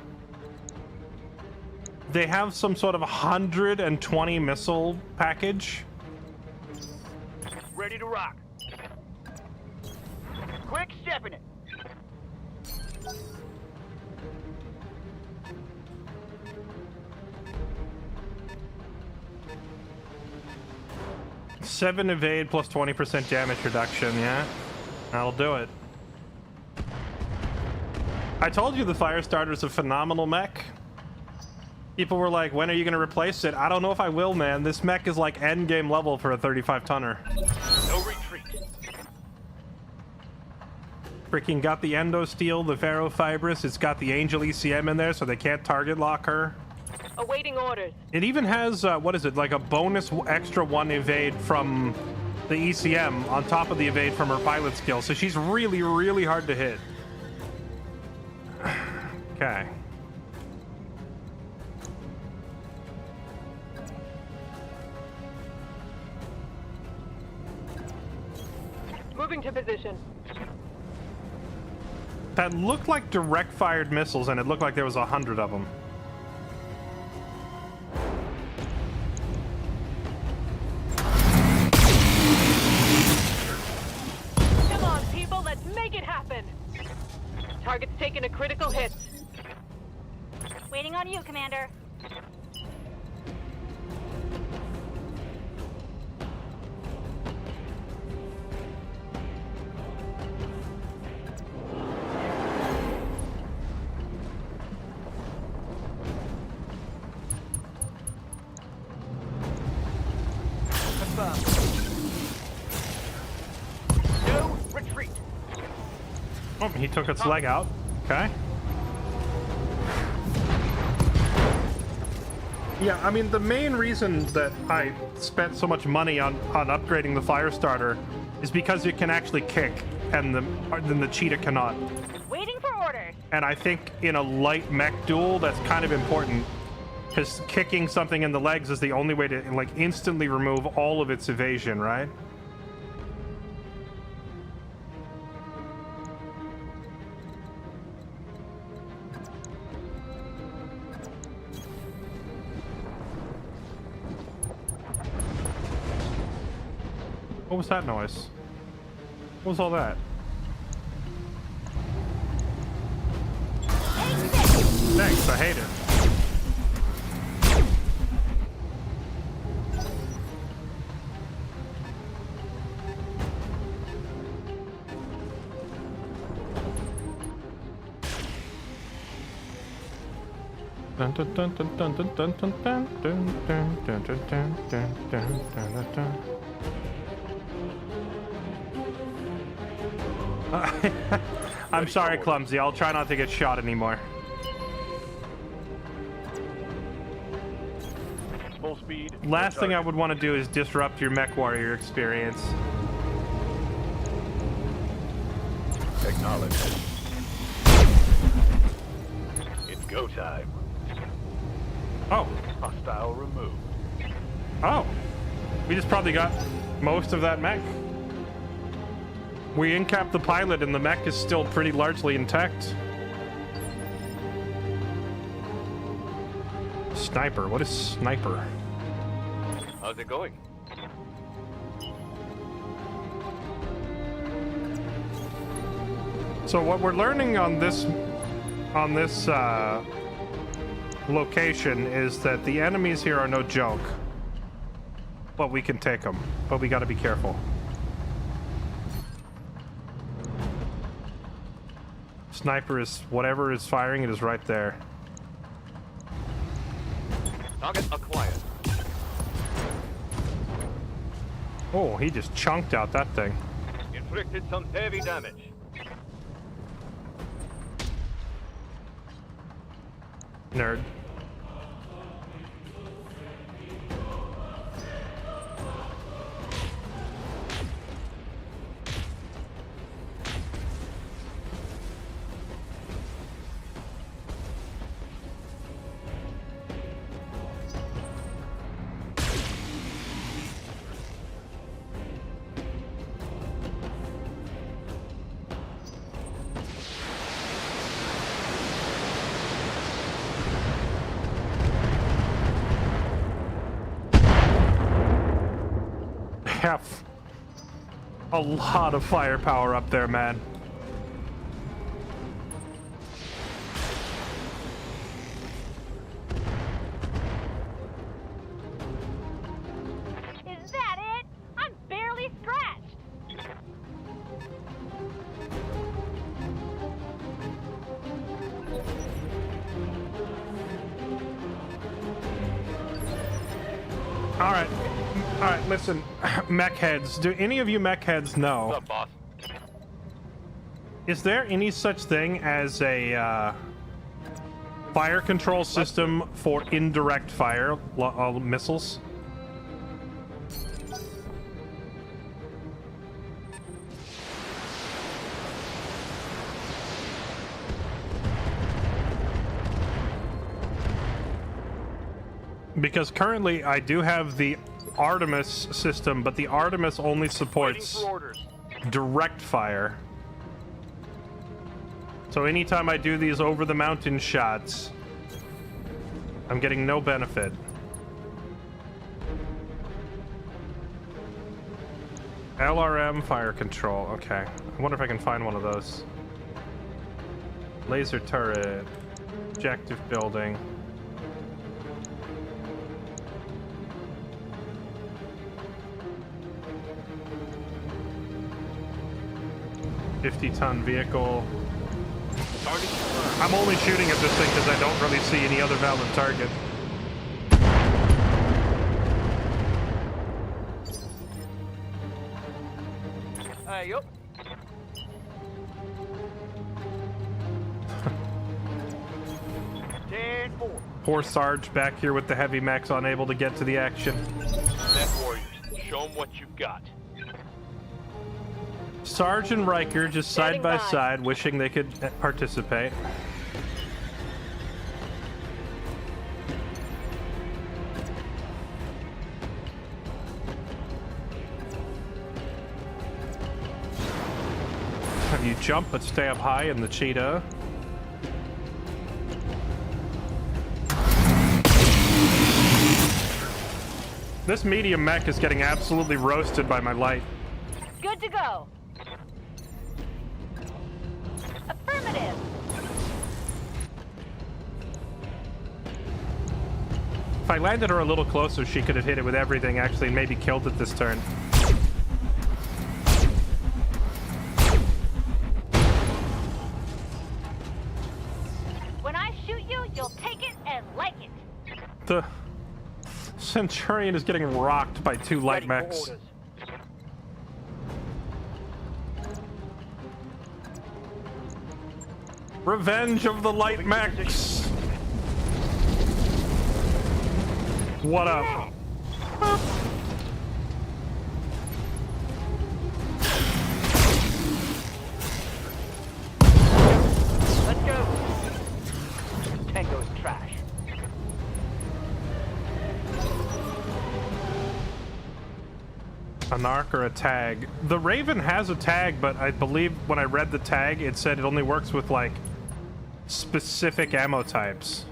They have some sort of 120 missile package. Ready to rock. Quick stepping it. Seven evade plus 20% damage reduction, yeah? That'll do it. I told you the Firestarter's a phenomenal mech. People were like, when are you gonna replace it? I don't know if I will, man. This mech is like endgame level for a 35-tonner. No retreat. Freaking got the Endo Steel, the Ferrofibrous. It's got the Angel ECM in there, so they can't target lock her. Awaiting orders. It even has, what is it, like a bonus extra 1 evade from the ECM on top of the evade from her pilot skill. So she's really, really hard to hit. Okay. Moving to position. That looked like direct fired missiles, and it looked like there was 100 of them. Come on, people, let's make it happen. Target's taking a critical hit. Waiting on you, Commander. No retreat. Oh, he took its leg out. Okay. Yeah, I mean, the main reason that I spent so much money on upgrading the Firestarter is because it can actually kick, and the Cheetah cannot. Waiting for orders. And I think in a light mech duel, that's kind of important, because kicking something in the legs is the only way to, like, instantly remove all of its evasion, right? What was that noise? What was all that? Thanks, I hate it. Dun dun dun dun dun dun dun dun dun dun dun dun dun dun dun dun. I'm sorry, Clumsy. I'll try not to get shot anymore. Full speed. Last thing I would want to do is disrupt your mech warrior experience. Acknowledged. It's go time. Oh. Hostile removed. Oh. We just probably got most of that mech. We incapped the pilot and the mech is still pretty largely intact. Sniper. What is sniper? How's it going? So what we're learning on this location is that the enemies here are no joke. But we can take them. But we got to be careful. Sniper is whatever is firing it is right there. Target acquired. Oh, he just chunked out that thing. Inflicted some heavy damage. Nerd. have a lot of firepower up there, man. Is that it? I'm barely scratched. All right, listen, mech heads. Do any of you mech heads know? What's up, boss? Is there any such thing as a fire control system for indirect fire missiles? Because currently I do have the Artemis system, but the Artemis only supports direct fire. So anytime I do these over the mountain shots, I'm getting no benefit. LRM fire control. Okay. I wonder if I can find one of those. Laser turret. Objective building. $50-ton vehicle. I'm only shooting at this thing because I don't really see any other valid target. Yup. Poor Sarge back here with the heavy mechs, unable to get to the action. Mech warriors, show them what you've got. Sarge and Riker just side by side, wishing they could participate. Have you jump but stay up high in the cheetah? This medium mech is getting absolutely roasted by my light. Good to go. Affirmative. If I landed her a little closer, she could have hit it with everything, actually, and maybe killed it this turn. When I shoot you, you'll take it and like it. The Centurion is getting rocked by two light mechs. Revenge of the light mechs. What up? Let's go. Tango's trash. A narc or a tag? The Raven has a tag, but I believe when I read the tag, it said it only works with, like, specific ammo types.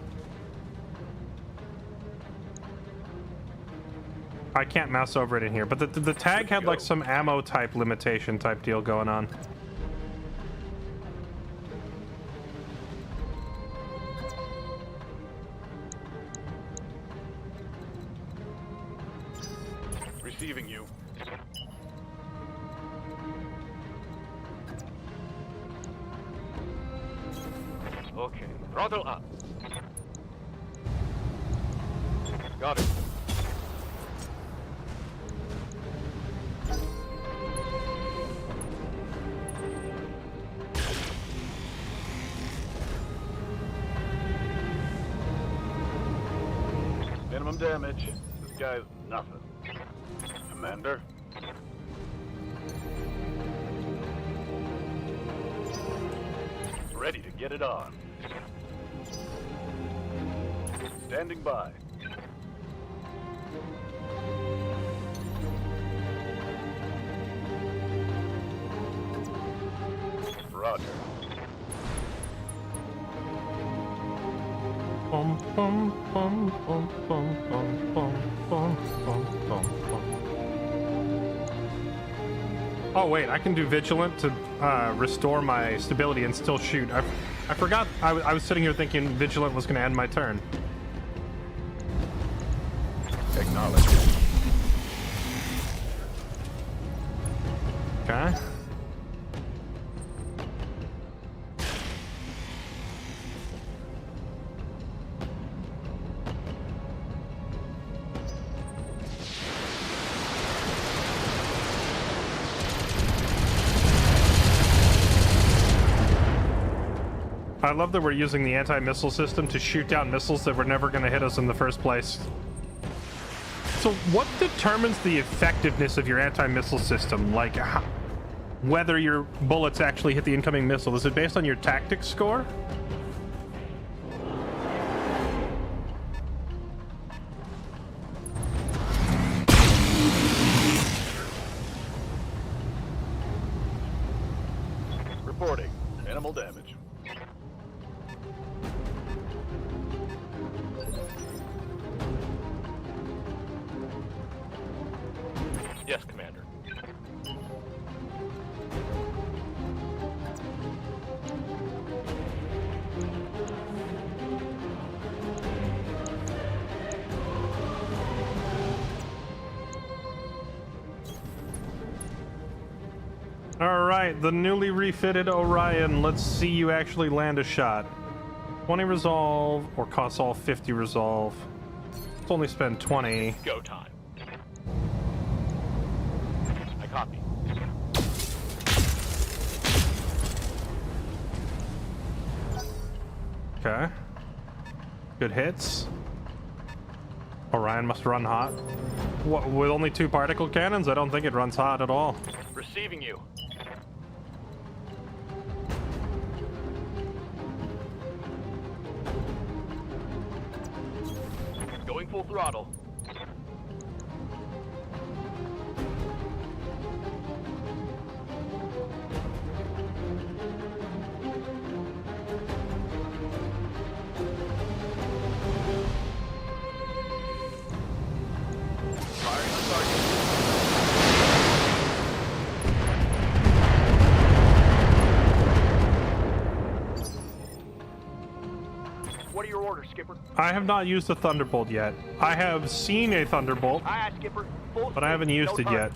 I can't mouse over it in here, but the tag had, like, some ammo type limitation type deal going on. Receiving you. Okay, throttle up. Got it. Minimum damage. This guy's nothing. Commander? Ready to get it on. Standing by. Roger. Bum, bum, bum, bum, bum, bum, bum, bum, bum, bum, bum. Oh wait, I can do vigilant to restore my stability and still shoot. I forgot. I was sitting here thinking vigilant was going to end my turn. Acknowledge. Okay. I love that we're using the anti-missile system to shoot down missiles that were never going to hit us in the first place. So what determines the effectiveness of your anti-missile system? Like, whether your bullets actually hit the incoming missile? Is it based on your tactics score? Reporting. Animal damage. Yes, Commander. All right, the newly refitted Orion. Let's see you actually land a shot. 20 resolve or costs all 50 resolve. Let's only spend 20. Go time. I copy. Okay. Good hits. Orion must run hot. What, with only 2 particle cannons? I don't think it runs hot at all. Receiving you. Going full throttle. Firing on target. What are your orders, Skipper? I have not used a Thunderbolt yet. I have seen a Thunderbolt, Aye, Skipper. Full but I haven't used it yet.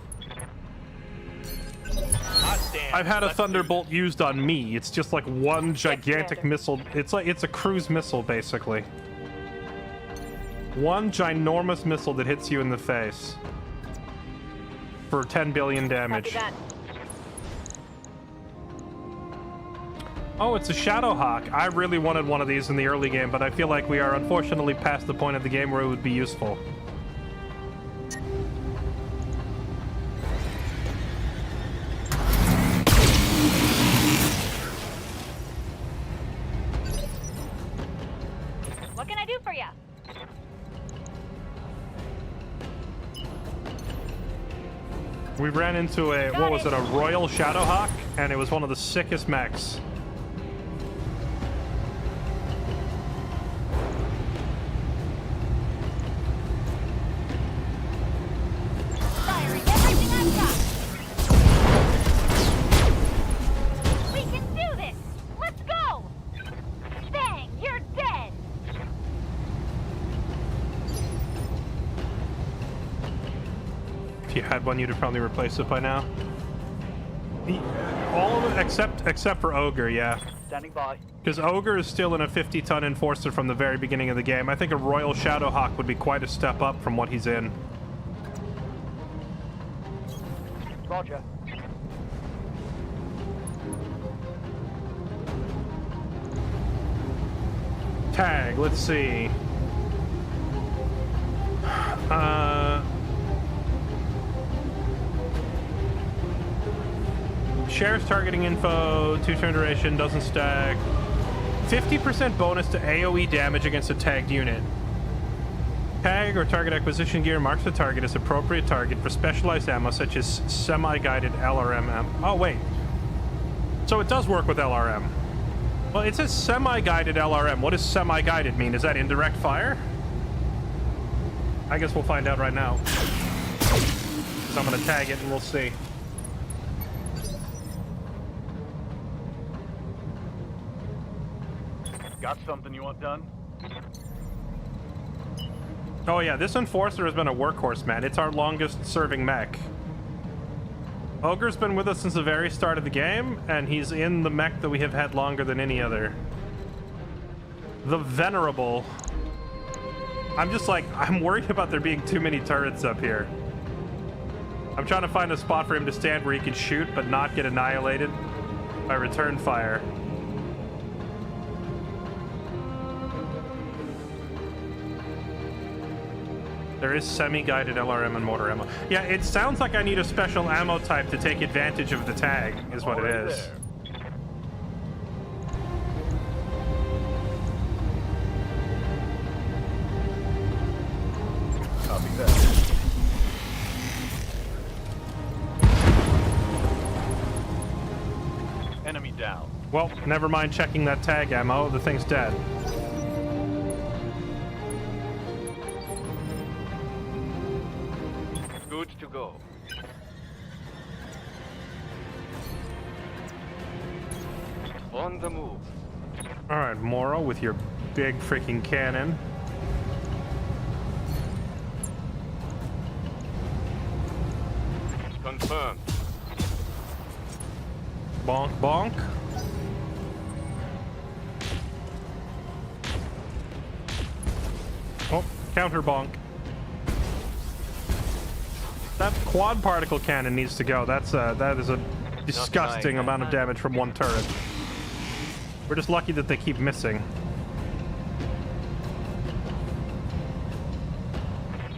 I've had a Thunderbolt used on me. It's just like one gigantic missile. It's a cruise missile, basically. One ginormous missile that hits you in the face for 10 billion damage. Oh, it's a Shadowhawk. I really wanted one of these in the early game, but I feel like we are unfortunately past the point of the game where it would be useful. What can I do for you? We ran into a, what was it, a Royal Shadowhawk, and it was one of the sickest mechs. Firing everything I've got. We can do this. Let's go. Bang, you're dead. If you had one, you'd have probably replaced it by now. All of it except for Ogre, yeah. Standing by. Because Ogre is still in a 50-ton Enforcer from the very beginning of the game. I think a Royal Shadowhawk would be quite a step up from what he's in. Roger. Tag, let's see. Shares targeting info, 2-turn duration, doesn't stack. 50% bonus to AoE damage against a tagged unit. Tag or target acquisition gear marks the target as appropriate target for specialized ammo such as semi-guided LRM ammo. Oh, wait. So it does work with LRM. Well, it says semi-guided LRM. What does semi-guided mean? Is that indirect fire? I guess we'll find out right now. So I'm going to tag it and we'll see. Got something you want done? Oh yeah, this Enforcer has been a workhorse, man. It's our longest serving mech. Ogre's been with us since the very start of the game, and he's in the mech that we have had longer than any other. The Venerable. I'm just like, I'm worried about there being too many turrets up here. I'm trying to find a spot for him to stand where he can shoot, but not get annihilated by return fire. There is semi-guided LRM and mortar ammo. Yeah, it sounds like I need a special ammo type to take advantage of the tag, is what it is. There. Copy that. Enemy down. Well, never mind checking that tag ammo. The thing's dead. Good to go. On the move. All right, Moro, with your big freaking cannon. Confirmed. Bonk, bonk. Oh, counter bonk. That quad particle cannon needs to go. That is a disgusting amount of damage from one turret. We're just lucky that they keep missing.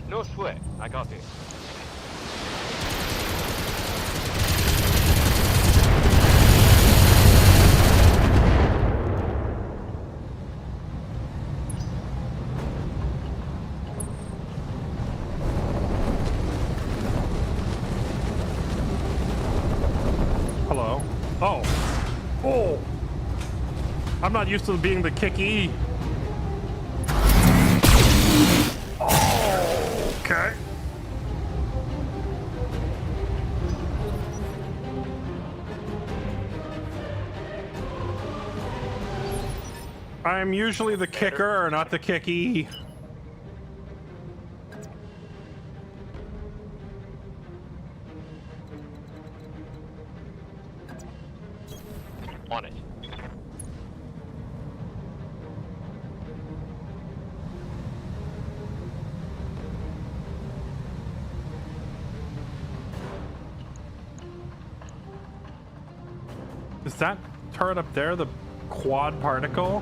No sweat. I got this. Hello. Oh. Oh. I'm not used to being the kick E. Oh, okay. I'm usually the kicker, not the kick E. On it. Is that turret up there the quad particle?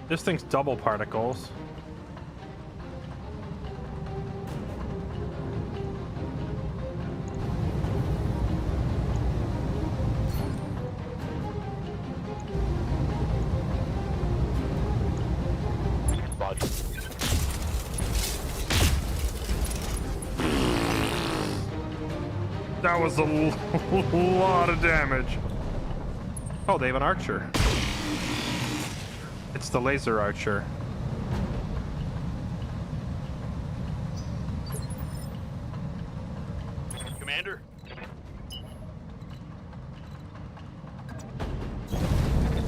This thing's double particles. That was a lot of damage. Oh, they have an archer. It's the laser archer. Commander?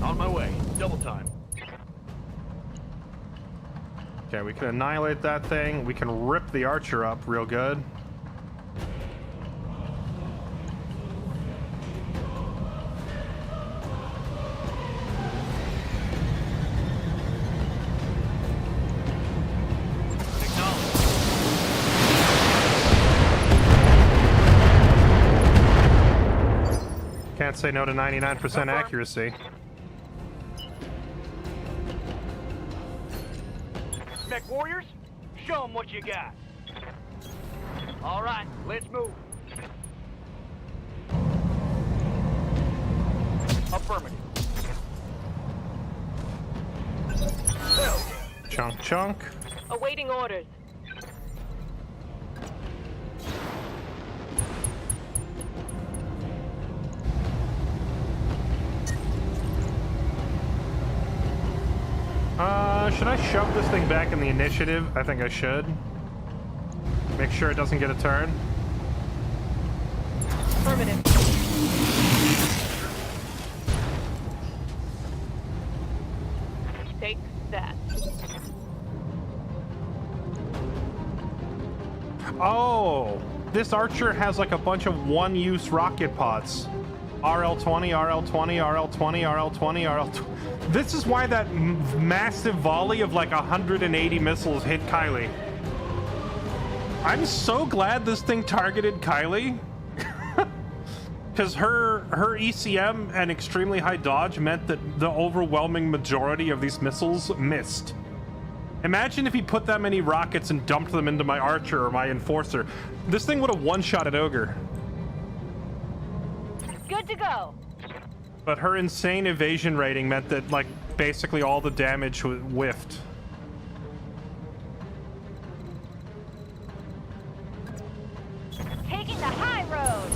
On my way. Double time. Okay, we can annihilate that thing. We can rip the archer up real good. Can't say no to 99% accuracy. Mech warriors, show them what you got. All right, let's move. Affirmative. Chunk, chunk. Awaiting orders. Should I shove this thing back in the initiative? I think I should. Make sure it doesn't get a turn. Affirmative. Take that. Oh, this archer has like a bunch of one-use rocket pods. RL-20, RL-20, RL-20, RL-20, RL-20. This is why that massive volley of like 180 missiles hit Kylie. I'm so glad this thing targeted Kylie. Because her ECM and extremely high dodge meant that the overwhelming majority of these missiles missed. Imagine if he put that many rockets and dumped them into my archer or my enforcer. This thing would have one-shot at Ogre. Good to go. But her insane evasion rating meant that, like, basically all the damage whiffed. Taking the high road.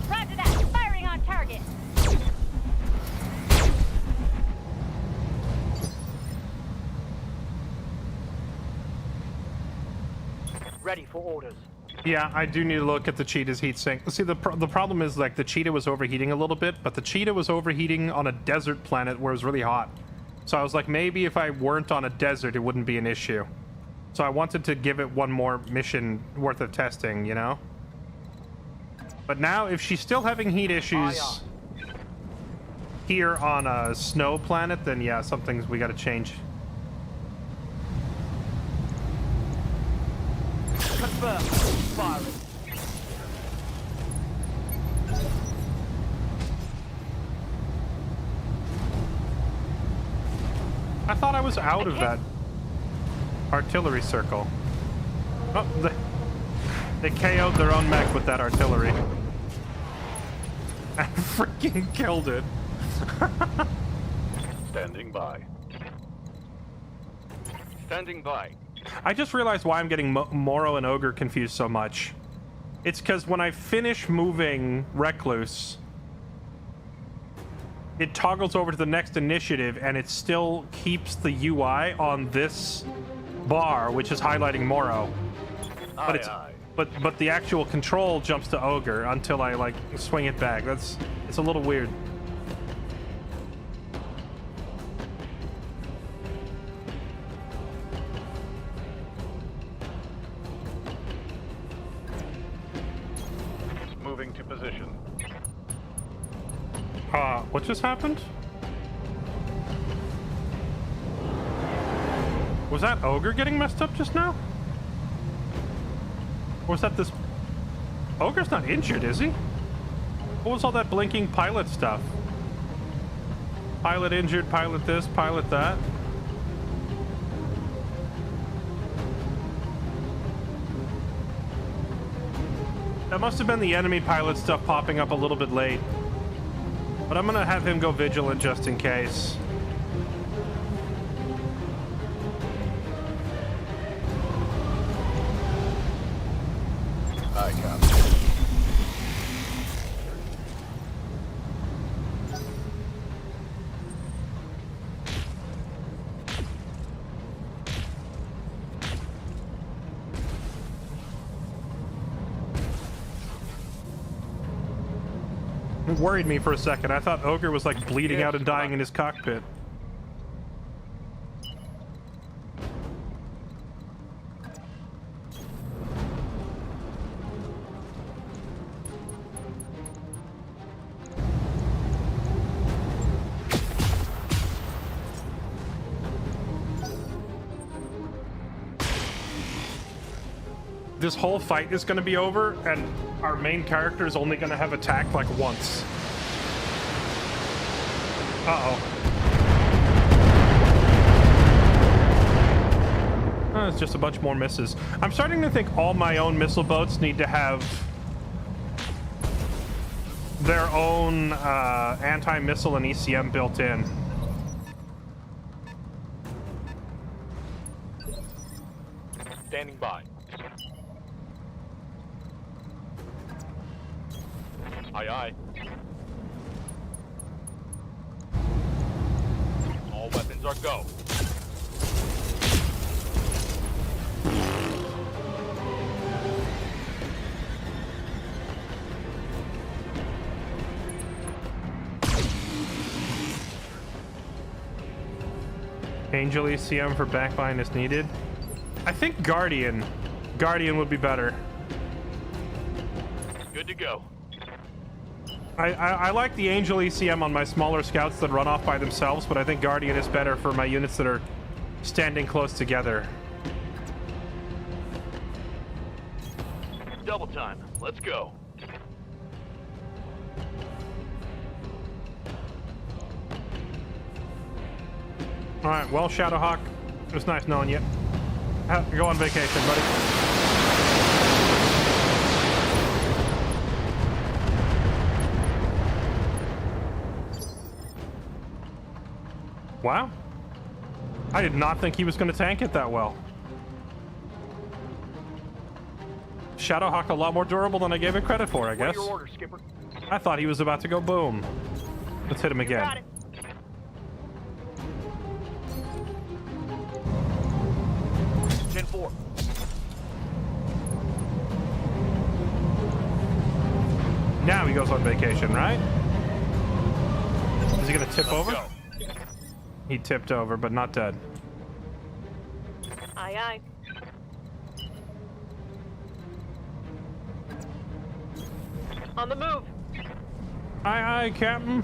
Roger that. Firing on target. Ready for orders. Yeah, I do need to look at the cheetah's heat sink. See, the problem is, like, the cheetah was overheating a little bit, but the cheetah was overheating on a desert planet where it was really hot. So I was like, maybe if I weren't on a desert, it wouldn't be an issue. So I wanted to give it one more mission worth of testing, you know? But now, if she's still having heat issues here on a snow planet, then yeah, some things we gotta change. Confirm. Firing. I thought I was out of that artillery circle. Oh, they KO'd their own mech with that artillery. I freaking killed it. Standing by. Standing by. I just realized why I'm getting Moro and Ogre confused so much. It's because when I finish moving Recluse, it toggles over to the next initiative and it still keeps the UI on this bar, which is highlighting Moro. But it's but the actual control jumps to Ogre until I like swing it back. It's a little weird. Moving to position. What just happened? Was that Ogre getting messed up just now? Or was that this... Ogre's not injured, is he? What was all that blinking pilot stuff? Pilot injured, pilot this, pilot that. That must have been the enemy pilot stuff popping up a little bit late. But I'm gonna have him go vigilant just in case. I copy. It worried me for a second. I thought Ogre was like bleeding out and dying in his cockpit. This whole fight is going to be over, and our main character is only going to have attacked like once. It's just a bunch more misses. I'm starting to think all my own missile boats need to have their own anti-missile and ECM built in. Standing by. Aye, aye. All weapons are go. Angel ECM for backline is needed. I think Guardian would be better. Good to go. I like the Angel ECM on my smaller scouts that run off by themselves, but I think Guardian is better for my units that are standing close together. Double time. Let's go. All right, well, Shadowhawk, it was nice knowing you. Go on vacation, buddy. Wow. I did not think he was going to tank it that well. Shadowhawk a lot more durable than I gave it credit for, I guess. Your order, Skipper. I thought he was about to go boom. Let's hit him again. Got it. Ten 4. Now he goes on vacation, right? Is he gonna tip over? Go. He tipped over, but not dead. Aye, aye. On the move. Aye, aye, Captain.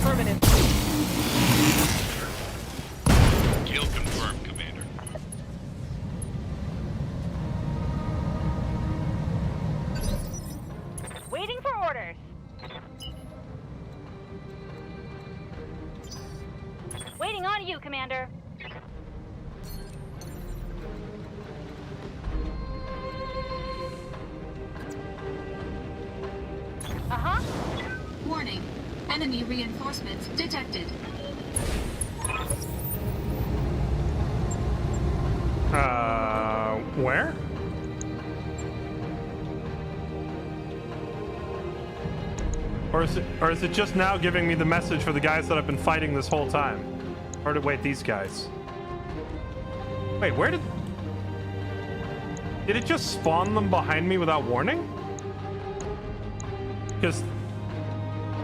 Affirmative. Kill confirmed, Commander. Waiting for orders. Waiting on you, Commander. Uh-huh. Warning. Enemy reinforcements detected. Where? Or is it just now giving me the message for the guys that I've been fighting this whole time? Or wait, these guys. Wait, where did it just spawn them behind me without warning? Because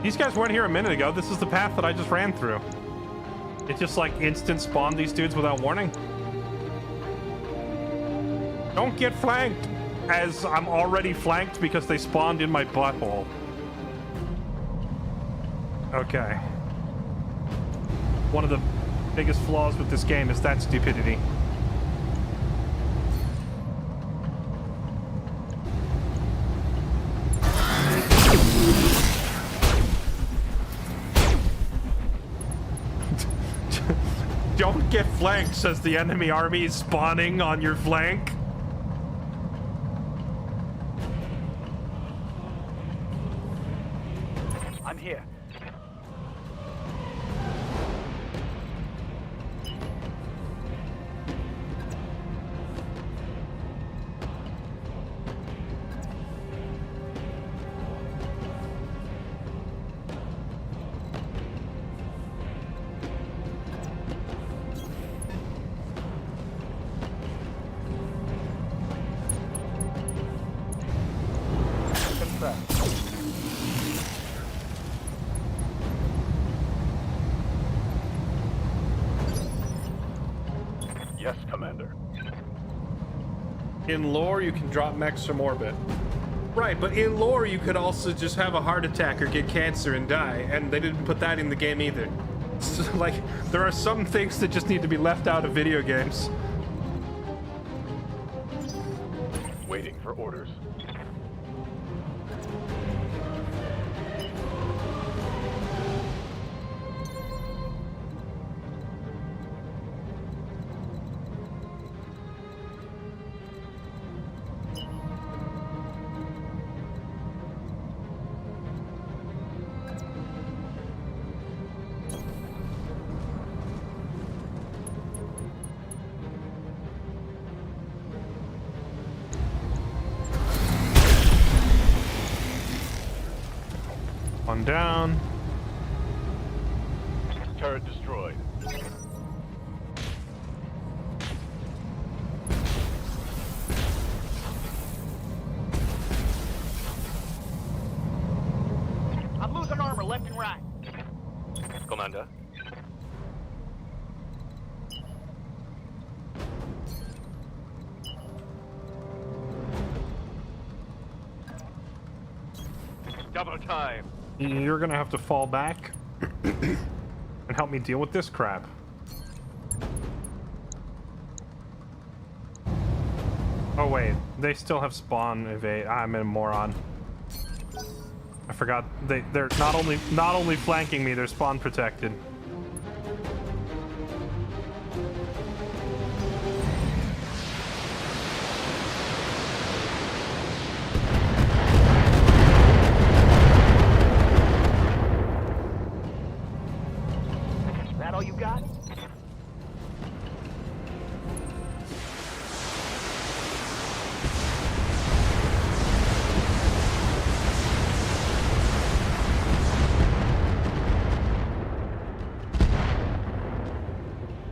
these guys weren't here a minute ago. This is the path that I just ran through. It just like instant spawned these dudes without warning. Don't get flanked, as I'm already flanked because they spawned in my butthole. Okay. One of the biggest flaws with this game is that stupidity. Don't get flanked, says the enemy army is spawning on your flank. I'm here. Yes, Commander. In lore, you can drop mechs from orbit. Right, but in lore, you could also just have a heart attack or get cancer and die, and they didn't put that in the game either. So, like, there are some things that just need to be left out of video games. Waiting for orders. One down. Turret destroyed. Losing armor left and right. Commander. Double time. You're gonna have to fall back and help me deal with this crap. Oh wait, they still have spawn evade. I'm a moron. I forgot they're not only flanking me, they're spawn protected. That all you got?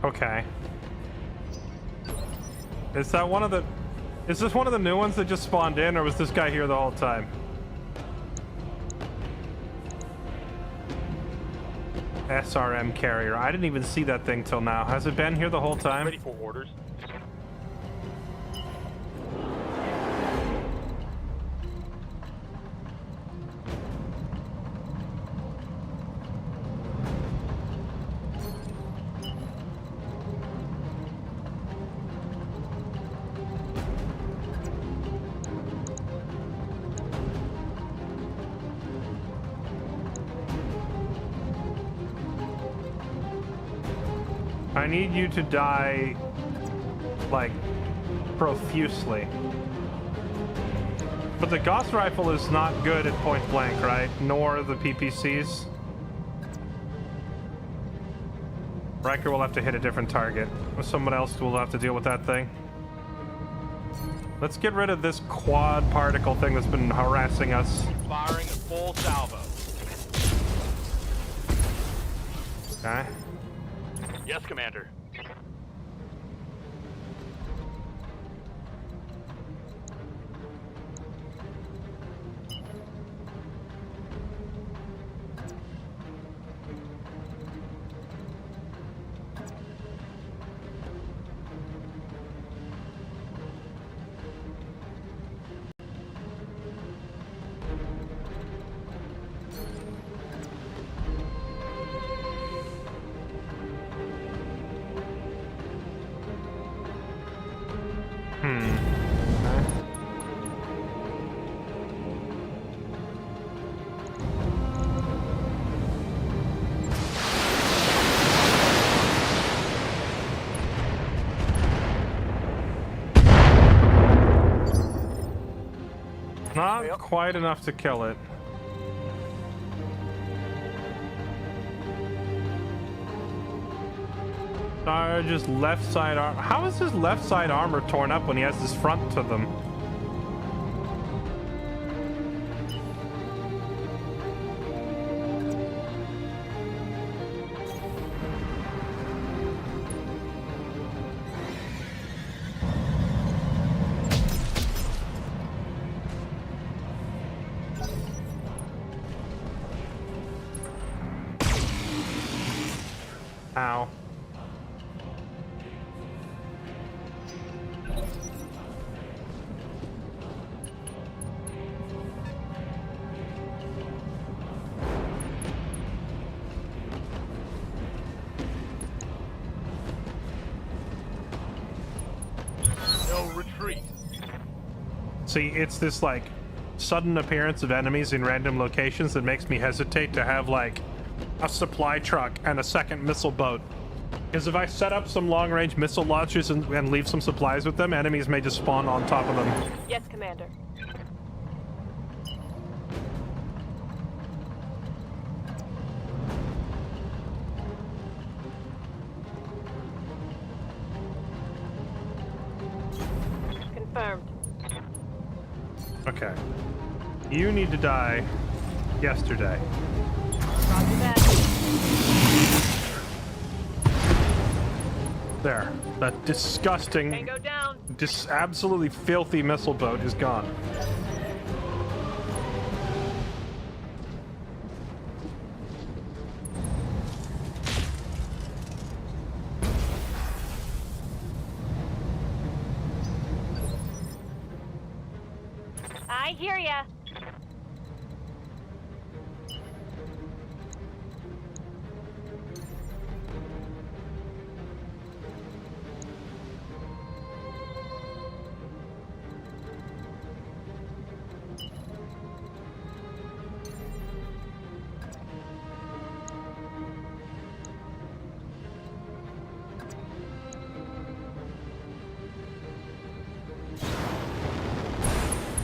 Okay. Is that one of the... Is this one of the new ones that just spawned in, or was this guy here the whole time? SRM carrier. I didn't even see that thing till now. Has it been here the whole time? Ready for orders. I need you to die, like, profusely. But the Gauss rifle is not good at point blank, right? Nor the PPCs. Riker will have to hit a different target. Someone else will have to deal with that thing. Let's get rid of this quad particle thing that's been harassing us. Firing at full salvo. Okay. Yes, Commander. Not quite enough to kill it. Just left side arm. How is his left side armor torn up when he has his front to them? Ow. No retreat. See, it's this, like, sudden appearance of enemies in random locations that makes me hesitate to have, like, a supply truck and a second missile boat. Because if I set up some long-range missile launchers and leave some supplies with them, enemies may just spawn on top of them. Yes, Commander. Confirmed. Okay. You need to die yesterday. Roger that. There. That disgusting, Tango down. absolutely filthy missile boat is gone. I hear ya.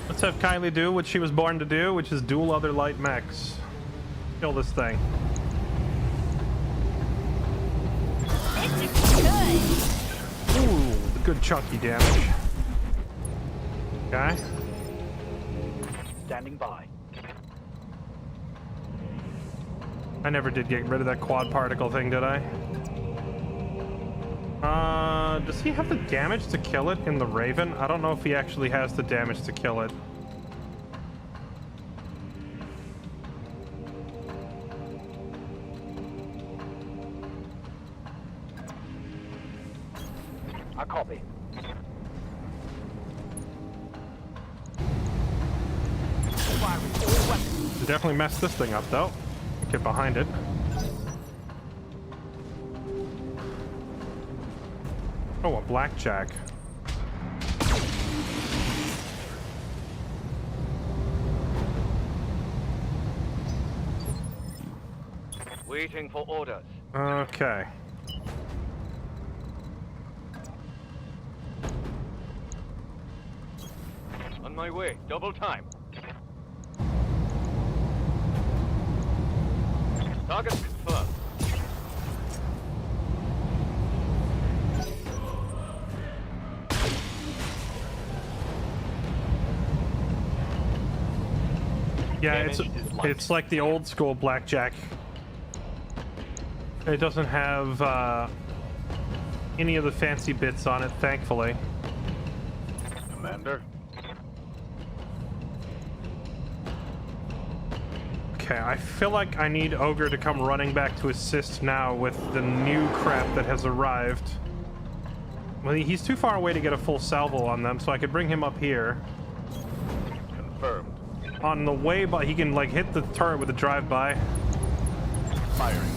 Let's have Kylie do what she was born to do, which is duel other light mechs. Kill this thing. This is good. Ooh, good chunky damage. Okay. Standing by. I never did get rid of that quad particle thing, did I? Does he have the damage to kill it in the Raven? I don't know if he actually has the damage to kill it. I copy. Definitely messed this thing up, though. Get behind it. Oh, a blackjack. Waiting for orders. Okay. On my way. Double time. Target confirmed. Yeah, it's like the old school blackjack. It doesn't have any of the fancy bits on it, thankfully. Commander. Okay, I feel like I need Ogre to come running back to assist now with the new crap that has arrived. Well, he's too far away to get a full salvo on them, so I could bring him up here. Confirmed. On the way, but he can like hit the turret with a drive-by. Firing.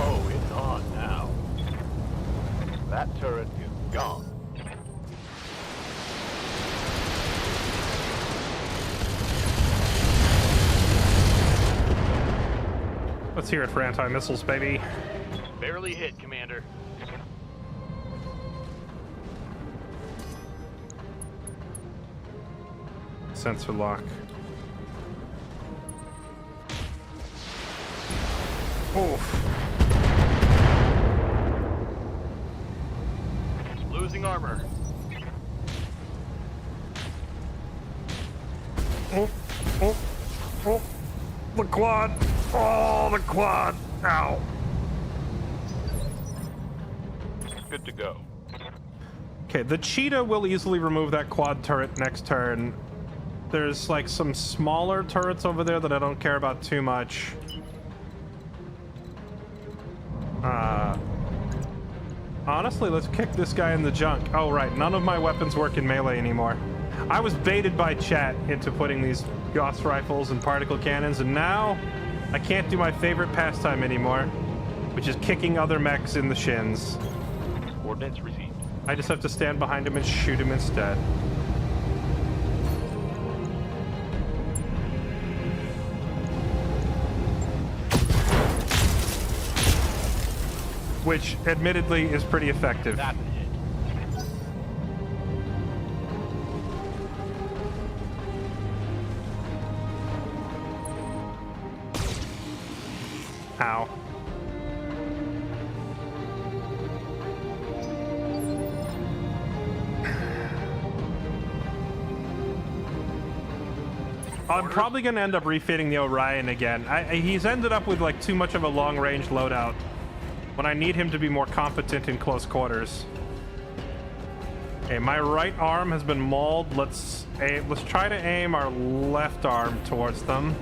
Oh, it's on now. That turret is gone. Let's hear it for anti-missiles, baby. Barely hit, Commander. Sensor lock. Oof. Losing armor. Oh, oh, oh. The quad. Oh, the quad. Ow. Good to go. Okay, the cheetah will easily remove that quad turret next turn. There's like some smaller turrets over there that I don't care about too much. Honestly, let's kick this guy in the junk. Oh, right, none of my weapons work in melee anymore. I was baited by chat into putting these Gauss rifles and particle cannons, and now I can't do my favorite pastime anymore, which is kicking other mechs in the shins. Coordinates received. I just have to stand behind him and shoot him instead. Which, admittedly, is pretty effective. That's it. Ow. I'm probably going to end up refitting the Orion again. He's ended up with like too much of a long-range loadout when I need him to be more competent in close quarters. Okay, my right arm has been mauled. Let's try to aim our left arm towards them.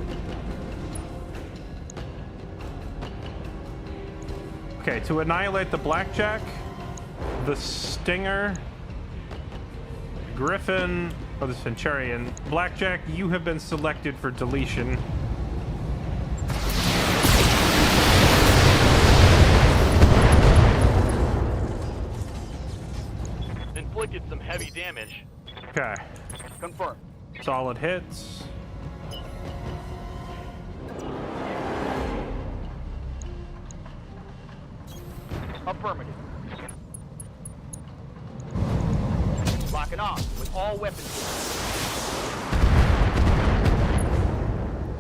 Okay, to annihilate the blackjack, the stinger, Griffin, or the Centurion. Blackjack, you have been selected for deletion. Inflicted some heavy damage. Okay. Confirm. Solid hits. Affirmative. Locking off with all weapons.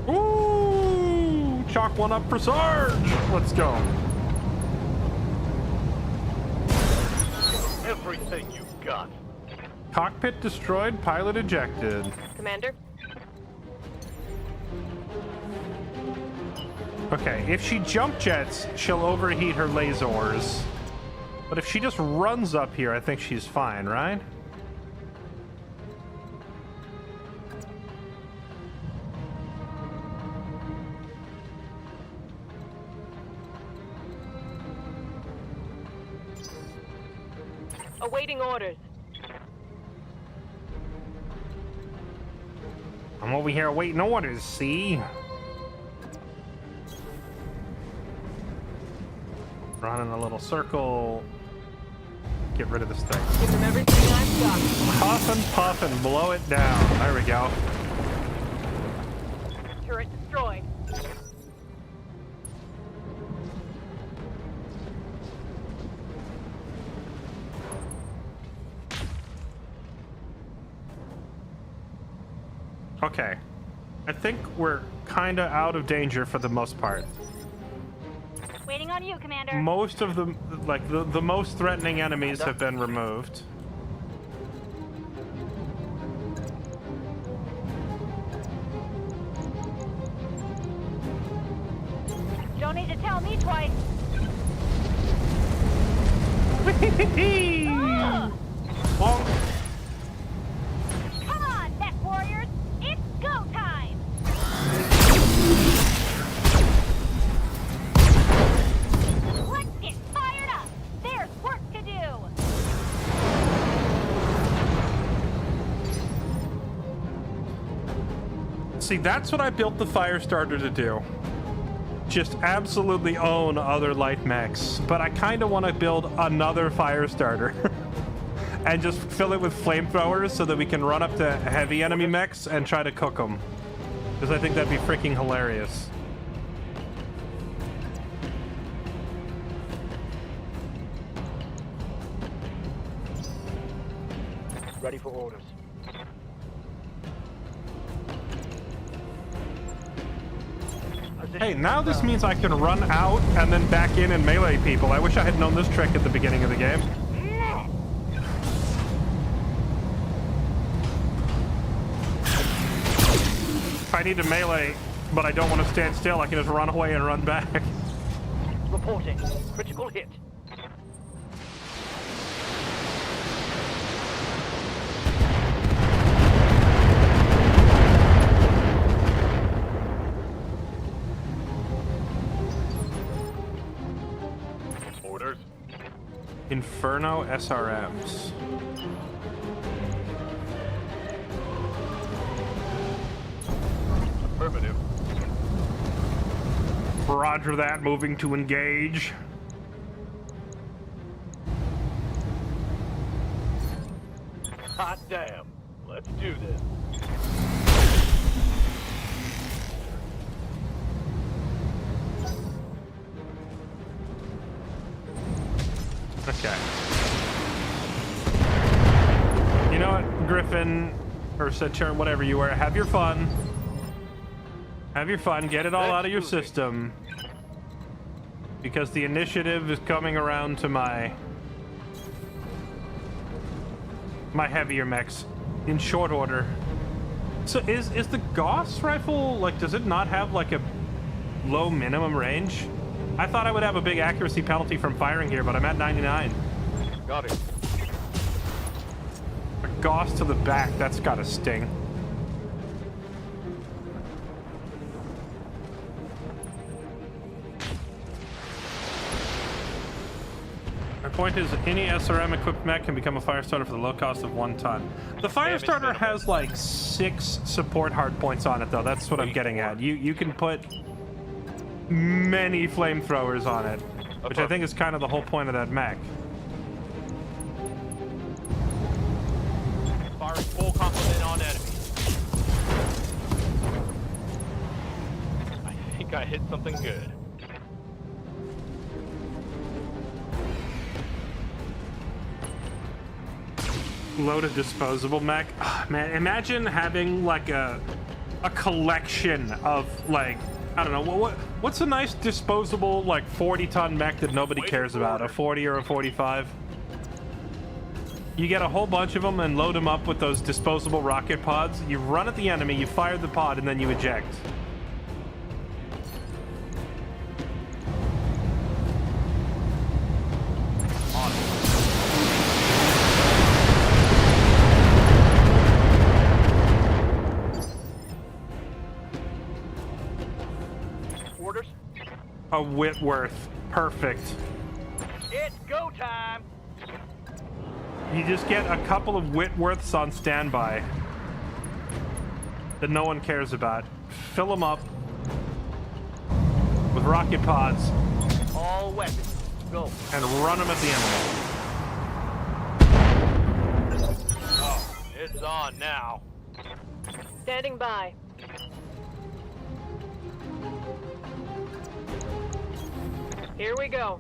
Ooh! Chalk one up for Sarge! Let's go. Everything you've got. Cockpit destroyed, pilot ejected. Commander? Okay, if she jump jets, she'll overheat her lasers. But if she just runs up here, I think she's fine, right? Awaiting orders. I'm over here waiting orders, see? Run in a little circle. Get rid of this thing. Give them everything I've got. Puff and puff and blow it down. There we go. Turret destroyed. Okay. I think we're kind of out of danger for the most part. Waiting on you, Commander. Most of the, like, the most threatening enemies have been removed. Don't need to tell me twice. Bonk. Come on, mech warriors. It's go time. Let's get fired up. There's work to do. See, that's what I built the fire starter to do. Just absolutely own other light mechs. But I kind of want to build another fire starter. And just fill it with flamethrowers so that we can run up to heavy enemy mechs and try to cook them. Because I think that'd be freaking hilarious. Ready for orders. Hey, now this means I can run out and then back in and melee people. I wish I had known this trick at the beginning of the game. If I need to melee, but I don't want to stand still, I can just run away and run back. Reporting. Critical hit. Orders. Inferno SRMs. Affirmative. Roger that, moving to engage. Hot damn. Let's do this. Okay. You know what, Griffin, or Saturn, whatever you were, have your fun. Have your fun, get it all out of your system. Because the initiative is coming around to my heavier mechs in short order. So is the Gauss rifle, like, does it not have like a low minimum range? I thought I would have a big accuracy penalty from firing here, but I'm at 99. Got it. A Gauss to the back, that's gotta sting. Point is, any SRM equipped mech can become a fire starter for the low cost of 1 ton. The fire starter has like 6 support hard points on it, though. That's what I'm getting at. You can put many flamethrowers on it, which I think is kind of the whole point of that mech. Firing full complement on enemies. I think I hit something good. Loaded disposable mech. Oh, man, imagine having like a collection of like, I don't know, what's a nice disposable like 40-ton mech that nobody cares about? A 40 or a 45? You get a whole bunch of them and load them up with those disposable rocket pods. You run at the enemy, you fire the pod, and then you eject. A Whitworth. Perfect. It's go time. You just get a couple of Whitworths on standby that no one cares about. Fill them up with rocket pods. All weapons. Go. And run them at the enemy. Oh, it's on now. Standing by. Here we go.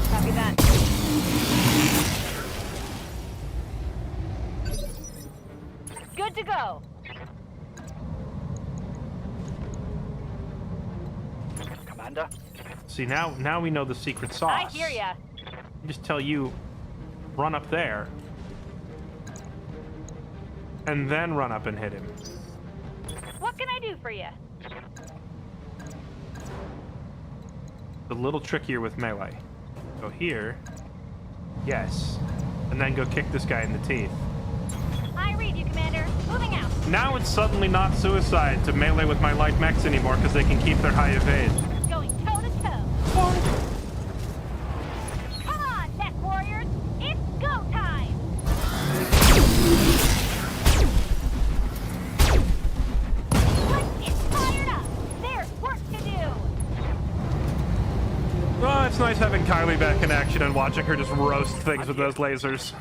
Copy that. Good to go. Commander. See, now we know the secret sauce. I hear ya. Just tell you, run up there. And then run up and hit him. What can I do for you? A little trickier with melee. Go here. Yes. And then go kick this guy in the teeth. I read you, Commander. Moving out. Now it's suddenly not suicide to melee with my light mechs anymore because they can keep their high evade. Going toe to toe. Come on, mech warriors. It's go time. Let's get fired up. There's work to do. Oh, it's nice having Kylie back in action and watching her just roast things with those lasers.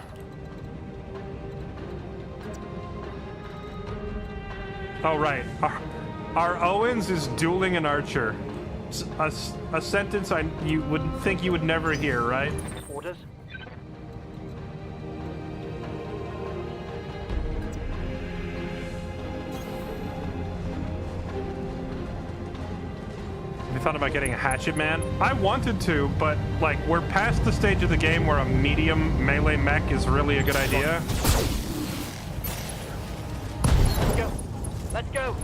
Oh, right. Our Owens is dueling an archer. A sentence you would think you would never hear, right? Orders. Have you thought about getting a hatchet man? I wanted to, but like we're past the stage of the game where a medium melee mech is really a good idea. Let's go. Let's go.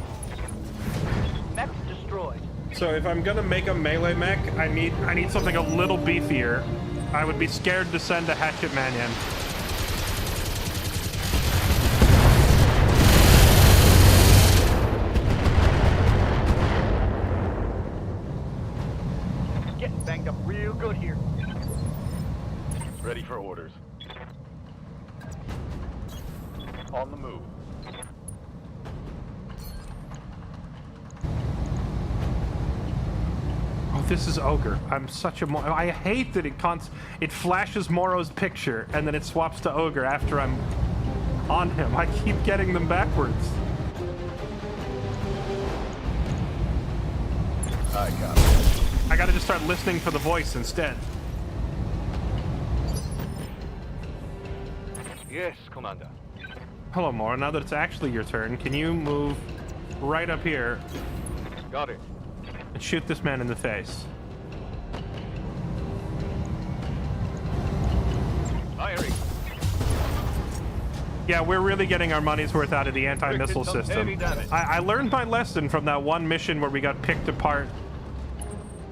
Mech destroyed. So if I'm gonna make a melee mech, I need something a little beefier. I would be scared to send a hatchet man in. Getting banged up real good here. Ready for orders. On the move. Oh, this is Ogre. I'm such a I hate that it flashes Moro's picture and then it swaps to Ogre after I'm on him. I keep getting them backwards. I got it. I gotta just start listening for the voice instead. Yes, Commander. Hello, Moro. Now that it's actually your turn, can you move right up here Got it. and shoot this man in the face? Firing. Yeah, we're really getting our money's worth out of the anti-missile Inflicted some system. heavy damage. I learned my lesson from that one mission where we got picked apart.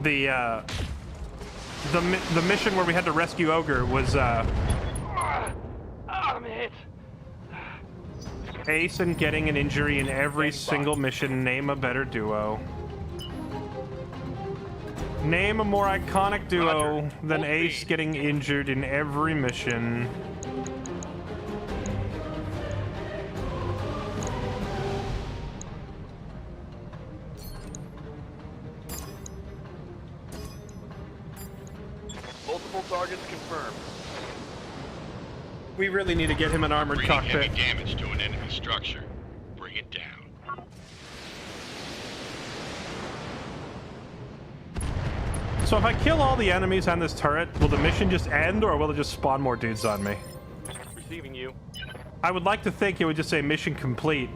The mission where we had to rescue Ogre was I'm hit. Ace and getting an injury in every single mission. Name a better duo. Name a more iconic duo Roger. than Full Ace speed. getting injured in every mission. Multiple targets confirmed. We really need to get him an armored Reading cockpit. heavy damage to an enemy structure. Bring it down. So if I kill all the enemies on this turret, will the mission just end, or will it just spawn more dudes on me? Receiving you. I would like to think it would just say mission complete.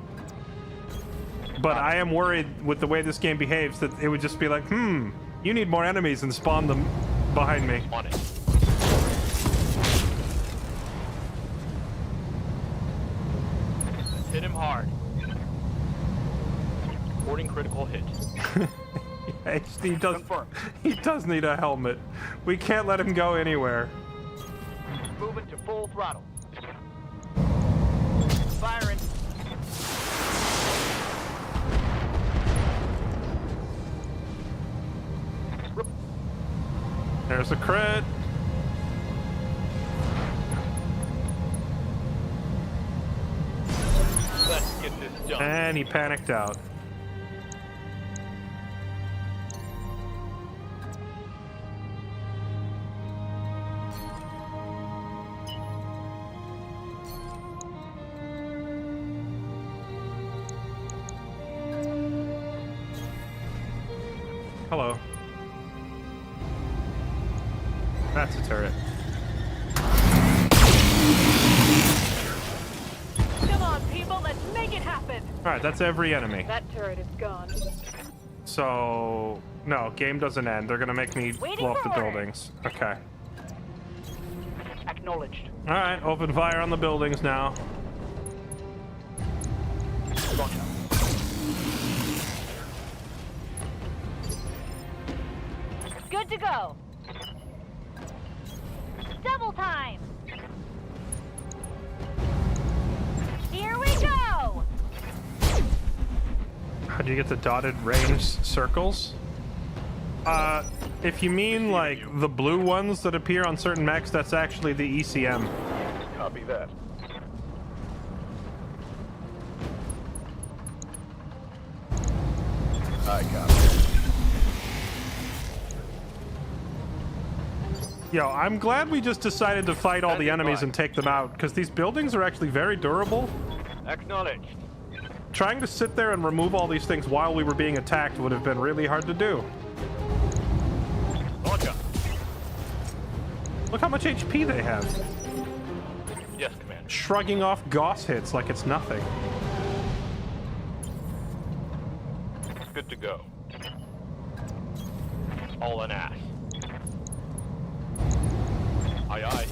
But I am worried with the way this game behaves that it would just be like, you need more enemies, and spawn them behind me. On it. Hit him hard. Reporting critical hit. Confirmed. He does need a helmet. We can't let him go anywhere. Moving to full throttle. Firing. There's a crit. Let's get this done. And he panicked out. Hello. That's a turret. Come on, people, let's make it happen. Alright, that's every enemy. That turret is gone. So, no, game doesn't end. They're gonna make me Waiting blow up for the orders. buildings. Okay. Acknowledged. Alright, open fire on the buildings now. Roger. Good to go. Double time. Here we go. How do you get the dotted range circles? If you mean like the blue ones that appear on certain mechs, that's actually the ECM. Copy that. I got it. Yo, I'm glad we just decided to fight all the Standing enemies by. and take them out, because these buildings are actually very durable. Acknowledged. Trying to sit there and remove all these things while we were being attacked would have been really hard to do. Roger. Look how much HP they have. Yes, Commander. Shrugging off Gauss hits like it's nothing. Good to go. All an ass. Aye, aye.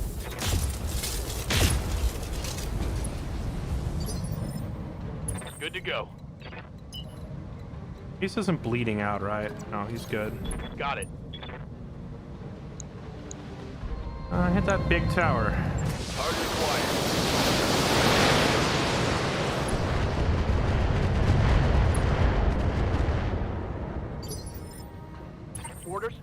Good to go. He isn't bleeding out, right? No, he's good. Got it. Hit that big tower. Target acquired. Orders?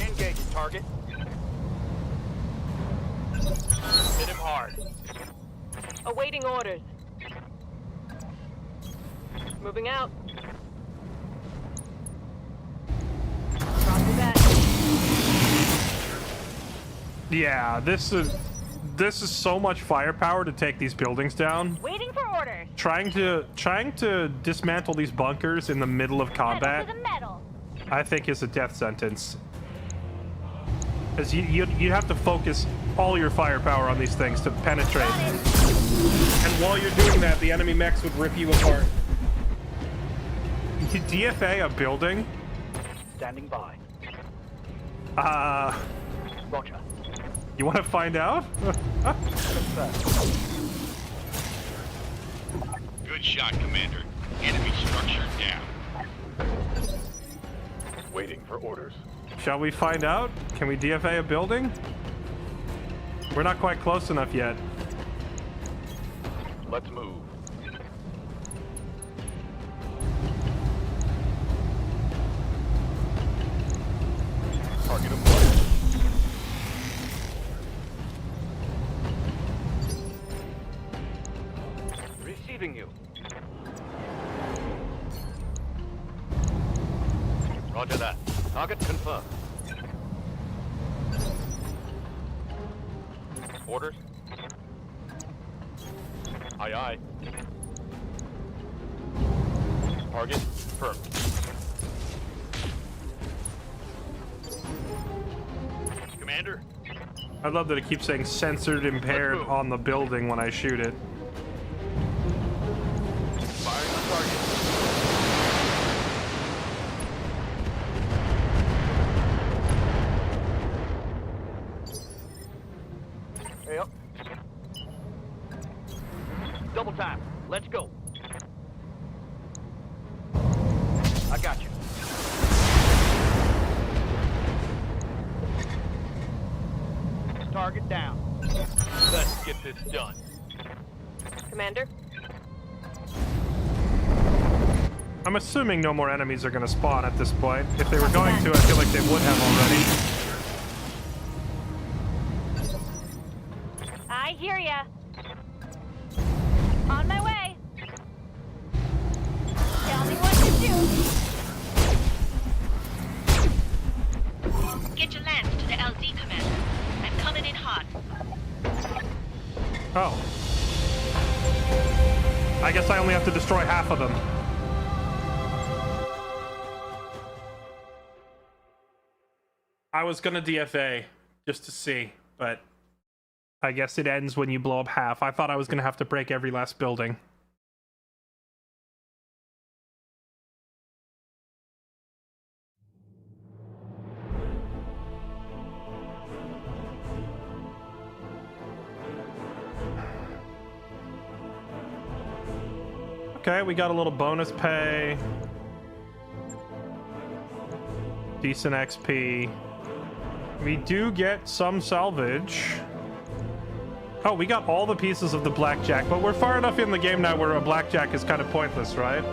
Engage target. Hit him hard. Awaiting orders. Moving out. Copy that. Yeah, this is so much firepower to take these buildings down. Waiting for orders. Trying to dismantle these bunkers in the middle of combat, Pedal to the metal. I think is a death sentence. Because you have to focus all your firepower on these things to penetrate. Got it. And while you're doing that, the enemy mechs would rip you apart. You DFA a building? Standing by. Roger. You want to find out? Good shot, Commander. Enemy structure down. Waiting for orders. Shall we find out? Can we DFA a building? We're not quite close enough yet. Let's move. Target acquired. Receiving you. Roger that. Target confirmed. Orders? Aye, aye. Target confirmed. Commander? I love that it keeps saying censored impaired on the building when I shoot it. Firing on target. Hey up. Double time. Let's go. I got you. Target down. Let's get this done. Commander? I'm assuming no more enemies are going to spawn at this point. If they were going to, I feel like they would have already. I hear ya. On my way. Tell me what to do. Get your lance to the LZ, Commander. I'm coming in hot. Oh. I guess I only have to destroy half of them. I was gonna DFA just to see, but I guess it ends when you blow up half. I thought I was gonna have to break every last building. Okay, we got a little bonus pay. Decent XP. We do get some salvage. Oh, we got all the pieces of the blackjack, but we're far enough in the game now where a blackjack is kind of pointless, right?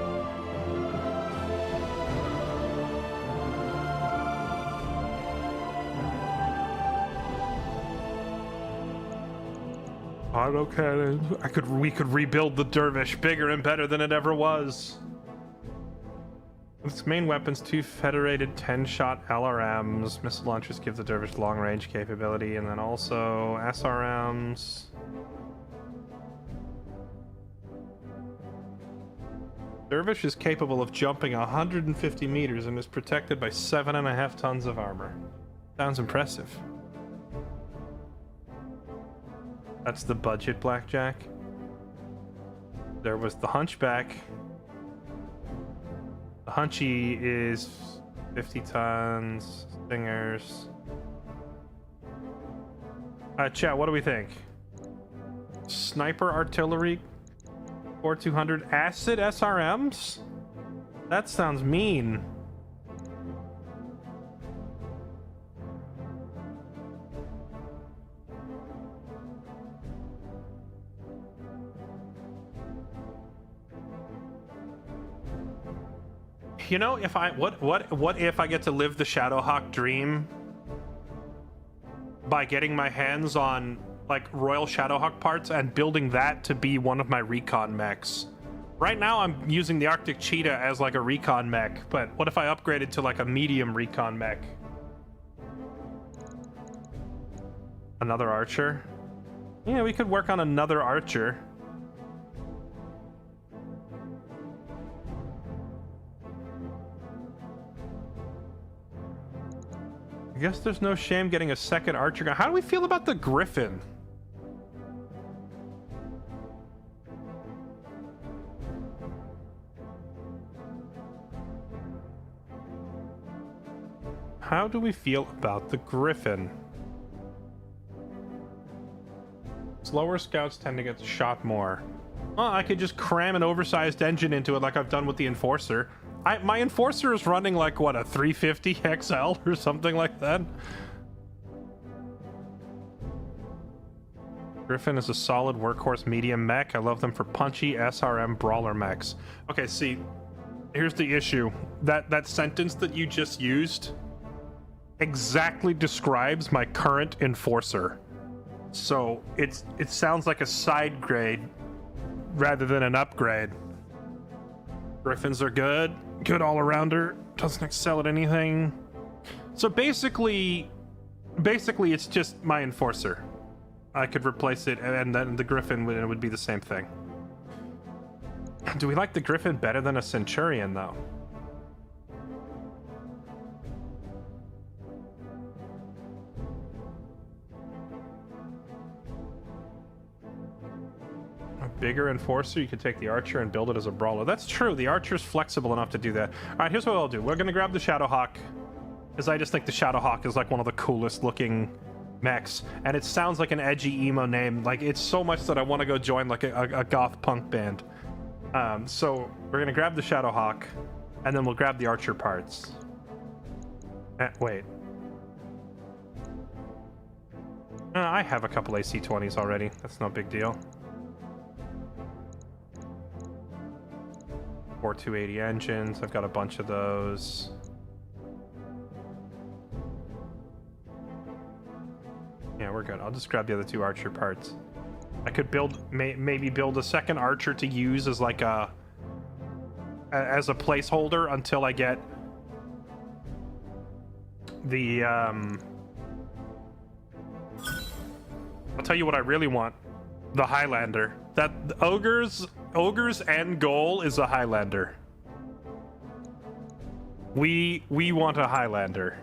Autocannon. We could rebuild the dervish bigger and better than it ever was. Its main weapons, 2 federated 10-shot LRMs. Missile launchers give the dervish long-range capability, and then also SRMs. Dervish is capable of jumping 150 meters and is protected by 7.5 tons of armor. Sounds impressive. That's the budget blackjack. There was the hunchback. The hunchy is 50 tons. Stingers. Chat, what do we think? Sniper artillery. 4200 acid SRMs? That sounds mean. You know, if I what if I get to live the Shadowhawk dream by getting my hands on like Royal Shadowhawk parts and building that to be one of my recon mechs. Right now I'm using the Arctic Cheetah as like a recon mech, but what if I upgraded to like a medium recon mech? Another archer? Yeah, we could work on another archer. I guess there's no shame getting a second archer gun. How do we feel about the Griffin? How do we feel about the Griffin? Slower scouts tend to get shot more. Well, I could just cram an oversized engine into it like I've done with the Enforcer. My Enforcer is running like, what, a 350 XL or something like that? Griffin is a solid workhorse medium mech. I love them for punchy SRM brawler mechs. Okay, see, here's the issue. That sentence that you just used exactly describes my current Enforcer. So it sounds like a side grade rather than an upgrade. Griffins are good all arounder. Doesn't excel at anything. So basically it's just my Enforcer. I could replace it, and then the Griffin would be the same thing. Do we like the Griffin better than a Centurion, though? A bigger Enforcer, you could take the Archer and build it as a brawler. That's true, the Archer's flexible enough to do that. Alright, here's what I'll do. We're gonna grab the Shadowhawk, because I just think the Shadowhawk is like one of the coolest looking mechs, and it sounds like an edgy emo name. Like, it's so much that I want to go join like a goth punk band. So we're gonna grab the Shadowhawk, and then we'll grab the Archer parts. Wait. I have a couple AC-20s already. That's no big deal. 4280 engines. I've got a bunch of those. Yeah, we're good. I'll just grab the other two Archer parts. I could build, maybe build a second Archer to use as like as a placeholder until I get the I'll tell you what I really want. The Highlander. That Ogre's end goal is a Highlander. We want a Highlander.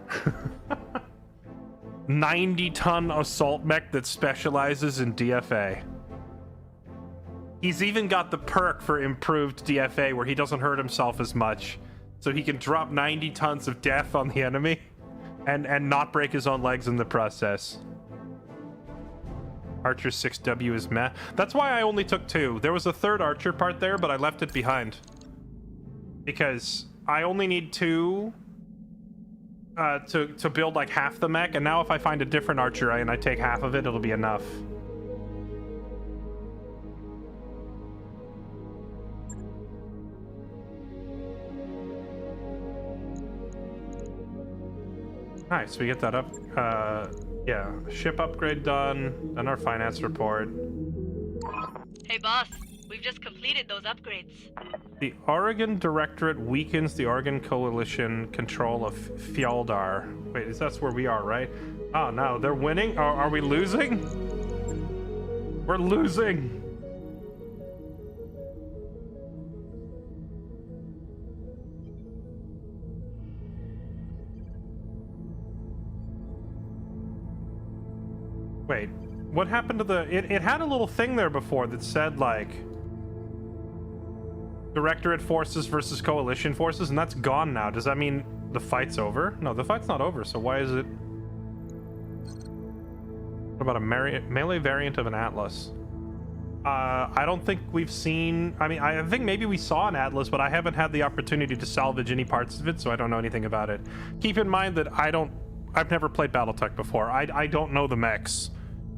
90-ton assault mech that specializes in DFA. He's even got the perk for improved DFA where he doesn't hurt himself as much. So he can drop 90 tons of death on the enemy and not break his own legs in the process. Archer 6W is meh. That's why I only took 2. There was a third Archer part there, but I left it behind. Because I only need 2 to build like half the mech, and now if I find a different Archer and I take half of it, it'll be enough. Nice, we get that up. Yeah, ship upgrade done, then our finance report. Hey boss, we've just completed those upgrades. The Oregon Directorate weakens the Oregon Coalition control of Fjaldar. Wait, that's where we are, right? Oh no, they're winning? Are we losing? We're losing! Wait, what happened to the... It had a little thing there before that said, like... Directorate forces versus coalition forces, and that's gone now. Does that mean the fight's over? No, the fight's not over, so why is it... What about a melee variant of an Atlas? I don't think we've seen... I mean, I think maybe we saw an Atlas, but I haven't had the opportunity to salvage any parts of it, so I don't know anything about it. Keep in mind that I've never played BattleTech before. I don't know the mechs.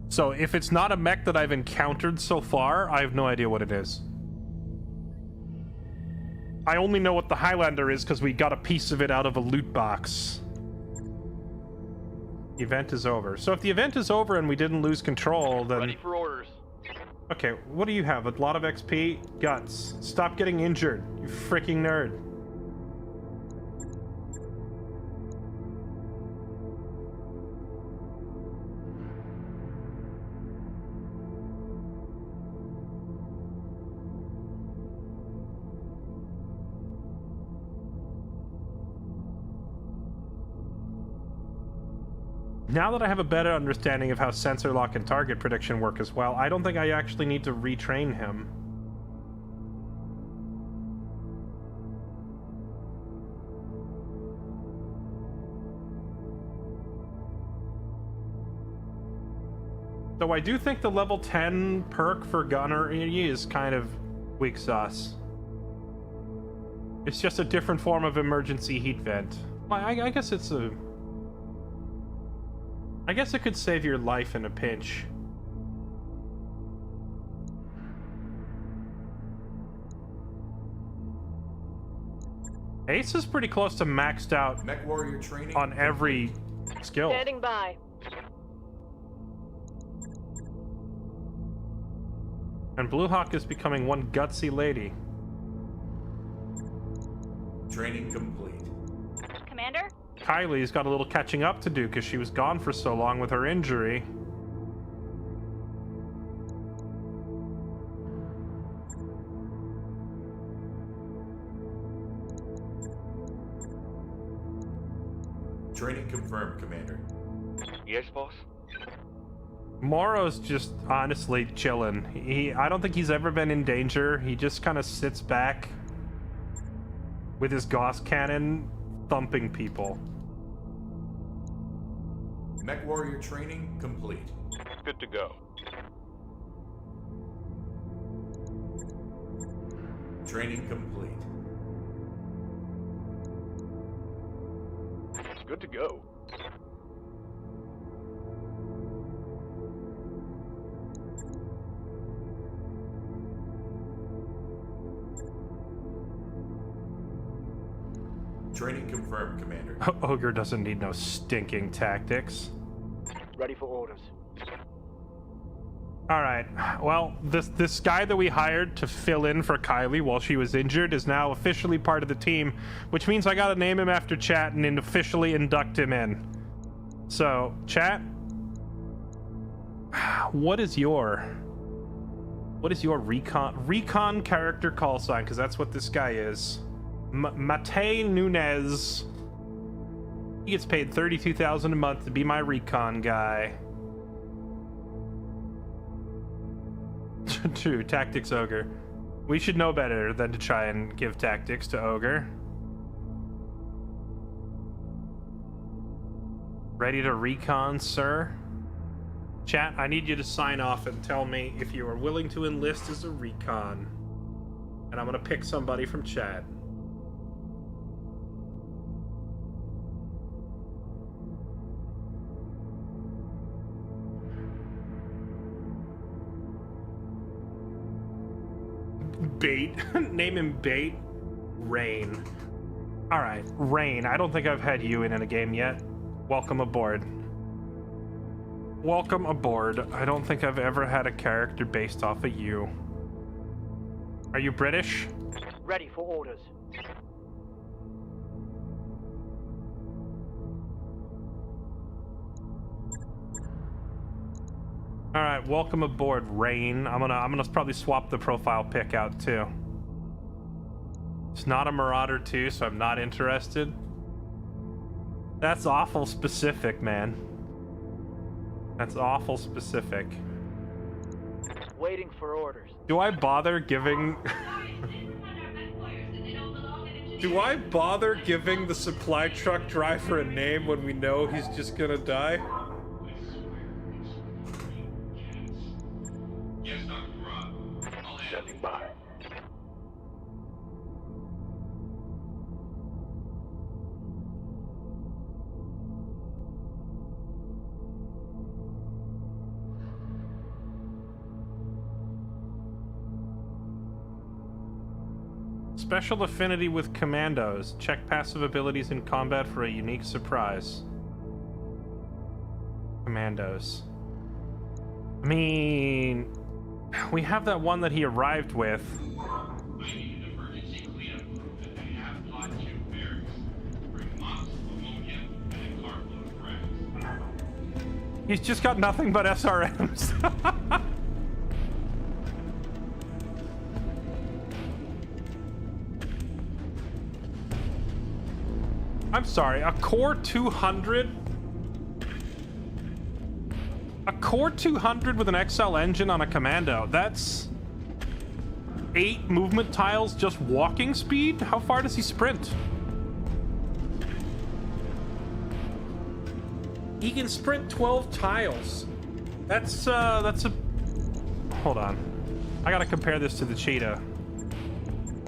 So if it's not a mech that I've encountered so far, I have no idea what it is. I only know what the Highlander is because we got a piece of it out of a loot box. The event is over. So if the event is over and we didn't lose control, then... Ready for orders. Okay, what do you have? A lot of XP? Guts. Stop getting injured, you freaking nerd. Now that I have a better understanding of how sensor lock and target prediction work as well, I don't think I actually need to retrain him. Though I do think the level 10 perk for Gunnery is kind of weak sauce. It's just a different form of emergency heat vent. I guess it's a... I guess it could save your life in a pinch. Ace is pretty close to maxed out Mech warrior training on every skill. Standing by. And Blue Hawk is becoming one gutsy lady. Training complete. Commander? Kylie's got a little catching up to do because she was gone for so long with her injury. Training confirmed, Commander. Yes, boss? Moro's just honestly chilling. I don't think he's ever been in danger. He just kind of sits back with his Gauss cannon thumping people. Mech warrior training complete. Good to go. Training complete. Good to go. Training confirmed, Commander. Ogre doesn't need no stinking tactics. Ready for orders. All right. Well, this guy that we hired to fill in for Kylie while she was injured is now officially part of the team, which means I gotta name him after chat and officially induct him in. So, chat, what is your recon character call sign? Because that's what this guy is. Matei Nunez. He gets paid $32,000 a month to be my recon guy. True, tactics ogre. We should know better than to try and give tactics to ogre. Ready to recon, sir? Chat, I need you to sign off and tell me if you are willing to enlist as a recon. And I'm gonna pick somebody from chat. Bait. Name him Bait. Rain. Alright, Rain. I don't think I've had you in a game yet. Welcome aboard. Welcome aboard. I don't think I've ever had a character based off of you. Are you British? Ready for orders. All right, welcome aboard, Rain. I'm gonna probably swap the profile pic out too. It's not a Marauder 2, so I'm not interested. That's awful specific, man. That's awful specific. Waiting for orders. Do I bother giving? Do I bother giving the supply truck driver a name when we know he's just gonna die? Standing by. Special affinity with commandos. Check passive abilities in combat for a unique surprise. Commandos. I mean, we have that one that he arrived with. I need an emergency cleanup group that they have Pod 2 barracks. Bring mops, ammonia, and a carload of frags. He's just got nothing but SRMs. I'm sorry, a Core 200? A Core 200 with an XL engine on a commando? That's 8 movement tiles just walking speed? How far does he sprint? He can sprint 12 tiles. That's a... Hold on. I gotta compare this to the Cheetah.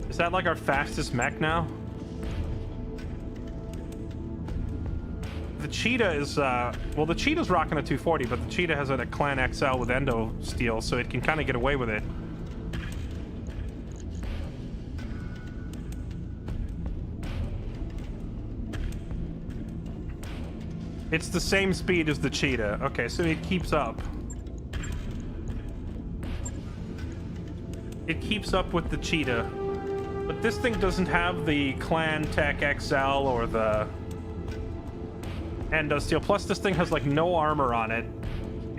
Is that like our fastest mech now? The Cheetah is, well, the Cheetah's rocking a 240, but the Cheetah has a Clan XL with Endo steel, so it can kind of get away with it. It's the same speed as the cheetah. Okay, so it keeps up. It keeps up with the cheetah. But this thing doesn't have the Clan Tech XL or the Endosteel. Plus, this thing has, like, no armor on it.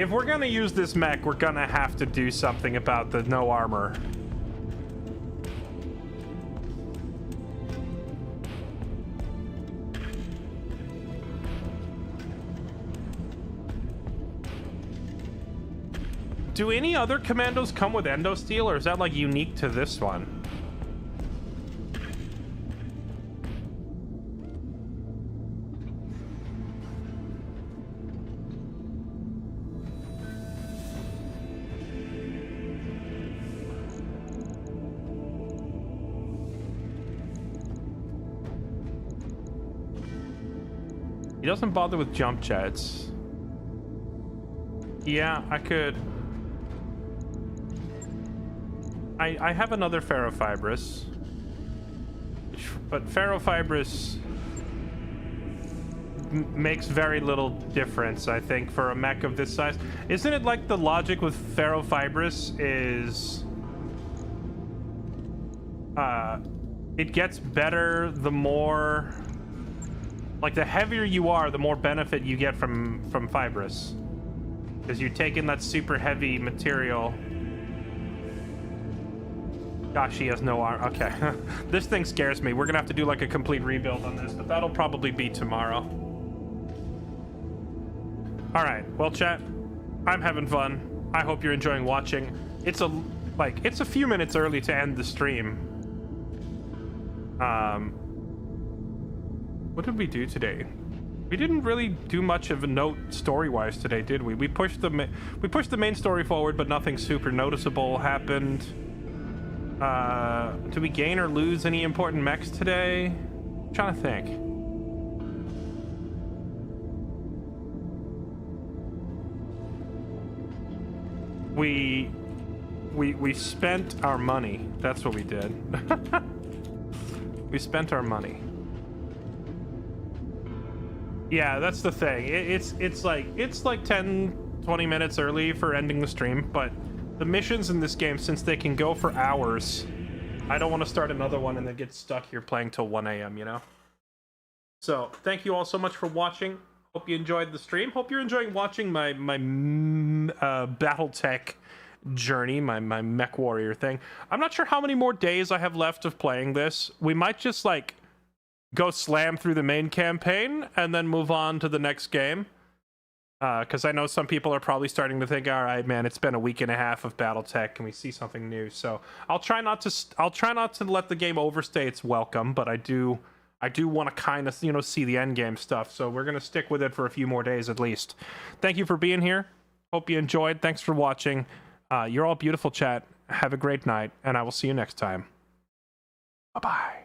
If we're gonna use this mech, we're gonna have to do something about the no armor. Do any other commandos come with Endosteel, or is that, like, unique to this one? He doesn't bother with jump jets. Yeah, I could... I have another ferrofibrous. But ferrofibrous makes very little difference, I think, for a mech of this size. Isn't it like the logic with ferrofibrous is... it gets better the more... Like, the heavier you are, the more benefit you get from fibrous. Because you're taking that super heavy material. Gosh, he has no arm. Okay. This thing scares me. We're gonna have to do, like, a complete rebuild on this, but that'll probably be tomorrow. Alright, well, chat, I'm having fun. I hope you're enjoying watching. It's a few minutes early to end the stream. What did we do today? We didn't really do much of a note story-wise today, did we? We pushed the main story forward, but nothing super noticeable happened. Did we gain or lose any important mechs today? I'm trying to think. We spent our money. That's what we did. We spent our money. Yeah, that's the thing. It's like 10-20 minutes early for ending the stream, but the missions in this game, since they can go for hours, I don't want to start another one and then get stuck here playing till 1 a.m., you know? So, thank you all so much for watching. Hope you enjoyed the stream. Hope you're enjoying watching my BattleTech journey, my mech warrior thing. I'm not sure how many more days I have left of playing this. We might just, like, go slam through the main campaign and then move on to the next game. Because I know some people are probably starting to think, all right, man, it's been a week and a half of BattleTech. Can we see something new? So I'll try not to let the game overstay its welcome, but I do want to kind of, you know, see the end game stuff. So we're gonna stick with it for a few more days at least. Thank you for being here. Hope you enjoyed. Thanks for watching. You're all beautiful, chat. Have a great night, and I will see you next time. Bye-bye.